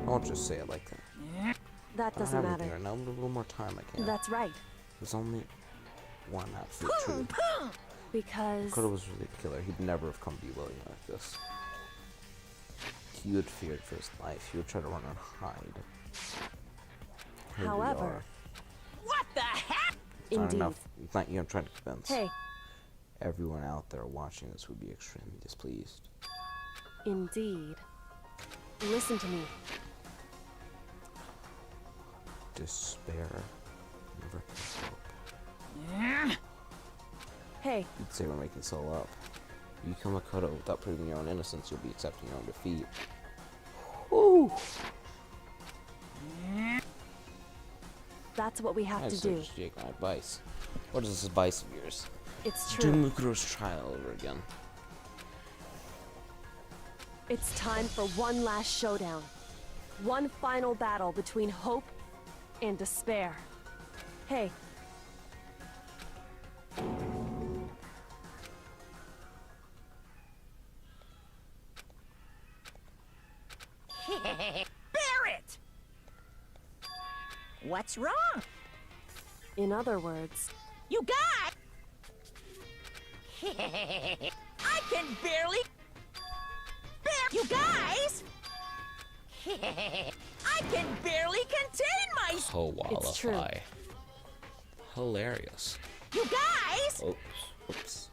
I won't just say it like that. That I don't doesn't have anything matter. right now, but a little more time I can. That's right. There's only one absolute truth. Because... Makoto was really a killer. He'd never have come to you willing like this. He would feared for his life. He would try to run and hide. Here we However... are. What the heck? It's not Indeed. enough. It's not you I'm trying to convince. Hey, Everyone out there watching this would be extremely displeased. indeed. Listen to me. Despair never can hope. Hey, You'd say we're making Soul up. You kill Makoto without proving your own innocence, you'll be accepting your own defeat. Ooh. that's what we have I to so do. just take my advice. What is this advice of yours? It's Do true. Makoto's trial over again. It's time for one last showdown. One final battle between hope and despair. Hey, Barrett! What's wrong? in other words, You got... I can barely... You guys! I can barely contain myself! It's true. Koalify. Hilarious. You guys! Oops. Oops.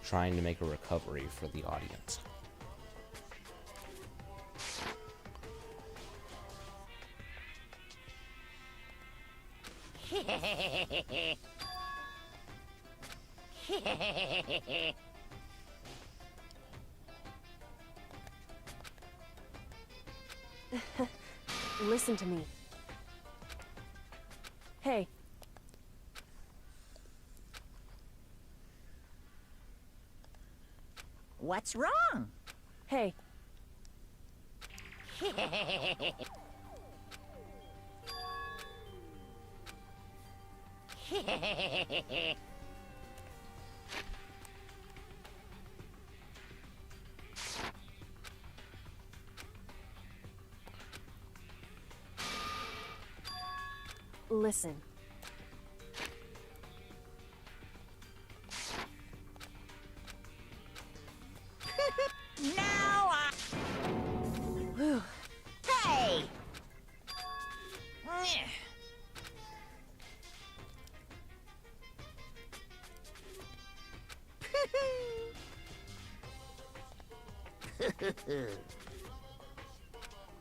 Trying to make a recovery for the audience. listen to me. Hey, What's wrong? hey, listen. Now I... Whew. Hey!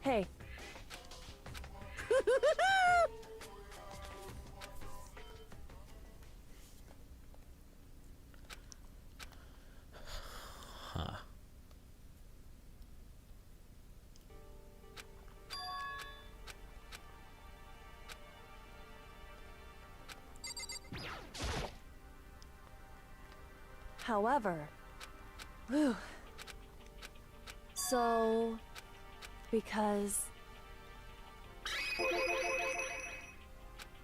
Hey, Huh. however, whew. So, because...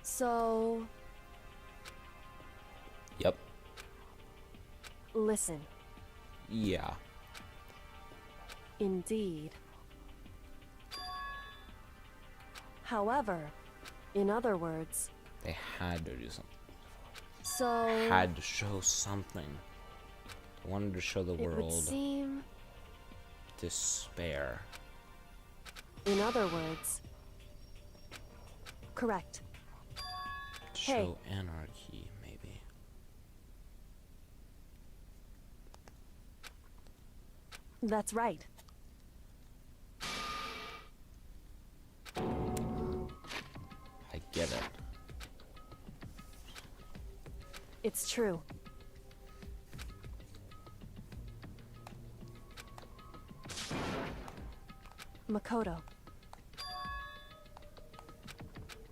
So... Listen. Yeah. Indeed. However, in other words... They had to do something. So... Had to show something. They wanted to show the It would world seem... despair. In other words... Correct. Show Hey. anarchy, maybe. That's right. I get it. It's true. Makoto.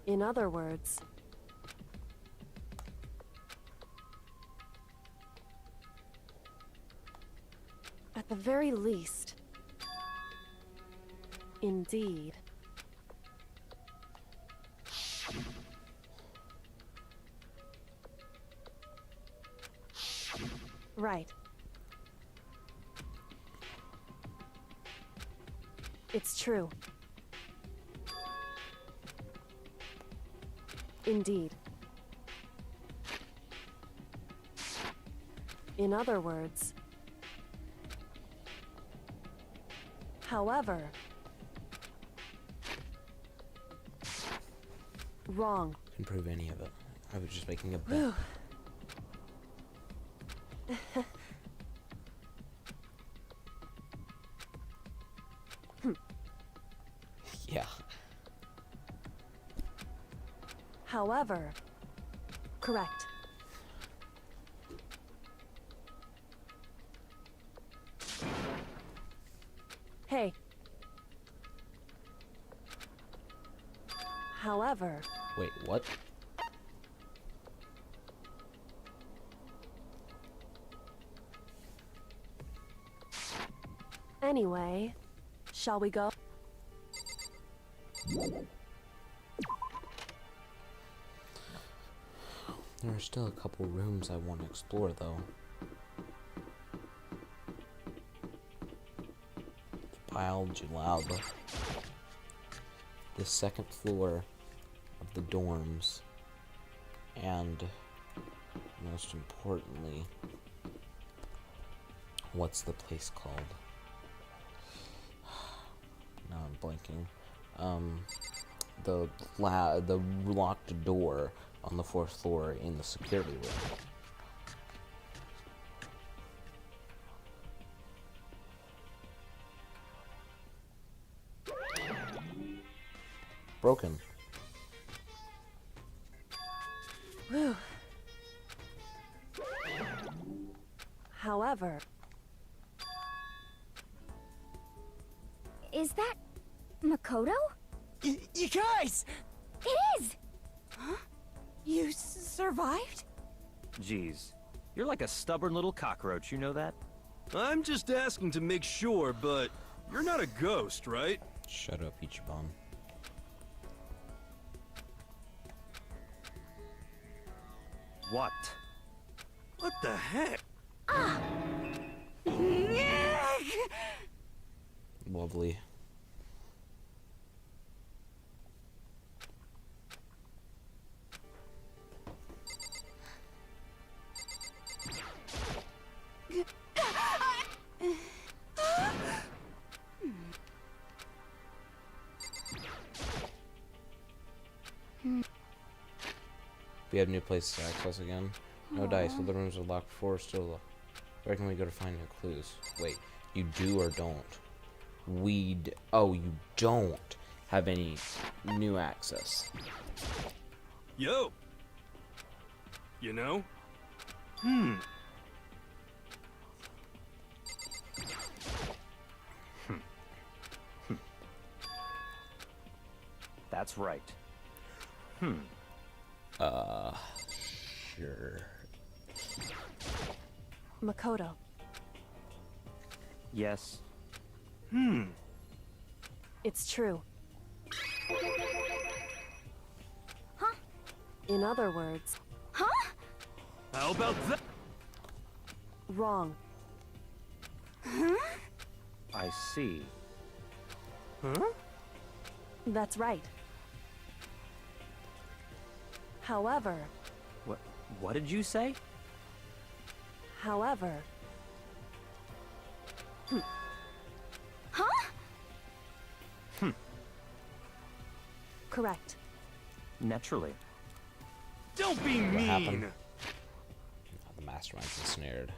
In other words... At the very least... Indeed. Right. It's true. Indeed. In other words... However... Wrong. Couldn't prove any of it. I was just making a bet. Yeah. However... Correct. Hey. However... Wait, what? Anyway, shall we go? There are still a couple rooms I want to explore, though. The biology lab. The second floor of the dorms. And, most importantly, what's the place called? Now I'm blanking. The locked door on the 4th floor in the security room. Broken. Whew. However... Is that Makoto? You guys! It is! Huh? You survived? Jeez. You're like a stubborn little cockroach, you know that? I'm just asking to make sure, but you're not a ghost, right? Shut up, Ichiban. What? What the heck? Lovely. We have new places to access again. No dice, but the rooms are locked before still locked. Where can we go to find new clues? Wait, you do or don't? Oh, you don't have any new access. Yo! You know? That's right. Sure. Makoto. Yes. It's true. Huh? In other words... Huh? How about that? Wrong. I see. Huh? That's right. However, What did you say? however, Huh? correct. Naturally. Don't be What mean! happened? The mastermind's ensnared.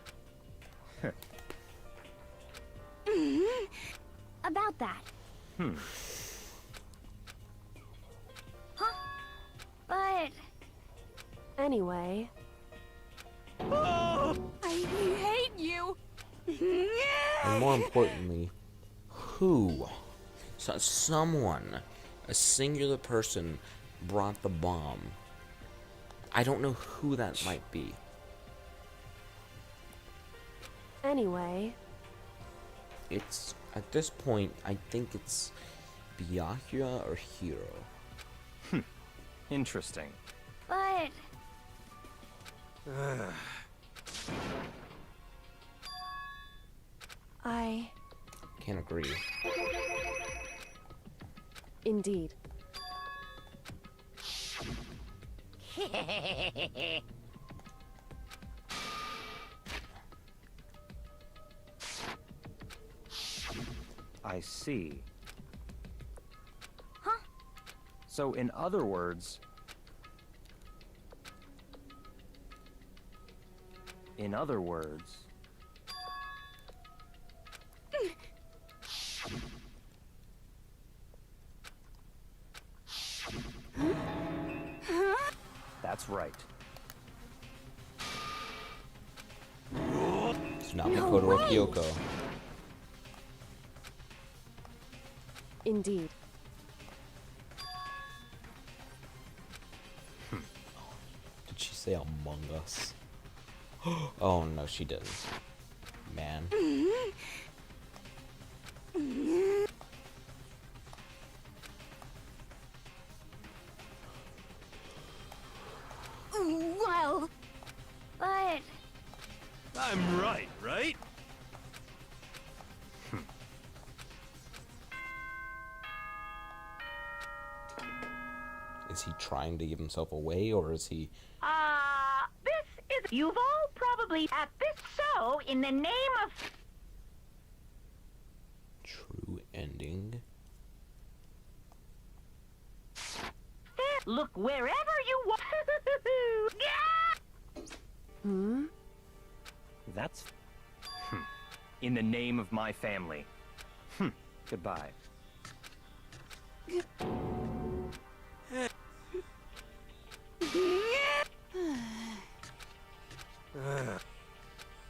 About that. Huh? But Anyway, I hate you. And more importantly, who? So someone, a singular person, brought the bomb. I don't know who that might be. anyway, It's, at this point, I think it's Byakuya or Hiro. Interesting. but I Can't agree. indeed. I see. Huh? So, in other words... In other words... That's right. It's not Makoto or Kyoko. Indeed. Did she say Among Us? Oh no, she didn't. Man. Well, but I'm right, right? Is he trying to give himself away, or is he... This is... You've all probably at this so in the name of... True ending? Look wherever you want. Hmm? That's... In the name of my family. Goodbye.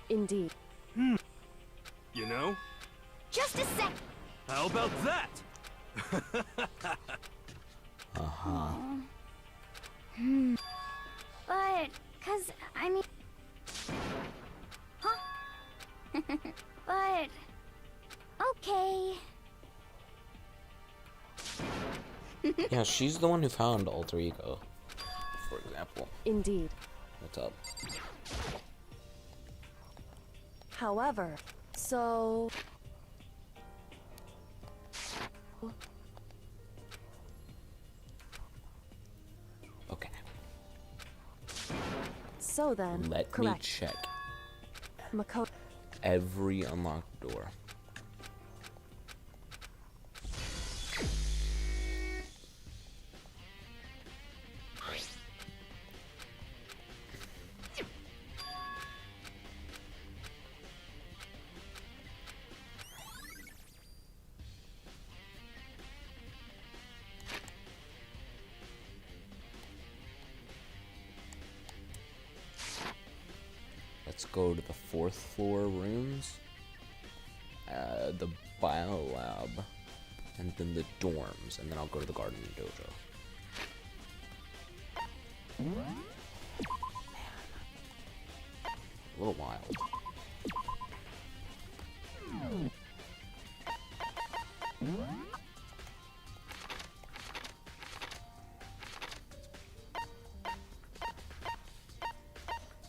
Indeed. You know? just a sec. How about that? Uh-huh. But, I mean... Huh? But... Okay. Yeah, she's the one who found Alter Ego, for example. Indeed. What's up? However, so... Okay. So then, Let me correct. check Makoto. every unlocked door. Let's go to the 4th floor rooms, the bio lab, and then the dorms, and then I'll go to the garden dojo. Man. A little wild.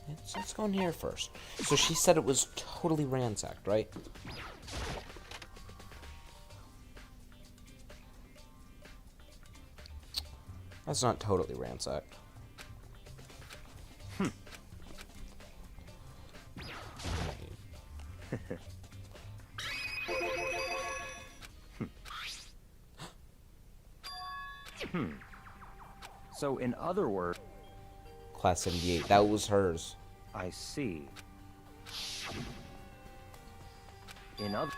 It's So let's go in here first. So she said it was totally ransacked, right? That's not totally ransacked. So, in other words, Class 78. That was hers. I see. In other...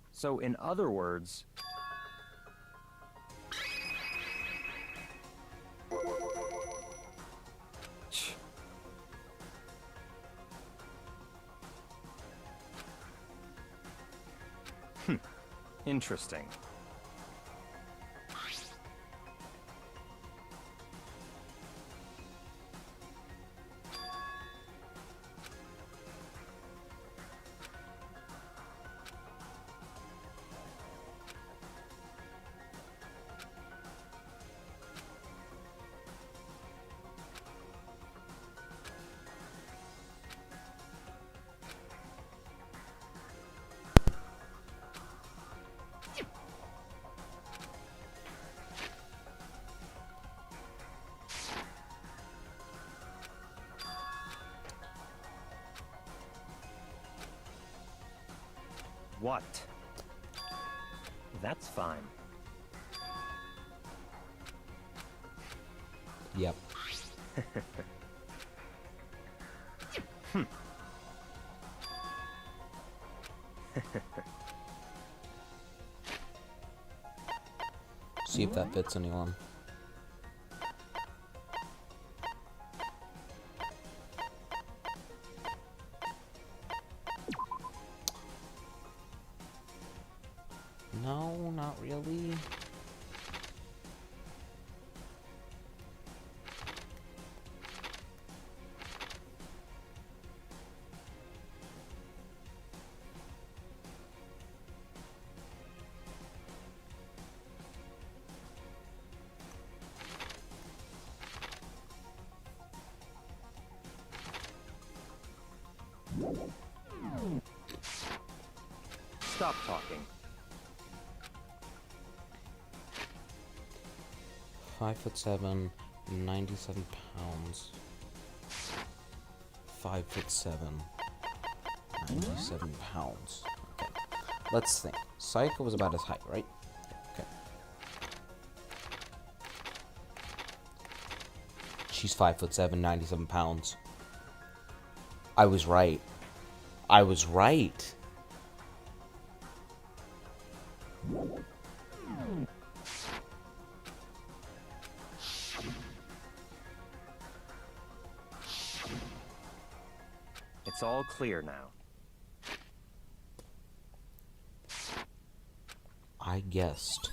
So, in other words... Interesting. What? That's fine. Yep. See if that fits anyone. No, not really. Stop talking. 5'7", 97 pounds. 5'7", 97 pounds. Okay. Let's think. Psycho was about his height, right? Okay. She's 5'7", 97 pounds. I was right. I was right. It's all clear now. I guessed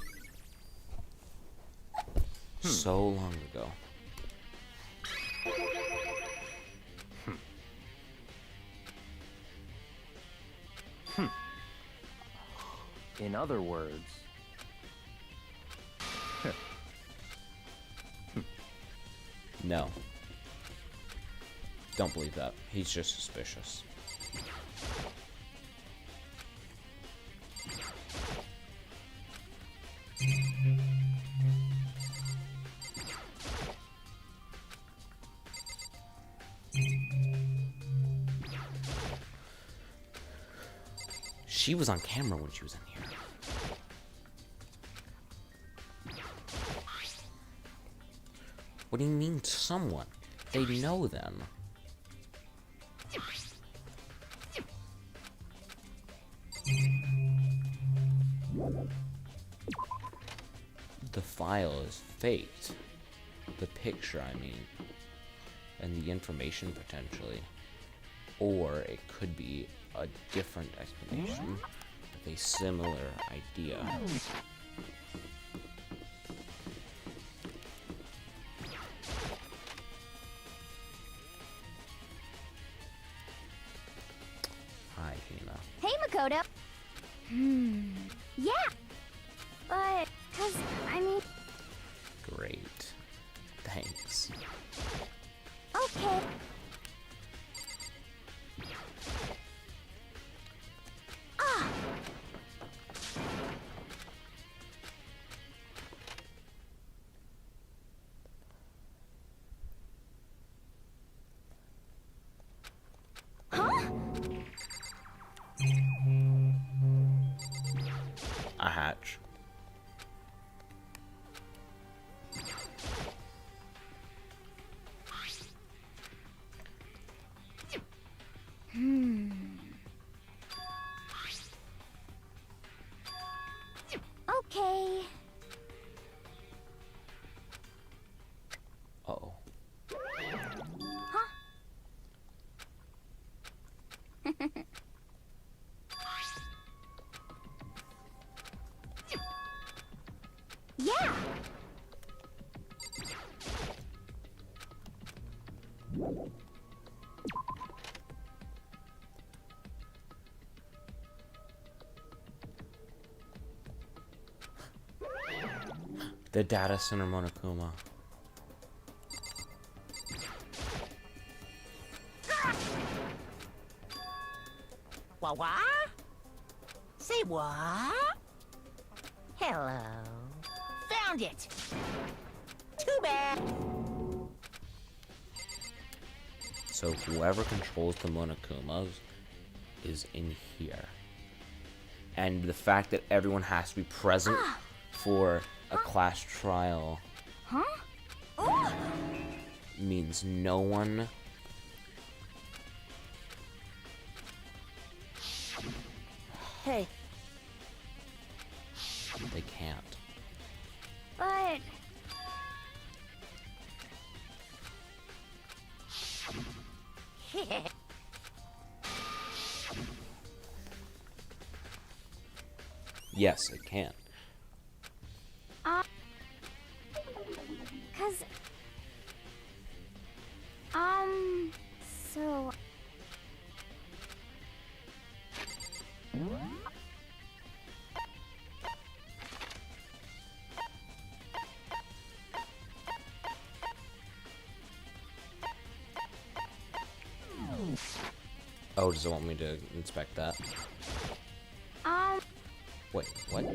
so long ago. In other words... No. Don't believe that. He's just suspicious. She was on camera when she was in here. What do you mean, someone? They know them. The file is faked. The picture, I mean. And the information, potentially. Or it could be a different explanation with a similar idea. Hina. Hey, Makoto. Yeah. But, I mean... Great. Thanks. Okay. Ah! Huh? A hatch. Okay. Uh-oh. Huh? Yeah. The data center Monokuma. What? Say what? Hello. Found it. Too bad. So whoever controls the Monokumas is in here. And the fact that everyone has to be present for a class trial means no one Hey, they can't. But... Yes, it can. Cause... So... Oh, does it want me to inspect that? Wait, what?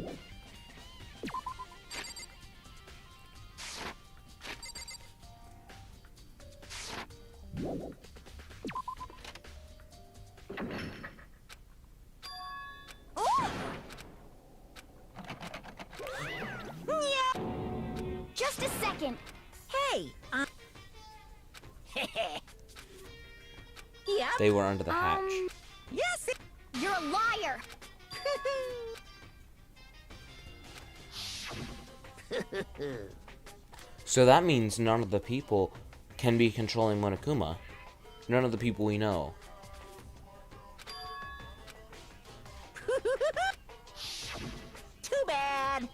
Just a second. Hey, Yep. They were under the hatch. Yes, You're a liar! So that means none of the people can be controlling Monokuma. None of the people we know. Too bad.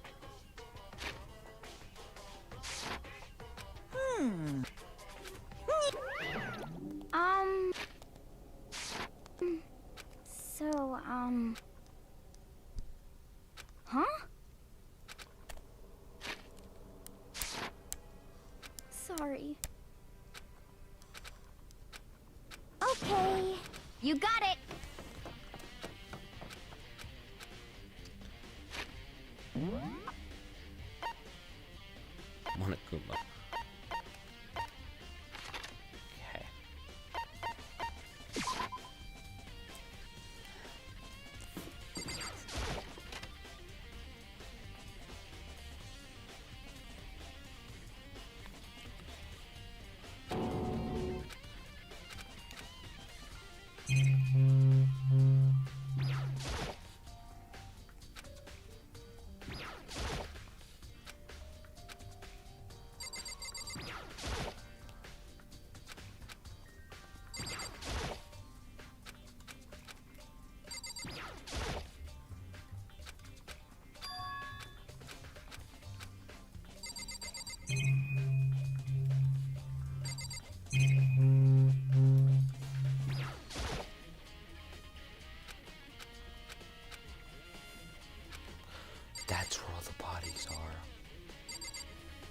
So, huh? Sorry. Okay, you got it. Monokuma. Okay.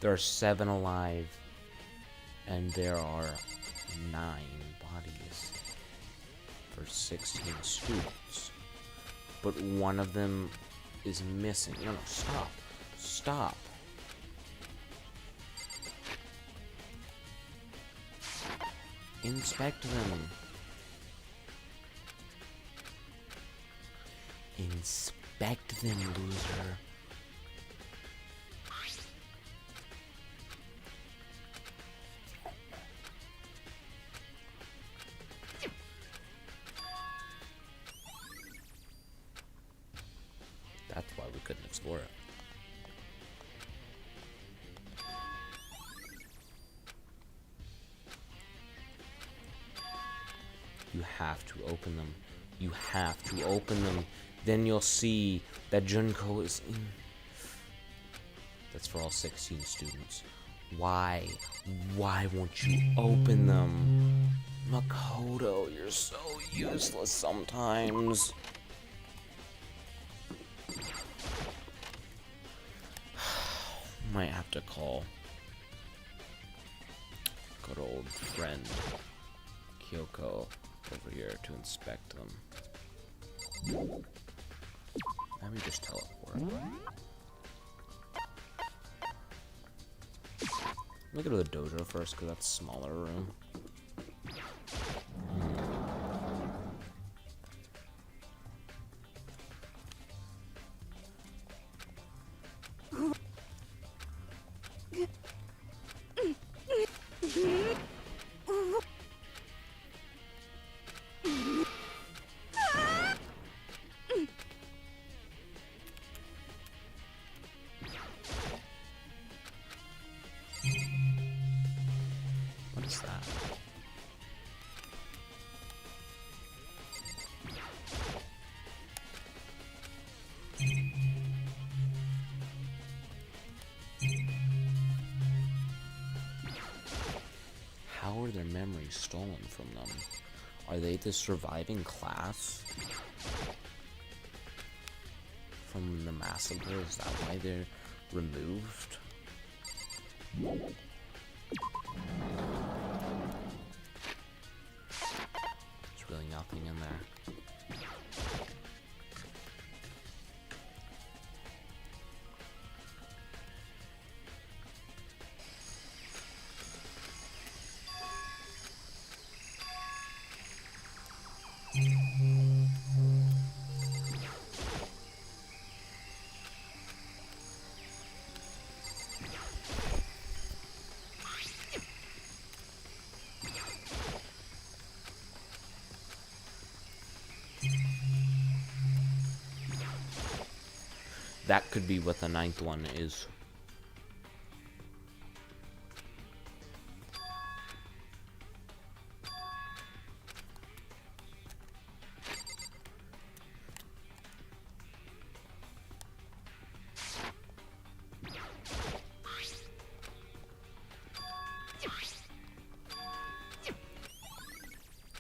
There are 7 alive, and there are 9 bodies for 16 students. But one of them is missing. No, stop. Stop. Inspect them. Inspect them, loser. That's why we couldn't explore it. You have to open them. You have to open them. Then you'll see that Junko is in. That's for all 16 students. Why? Why won't you open them? Makoto, you're so useless sometimes. Might have to call good old friend Kyoko over here to inspect them. Let me just teleport. Look at the dojo first, because that's a smaller room. What is that? How are their memories stolen from them? Are they the surviving class from the massacre? Is that why they're removed? There's really nothing in there. That could be what the 9th one is.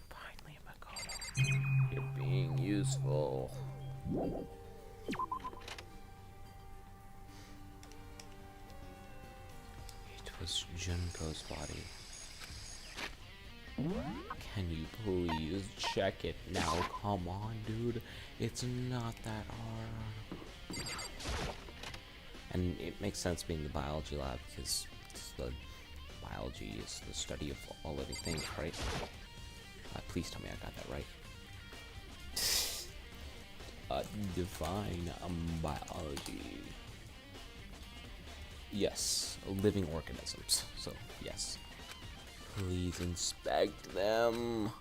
Finally, Makoto. You're being useful. Was Junko's body. Can you please check it now? Come on, dude. It's not that hard. And it makes sense being the biology lab because the biology is the study of all living things, right? Please tell me I got that right. Define biology. Yes, living organisms. So, yes. Please inspect them.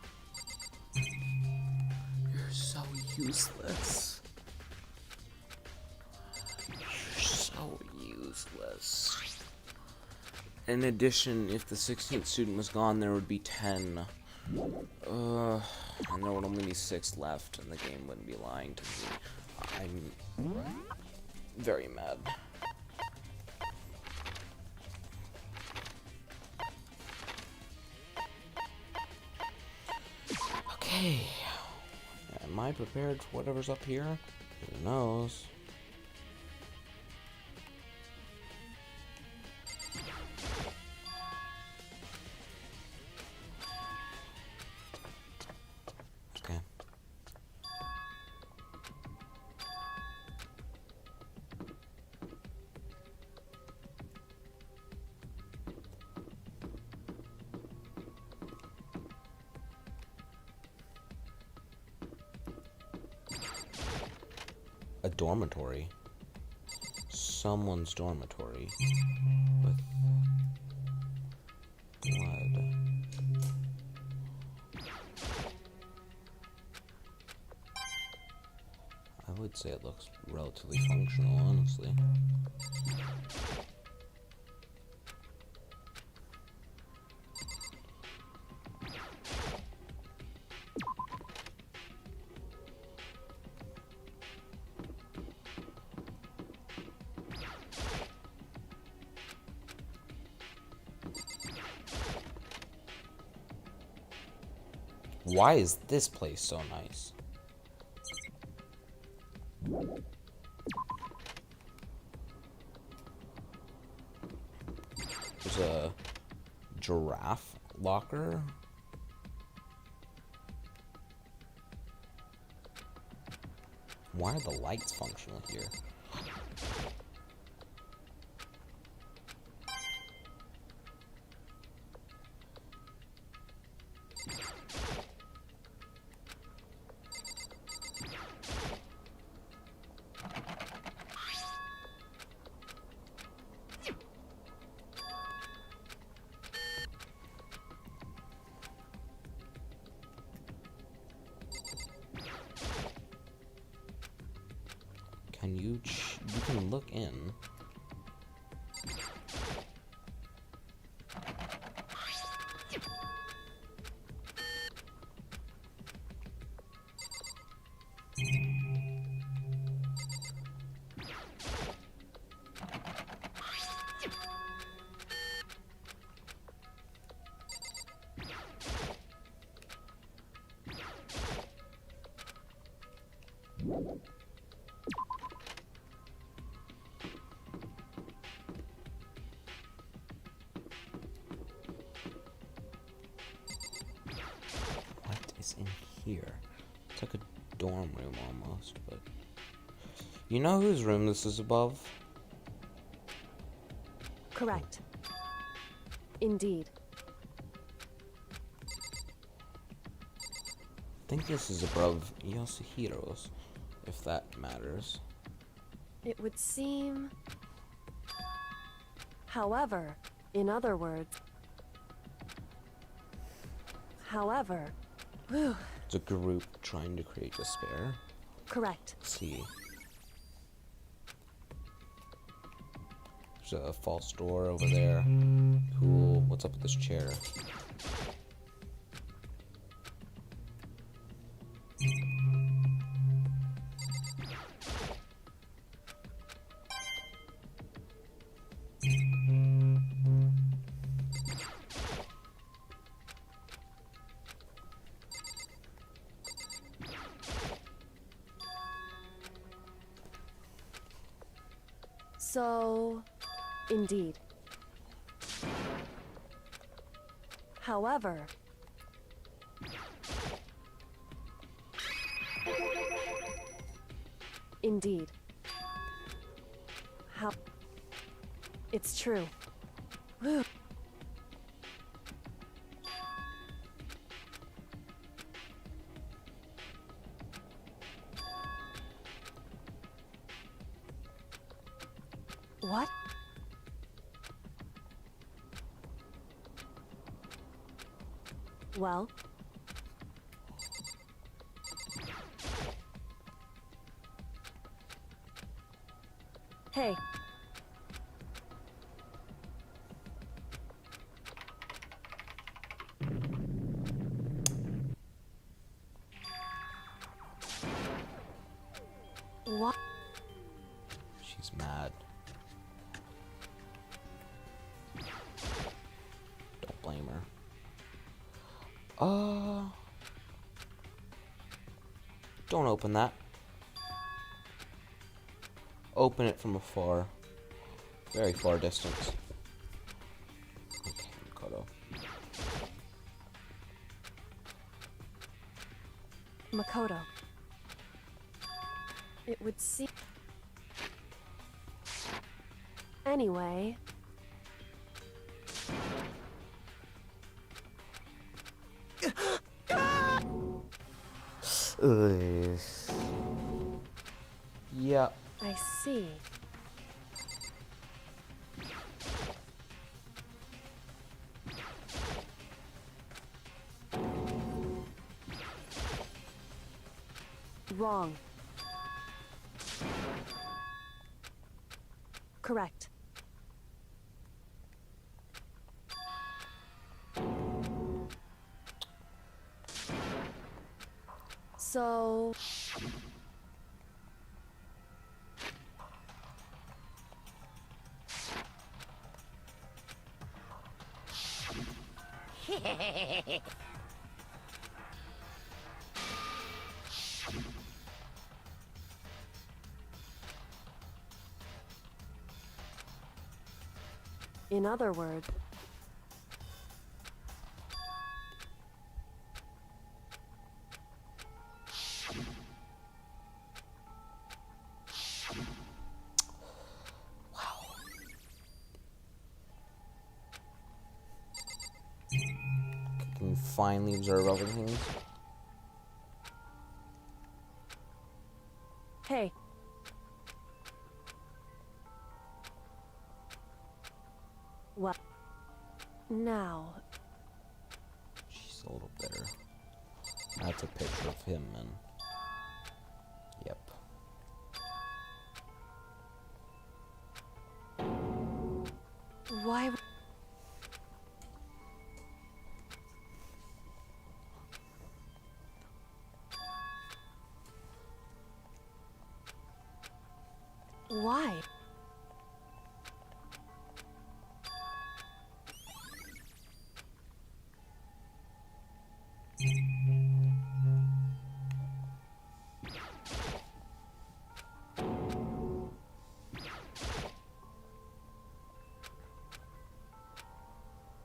You're so useless. You're so useless. In addition, if the 16th student was gone, there would be 10. And there would only be 6 left, and the game wouldn't be lying to me. I'm very mad. Okay, am I prepared for whatever's up here? Who knows? A dormitory. Someone's dormitory. With blood. I would say it looks relatively functional, honestly. Why is this place so nice? There's a giraffe locker. Why are the lights functional here? Can you can look in. What is in here? It's like a dorm room almost, but you know whose room this is above? Correct. Indeed. I think this is above Yasuhiro's, if that matters. It would seem. However, in other words. However. Whew. It's a group trying to create despair. Correct. Let's see. There's a false door over there. Cool. What's up with this chair? So, indeed. However, indeed. How? It's true. Whew. What? Well? Hey. What? She's mad. Don't blame her. Don't open that. Open it from afar. Very far distance. Okay, Makoto. Makoto. It would seem. Anyway. Yeah. I see. Wrong. Correct. So... In other words... Can you finally observe other things? Hey. What? Now... She's a little bitter. That's a picture of him, and... Yep. Why... Why?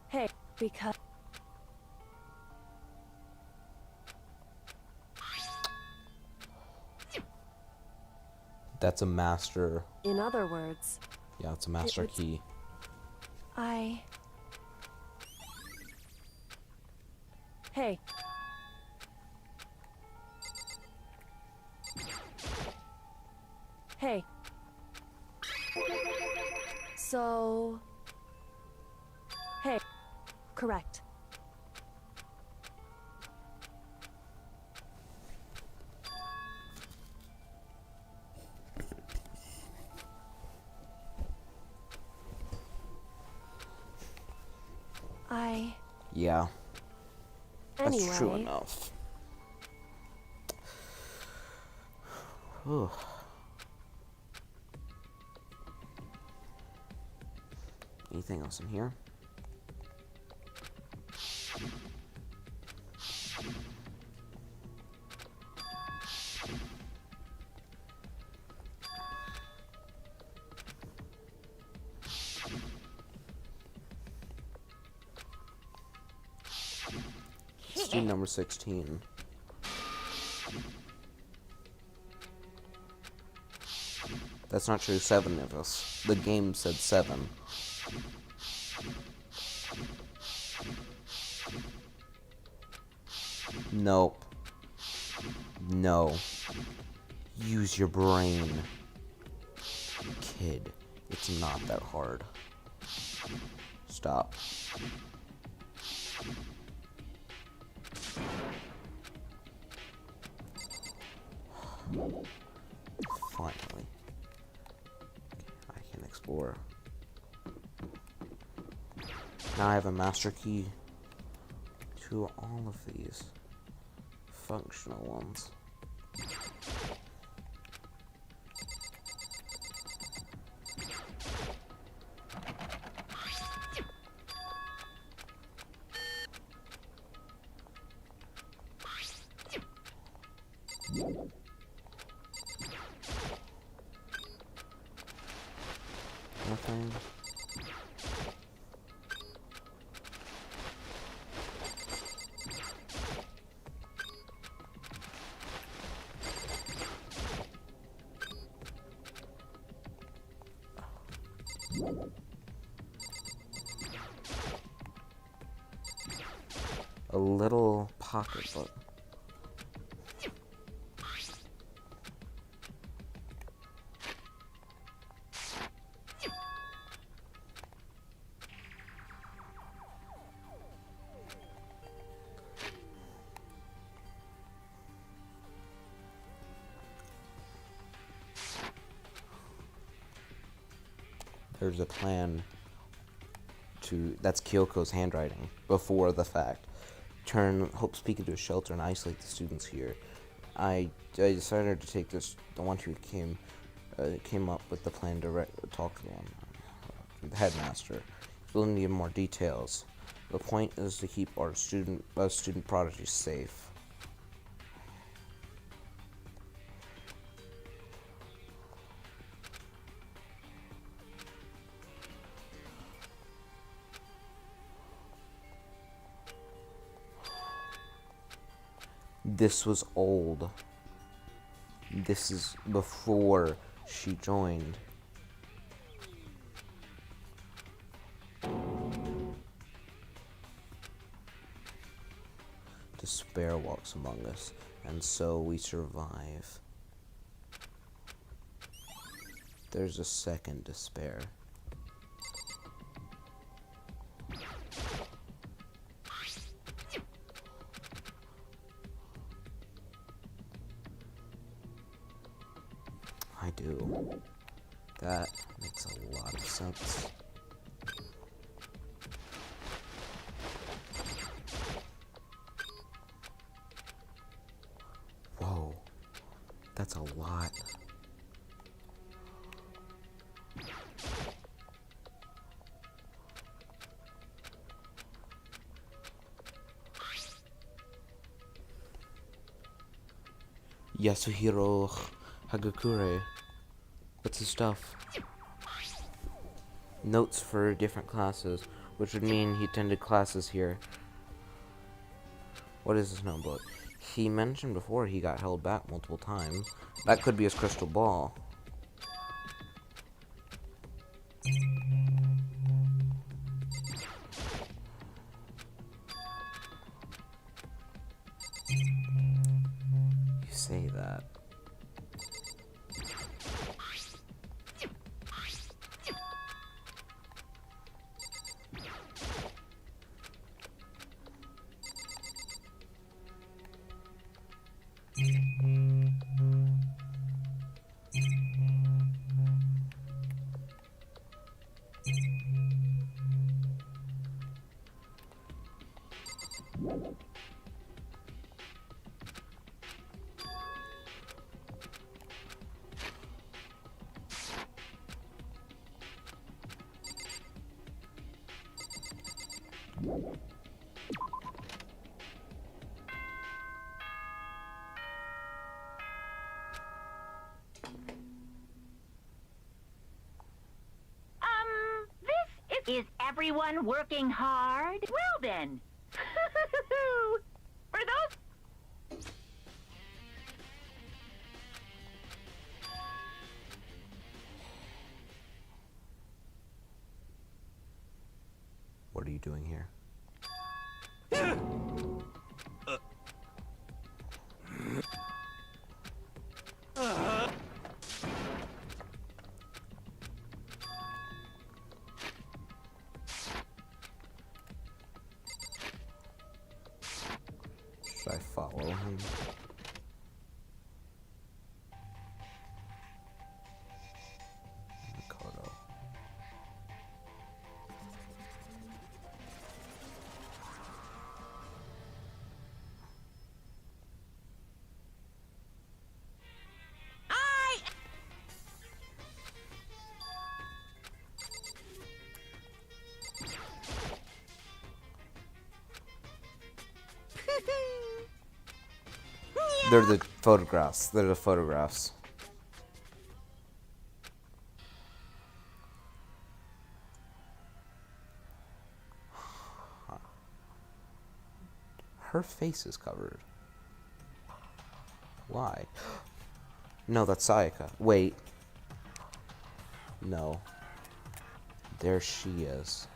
Hey, because... That's a master. In other words... Yeah, it's a master it's- key. I... Hey. Hey. So... Hey. Correct. Yeah. Anyway. That's true enough. Whew. Anything else in here? Let's do number 16. That's not true. 7 of us. The game said 7. Nope. No. Use your brain. Kid, it's not that hard. Stop. Finally. I can explore. Now I have a master key to all of these functional ones. Nothing. A little pocketbook. there's a plan to, that's Kyoko's handwriting, before the fact. Turn Hope Peak into a shelter and isolate the students here. I decided to take this, the one who came up with the plan to talk to them, the headmaster. We'll need more details. The point is to keep our student prodigies safe. This was old. This is before she joined. Despair walks among us, and so we survive. There's a second despair. I do. That makes a lot of sense. Whoa, that's a lot. Yasuhiro Hagakure. What's his stuff? Notes for different classes, which would mean he attended classes here. What is his notebook? He mentioned before he got held back multiple times. That could be his crystal ball. You say that. Is everyone working hard? Well then. For those... What are you doing here? Should I follow him? Makoto. They're the photographs. They're the photographs. Her face is covered. Why? No, that's Sayaka. Wait. No. There she is.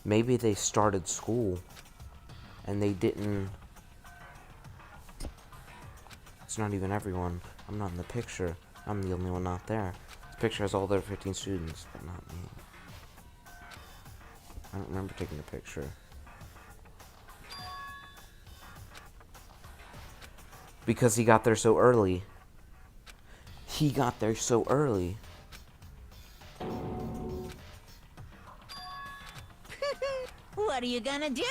Maybe they started school and they didn't. It's not even everyone. I'm not in the picture. I'm the only one not there. It's picture has all their 15 students, but not me. I don't remember taking a picture. Because he got there so early. He got there so early. What are you gonna do?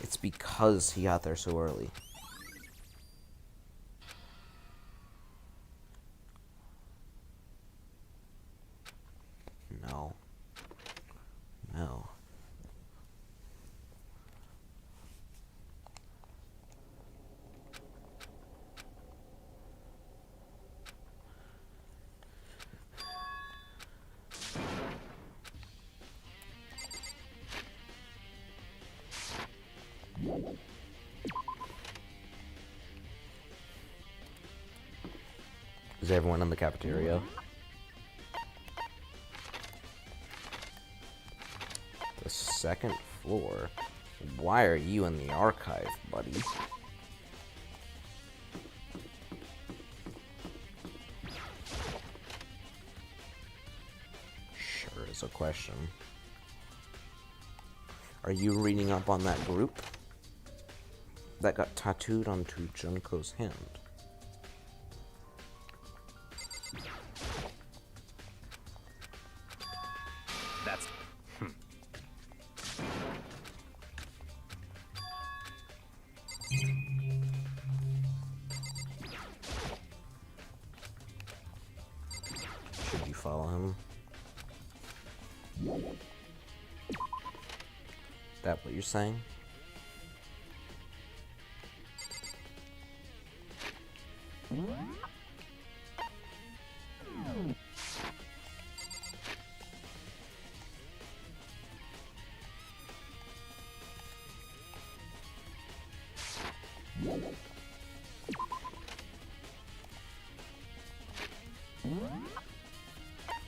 It's because he got there so early. No. No. Is everyone in the cafeteria? The second floor? Why are you in the archive, buddy? Sure is a question. Are you reading up on that group that got tattooed onto Junko's hand? That's... Should you follow him? Is that what you're saying?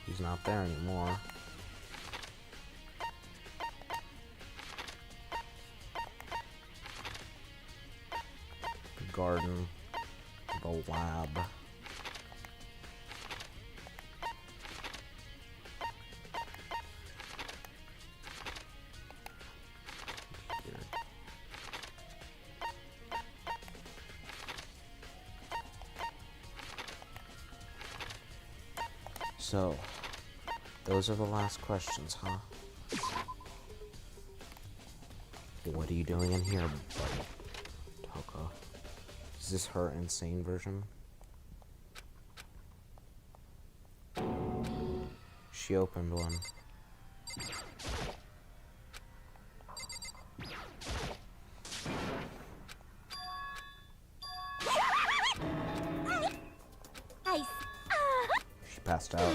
He's not there anymore. The garden, the lab. So, those are the last questions, huh? What are you doing in here, buddy? Toko. Is this her insane version? She opened one. She passed out.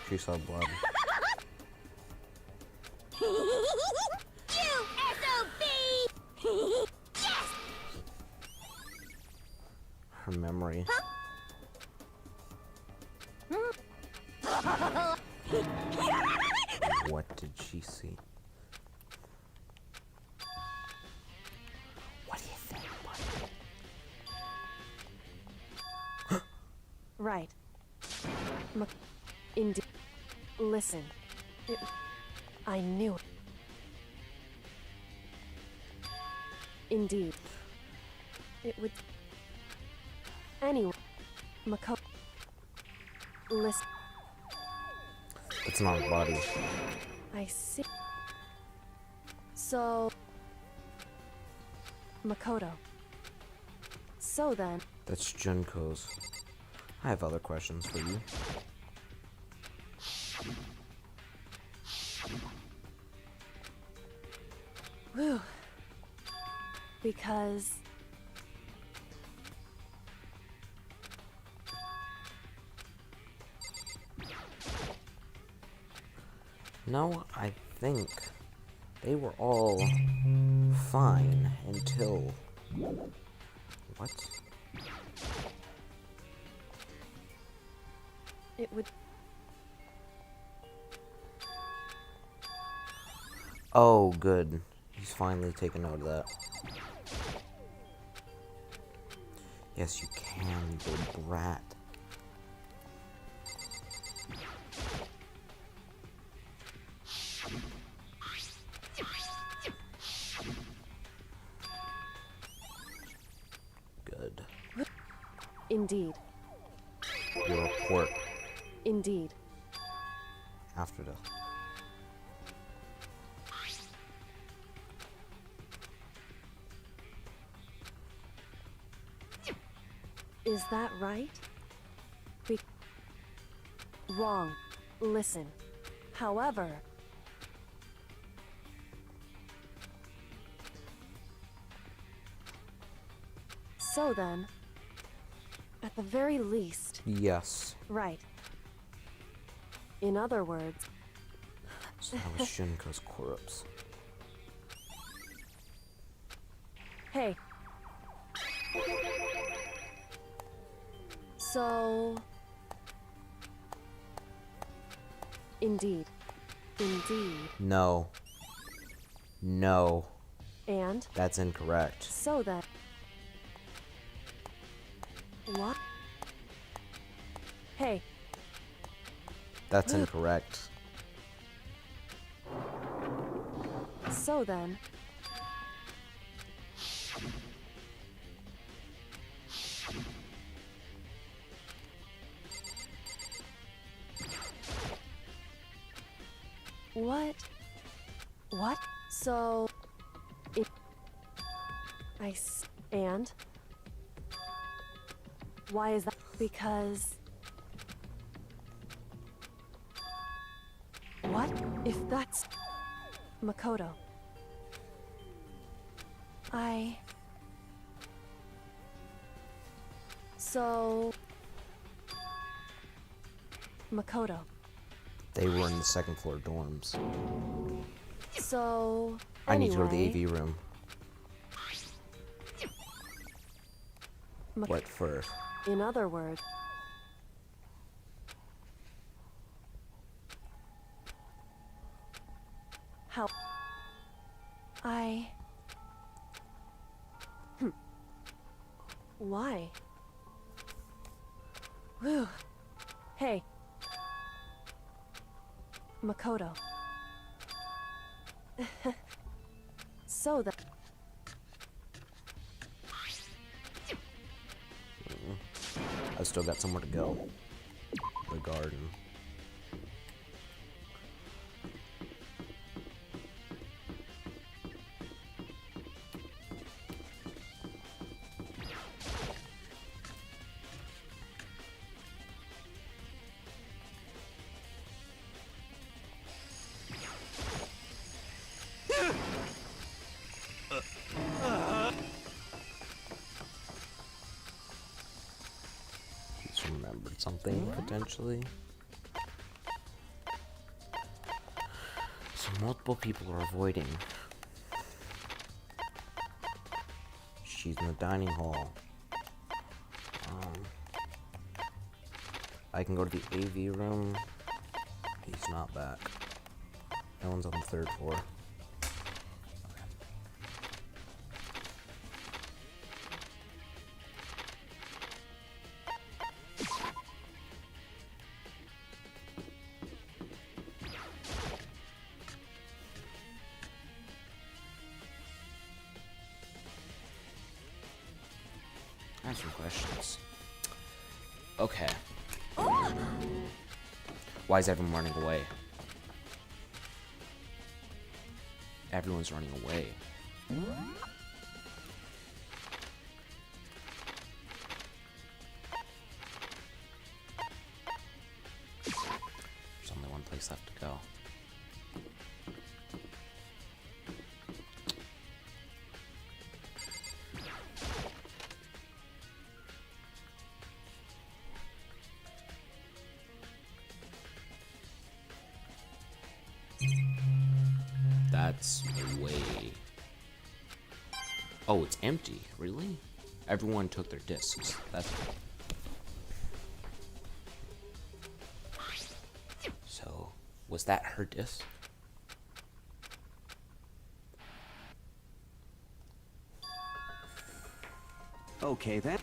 She saw blood. Her memory. What did she see? What do you think, buddy? Right. Indeed. Listen. I knew it. Indeed. It would... Anyway. Makoto. Listen. It's not a body. I see. So... Makoto. So then... That's Junko's. I have other questions for you. Whew. Because... No, I think they were all fine until... What? It would... Oh, good. He's finally taken note of that. Yes, you can, you little brat. Good. Indeed. Your report Indeed. after the... Is that right? Wrong. Listen. However... So then... At the very least... Yes. Right. In other words... So that was Shinko's corpse. Hey. So... Indeed. Indeed. No. No. And? That's incorrect. So then... What? Hey. That's incorrect. So then... What? What? So... And? Why is that? Because... What? If that's... Makoto. So... Makoto. They were in the second floor dorms. So... I need to go to the anyway, AV room. What for? In other words... How... Why? Whew. Hey. Makoto. So that... I've still got somewhere to go. The garden. He's remembered something, potentially. So multiple people are avoiding. She's in the dining hall. I can go to the AV room. He's not back. No one's on the third floor. I have some questions. Okay. Why is everyone running away? Everyone's running away. There's only one place left to go. That's way... Oh, it's empty. Really? Everyone took their discs. That's... So, was that her disc? Okay then.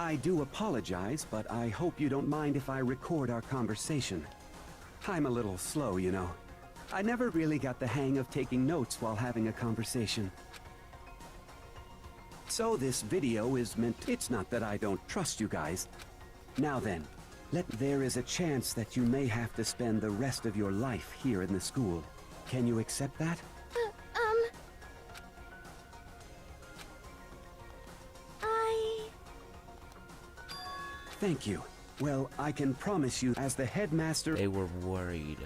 I do apologize, but I hope you don't mind if I record our conversation. I'm a little slow, you know. I never really got the hang of taking notes while having a conversation. So this video is meant... It's not that I don't trust you guys. Now then, there is a chance that you may have to spend the rest of your life here in the school. Can you accept that? Thank you. Well, I can promise you, as the headmaster... They were worried.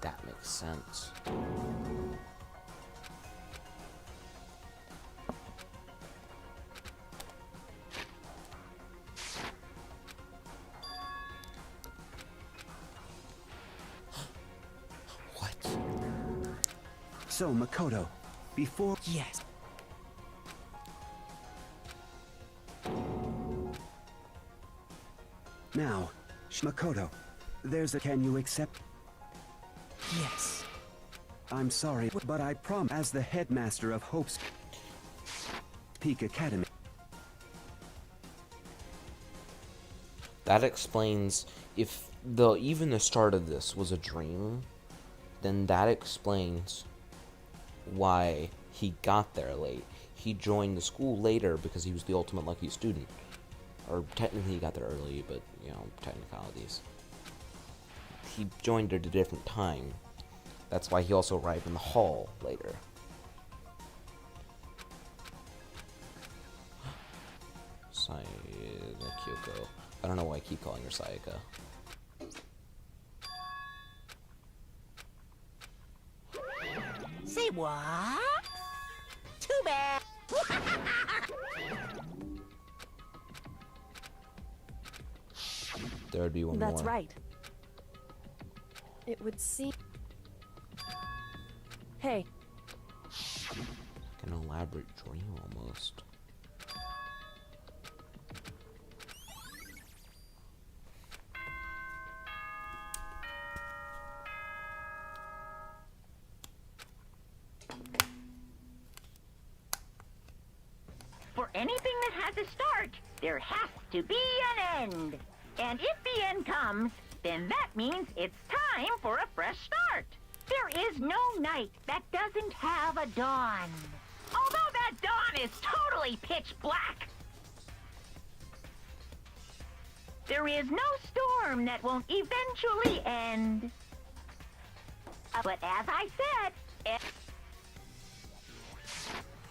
That makes sense. So, Makoto, before... Yes. Now, Makoto, there's a... Can you accept... Yes. I'm sorry, but I promise, as the headmaster of Hope's Peak Academy... That explains, if even the start of this was a dream, then that explains why he got there late. He joined the school later because he was the ultimate lucky student. Or technically he got there early, but, you know, technicalities. He joined at a different time. That's why he also arrived in the hall later. Kyoko. I don't know why I keep calling her Sayaka. Say what? Too bad. There'd be one more. That's right. It would seem... Hey. Like an elaborate dream, almost. For anything that has a start, there has to be an end. And if the end comes, then that means it's time for a fresh start. There is no night that doesn't have a dawn. Although that dawn is totally pitch black. There is no storm that won't eventually end. But as I said,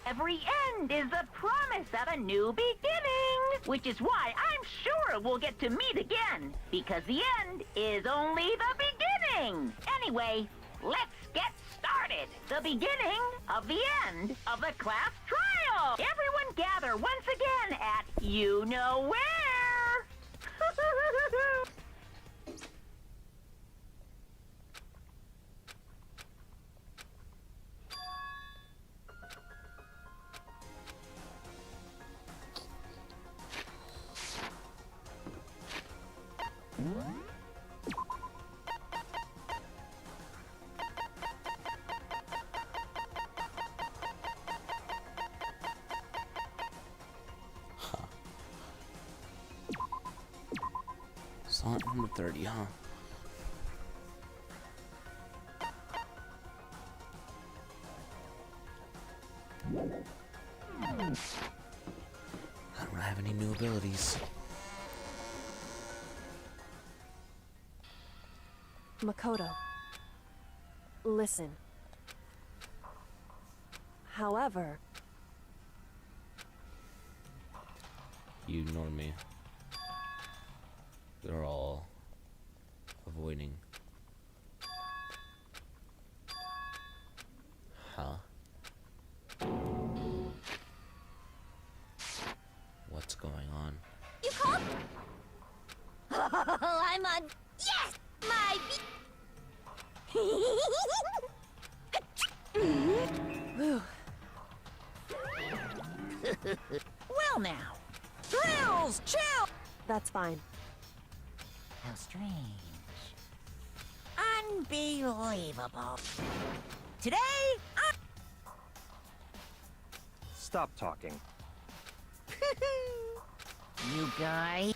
every end is the promise of a new beginning, which is why I'm sure we'll get to meet again, because the end is only the beginning. Anyway, let's get started. The beginning of the end of the class trial. Everyone gather once again at you know where. Silent number 30, huh? I don't have any new abilities. Makoto. Listen. However... You ignore me. They're all avoiding. Huh? What's going on? You called? Oh, I'm on. Yes! My. Well now. Thrills, chill! That's fine. How strange. On Unbelievable. Today, Stop talking. you guys.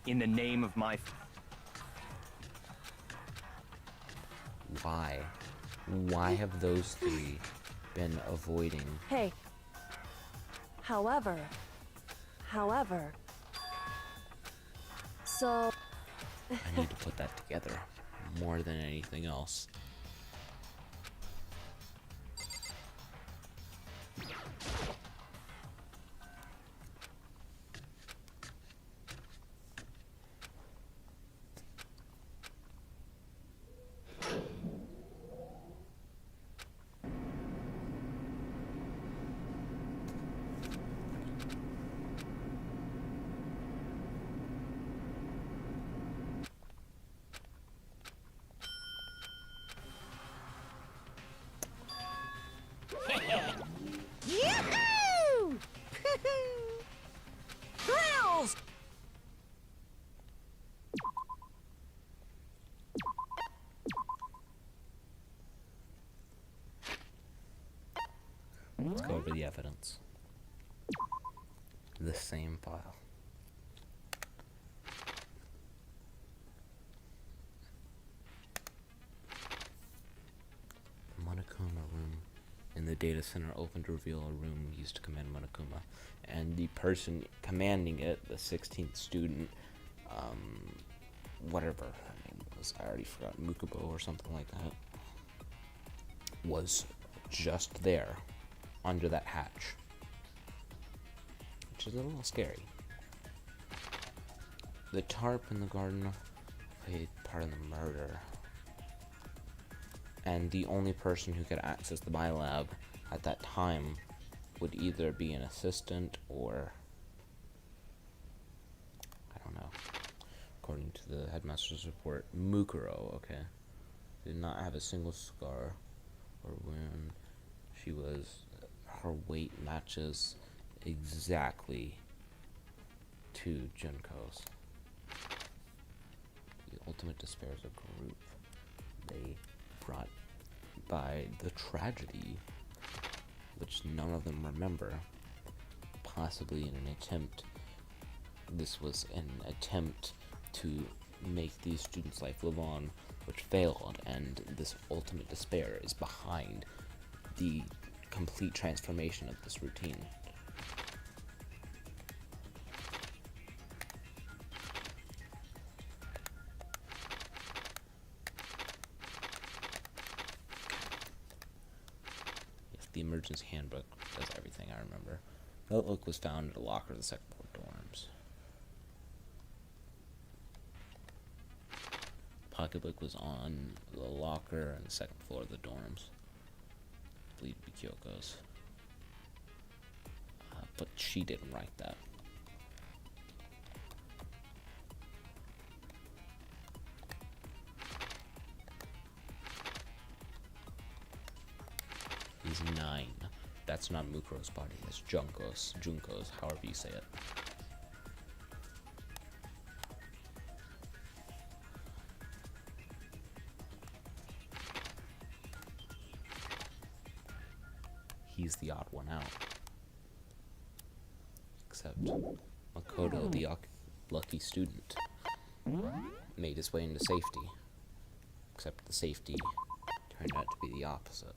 In the name of my... Why? Why have those three been avoiding? Hey. However. So. I need to put that together more than anything else. Yoo-hoo! Thrills! Let's go over the evidence. The same file. Monokuma room in the data center opened to reveal a room used to command Monokuma, and the person commanding it, the 16th student, whatever her name was, I already forgot, Mukubo or something like that, was just there under that hatch, which is a little scary. The tarp in the garden played part in the murder, and the only person who could access the biolab at that time would either be an assistant or, I don't know, according to the headmaster's report, Mukuro, okay, did not have a single scar or wound. She was, her weight matches exactly to Junko's. The ultimate despair is a group they brought by the tragedy, which none of them remember, possibly in an attempt, this was an attempt to make these students' life live on, which failed, and this ultimate despair is behind the complete transformation of this routine. Yes, the emergency handbook does everything I remember. The notebook was found in a locker in the second floor dorms. Pocketbook was on the locker on the second floor of the dorms. I believe it to be Kyoko's. But she didn't write that. He's 9. That's not Mukuro's body, that's Junko's, however you say it. He's the odd one out. Except Makoto, the lucky student, made his way into safety. Except the safety turned out to be the opposite.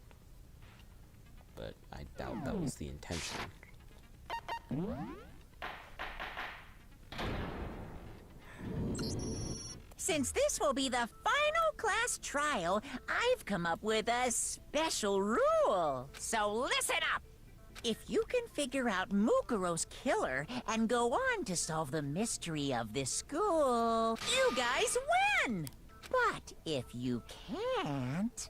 But I doubt that was the intention. Since this will be the final class trial, I've come up with a special rule. So listen up! If you can figure out Mukuro's killer and go on to solve the mystery of this school, you guys win! But if you can't,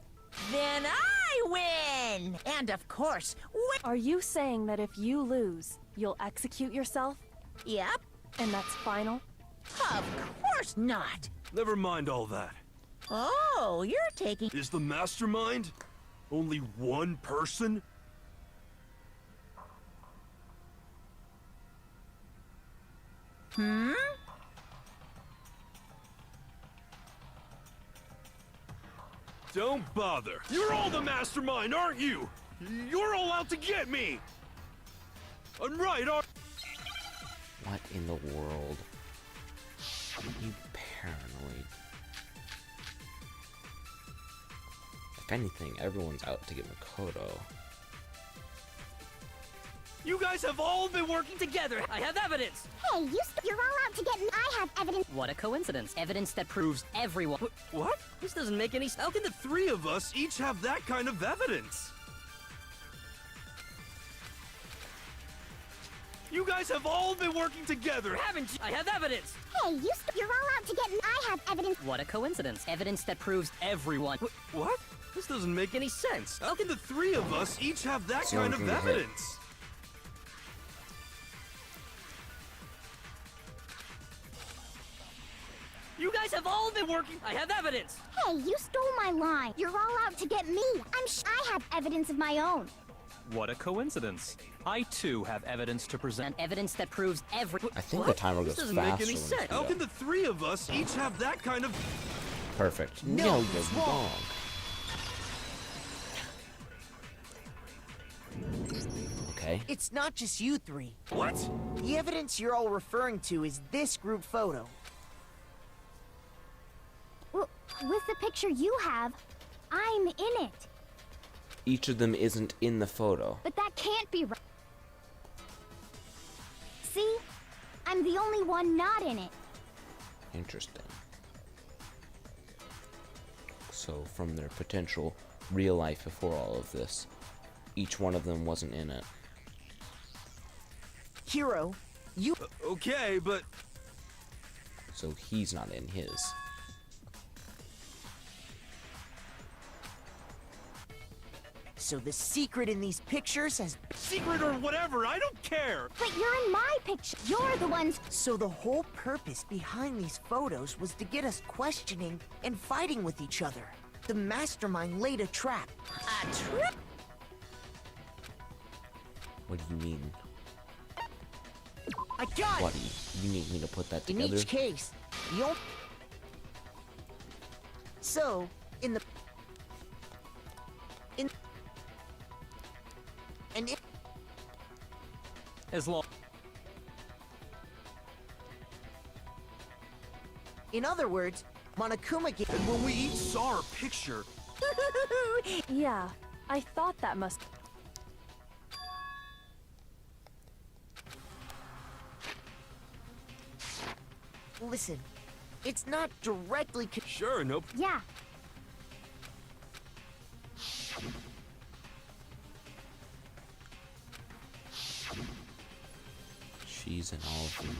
then I win! And of course, Are you saying that if you lose, you'll execute yourself? Yep. And that's final? Of course not! Never mind all that. Oh, you're taking... Is the mastermind only one person? Don't bother. You're all the mastermind, aren't you? You're all out to get me. I'm right, aren't... What in the world? You paranoid. If anything, everyone's out to get Makoto. You guys have all been working Together, I have evidence! Hey, you're all out to get me. I have evidence. What a coincidence. Evidence that proves everyone. What? This doesn't make any sense. How can the three of us each have that kind of evidence? You guys have all been working together, Haven't you? I have evidence! Hey, you're all out to get me. I have evidence. What a coincidence. Evidence that proves everyone. What? This doesn't make any sense. How can the three of us each have that Someone kind of can get hit. evidence? You guys have all been working. I have evidence! Hey, you stole my line. You're all out to get me. I have evidence of my own. What a coincidence. I too have evidence to present. And evidence that proves every. I think the timer goes This doesn't faster make any when sense. you do How that. can the three of us each have that kind of... Perfect. No, you're it's wrong. Okay. It's not just you three. What? The evidence you're all referring to is this group photo. Well, with the picture you have, I'm in it. Each of them isn't in the photo. But that can't be right. See? I'm the only one not in it. Interesting. So, from their potential real life before all of this, each one of them wasn't in it. Hero, you... Okay, but... So he's not in his. So the secret in these pictures has... Secret or whatever, I don't care! But you're in my picture. You're the ones. So the whole purpose behind these photos was to get us questioning and fighting with each other. The mastermind laid a trap. A trip? What do you mean? I got What it! do you need me to put that In together? each case, the only... So, in the... In... And if... As long. In other words, Monokuma gave... And when we each saw her picture... Yeah, I thought that must. Listen, it's not directly... Sure, nope. Yeah. She's in all of them.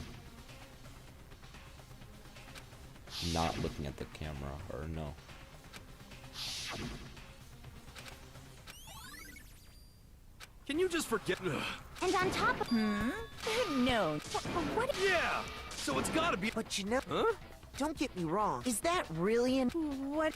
Not looking at the camera, or no. Can you just forget... Ugh. And on top of. No. What? Yeah! So it's gotta be... But you know... Huh? Don't get me wrong. Is that really an... What?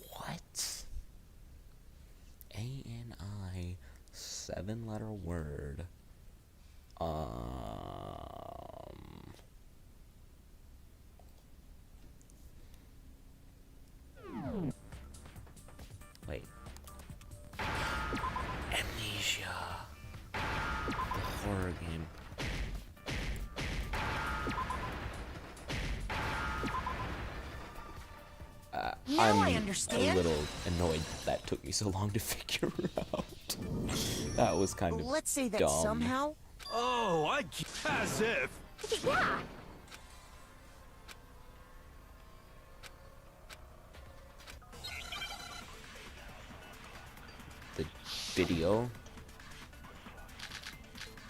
What? A-N-I, 7-letter word. Wait. Amnesia. The horror game. Now I I'm understand. a little annoyed that took me so long to figure out. That was kind of Let's say that dumb. somehow... Oh, as if... Yeah. The video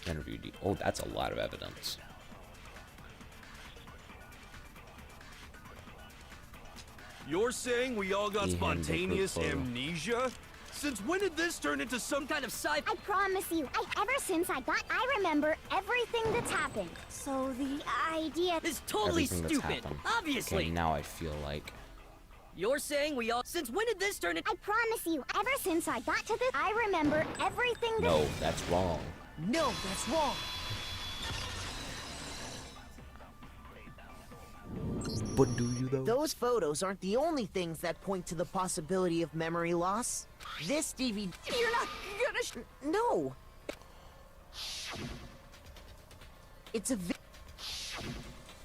interview. Oh, that's a lot of evidence. You're saying we all got He handled spontaneous her photo. amnesia? Since when did this turn into some kind of I promise you, ever since I remember everything that's happened. So the idea It's totally Everything that's stupid. happened. Obviously. Okay, now I feel like You're saying we all. Since when did this turn into. I promise you, ever since I got to this, I remember everything that. no, that's wrong. No, that's wrong. But do you though? Those photos aren't the only things that point to the possibility of memory loss. This DVD. You're not gonna. No. It's a.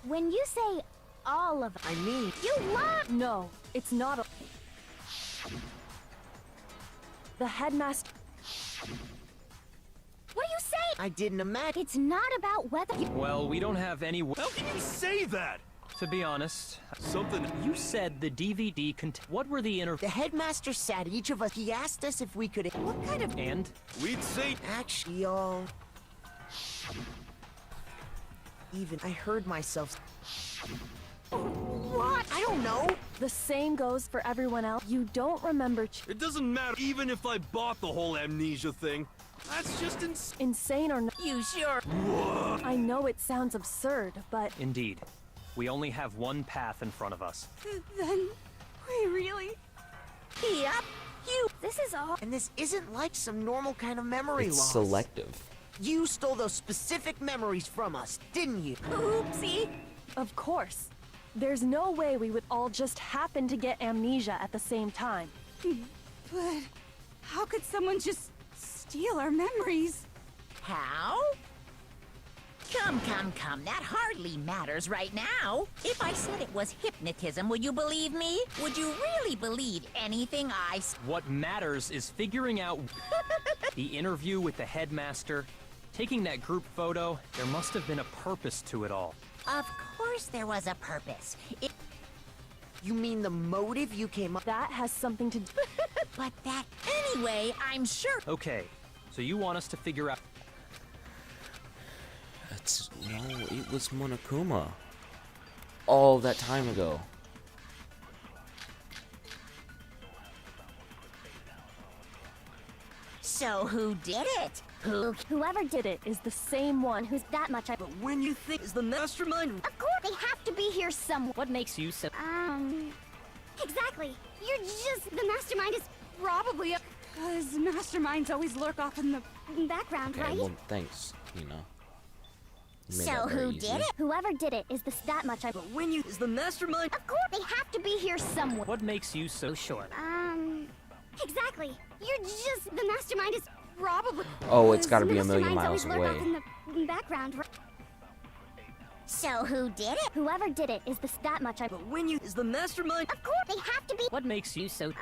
When you say all of it, I mean. you love. No, it's not a. The headmaster. What do you say? I didn't imagine. It's not about whether you. Well, we don't have any. How can you say that? To be honest, Something. you said the DVD What were the The headmaster sat each of us. He asked us if we could. What kind of. And? We'd say. Actually, y'all. Even I heard myself. What? I don't know. The same goes for everyone else. You don't remember It doesn't matter even if I bought the whole amnesia thing. That's just insane or not. You sure? I know it sounds absurd, but Indeed. We only have one path in front of us. Then we really. Yep. You. This is all. And this isn't like some normal kind of memory It's loss. selective. You stole those specific memories from us, didn't you? Oopsie. of course. There's no way we would all just happen to get amnesia at the same time. But how could someone just steal our memories? How? Come. That hardly matters right now. If I said it was hypnotism, would you believe me? Would you really believe anything I What matters is figuring out the interview with the headmaster, taking that group photo. There must have been a purpose to it all. Of course there was a purpose. You mean the motive you came up? That has something to do. But that anyway, I'm sure. Okay, so you want us to figure out. No, it was Monokuma. All that time ago. So who did it? Whoever did it is the same one who's that much. But when you think is the mastermind. Of course, they have to be here somewhere. What makes you so. Exactly. You're just the mastermind is Probably because masterminds always lurk off in the background, Okay, right? well, thanks, you know. You made So that very who easy. did it? Whoever did it is that much. But when you is the mastermind. Of course, they have to be here somewhere. What makes you so sure? Exactly. You're just the mastermind is probably. Oh, it's gotta be a Masterminds million miles always lurk away. off in the background, right? So who did it? Whoever did it is that much. But when you is the mastermind. Of course, they have to be. What makes you so.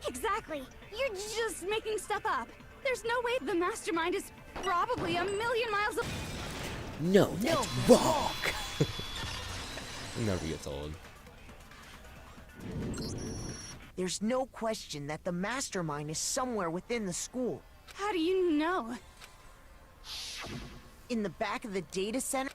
Exactly. You're just making stuff up. There's no way the mastermind is probably a million miles away. No, that's wrong. Never gets old. There's no question that the mastermind is somewhere within the school. How do you know? In the back of the data center?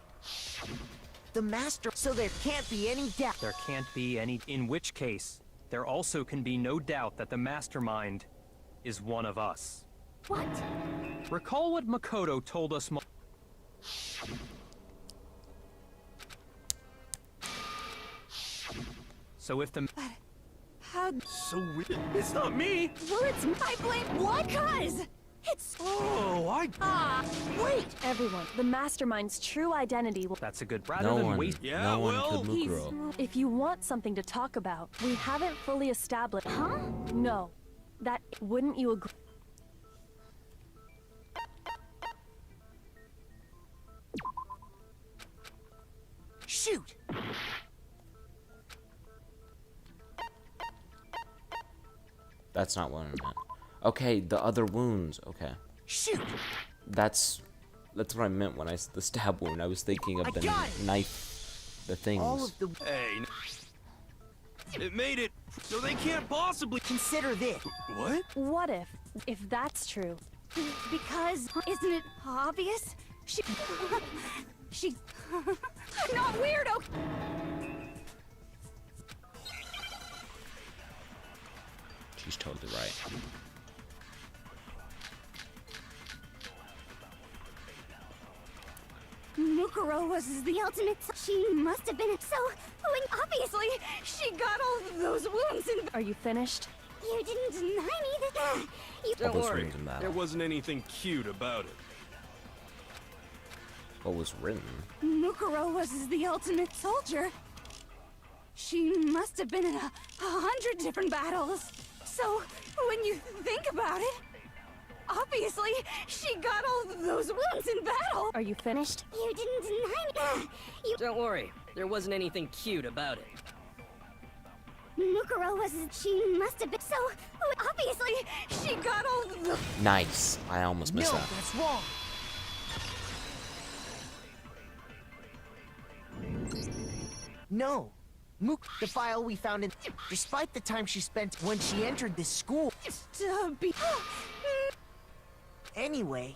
The master... So there can't be any doubt. There can't be any. In which case, there also can be no doubt that the mastermind is one of us. What? Recall what Makoto told us. So if the. How? So weird. It's not me. Well, it's my blame. What? Cuz it's. Oh, Wait, everyone. The mastermind's true identity will. That's a good. Rather No than one, waste. Yeah, no one well, could Mukuro. If you want something to talk about, we haven't fully established. Huh? No, that wouldn't you agree? Shoot! That's not what I meant. Okay, the other wounds. Okay, Shoot! that's what I meant when I said the stab wound. I was thinking of I the got it! knife, the things. All of the... Hey. It made it. So they can't possibly. Consider this. What? What if that's true? Because isn't it obvious? She's I'm not weird, okay? She's totally right. Mukuro was the ultimate. She must have been so. Obviously, she got all those wounds and. Are you finished? You didn't deny me that. You Don't was worry, written in that? there wasn't anything cute about it. What was written? Mukuro was the ultimate soldier. She must have been in 100 different battles. So, when you think about it, obviously, she got all those wounds in battle. Are you finished? You didn't deny me. You. Don't worry, there wasn't anything cute about it. Mukuro was. She must have been so. Obviously, she got all the. Nice. I almost missed No, that. that's wrong. No. The file we found in. Despite the time she spent when she entered this school. Anyway,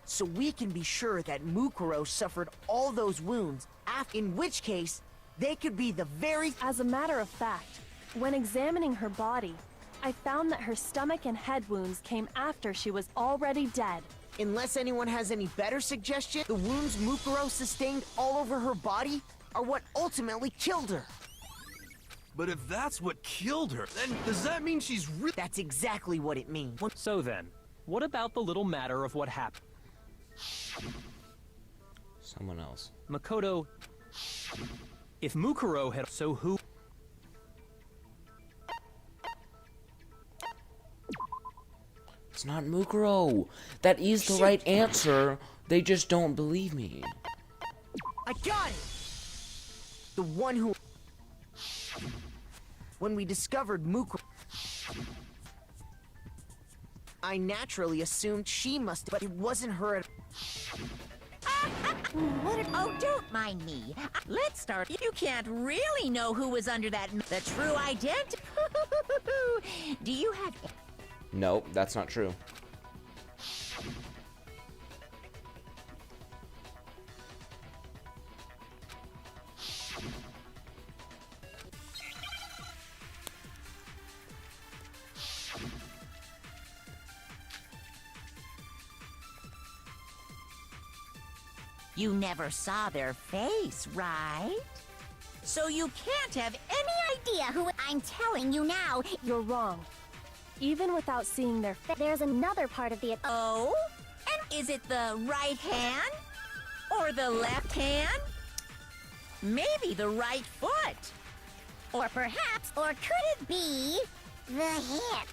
so we can be sure that Mukuro suffered all those wounds, in which case, they could be the very. As a matter of fact, when examining her body, I found that her stomach and head wounds came after she was already dead. Unless anyone has any better suggestion, the wounds Mukuro sustained all over her body are what ultimately killed her. But if that's what killed her, then does that mean she's really— That's exactly what it means. So then, what about the little matter of what happened? Someone else. Makoto, if Mukuro had... So who... It's not Mukuro. That is the right answer. They just don't believe me. I got it! The one who... When we discovered Mukuro... I naturally assumed she must, but it wasn't her at... Oh, don't mind me. Let's start. You can't really know who was under that. The true identity. Do you have... No, that's not true. You never saw their face, right? So you can't have any idea who... I'm telling you now, You're wrong. Even without seeing their face. there's another part of the. Oh? And is it the right hand? Or the left hand? Maybe the right foot? Or perhaps, or could it be the hip?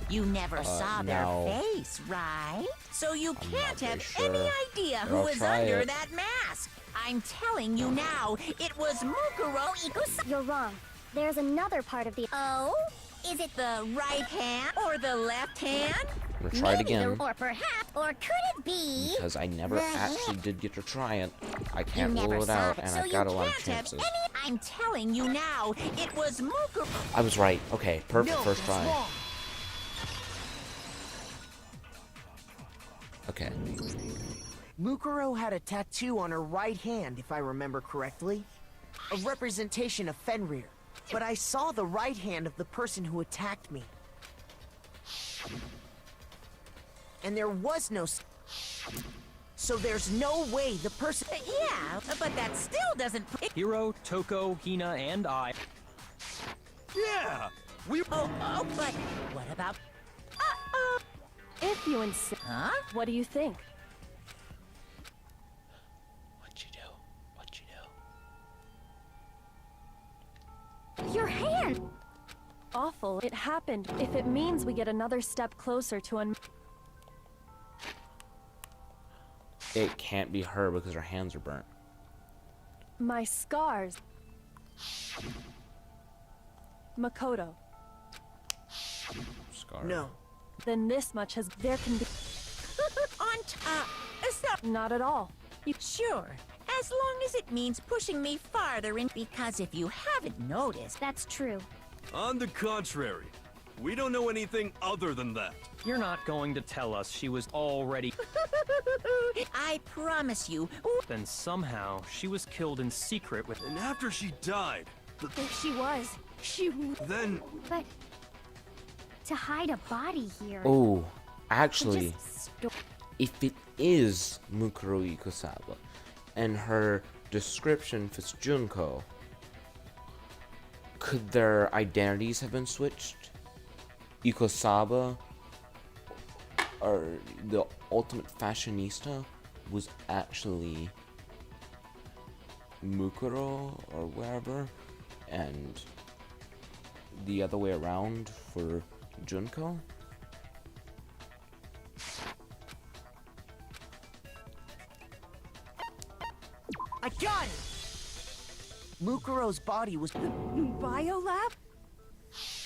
You never saw no. their face, right? So you can't very have sure. any idea But who I'll was try under it. that mask. I'm telling you now, it was Mukuro Ikusa. You're wrong. There's another part of the. Oh? Is it the right hand or the left hand? I'm gonna try it Maybe the- again. or perhaps, or could it be? Because I never the actually did get to try it. I You can't never rule it saw out, it, and So I you got a lot of can't have chances. any. I'm telling you now, it was Mukuro. I was right. Okay, perfect No, first that's try. wrong. Okay. Mukuro had a tattoo on her right hand, if I remember correctly. A representation of Fenrir. But I saw the right hand of the person who attacked me. And there was no... So there's no way the person... Yeah, but that still doesn't. Hiro, Toko, Hina, and I... Yeah! We— Oh, but what about? If you insist. Huh? What do you think? What'd you do? What'd you do? Your hand! Awful. It happened. If it means we get another step closer to It can't be her because her hands are burnt. my scars. Makoto. Scar. No. Then this much has. There can be. On stop. Not at all. Sure, as long as it means pushing me farther in. Because if you haven't noticed, That's true. On the contrary, we don't know anything other than that. You're not going to tell us she was already... I promise you. Then somehow, she was killed in secret with... And after she died, If she was, she. then But to hide a body here. Oh, actually, Just if it is Mukuro Ikosaba, and her description fits Junko, could their identities have been switched? Ikosaba, or the ultimate fashionista, was actually Mukuro or wherever, and the other way around for Junko? I got it! Mukuro's body was... Biolab?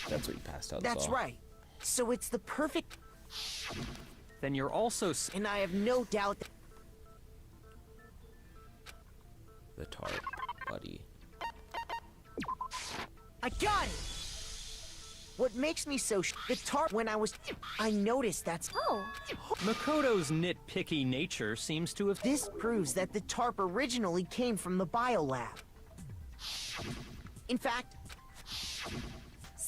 That's what you passed out. That's right. So it's the perfect... Then you're also And I have no doubt that... The tart buddy. I got it! What makes me so the tart when I noticed that's... Oh, Makoto's nitpicky nature seems to have... This proves that the tarp originally came from the biolab. In fact,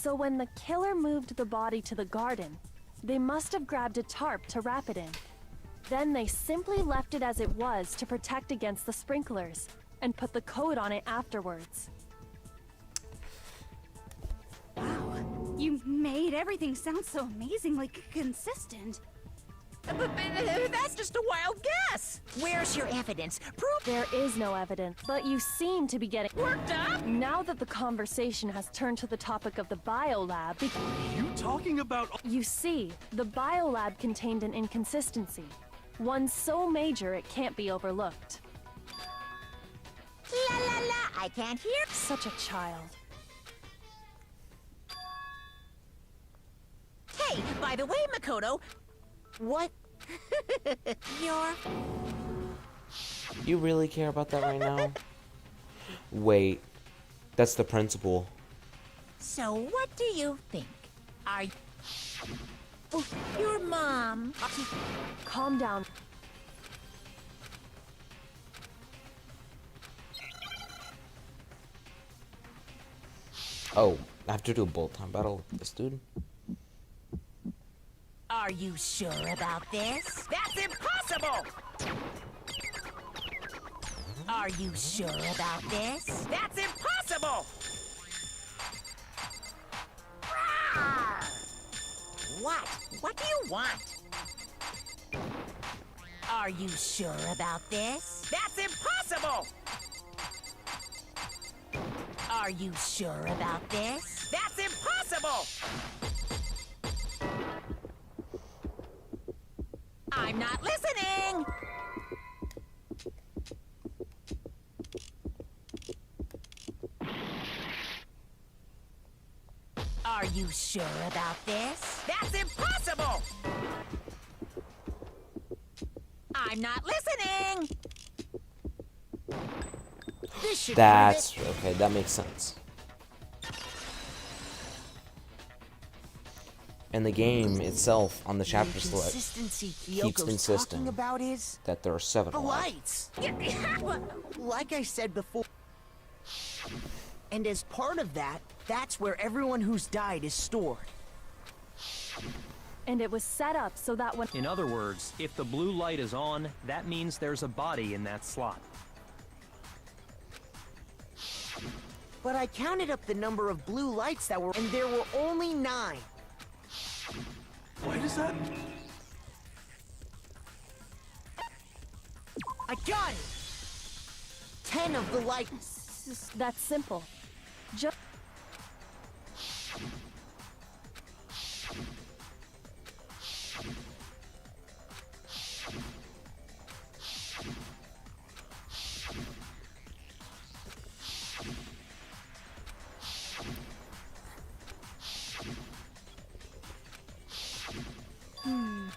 So when the killer moved the body to the garden, they must have grabbed a tarp to wrap it in. Then they simply left it as it was to protect against the sprinklers, and put the coat on it afterwards. Wow, you made everything sound so amazingly consistent. That's just a wild guess. Where's your evidence? Prove There is no evidence, but you seem to be getting worked up. Now that the conversation has turned to the topic of the biolab, You talking about... you see, the biolab contained an inconsistency. One so major it can't be overlooked. La la la, I can't hear. Such a child. Hey, by the way, Makoto, what? you're... You really care about that right now? Wait, that's the principal. So what do you think? Are... Oh, your mom... Calm down. Oh, I have to do a bullet time battle with this dude? Are you sure about this? That's impossible! Are you sure about this? That's impossible! Rawr! What? What do you want? Are you sure about this? That's impossible! Are you sure about this? That's impossible! I'm not listening! Are you sure about this? That's impossible! I'm not listening! This should That's okay, that makes sense. And the game itself on the chapter select Consistency keeps Kyoko's insisting talking about is that there are 7 the alive. lights. Like I said before. And as part of that, that's where everyone who's died is stored. And it was set up so that when... In other words, if the blue light is on, that means there's a body in that slot. But I counted up the number of blue lights that were, and there were only 9. Why does that... I got it! 10 of the lights. That's simple. Just...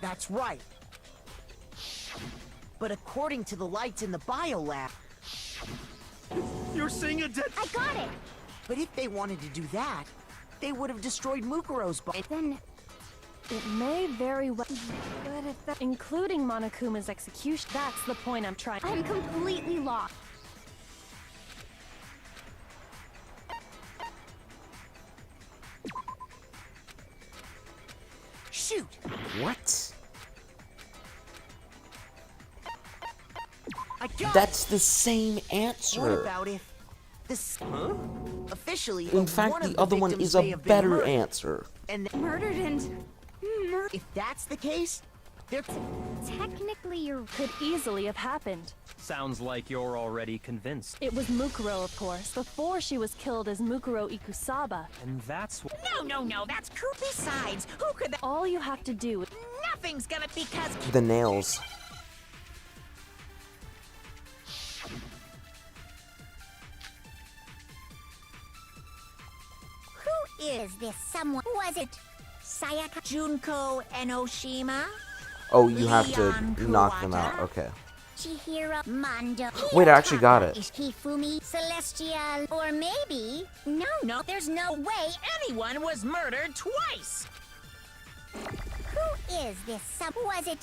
That's right. But according to the lights in the biolab... You're saying a dead... I got it! But if they wanted to do that, they would have destroyed Mukuro's body. Then It may very well... But if that... Including Monokuma's execution... That's the point I'm trying... I'm completely lost. What? I got That's the same answer. What about if this? Officially, In fact, one of the other one victims is may a have been better murdered. answer. And Murdered and... if that's the case, there. Technically, you could easily have happened. Sounds like you're already convinced. It was Mukuro, of course, before she was killed as Mukuro Ikusaba. And that's No, that's true. Besides, who could that? All you have to do... Nothing's gonna because The nails. Who is this someone? Was it Sayaka? Junko Enoshima. Oh, you have to Leon knock them Kuwata. out. Okay. Chihiro Mondo? Wait, I actually got it. Hifumi Celestial? Or maybe... No, there's no way anyone was murdered twice. Who is this Was it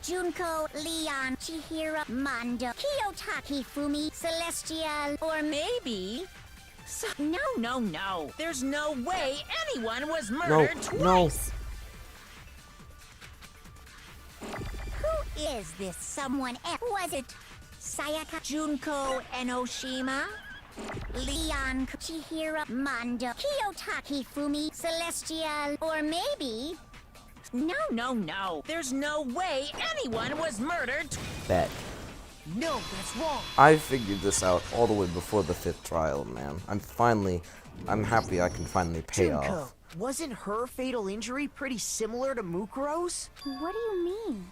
Junko, Leon, Chihiro, Mondo, Kiyota, Hifumi Celestial? Or maybe. No. There's no way anyone was murdered twice. Who is this someone else? Was it Sayaka? Junko Enoshima. Leon, Chihiro, Mondo, Kiyota, Hifumi Celestial? Or maybe... No. There's no way anyone was murdered. Bet. No, that's wrong. I figured this out all the way before the 5th trial, man. I'm happy I can finally pay Junko, off. wasn't her fatal injury pretty similar to Mukuro's? What do you mean?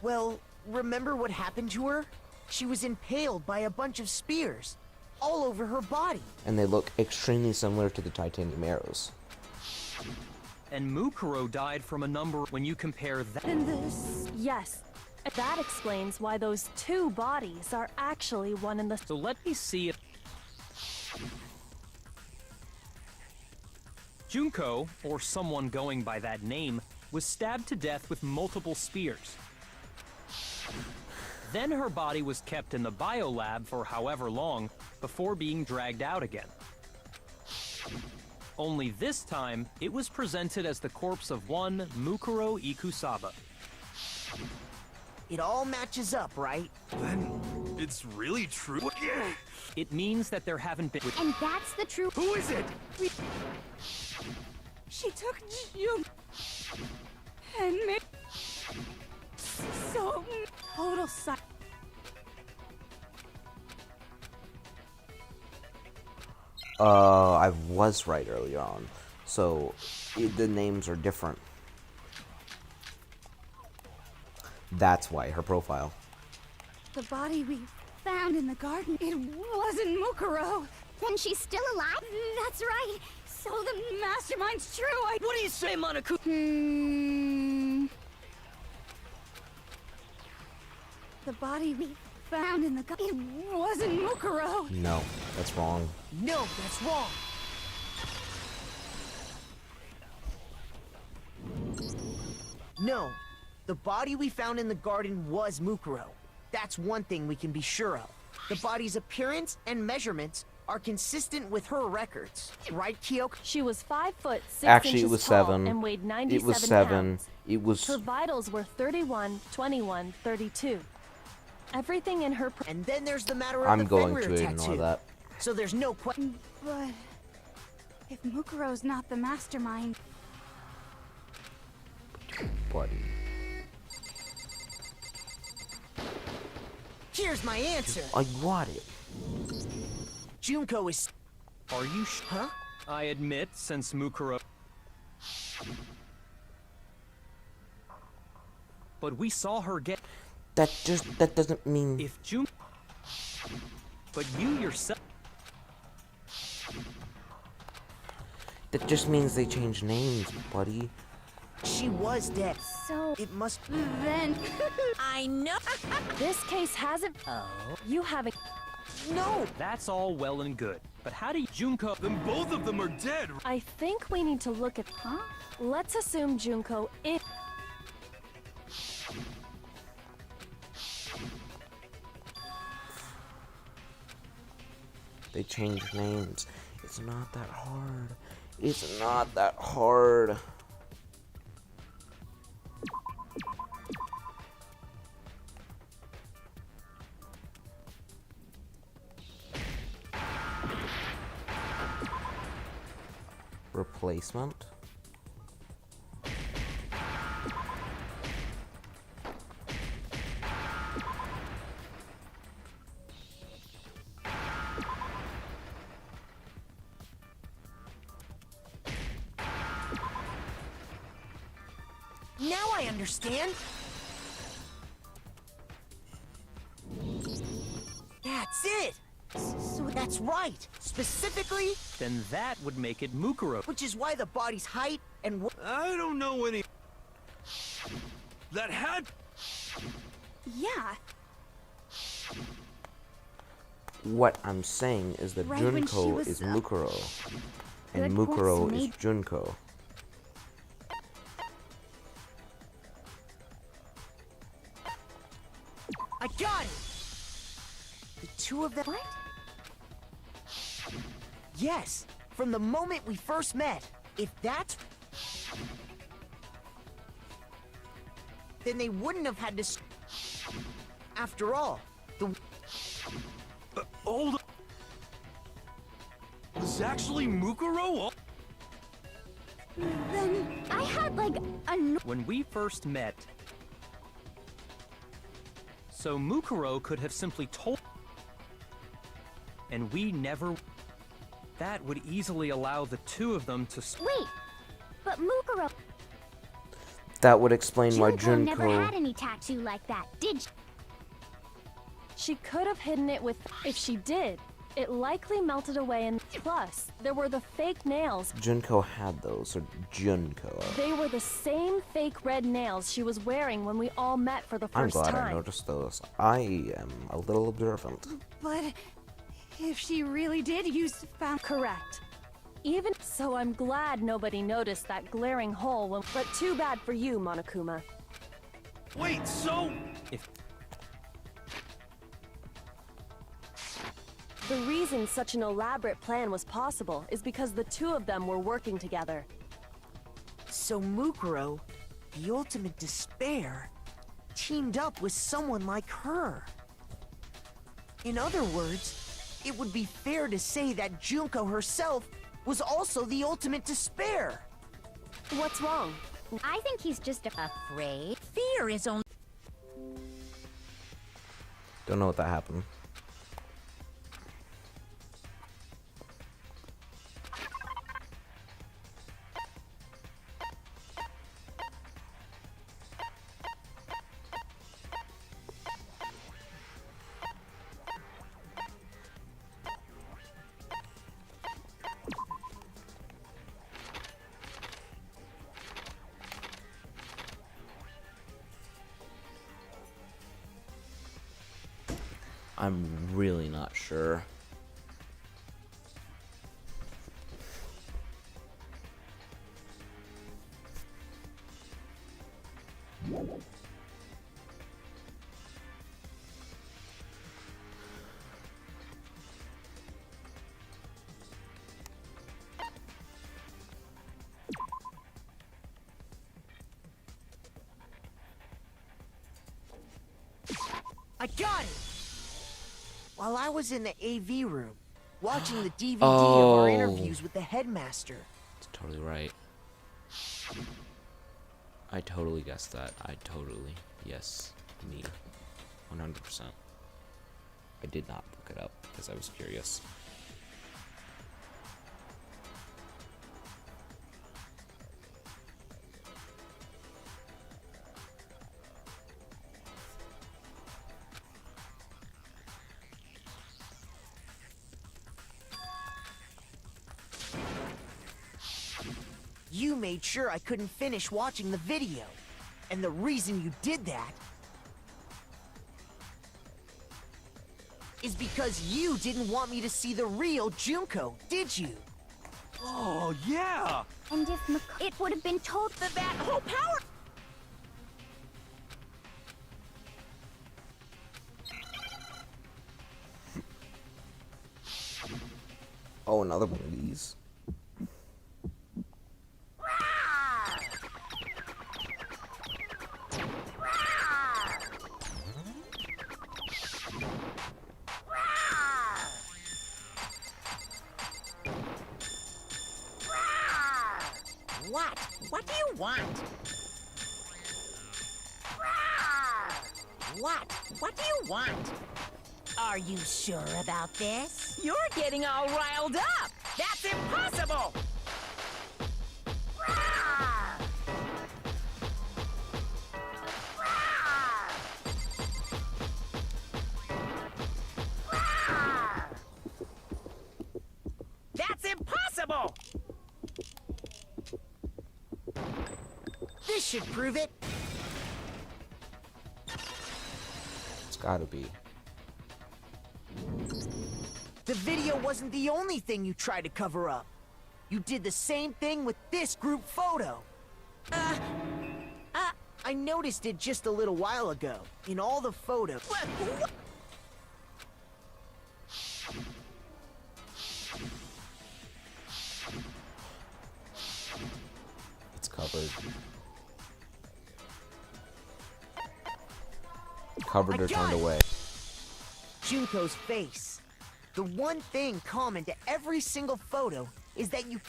Well, remember what happened to her? She was impaled by a bunch of spears, all over her body. And they look extremely similar to the titanium arrows. And Mukuro died from a number when you compare that. And this... Yes. That explains why those two bodies are actually one and the... So let me see if Junko, or someone going by that name, was stabbed to death with multiple spears. Then her body was kept in the biolab for however long before being dragged out again. Only this time, it was presented as the corpse of one Mukuro Ikusaba. It all matches up, right? Then it's really true. It means that there haven't been... And that's the truth. Who is it? She took June and made... So... Total si... I was right earlier on. So, the names are different. That's why, her profile. The body we found in the garden, it wasn't Mukuro. Then she's still alive? That's right. So the mastermind's true. What do you say, Monaco? The body we found in the garden, it wasn't Mukuro. No, that's wrong. No, that's wrong. No, the body we found in the garden was Mukuro. That's one thing we can be sure of. The body's appearance and measurements are consistent with her records. Right, Kyoko? She was 5 foot 6 Actually, inches it was tall 7. and weighed 97 It was 7. pounds. It was... Her vitals were 31, 21, 32. Everything in her... And then there's the matter of I'm the going Fenrir to tattoo. ignore that. So there's no question. But if Mukuro's not the mastermind, Buddy. Here's my answer. I got it. Junko is... Are you Huh? I admit, since Mukuro... But we saw her get... That doesn't mean... If Jun... But you yourself... That just means they changed names, buddy. She was dead. So... It must... then I know. This case hasn't... Oh. You haven't... No! That's all well and good. But how do you... Junko... Then both of them are dead. I think we need to look at... Huh? Let's assume Junko is... They changed names. It's not that hard. It's not that hard. Replacement? Now I understand. That's it. So that's right. Specifically, Then that would make it Mukuro. which is why the body's height and I don't know any... That had... Yeah, What I'm saying is that Right when she Junko was, is Mukuro, and good Mukuro points is made. Junko. I got it. The two of them. what? Yes, from the moment we first met. If that's... Then they wouldn't have had to... After all, the... Hold on. Was actually Mukuro? Then I had like a When we first met... So Mukuro could have simply told... And we never... That would easily allow the two of them to... Wait, but Mukuro That would explain why Junko never Junko. had any tattoo like that, did she? She could have hidden it with. If she did, it likely melted away, and plus, there were the fake nails. Junko had those, or Junko. They were the same fake red nails she was wearing when we all met for the I'm first glad time. I noticed those. I am a little observant. But if she really did use found Correct. Even so, I'm glad nobody noticed that glaring hole when. But too bad for you, Monokuma. Wait, so... If The reason such an elaborate plan was possible is because the two of them were working together. So Mukuro, the ultimate despair, teamed up with someone like her. In other words, it would be fair to say that Junko herself was also the ultimate despair. What's wrong? I think he's just afraid. Fear is only... Don't know what that happened. I'm really not sure. I got it! While I was in the AV room, watching the DVD of Oh. our interviews with the headmaster. It's totally right. I totally guessed that. Yes, me. 100%. I did not look it up because I was curious. You made sure I couldn't finish watching the video. And the reason you did that is because you didn't want me to see the real Junko, did you? Oh, yeah! And if it would have been told That whole power... Oh, another one of these. want? What? What do you want? Are you sure about this? You're getting all riled up! That's impossible! That's impossible! This should prove it. It's gotta be. The video wasn't the only thing you tried to cover up. You did the same thing with this group photo. I noticed it just a little while ago. In all the photos. It's covered. Covered or turned away. Junko's face. The one thing common to every single photo is that you...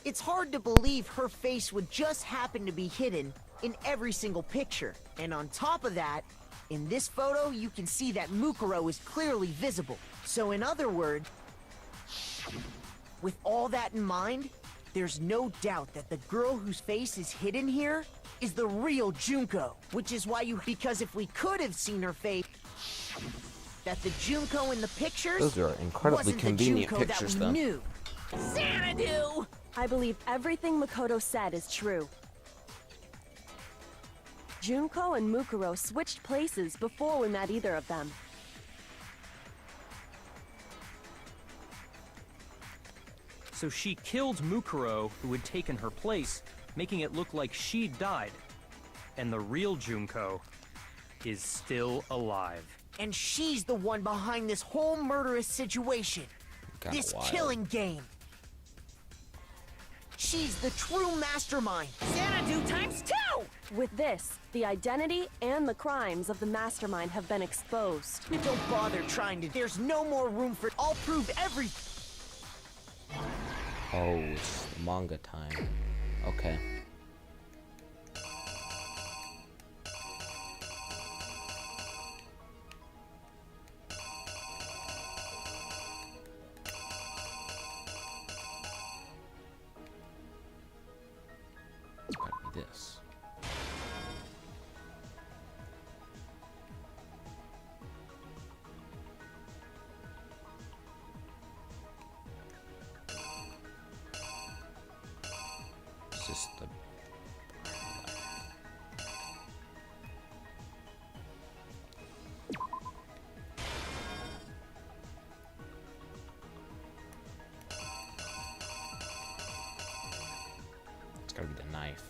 It's hard to believe her face would just happen to be hidden in every single picture. And on top of that, in this photo, you can see that Mukuro is clearly visible. So in other words, with all that in mind, there's no doubt that the girl whose face is hidden here is the real Junko. Which is why because if we could have seen her face, that the Junko in the pictures Those are incredibly wasn't convenient the Junko pictures, that we though. knew. Xanadu! I believe everything Makoto said is true. Junko and Mukuro switched places before we met either of them. So she killed Mukuro, who had taken her place, making it look like she'd died. And the real Junko is still alive. And she's the one behind this whole murderous situation. Kinda This wild. killing game. She's the true mastermind. Xanadu times 2! With this, the identity and the crimes of the mastermind have been exposed. Don't bother trying to. There's no more room for. I'll prove everything. Oh, it's manga time. Okay. It's gotta be this. It's just the it's gotta be the knife.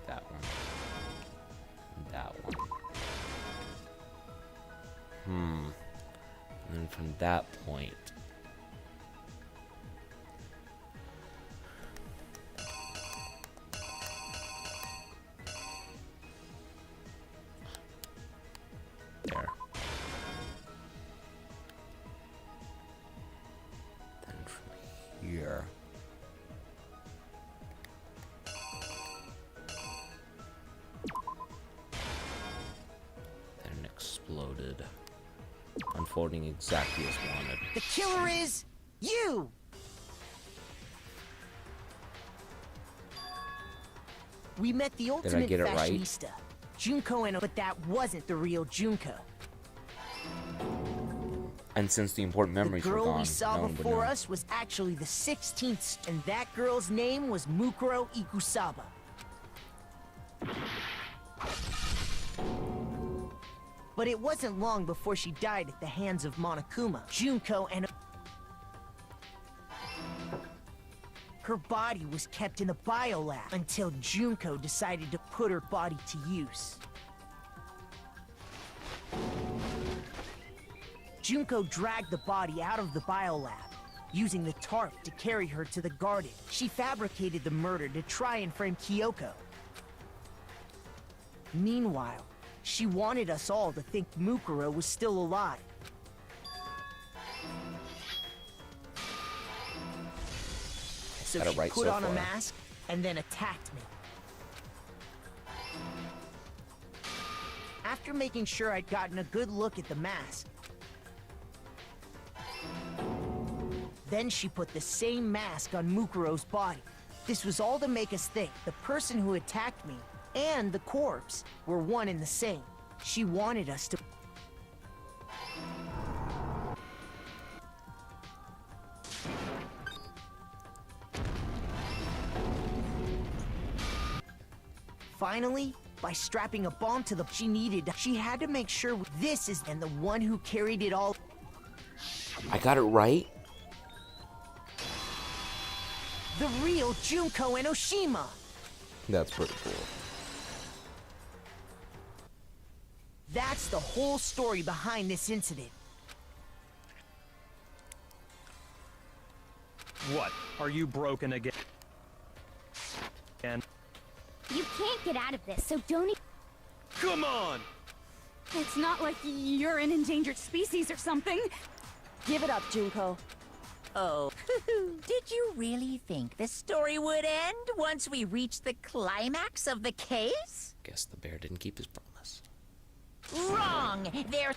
That one. That one. And then from that point. There. Then from here. Then exploded, unfolding exactly as wanted. The killer is you. We met the ultimate get it right? fashionista, Junko, but that wasn't the real Junko. And since the important memories The were girl gone, we saw no one would before know. us was actually the 16th, and that girl's name was Mukuro Ikusaba. But it wasn't long before she died at the hands of Monokuma, Junko, and her body was kept in the biolab until Junko decided to put her body to use. Junko dragged the body out of the biolab, using the tarp to carry her to the garden. She fabricated the murder to try and frame Kyoko. Meanwhile, she wanted us all to think Mukuro was still alive. So Got it she right put so on a far. mask and then attacked me. After making sure I'd gotten a good look at the mask, then she put the same mask on Mukuro's body. This was all to make us think the person who attacked me and the corpse were one and the same. She wanted us to... Finally, by strapping a bomb to the she had to make sure this is and the one who carried it all. I got it right? The real Junko Enoshima. That's pretty cool. That's the whole story behind this incident. What? Are you broken again? And You can't get out of this, so don't Come on! It's not like you're an endangered species or something. Give it up, Junko. Oh, did you really think the story would end once we reached the climax of the case? Guess the bear didn't keep his promise. Wrong! There...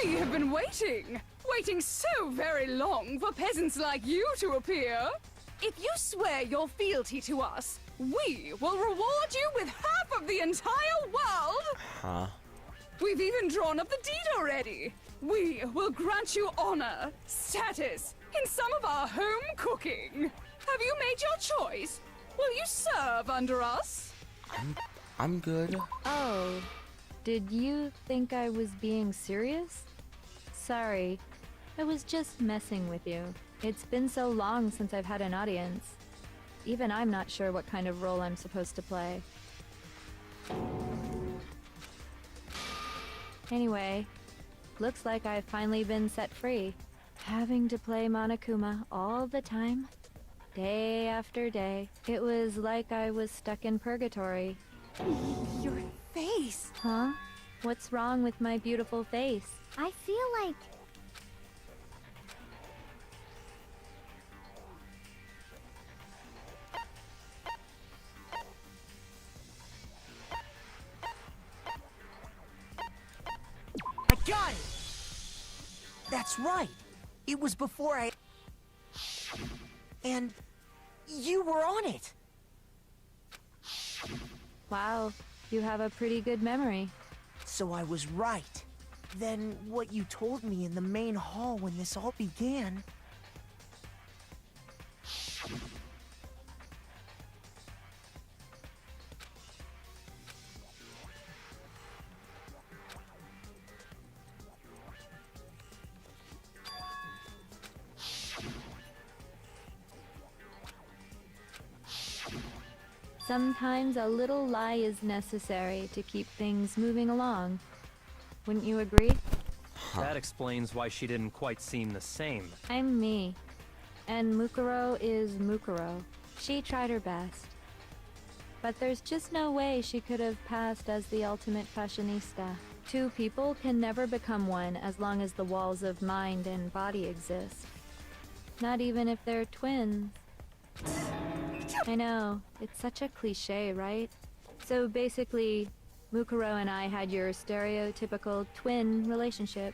We have been waiting so very long for peasants like you to appear. If you swear your fealty to us, we will reward you with half of the entire world. Huh? We've even drawn up the deed already. We will grant you honor, status, in some of our home cooking. Have you made your choice? Will you serve under us? I'm good. Oh, did you think I was being serious? Sorry, I was just messing with you. It's been so long since I've had an audience. Even I'm not sure what kind of role I'm supposed to play. Anyway, looks like I've finally been set free. Having to play Monokuma all the time, day after day. It was like I was stuck in purgatory. Your face. Huh? What's wrong with my beautiful face? I feel like... I got it! That's right. It was before I... And... you were on it. Wow, you have a pretty good memory. So I was right. Then what you told me in the main hall when this all began... Sometimes a little lie is necessary to keep things moving along. Wouldn't you agree? that explains why she didn't quite seem the same. I'm me. And Mukuro is Mukuro. She tried her best. But there's just no way she could have passed as the ultimate fashionista. Two people can never become one as long as the walls of mind and body exist. Not even if they're twins. I know, it's such a cliche, right? So basically, Mukuro and I had your stereotypical twin relationship.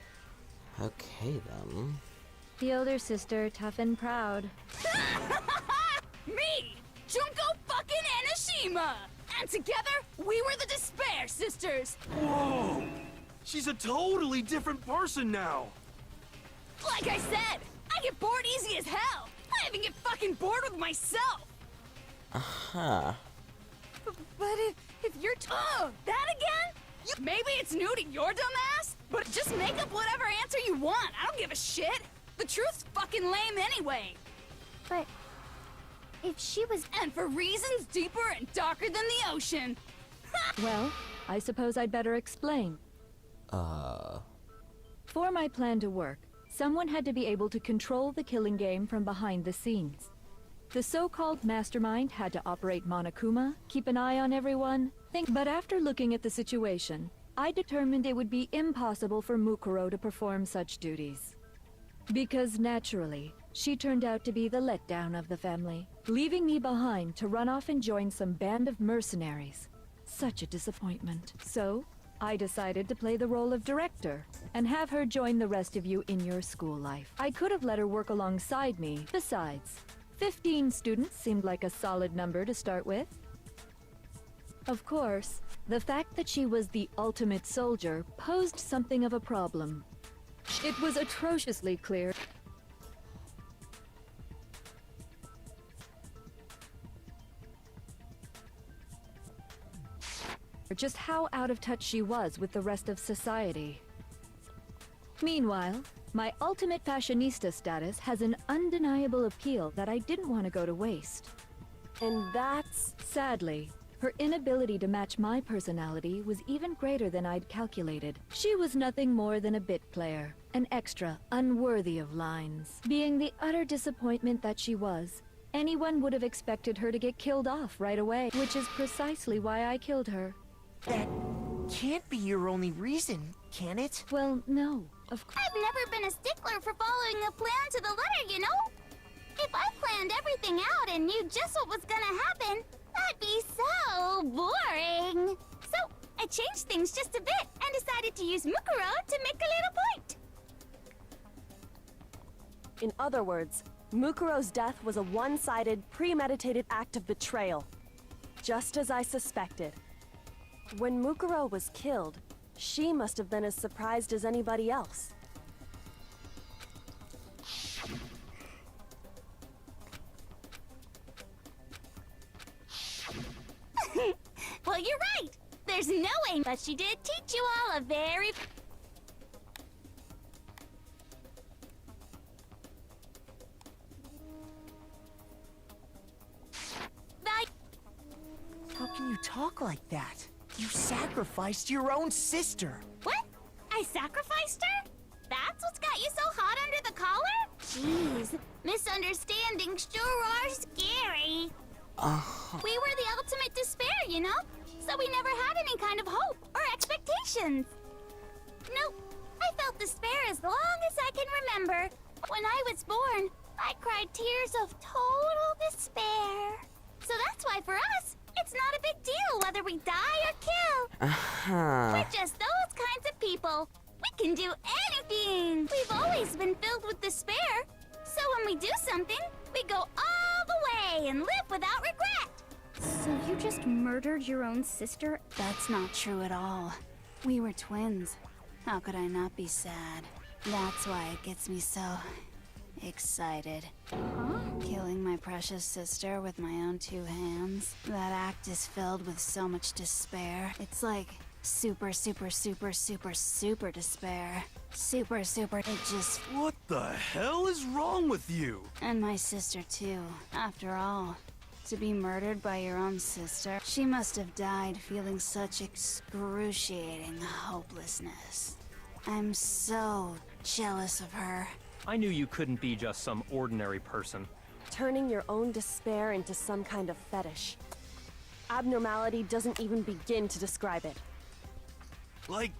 Okay then. The older sister, tough and proud. Me! Junko fucking Enoshima! And together, we were the Despair Sisters! Whoa! She's a totally different person now! Like I said, I get bored easy as hell! I even get fucking bored with myself! Uh-huh. But if you're that again? Maybe it's new to your dumb ass, But just make up whatever answer you want. I don't give a shit. The truth's fucking lame anyway. But if she was... And for reasons deeper and darker than the ocean. Well, I suppose I'd better explain. For my plan to work, someone had to be able to control the killing game from behind the scenes. The so-called mastermind had to operate Monokuma, keep an eye on everyone, but after looking at the situation, I determined it would be impossible for Mukuro to perform such duties. Because naturally, she turned out to be the letdown of the family, leaving me behind to run off and join some band of mercenaries. Such a disappointment. So, I decided to play the role of director, and have her join the rest of you in your school life. I could have let her work alongside me. Besides, 15 students seemed like a solid number to start with. Of course, the fact that she was the ultimate soldier posed something of a problem. It was atrociously clear just how out of touch she was with the rest of society. Meanwhile, my ultimate fashionista status has an undeniable appeal that I didn't want to go to waste. And that's... Sadly, her inability to match my personality was even greater than I'd calculated. She was nothing more than a bit player, an extra unworthy of lines. Being the utter disappointment that she was, anyone would have expected her to get killed off right away, which is precisely why I killed her. That can't be your only reason, can it? Well, no. Of course. I've never been a stickler for following a plan to the letter, you know? If I planned everything out and knew just what was gonna happen, that'd be so boring. So, I changed things just a bit and decided to use Mukuro to make a little point. In other words, Mukuro's death was a one-sided, premeditated act of betrayal. Just as I suspected. When Mukuro was killed, she must have been as surprised as anybody else. Well, you're right. There's no way, but she did teach you all a very... How can you talk like that? You sacrificed your own sister. What? I sacrificed her? That's what's got you so hot under the collar? Jeez, misunderstandings sure are scary. We were the ultimate despair, you know? So we never had any kind of hope or expectations. Nope, I felt despair as long as I can remember. When I was born, I cried tears of total despair. So that's why for us, it's not a big deal whether we die or kill. We're just those kinds of people. We can do anything. We've always been filled with despair. So when we do something, we go all the way and live without regret. So you just murdered your own sister? That's not true at all. We were twins. How could I not be sad? That's why it gets me so... excited. Huh? Killing my precious sister with my own two hands. That act is filled with so much despair. It's like super, super, super, super, super despair. Super, super, it just... What the hell is wrong with you? And my sister too. After all, to be murdered by your own sister, she must have died feeling such excruciating hopelessness. I'm so jealous of her. I knew you couldn't be just some ordinary person. Turning your own despair into some kind of fetish. Abnormality doesn't even begin to describe it. Like,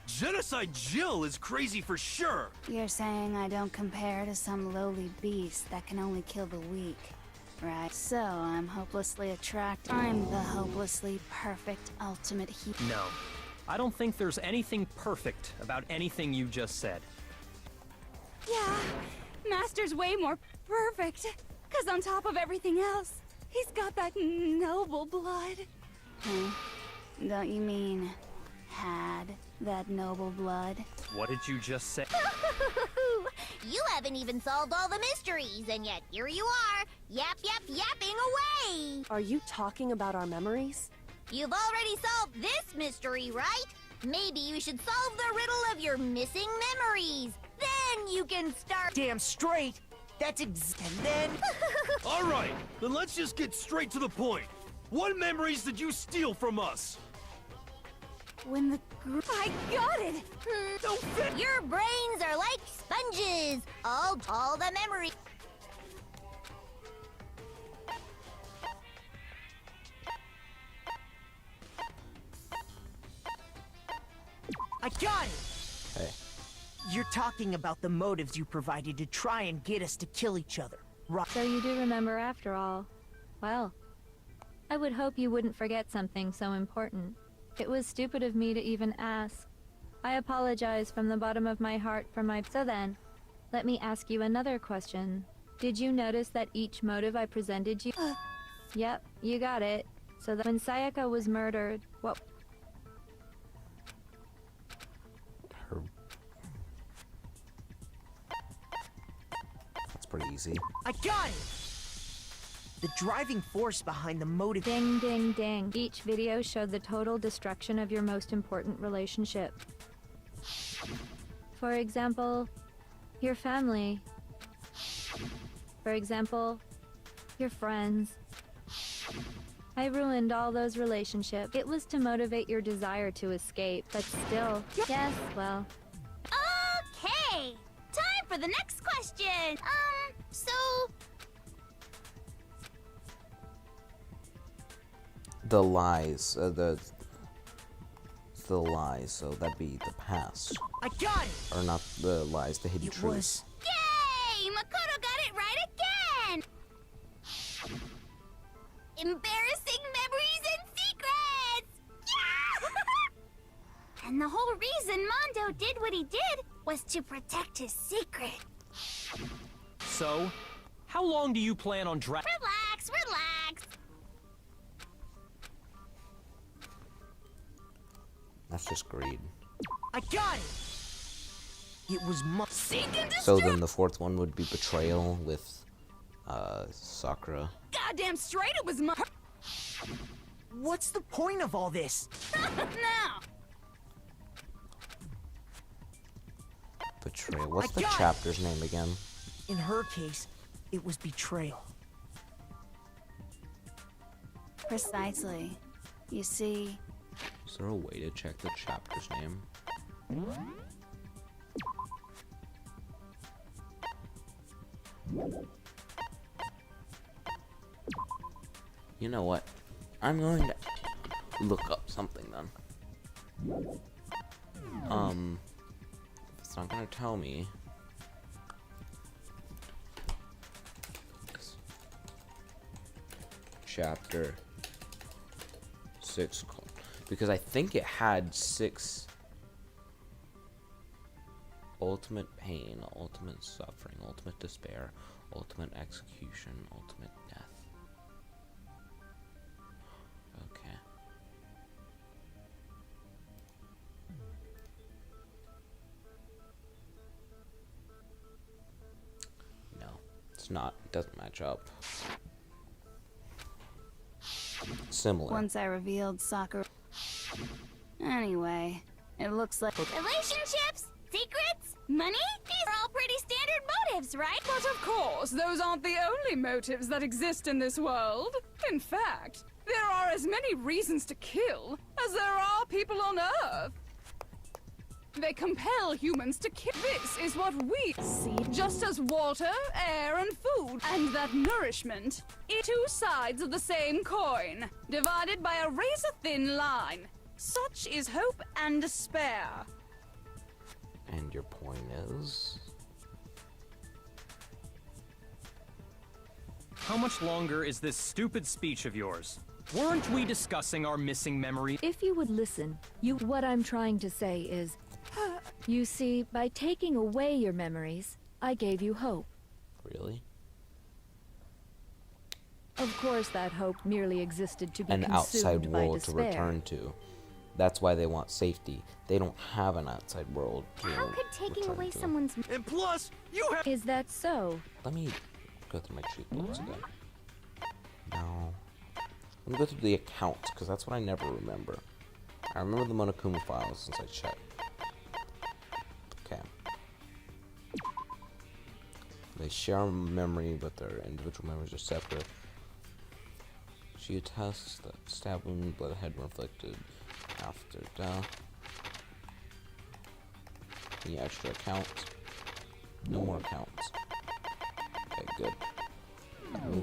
Genocide Jill is crazy for sure. You're saying I don't compare to some lowly beast that can only kill the weak, right? So I'm hopelessly attracted. I'm the hopelessly perfect ultimate hero. No. I don't think there's anything perfect about anything you just said. Yeah, Master's way more perfect. Cause on top of everything else, he's got that noble blood. Huh? Don't you mean had that noble blood? What did you just say? You haven't even solved all the mysteries, and yet here you are, yapping away. Are you talking about our memories? You've already solved this mystery, right? Maybe you should solve the riddle of your missing memories. Then you can start. Damn straight. And then. All right, then let's just get straight to the point. What memories did you steal from us? When the I got it! Don't fit. Your brains are like sponges. All the memory. I got it! Hey. You're talking about the motives you provided to try and get us to kill each other, right? So you do remember after all. Well, I would hope you wouldn't forget something so important. It was stupid of me to even ask. I apologize from the bottom of my heart for my... So then, let me ask you another question. Did you notice that each motive I presented you... Yep, you got it. So that when Sayaka was murdered, what... Her... That's pretty easy. I got it! The driving force behind the motive... Ding, ding, ding. Each video showed the total destruction of your most important relationship. For example, your family. For example, your friends. I ruined all those relationships. It was to motivate your desire to escape, but still... Yes, well... Okay! Time for the next question! So... The lies, the lies, so that'd be the past. I got it! Or not the lies, the hidden truths. Yay! Makoto got it right again! Embarrassing memories and secrets! Yeah! And the whole reason Mondo did what he did was to protect his secret. So, how long do you plan on Relax, relax! That's just greed. I got it! It was my... So then the fourth one would be betrayal with, Sakura. Goddamn straight it was my... What's the point of all this? Now! Betrayal. What's I the got it. chapter's name again? In her case, it was betrayal. Precisely. You see... Is there a way to check the chapter's name? You know what? I'm going to look up something then. If it's not gonna tell me. Chapter 6 because I think it had 6 ultimate pain, ultimate suffering, ultimate despair, ultimate execution, ultimate death. Okay. No, it's not. It doesn't match up. Similar. Once I revealed Sakura... Anyway, it looks like... Relationships? Secrets? Money? These are all pretty standard motives, right? But of course, those aren't the only motives that exist in this world. In fact, there are as many reasons to kill as there are people on Earth. They compel humans to kill. This is what we see, just as water, air, and food. And that nourishment is two sides of the same coin, divided by a razor-thin line. Such is hope and despair. And your point is? How much longer is this stupid speech of yours? Weren't we discussing our missing memory? If you would listen, what I'm trying to say is, you see, by taking away your memories, I gave you hope. Really? Of course, that hope merely existed to be An outside consumed by world to despair. return to. That's why they want safety. They don't have an outside world to How could taking return away to. someone's... And plus, you have... Is that so? Let me go through my cheat notes again. No. Let me go through the accounts, because that's what I never remember. I remember the Monokuma files since I checked. Okay. They share a memory, but their individual memories are separate. She attests that stab wound by the head were inflicted after death. Any extra accounts? No more accounts. Okay, good.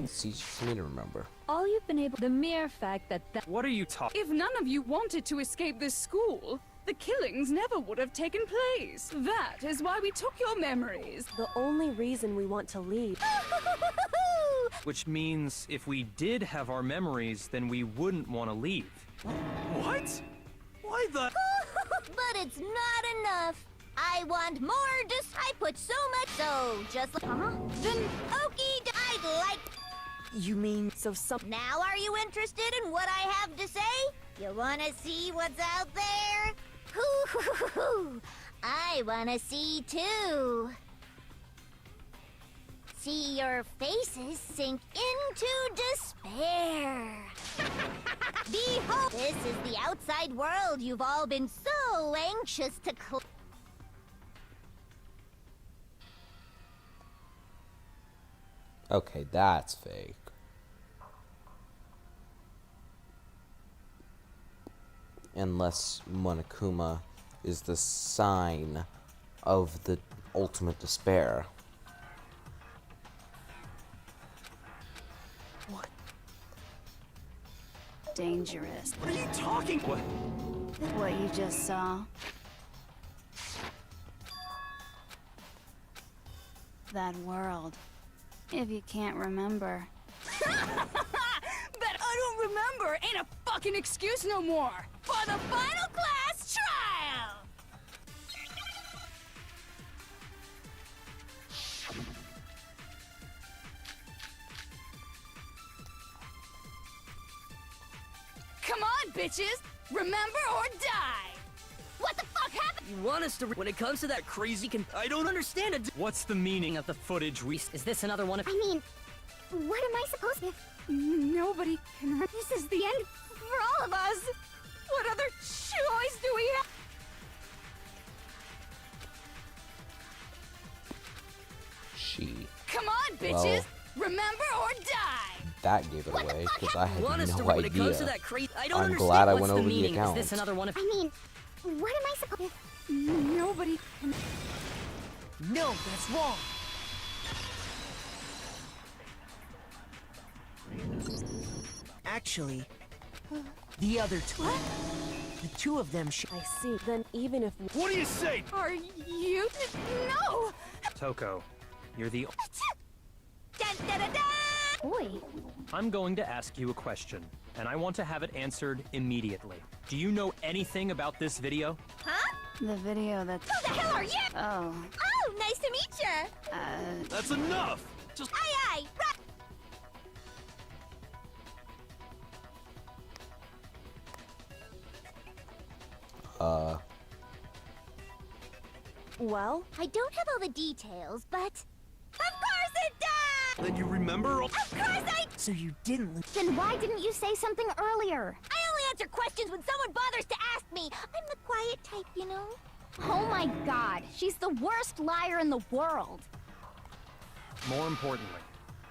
It's easy for me to remember. All you've been able— the mere fact that What are you talking? If none of you wanted to escape this school, the killings never would have taken place. That is why we took your memories. The only reason we want to leave. Which means if we did have our memories, then we wouldn't want to leave. What? Why the? But it's not enough. I want more. I put so much. So just Then Okie, I'd like. You mean So some— Now, are you interested in what I have to say? You wanna see what's out there? Hoo-hoo-hoo-hoo. I wanna see too. See your faces sink into despair. Behold, this is the outside world you've all been so anxious to Okay, that's fake. Unless Monokuma is the sign of the ultimate despair. what? Dangerous. What are you talking? What? What you just saw. That world. If you can't remember. That I don't remember ain't a fucking excuse no more. For the final class trial! Come on, bitches! Remember or die! What the fuck happened? You want us to— when it comes to that crazy I don't understand it. What's the meaning of the footage we— Is this another one of— I mean, what am I supposed to? Nobody can. This is the end for all of us. What other choice do we have? She. Come on, bitches! Remember or die! That gave it away because I had want us to— no when it comes to idea. that crazy— I don't I'm understand glad I what's went the over the meaning. Is account. this another one of— I mean, what am I supposed to? Nobody can. no, that's wrong. Actually, the other two. The two of them should. I see. Then even if— What do you say? Are you? No! Toko, you're the— Dun, dun, dun, dun. Boy, I'm going to ask you a question, and I want to have it answered immediately. Do you know anything about this video? Huh? The video that's. Who the hell are you? Oh. Oh, nice to meet you. That's enough. Just. Aye, aye. Right. well, I don't have all the details, but of course it does. Then you remember? Of course I. So you didn't. Then why didn't you say something earlier? I only answer questions when someone bothers to ask me. I'm the quiet type, you know. Oh my god, she's the worst liar in the world. More importantly,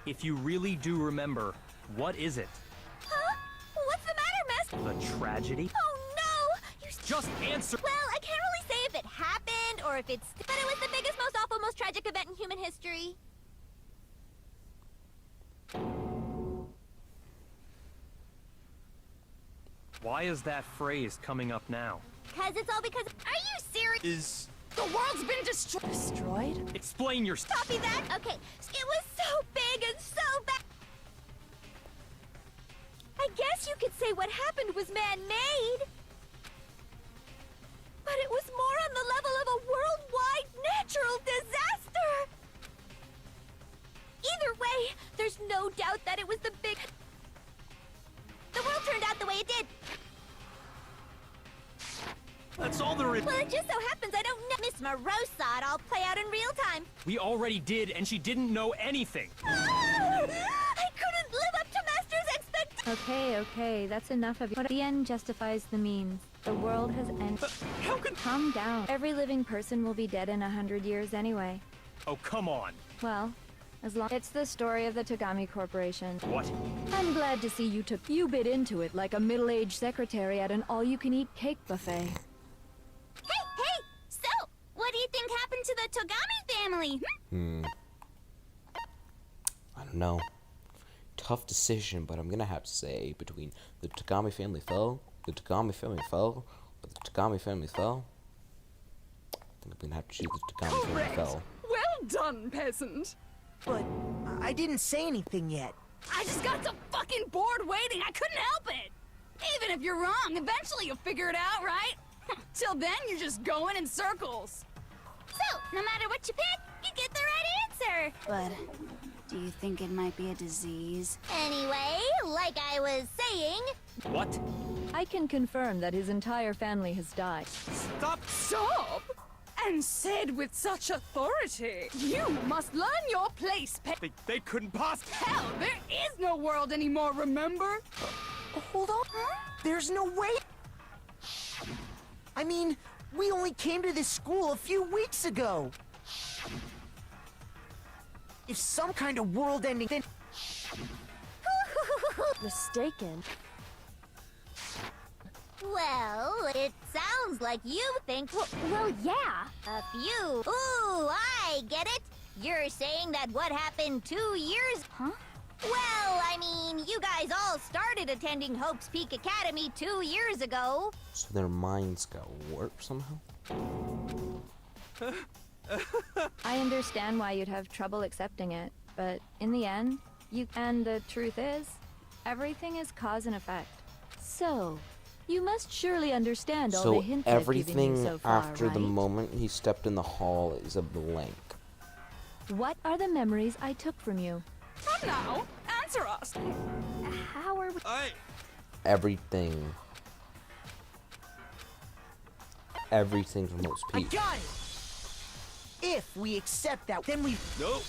if you really do remember, what is it? Huh? What's the matter, Master? A tragedy? Oh no! You Just answer! Well, I can't really say if it happened or if it's. But it was the biggest, most awful, most tragic event in human history. Why is that phrase coming up now? Cause it's all because. Are you serious? Is. The world's been destroyed. destroyed? Explain your— Copy that? Okay. It was so big and so bad. I guess you could say what happened was man-made. But it was more on the level of a worldwide natural disaster. Either way, there's no doubt that it was the big... The world turned out the way it did. That's all there is. Well, it just so happens I don't know. Miss Morose saw it all play out in real time. We already did, and she didn't know anything! I couldn't live up to Master's expectations. Okay, that's enough of you. The end justifies the means. The world has ended. How could... Calm down. Every living person will be dead in 100 years anyway. Oh, come on. Well, as long it's the story of the Tagami Corporation. What? I'm glad to see you bit into it like a middle-aged secretary at an all-you-can-eat cake buffet. Hey! So, what do you think happened to the Togami family? I don't know. Tough decision, but I'm gonna have to say between the Tagami family fell, or the Tagami family fell. I think I'm gonna have to choose the Tagami family fell. Well done, peasant. But I didn't say anything yet. I just got so fucking bored waiting, I couldn't help it. Even if you're wrong, eventually you'll figure it out, right? Till then, you're just going in circles. So, no matter what you pick, you get the right answer. But do you think it might be a disease? Anyway, like I was saying, What? I can confirm that his entire family has died. Stop! And said with such authority. You must learn your place, They couldn't possibly... Hell, there is no world anymore, remember? Hold on. There's no way. I mean, we only came to this school a few weeks ago. If some kind of world-ending thing... Mistaken. well, it sounds like you think... Well, yeah. A few. Ooh, I get it. You're saying that what happened 2 years... Huh? Well, I mean, you guys all started attending Hope's Peak Academy 2 years ago. So their minds got warped somehow? I understand why you'd have trouble accepting it, but in the end, and the truth is, everything is cause and effect. So, you must surely understand all the So hints I've given you everything so far, after the right? moment he stepped in the hall is a blank. What are the memories I took from you? Come now, answer us. How are we? Everything. Everything from Hope's I Peak. got it! If we accept that, then we... No.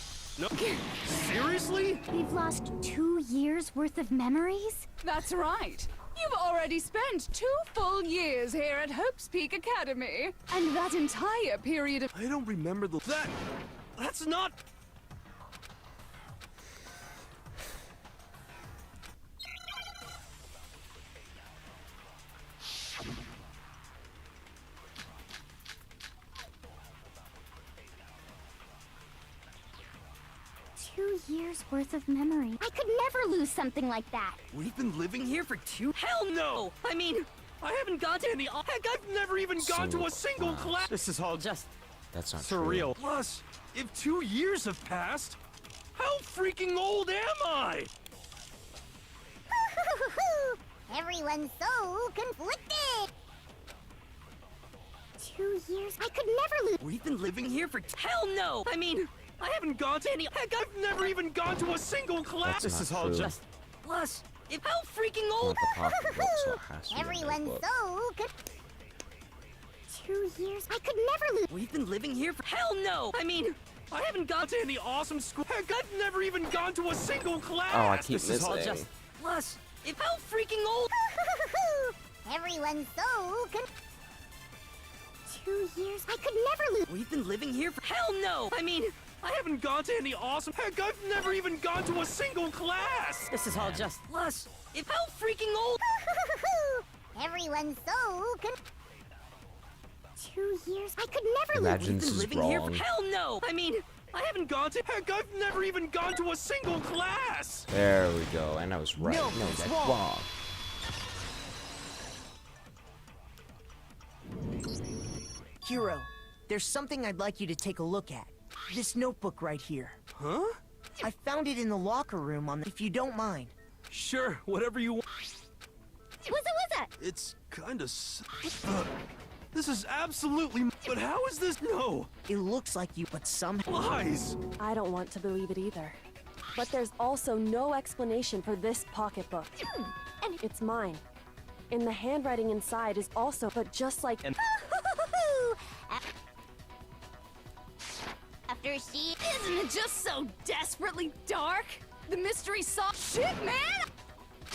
Seriously? We've lost 2 years worth of memories? That's right. You've already spent 2 full years here at Hope's Peak Academy. And that entire period of... I don't remember That's not... Years worth of memory. I could never lose something like that. We've been living here for 2... Hell no! I mean, I haven't gone to any. Heck, I've never even gone to a single class. This is all just That's not surreal. Plus, if 2 years have passed, how freaking old am I? Everyone's so conflicted. 2 years. I could never lose. We've been living here for... Hell no! I mean, I haven't gone to any. Heck, I've never even gone to a single class. That's This not is all true. just. Plus, if how freaking old. Not the pocketbook, so it has to be in their Everyone's book. so 2 years. I could never lose. We've been living here for. Hell no! I mean, I haven't gone to any awesome school. Heck, I've never even gone to a single class. Oh, I keep This is all missing. just. Plus, if how freaking old. Everyone's so 2 years. I could never lose. We've been living here for. Hell no! I mean, I haven't gone to any awesome... Heck, I've never even gone to a single class. this is all just. Plus, if how freaking old. Everyone's so 2 years. I could never lose. Imagine We've this been is living here for. wrong. Hell no! I mean, I haven't gone to. Heck, I've never even gone to a single class. There we go, and I was right. No, No, it's that's wrong. wrong. Hero, there's something I'd like you to take a look at. This notebook right here. Huh? I found it in the locker room if you don't mind. Sure, whatever you want. What's that? It's kinda... This is absolutely... But how is this... No. It looks like you, but somehow... Lies. I don't want to believe it either. But there's also no explanation for this pocketbook. And it's mine. And the handwriting inside is also, but just like... After she... Isn't it just so desperately dark? The mystery solved. Shit, man!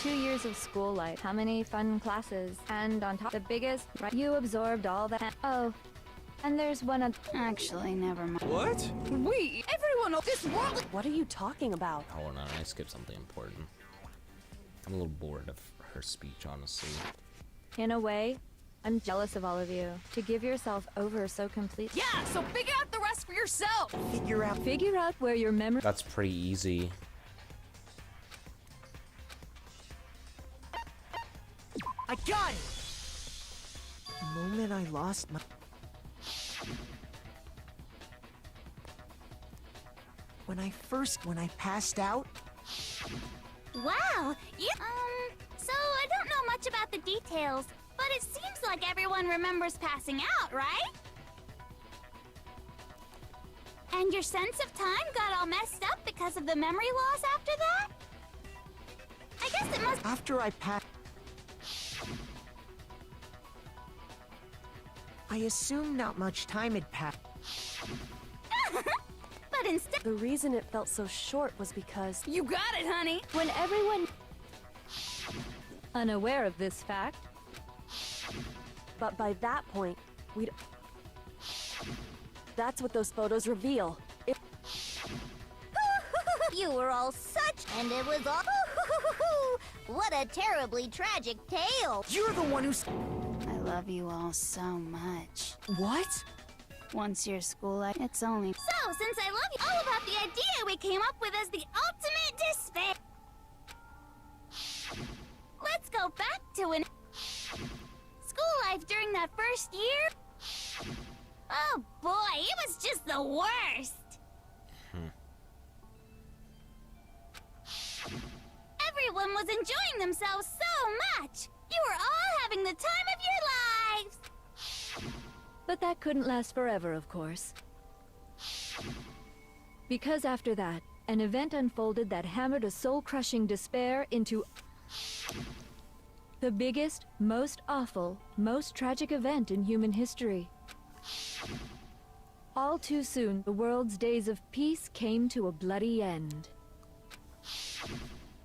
2 years of school life, how many fun classes, and on top the biggest, you absorbed all that. Oh, and there's one of. Actually, never mind. What? Everyone of this world. What are you talking about? Hold on, I skipped something important. I'm a little bored of her speech, honestly. In a way, I'm jealous of all of you. To give yourself over so completely. Yeah, so figure out the rest for yourself. Figure out where your memory. That's pretty easy. I got it! The moment I lost my... When I passed out... Wow, so I don't know much about the details, but it seems like everyone remembers passing out, right? And your sense of time got all messed up because of the memory loss after that? I guess it must— After I passed... I assume not much time had passed. But instead— The reason it felt so short was because You got it, honey. When everyone. Unaware of this fact. But by that point, we'd... That's what those photos reveal. You were all such, and it was all. What a terribly tragic tale. You're the one who's... I love you all so much. What? Once your school life, it's only. So, since I love you, all about the idea we came up with as the ultimate despair. Let's go back to an school life during that first year. Oh boy, it was just the worst. Everyone was enjoying themselves so much. You were all having the time of your lives. But that couldn't last forever, of course. Because after that, an event unfolded that hammered a soul-crushing despair into the biggest, most awful, most tragic event in human history. All too soon, the world's days of peace came to a bloody end.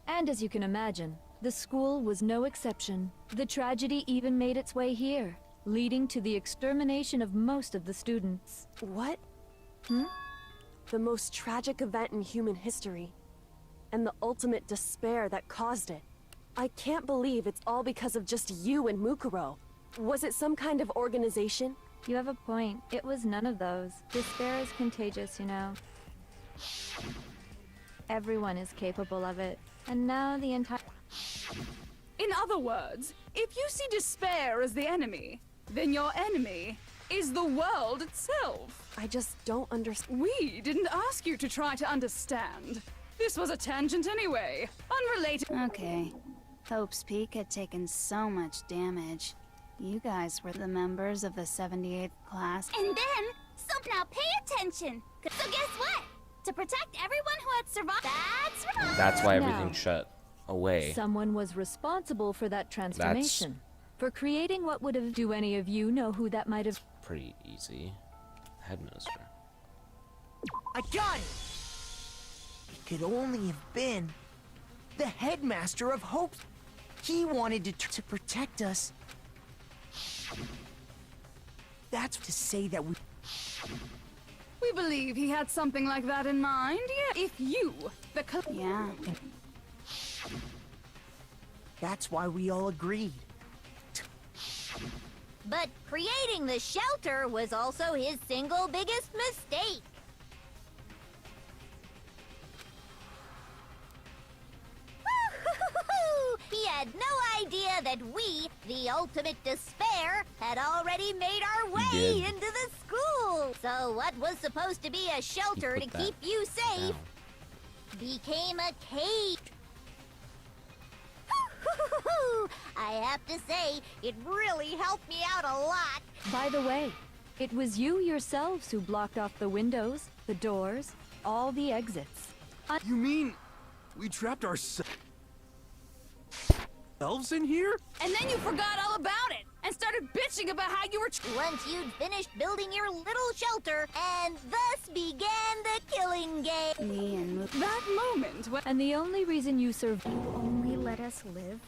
And as you can imagine, the school was no exception. The tragedy even made its way here, leading to the extermination of most of the students. What? The most tragic event in human history. And the ultimate despair that caused it. I can't believe it's all because of just you and Mukuro. Was it some kind of organization? You have a point. It was none of those. Despair is contagious, you know. Everyone is capable of it. And now the entire... In other words, if you see despair as the enemy, then your enemy is the world itself. I just don't understand. We didn't ask you to try to understand. This was a tangent anyway. Unrelated. Okay. Hope's Peak had taken so much damage. You guys were the members of the 78th class. And then, so now pay attention. So guess what? To protect everyone who had survived. That's right. That's why everything Now, shut away. Someone was responsible for that transformation. For creating what would have... Do any of you know who that might have... Pretty easy. Headmaster. I got it! It could only have been the headmaster of Hope. He wanted to protect us. That's to say that we... We believe he had something like that in mind, yeah. If you, the yeah. That's why we all agreed. But creating the shelter was also his single biggest mistake. He had no idea that we, the ultimate despair, had already made our way into the school. So what was supposed to be a shelter to keep you safe became a cage. I have to say, it really helped me out a lot. By the way, it was you yourselves who blocked off the windows, the doors, all the exits. You mean we trapped ourselves in here? And then you forgot all about it and started bitching about how you were... Once you'd finished building your little shelter, and thus began the killing game. Me and that moment when... And the only reason you survived... You only let us live?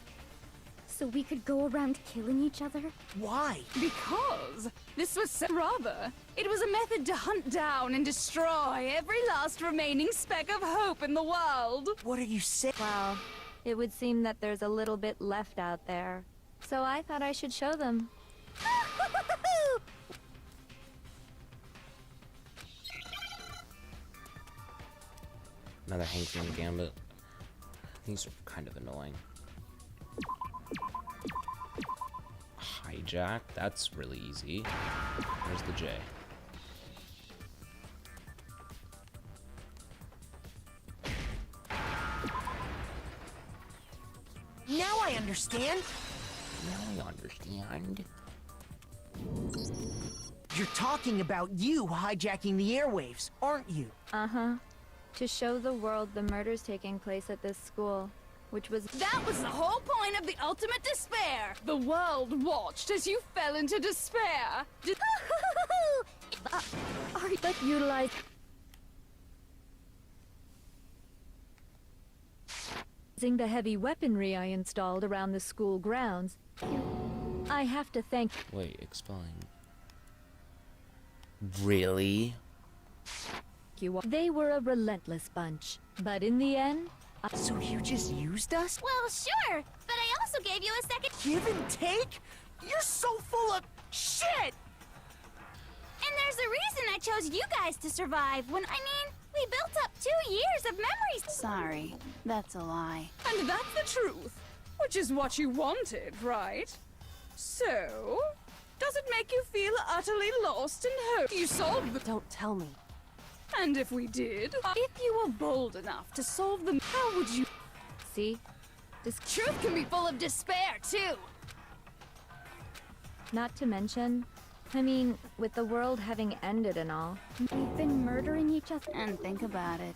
So we could go around killing each other? Why? Because this was rather. It was a method to hunt down and destroy every last remaining speck of hope in the world. What are you saying? Well, it would seem that there's a little bit left out there. So I thought I should show them. Another Hanksman Gambit. These are kind of annoying. Hijack, that's really easy. Where's the J? Now I understand. Now I understand. You're talking about you hijacking the airwaves, aren't you? Uh-huh. To show the world the murders taking place at this school, which was— That was the whole point of the ultimate despair! The world watched as you fell into despair! But utilize— Using the heavy weaponry I installed around the school grounds, I have to thank— Wait, explain. Really? you. They were a relentless bunch, but in the end— So you just used us? Well, sure, but I also gave you a second. Give and take? You're so full of shit! And there's a reason I chose you guys to survive when, we built up 2 years of memories. Sorry, that's a lie. And that's the truth, which is what you wanted, right? So, does it make you feel utterly lost and hope you solved the— Don't tell me. And if we did, if you were bold enough to solve them, how would you— See? This Truth can be full of despair, too! Not to mention, with the world having ended and all. We've been murdering each other. And think about it.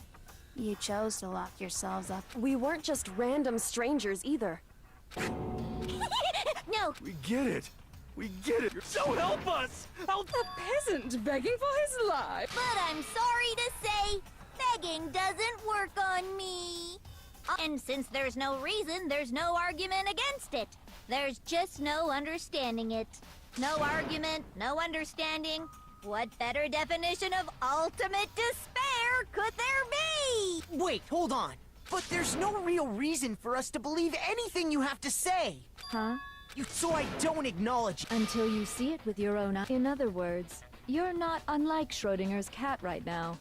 You chose to lock yourselves up. We weren't just random strangers either. No! We get it! We get it! So help us! A peasant begging for his life! But I'm sorry to say, begging doesn't work on me. And since there's no reason, there's no argument against it. There's just no understanding it. No argument, no understanding. What better definition of ultimate despair could there be? Wait, hold on. But there's no real reason for us to believe anything you have to say. Huh? So I don't acknowledge it. Until you see it with your own eyes. In other words, you're not unlike Schrodinger's cat right now.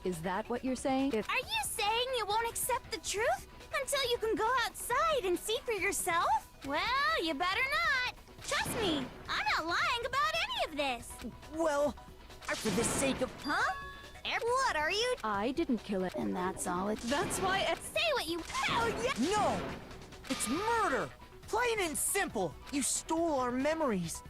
Is that what you're saying? Are you saying you won't accept the truth until you can go outside and see for yourself? Well, you better not. Trust me, I'm not lying about any of this. Well, for the sake of— Huh? What are you— I didn't kill it. And that's all it— That's why— Say what you— Hell yeah! No! It's murder! Plain and simple! You stole our memories.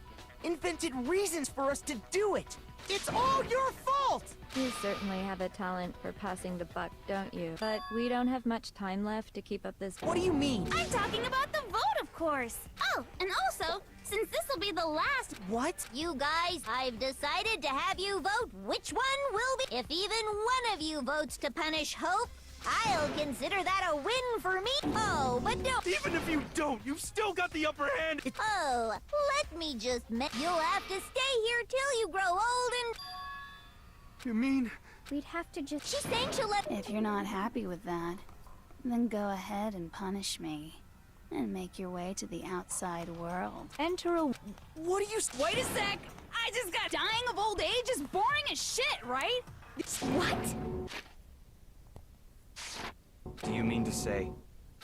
Invented reasons for us to do it. It's all your fault! You certainly have a talent for passing the buck, don't you? But we don't have much time left to keep up this— What do you mean? I'm talking about the vote, of course. Oh, and also, since this will be the last— What? You guys, I've decided to have you vote which one will be— If even one of you votes to punish Hope, I'll consider that a win for me. Oh, but no— Even if you don't, you've still got the upper hand! Oh, let me just— You'll have to stay here till you grow old and— You mean? We'd have to just— She's saying she'll let— If you're not happy with that, then go ahead and punish me. And make your way to the outside world. Enter a— What are you— Wait a sec! I just got— Dying of old age is boring as shit, right? What? Do you mean to say?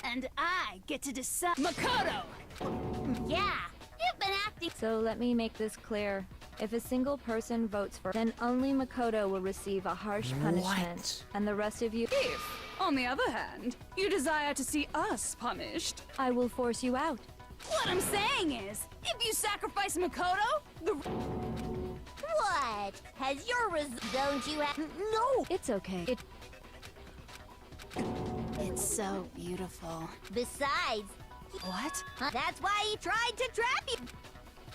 And I get to decide— Makoto! Yeah, you've been acting— So let me make this clear. If a single person votes for— then only Makoto will receive a harsh punishment. And the rest of you— If, on the other hand, you desire to see us punished, I will force you out. what I'm saying is, if you sacrifice Makoto, the— What? Has your don't you have— No! It's okay. It's so beautiful. Besides— What? That's why he tried to trap you!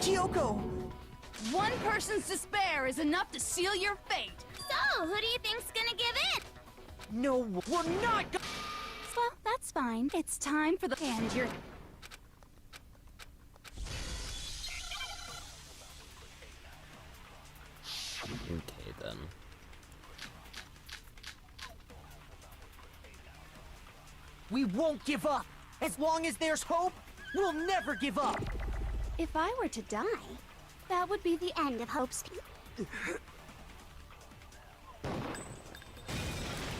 Kyoko! One person's despair is enough to seal your fate. So, who do you think's gonna give in? No, we're not Well, that's It's fine. It's time for the... And you're... Okay, then. We won't give up. As long as there's hope, we'll never give up. If I were to die, that would be the end of hope's...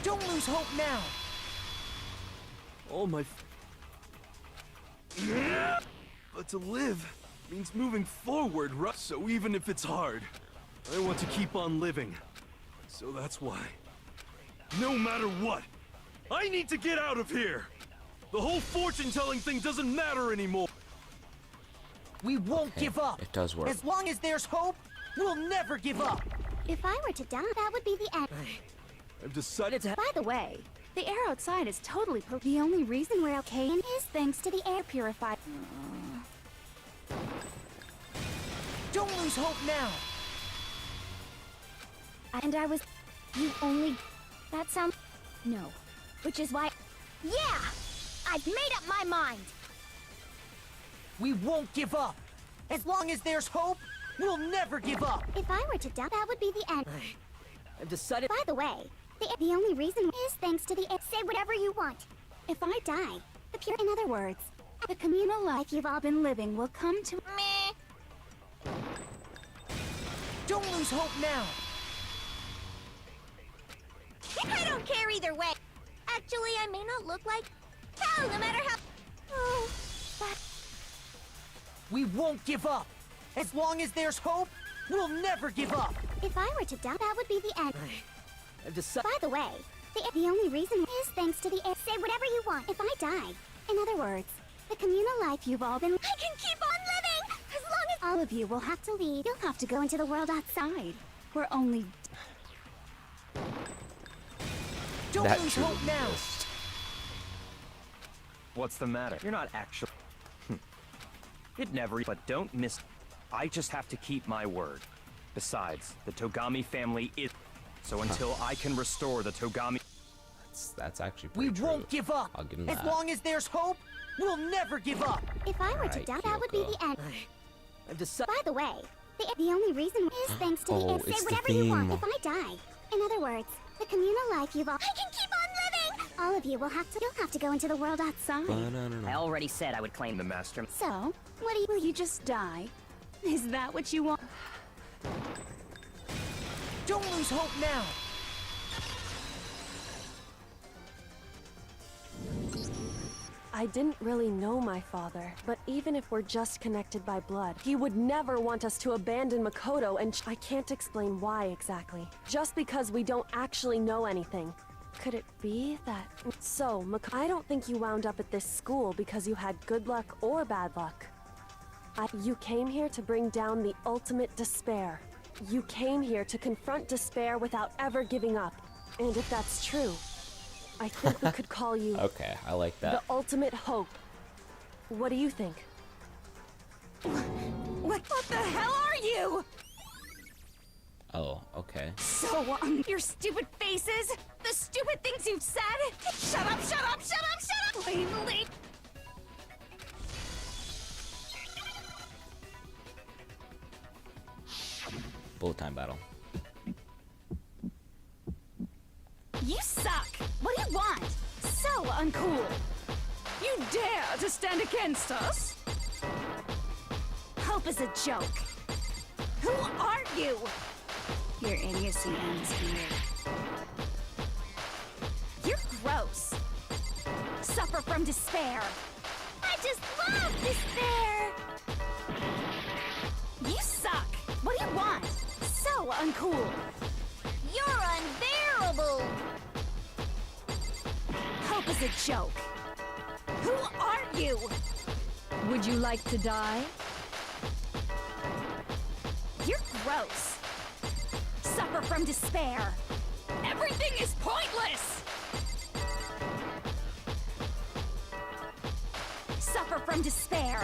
Don't lose hope now. All my... But to live means moving forward, right? So even if it's hard, I want to keep on living. So that's why. No matter what, I need to get out of here! The whole fortune-telling thing doesn't matter anymore! We won't give up. It does work. As long as there's hope, we'll never give up. If I were to die, that would be the end. I've decided to... By the way, the air outside is totally the only reason we're okay is thanks to the air purifier. Don't lose hope now. And I was... You only... That sounds... No. Which is why... Yeah! I've made up my mind! We won't give up. As long as there's hope, we'll never give up. If I were to die, that would be the end. I've decided... By the way, the only reason is thanks to the air. Say whatever you want. If I die, the pure... In other words, The communal life you've all been living will come to... meh. Don't lose hope now. I don't care either way. Actually, I may not look like... Hell, no matter how... Oh, but... We won't give up. As long as there's hope, we'll never give up. If I were to die, that would be the end. I've decided... By the way, the only reason is thanks to the air. Say whatever you want. If I die, in other words, the communal life you've all been... I can keep on living! As long as... All of you will have to leave. You'll have to go into the world outside. We're only... Don't That lose truly hope now. exists. What's the matter? You're not actually... It never... But don't miss... I just have to keep my word. Besides, the Togami family is... So until I can restore the Togami... That's actually We pretty true. won't give up. I'll give him As that. long as there's hope, we'll never give up. If I were to Alright, die, that would be Kyoko. the end. I've decided... By the way, the only reason is thanks to the Oh, air. Say it's the whatever you want. theme. If I die, in other words, the communal life you've all... I can keep on living! All of you will have to... You'll have to go into the world outside. I already said I would claim The master... So, What do you... Will you just die? Is that what you want? Don't lose hope now. I didn't really know my father, but even if we're just connected by blood, he would never want us to abandon Makoto, and I can't explain why exactly. Just because we don't actually know anything. Could it be that... So, I don't think you wound up at this school because you had good luck or bad luck. You came here to bring down the ultimate despair. You came here to confront despair without ever giving up. And if that's true, I think we could call you... Okay, I like the that. ultimate hope. What do you think? What the hell are you? Oh, okay. So your stupid faces, the stupid things you've said. Shut up, shut up, shut up, shut up! Leave. Bullet time battle. You suck! What do you want? So uncool! You dare to stand against us? Hope is a joke. Who are you? Your idiocy ends here. You're gross. Suffer from despair. I just love despair! You suck! What do you want? So uncool! You're unbearable! Hope is a joke. Who are you? Would you like to die? You're gross. Suffer from despair. Everything is pointless! Suffer from despair.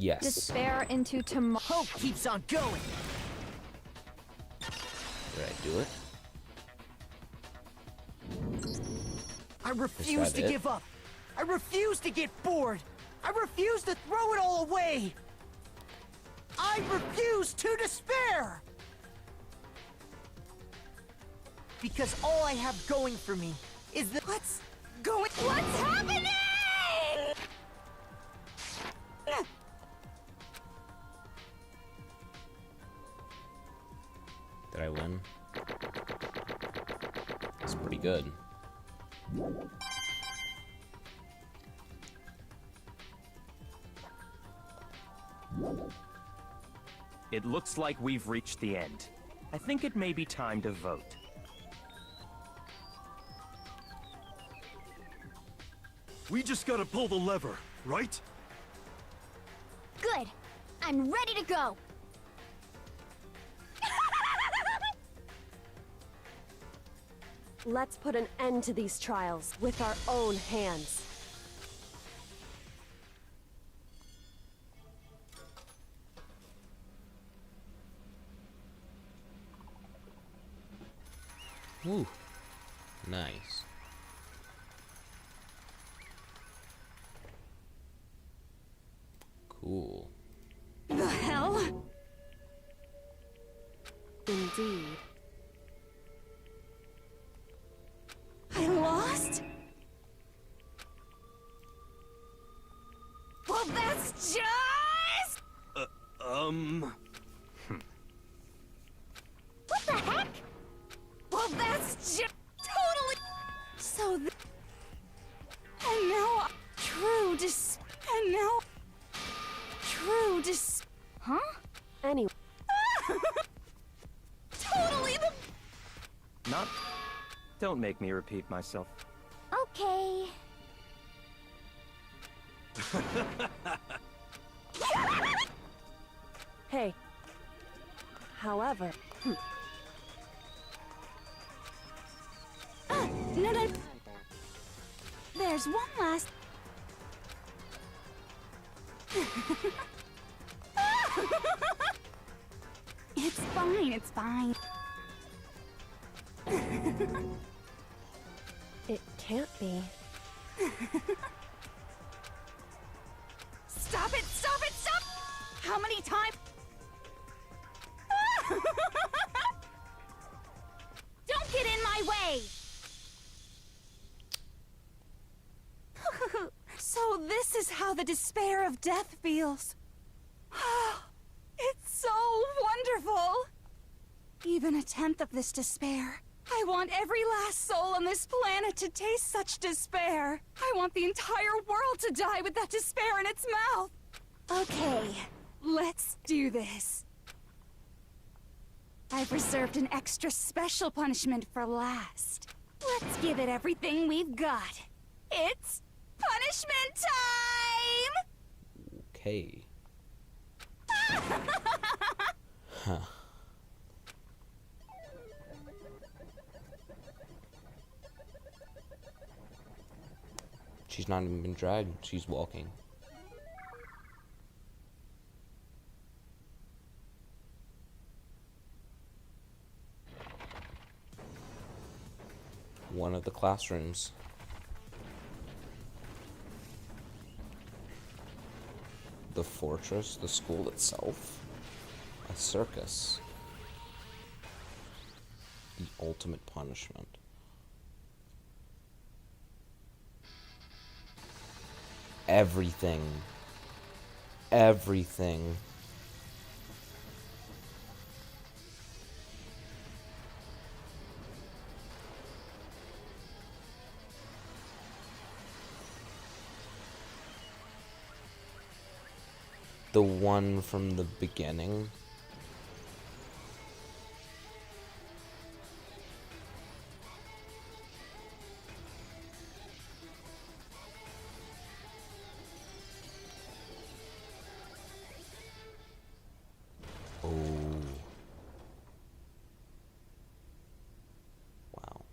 Yes. Despair into tomorrow. Hope keeps on going. Did I do it? I refuse to give up. I refuse to get bored. I refuse to throw it all away. I refuse to despair. Because all I have going for me is that what's happening? Did I win? It's pretty good. It looks like we've reached the end. I think it may be time to vote. We just gotta pull the lever, right? Good. I'm ready to go. Let's put an end to these trials with our own hands. Ooh, nice. Cool. The hell? Indeed. I lost? Well, that's just... What the heck? Well, that's just... Totally... So and now... And now... Huh? Anyway. Totally the... Not... Don't make me repeat myself. Okay. Hey. However... No. There's one last... It's fine. It can't be. Stop it! How many times? Don't get in my way! So this is how the despair of death feels. It's so wonderful. Even a tenth of this despair. I want every last soul on this planet to taste such despair. I want the entire world to die with that despair in its mouth. Okay, let's do this. I've reserved an extra special punishment for last. Let's give it everything we've got. It's punishment time! Okay. Huh. She's not even been dragged, she's walking. One of the classrooms. The fortress, the school itself, a circus, the ultimate punishment. Everything. The one from the beginning. Oh. Wow.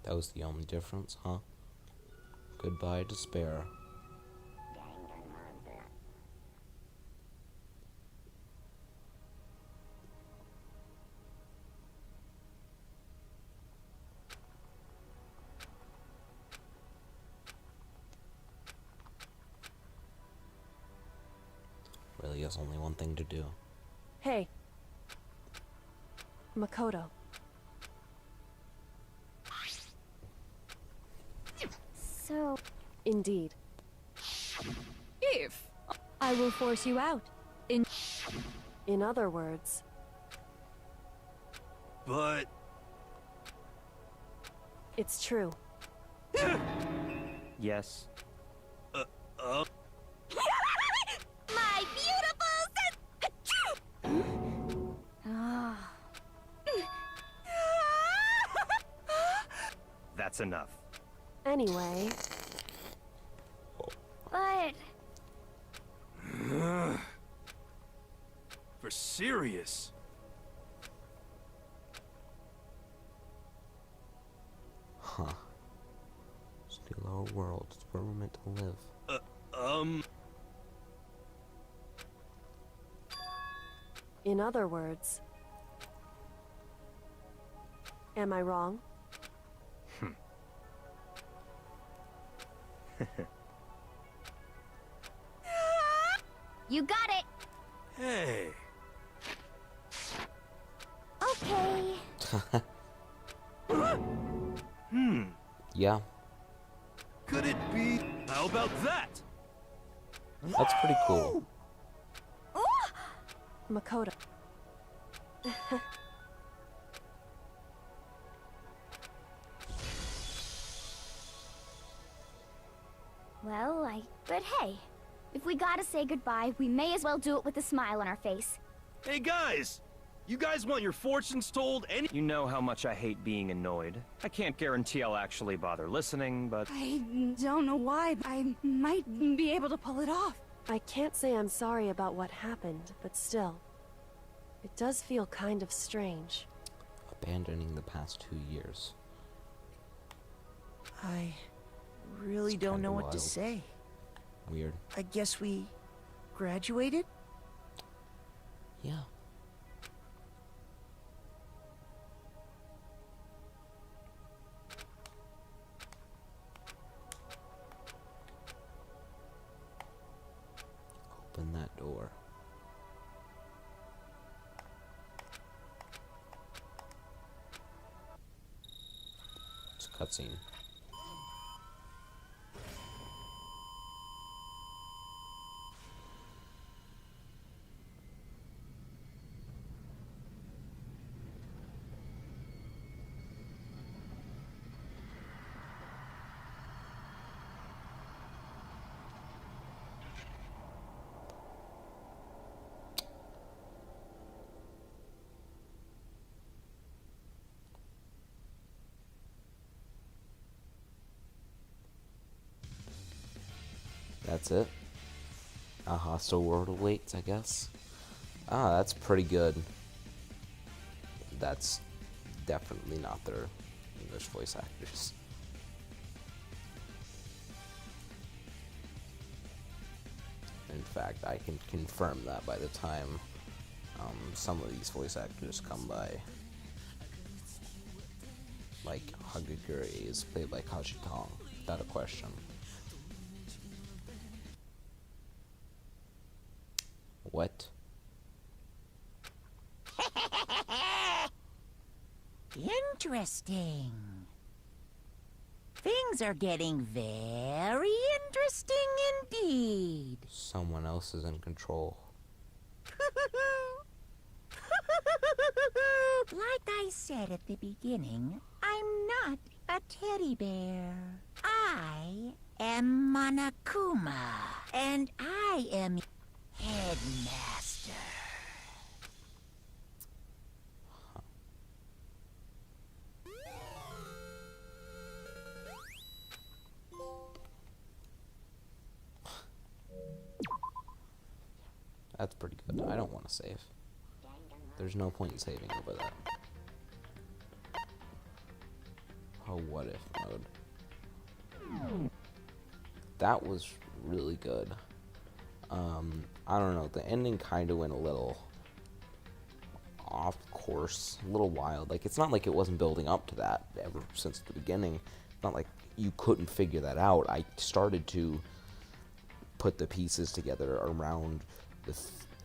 That was the only difference, huh? Goodbye, despair. Really has only one thing to do. Hey. Makoto. So... Indeed. If I will force you out. In other words... But... It's true. Yes. My beautiful Ah. That's enough. Anyway... But... For serious? Huh. Still our world. It's where we're meant to live. In other words... Am I wrong? You got it! Hey. Okay. Yeah. Could it be? How about that? That's pretty cool. Makoto. But hey, if we gotta say goodbye, we may as well do it with a smile on our face. Hey guys! You guys want your fortunes told any— You know how much I hate being annoyed. I can't guarantee I'll actually bother listening, but... I don't know why, but I might be able to pull it off. I can't say I'm sorry about what happened, but still. It does feel kind of strange. Abandoning the past 2 years. I really don't know what to say. Weird. I guess we graduated? Yeah. Open that door. It's a cutscene. That's it. A hostile world awaits, I guess. Ah, that's pretty good. That's definitely not their English voice actors. In fact, I can confirm that by the time some of these voice actors come by. Like Hagagure is played by Kaji Tong, without a question. What? Interesting. Things are getting very interesting indeed. Someone else is in control. Like I said at the beginning, I'm not a teddy bear. I am Monokuma, and I am Headmaster. That's pretty good. I don't want to save. There's no point in saving over that. a what if mode. That was really good. I don't know, the ending kind of went a little off course, a little wild. Like, it's not like it wasn't building up to that ever since the beginning. It's not like you couldn't figure that out. I started to put the pieces together around the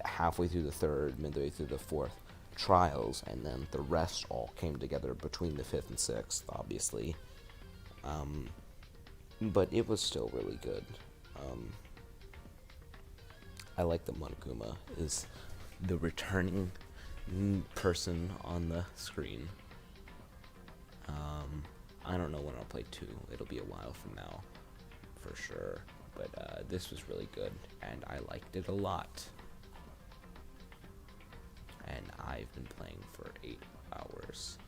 halfway through the third, midway through the fourth trials, and then the rest all came together between the fifth and sixth, obviously. But it was still really good. I like that Monokuma is the returning person on the screen. I don't know when I'll play 2. It'll be a while from now, for sure. But this was really good, and I liked it a lot. And I've been playing for 8 hours.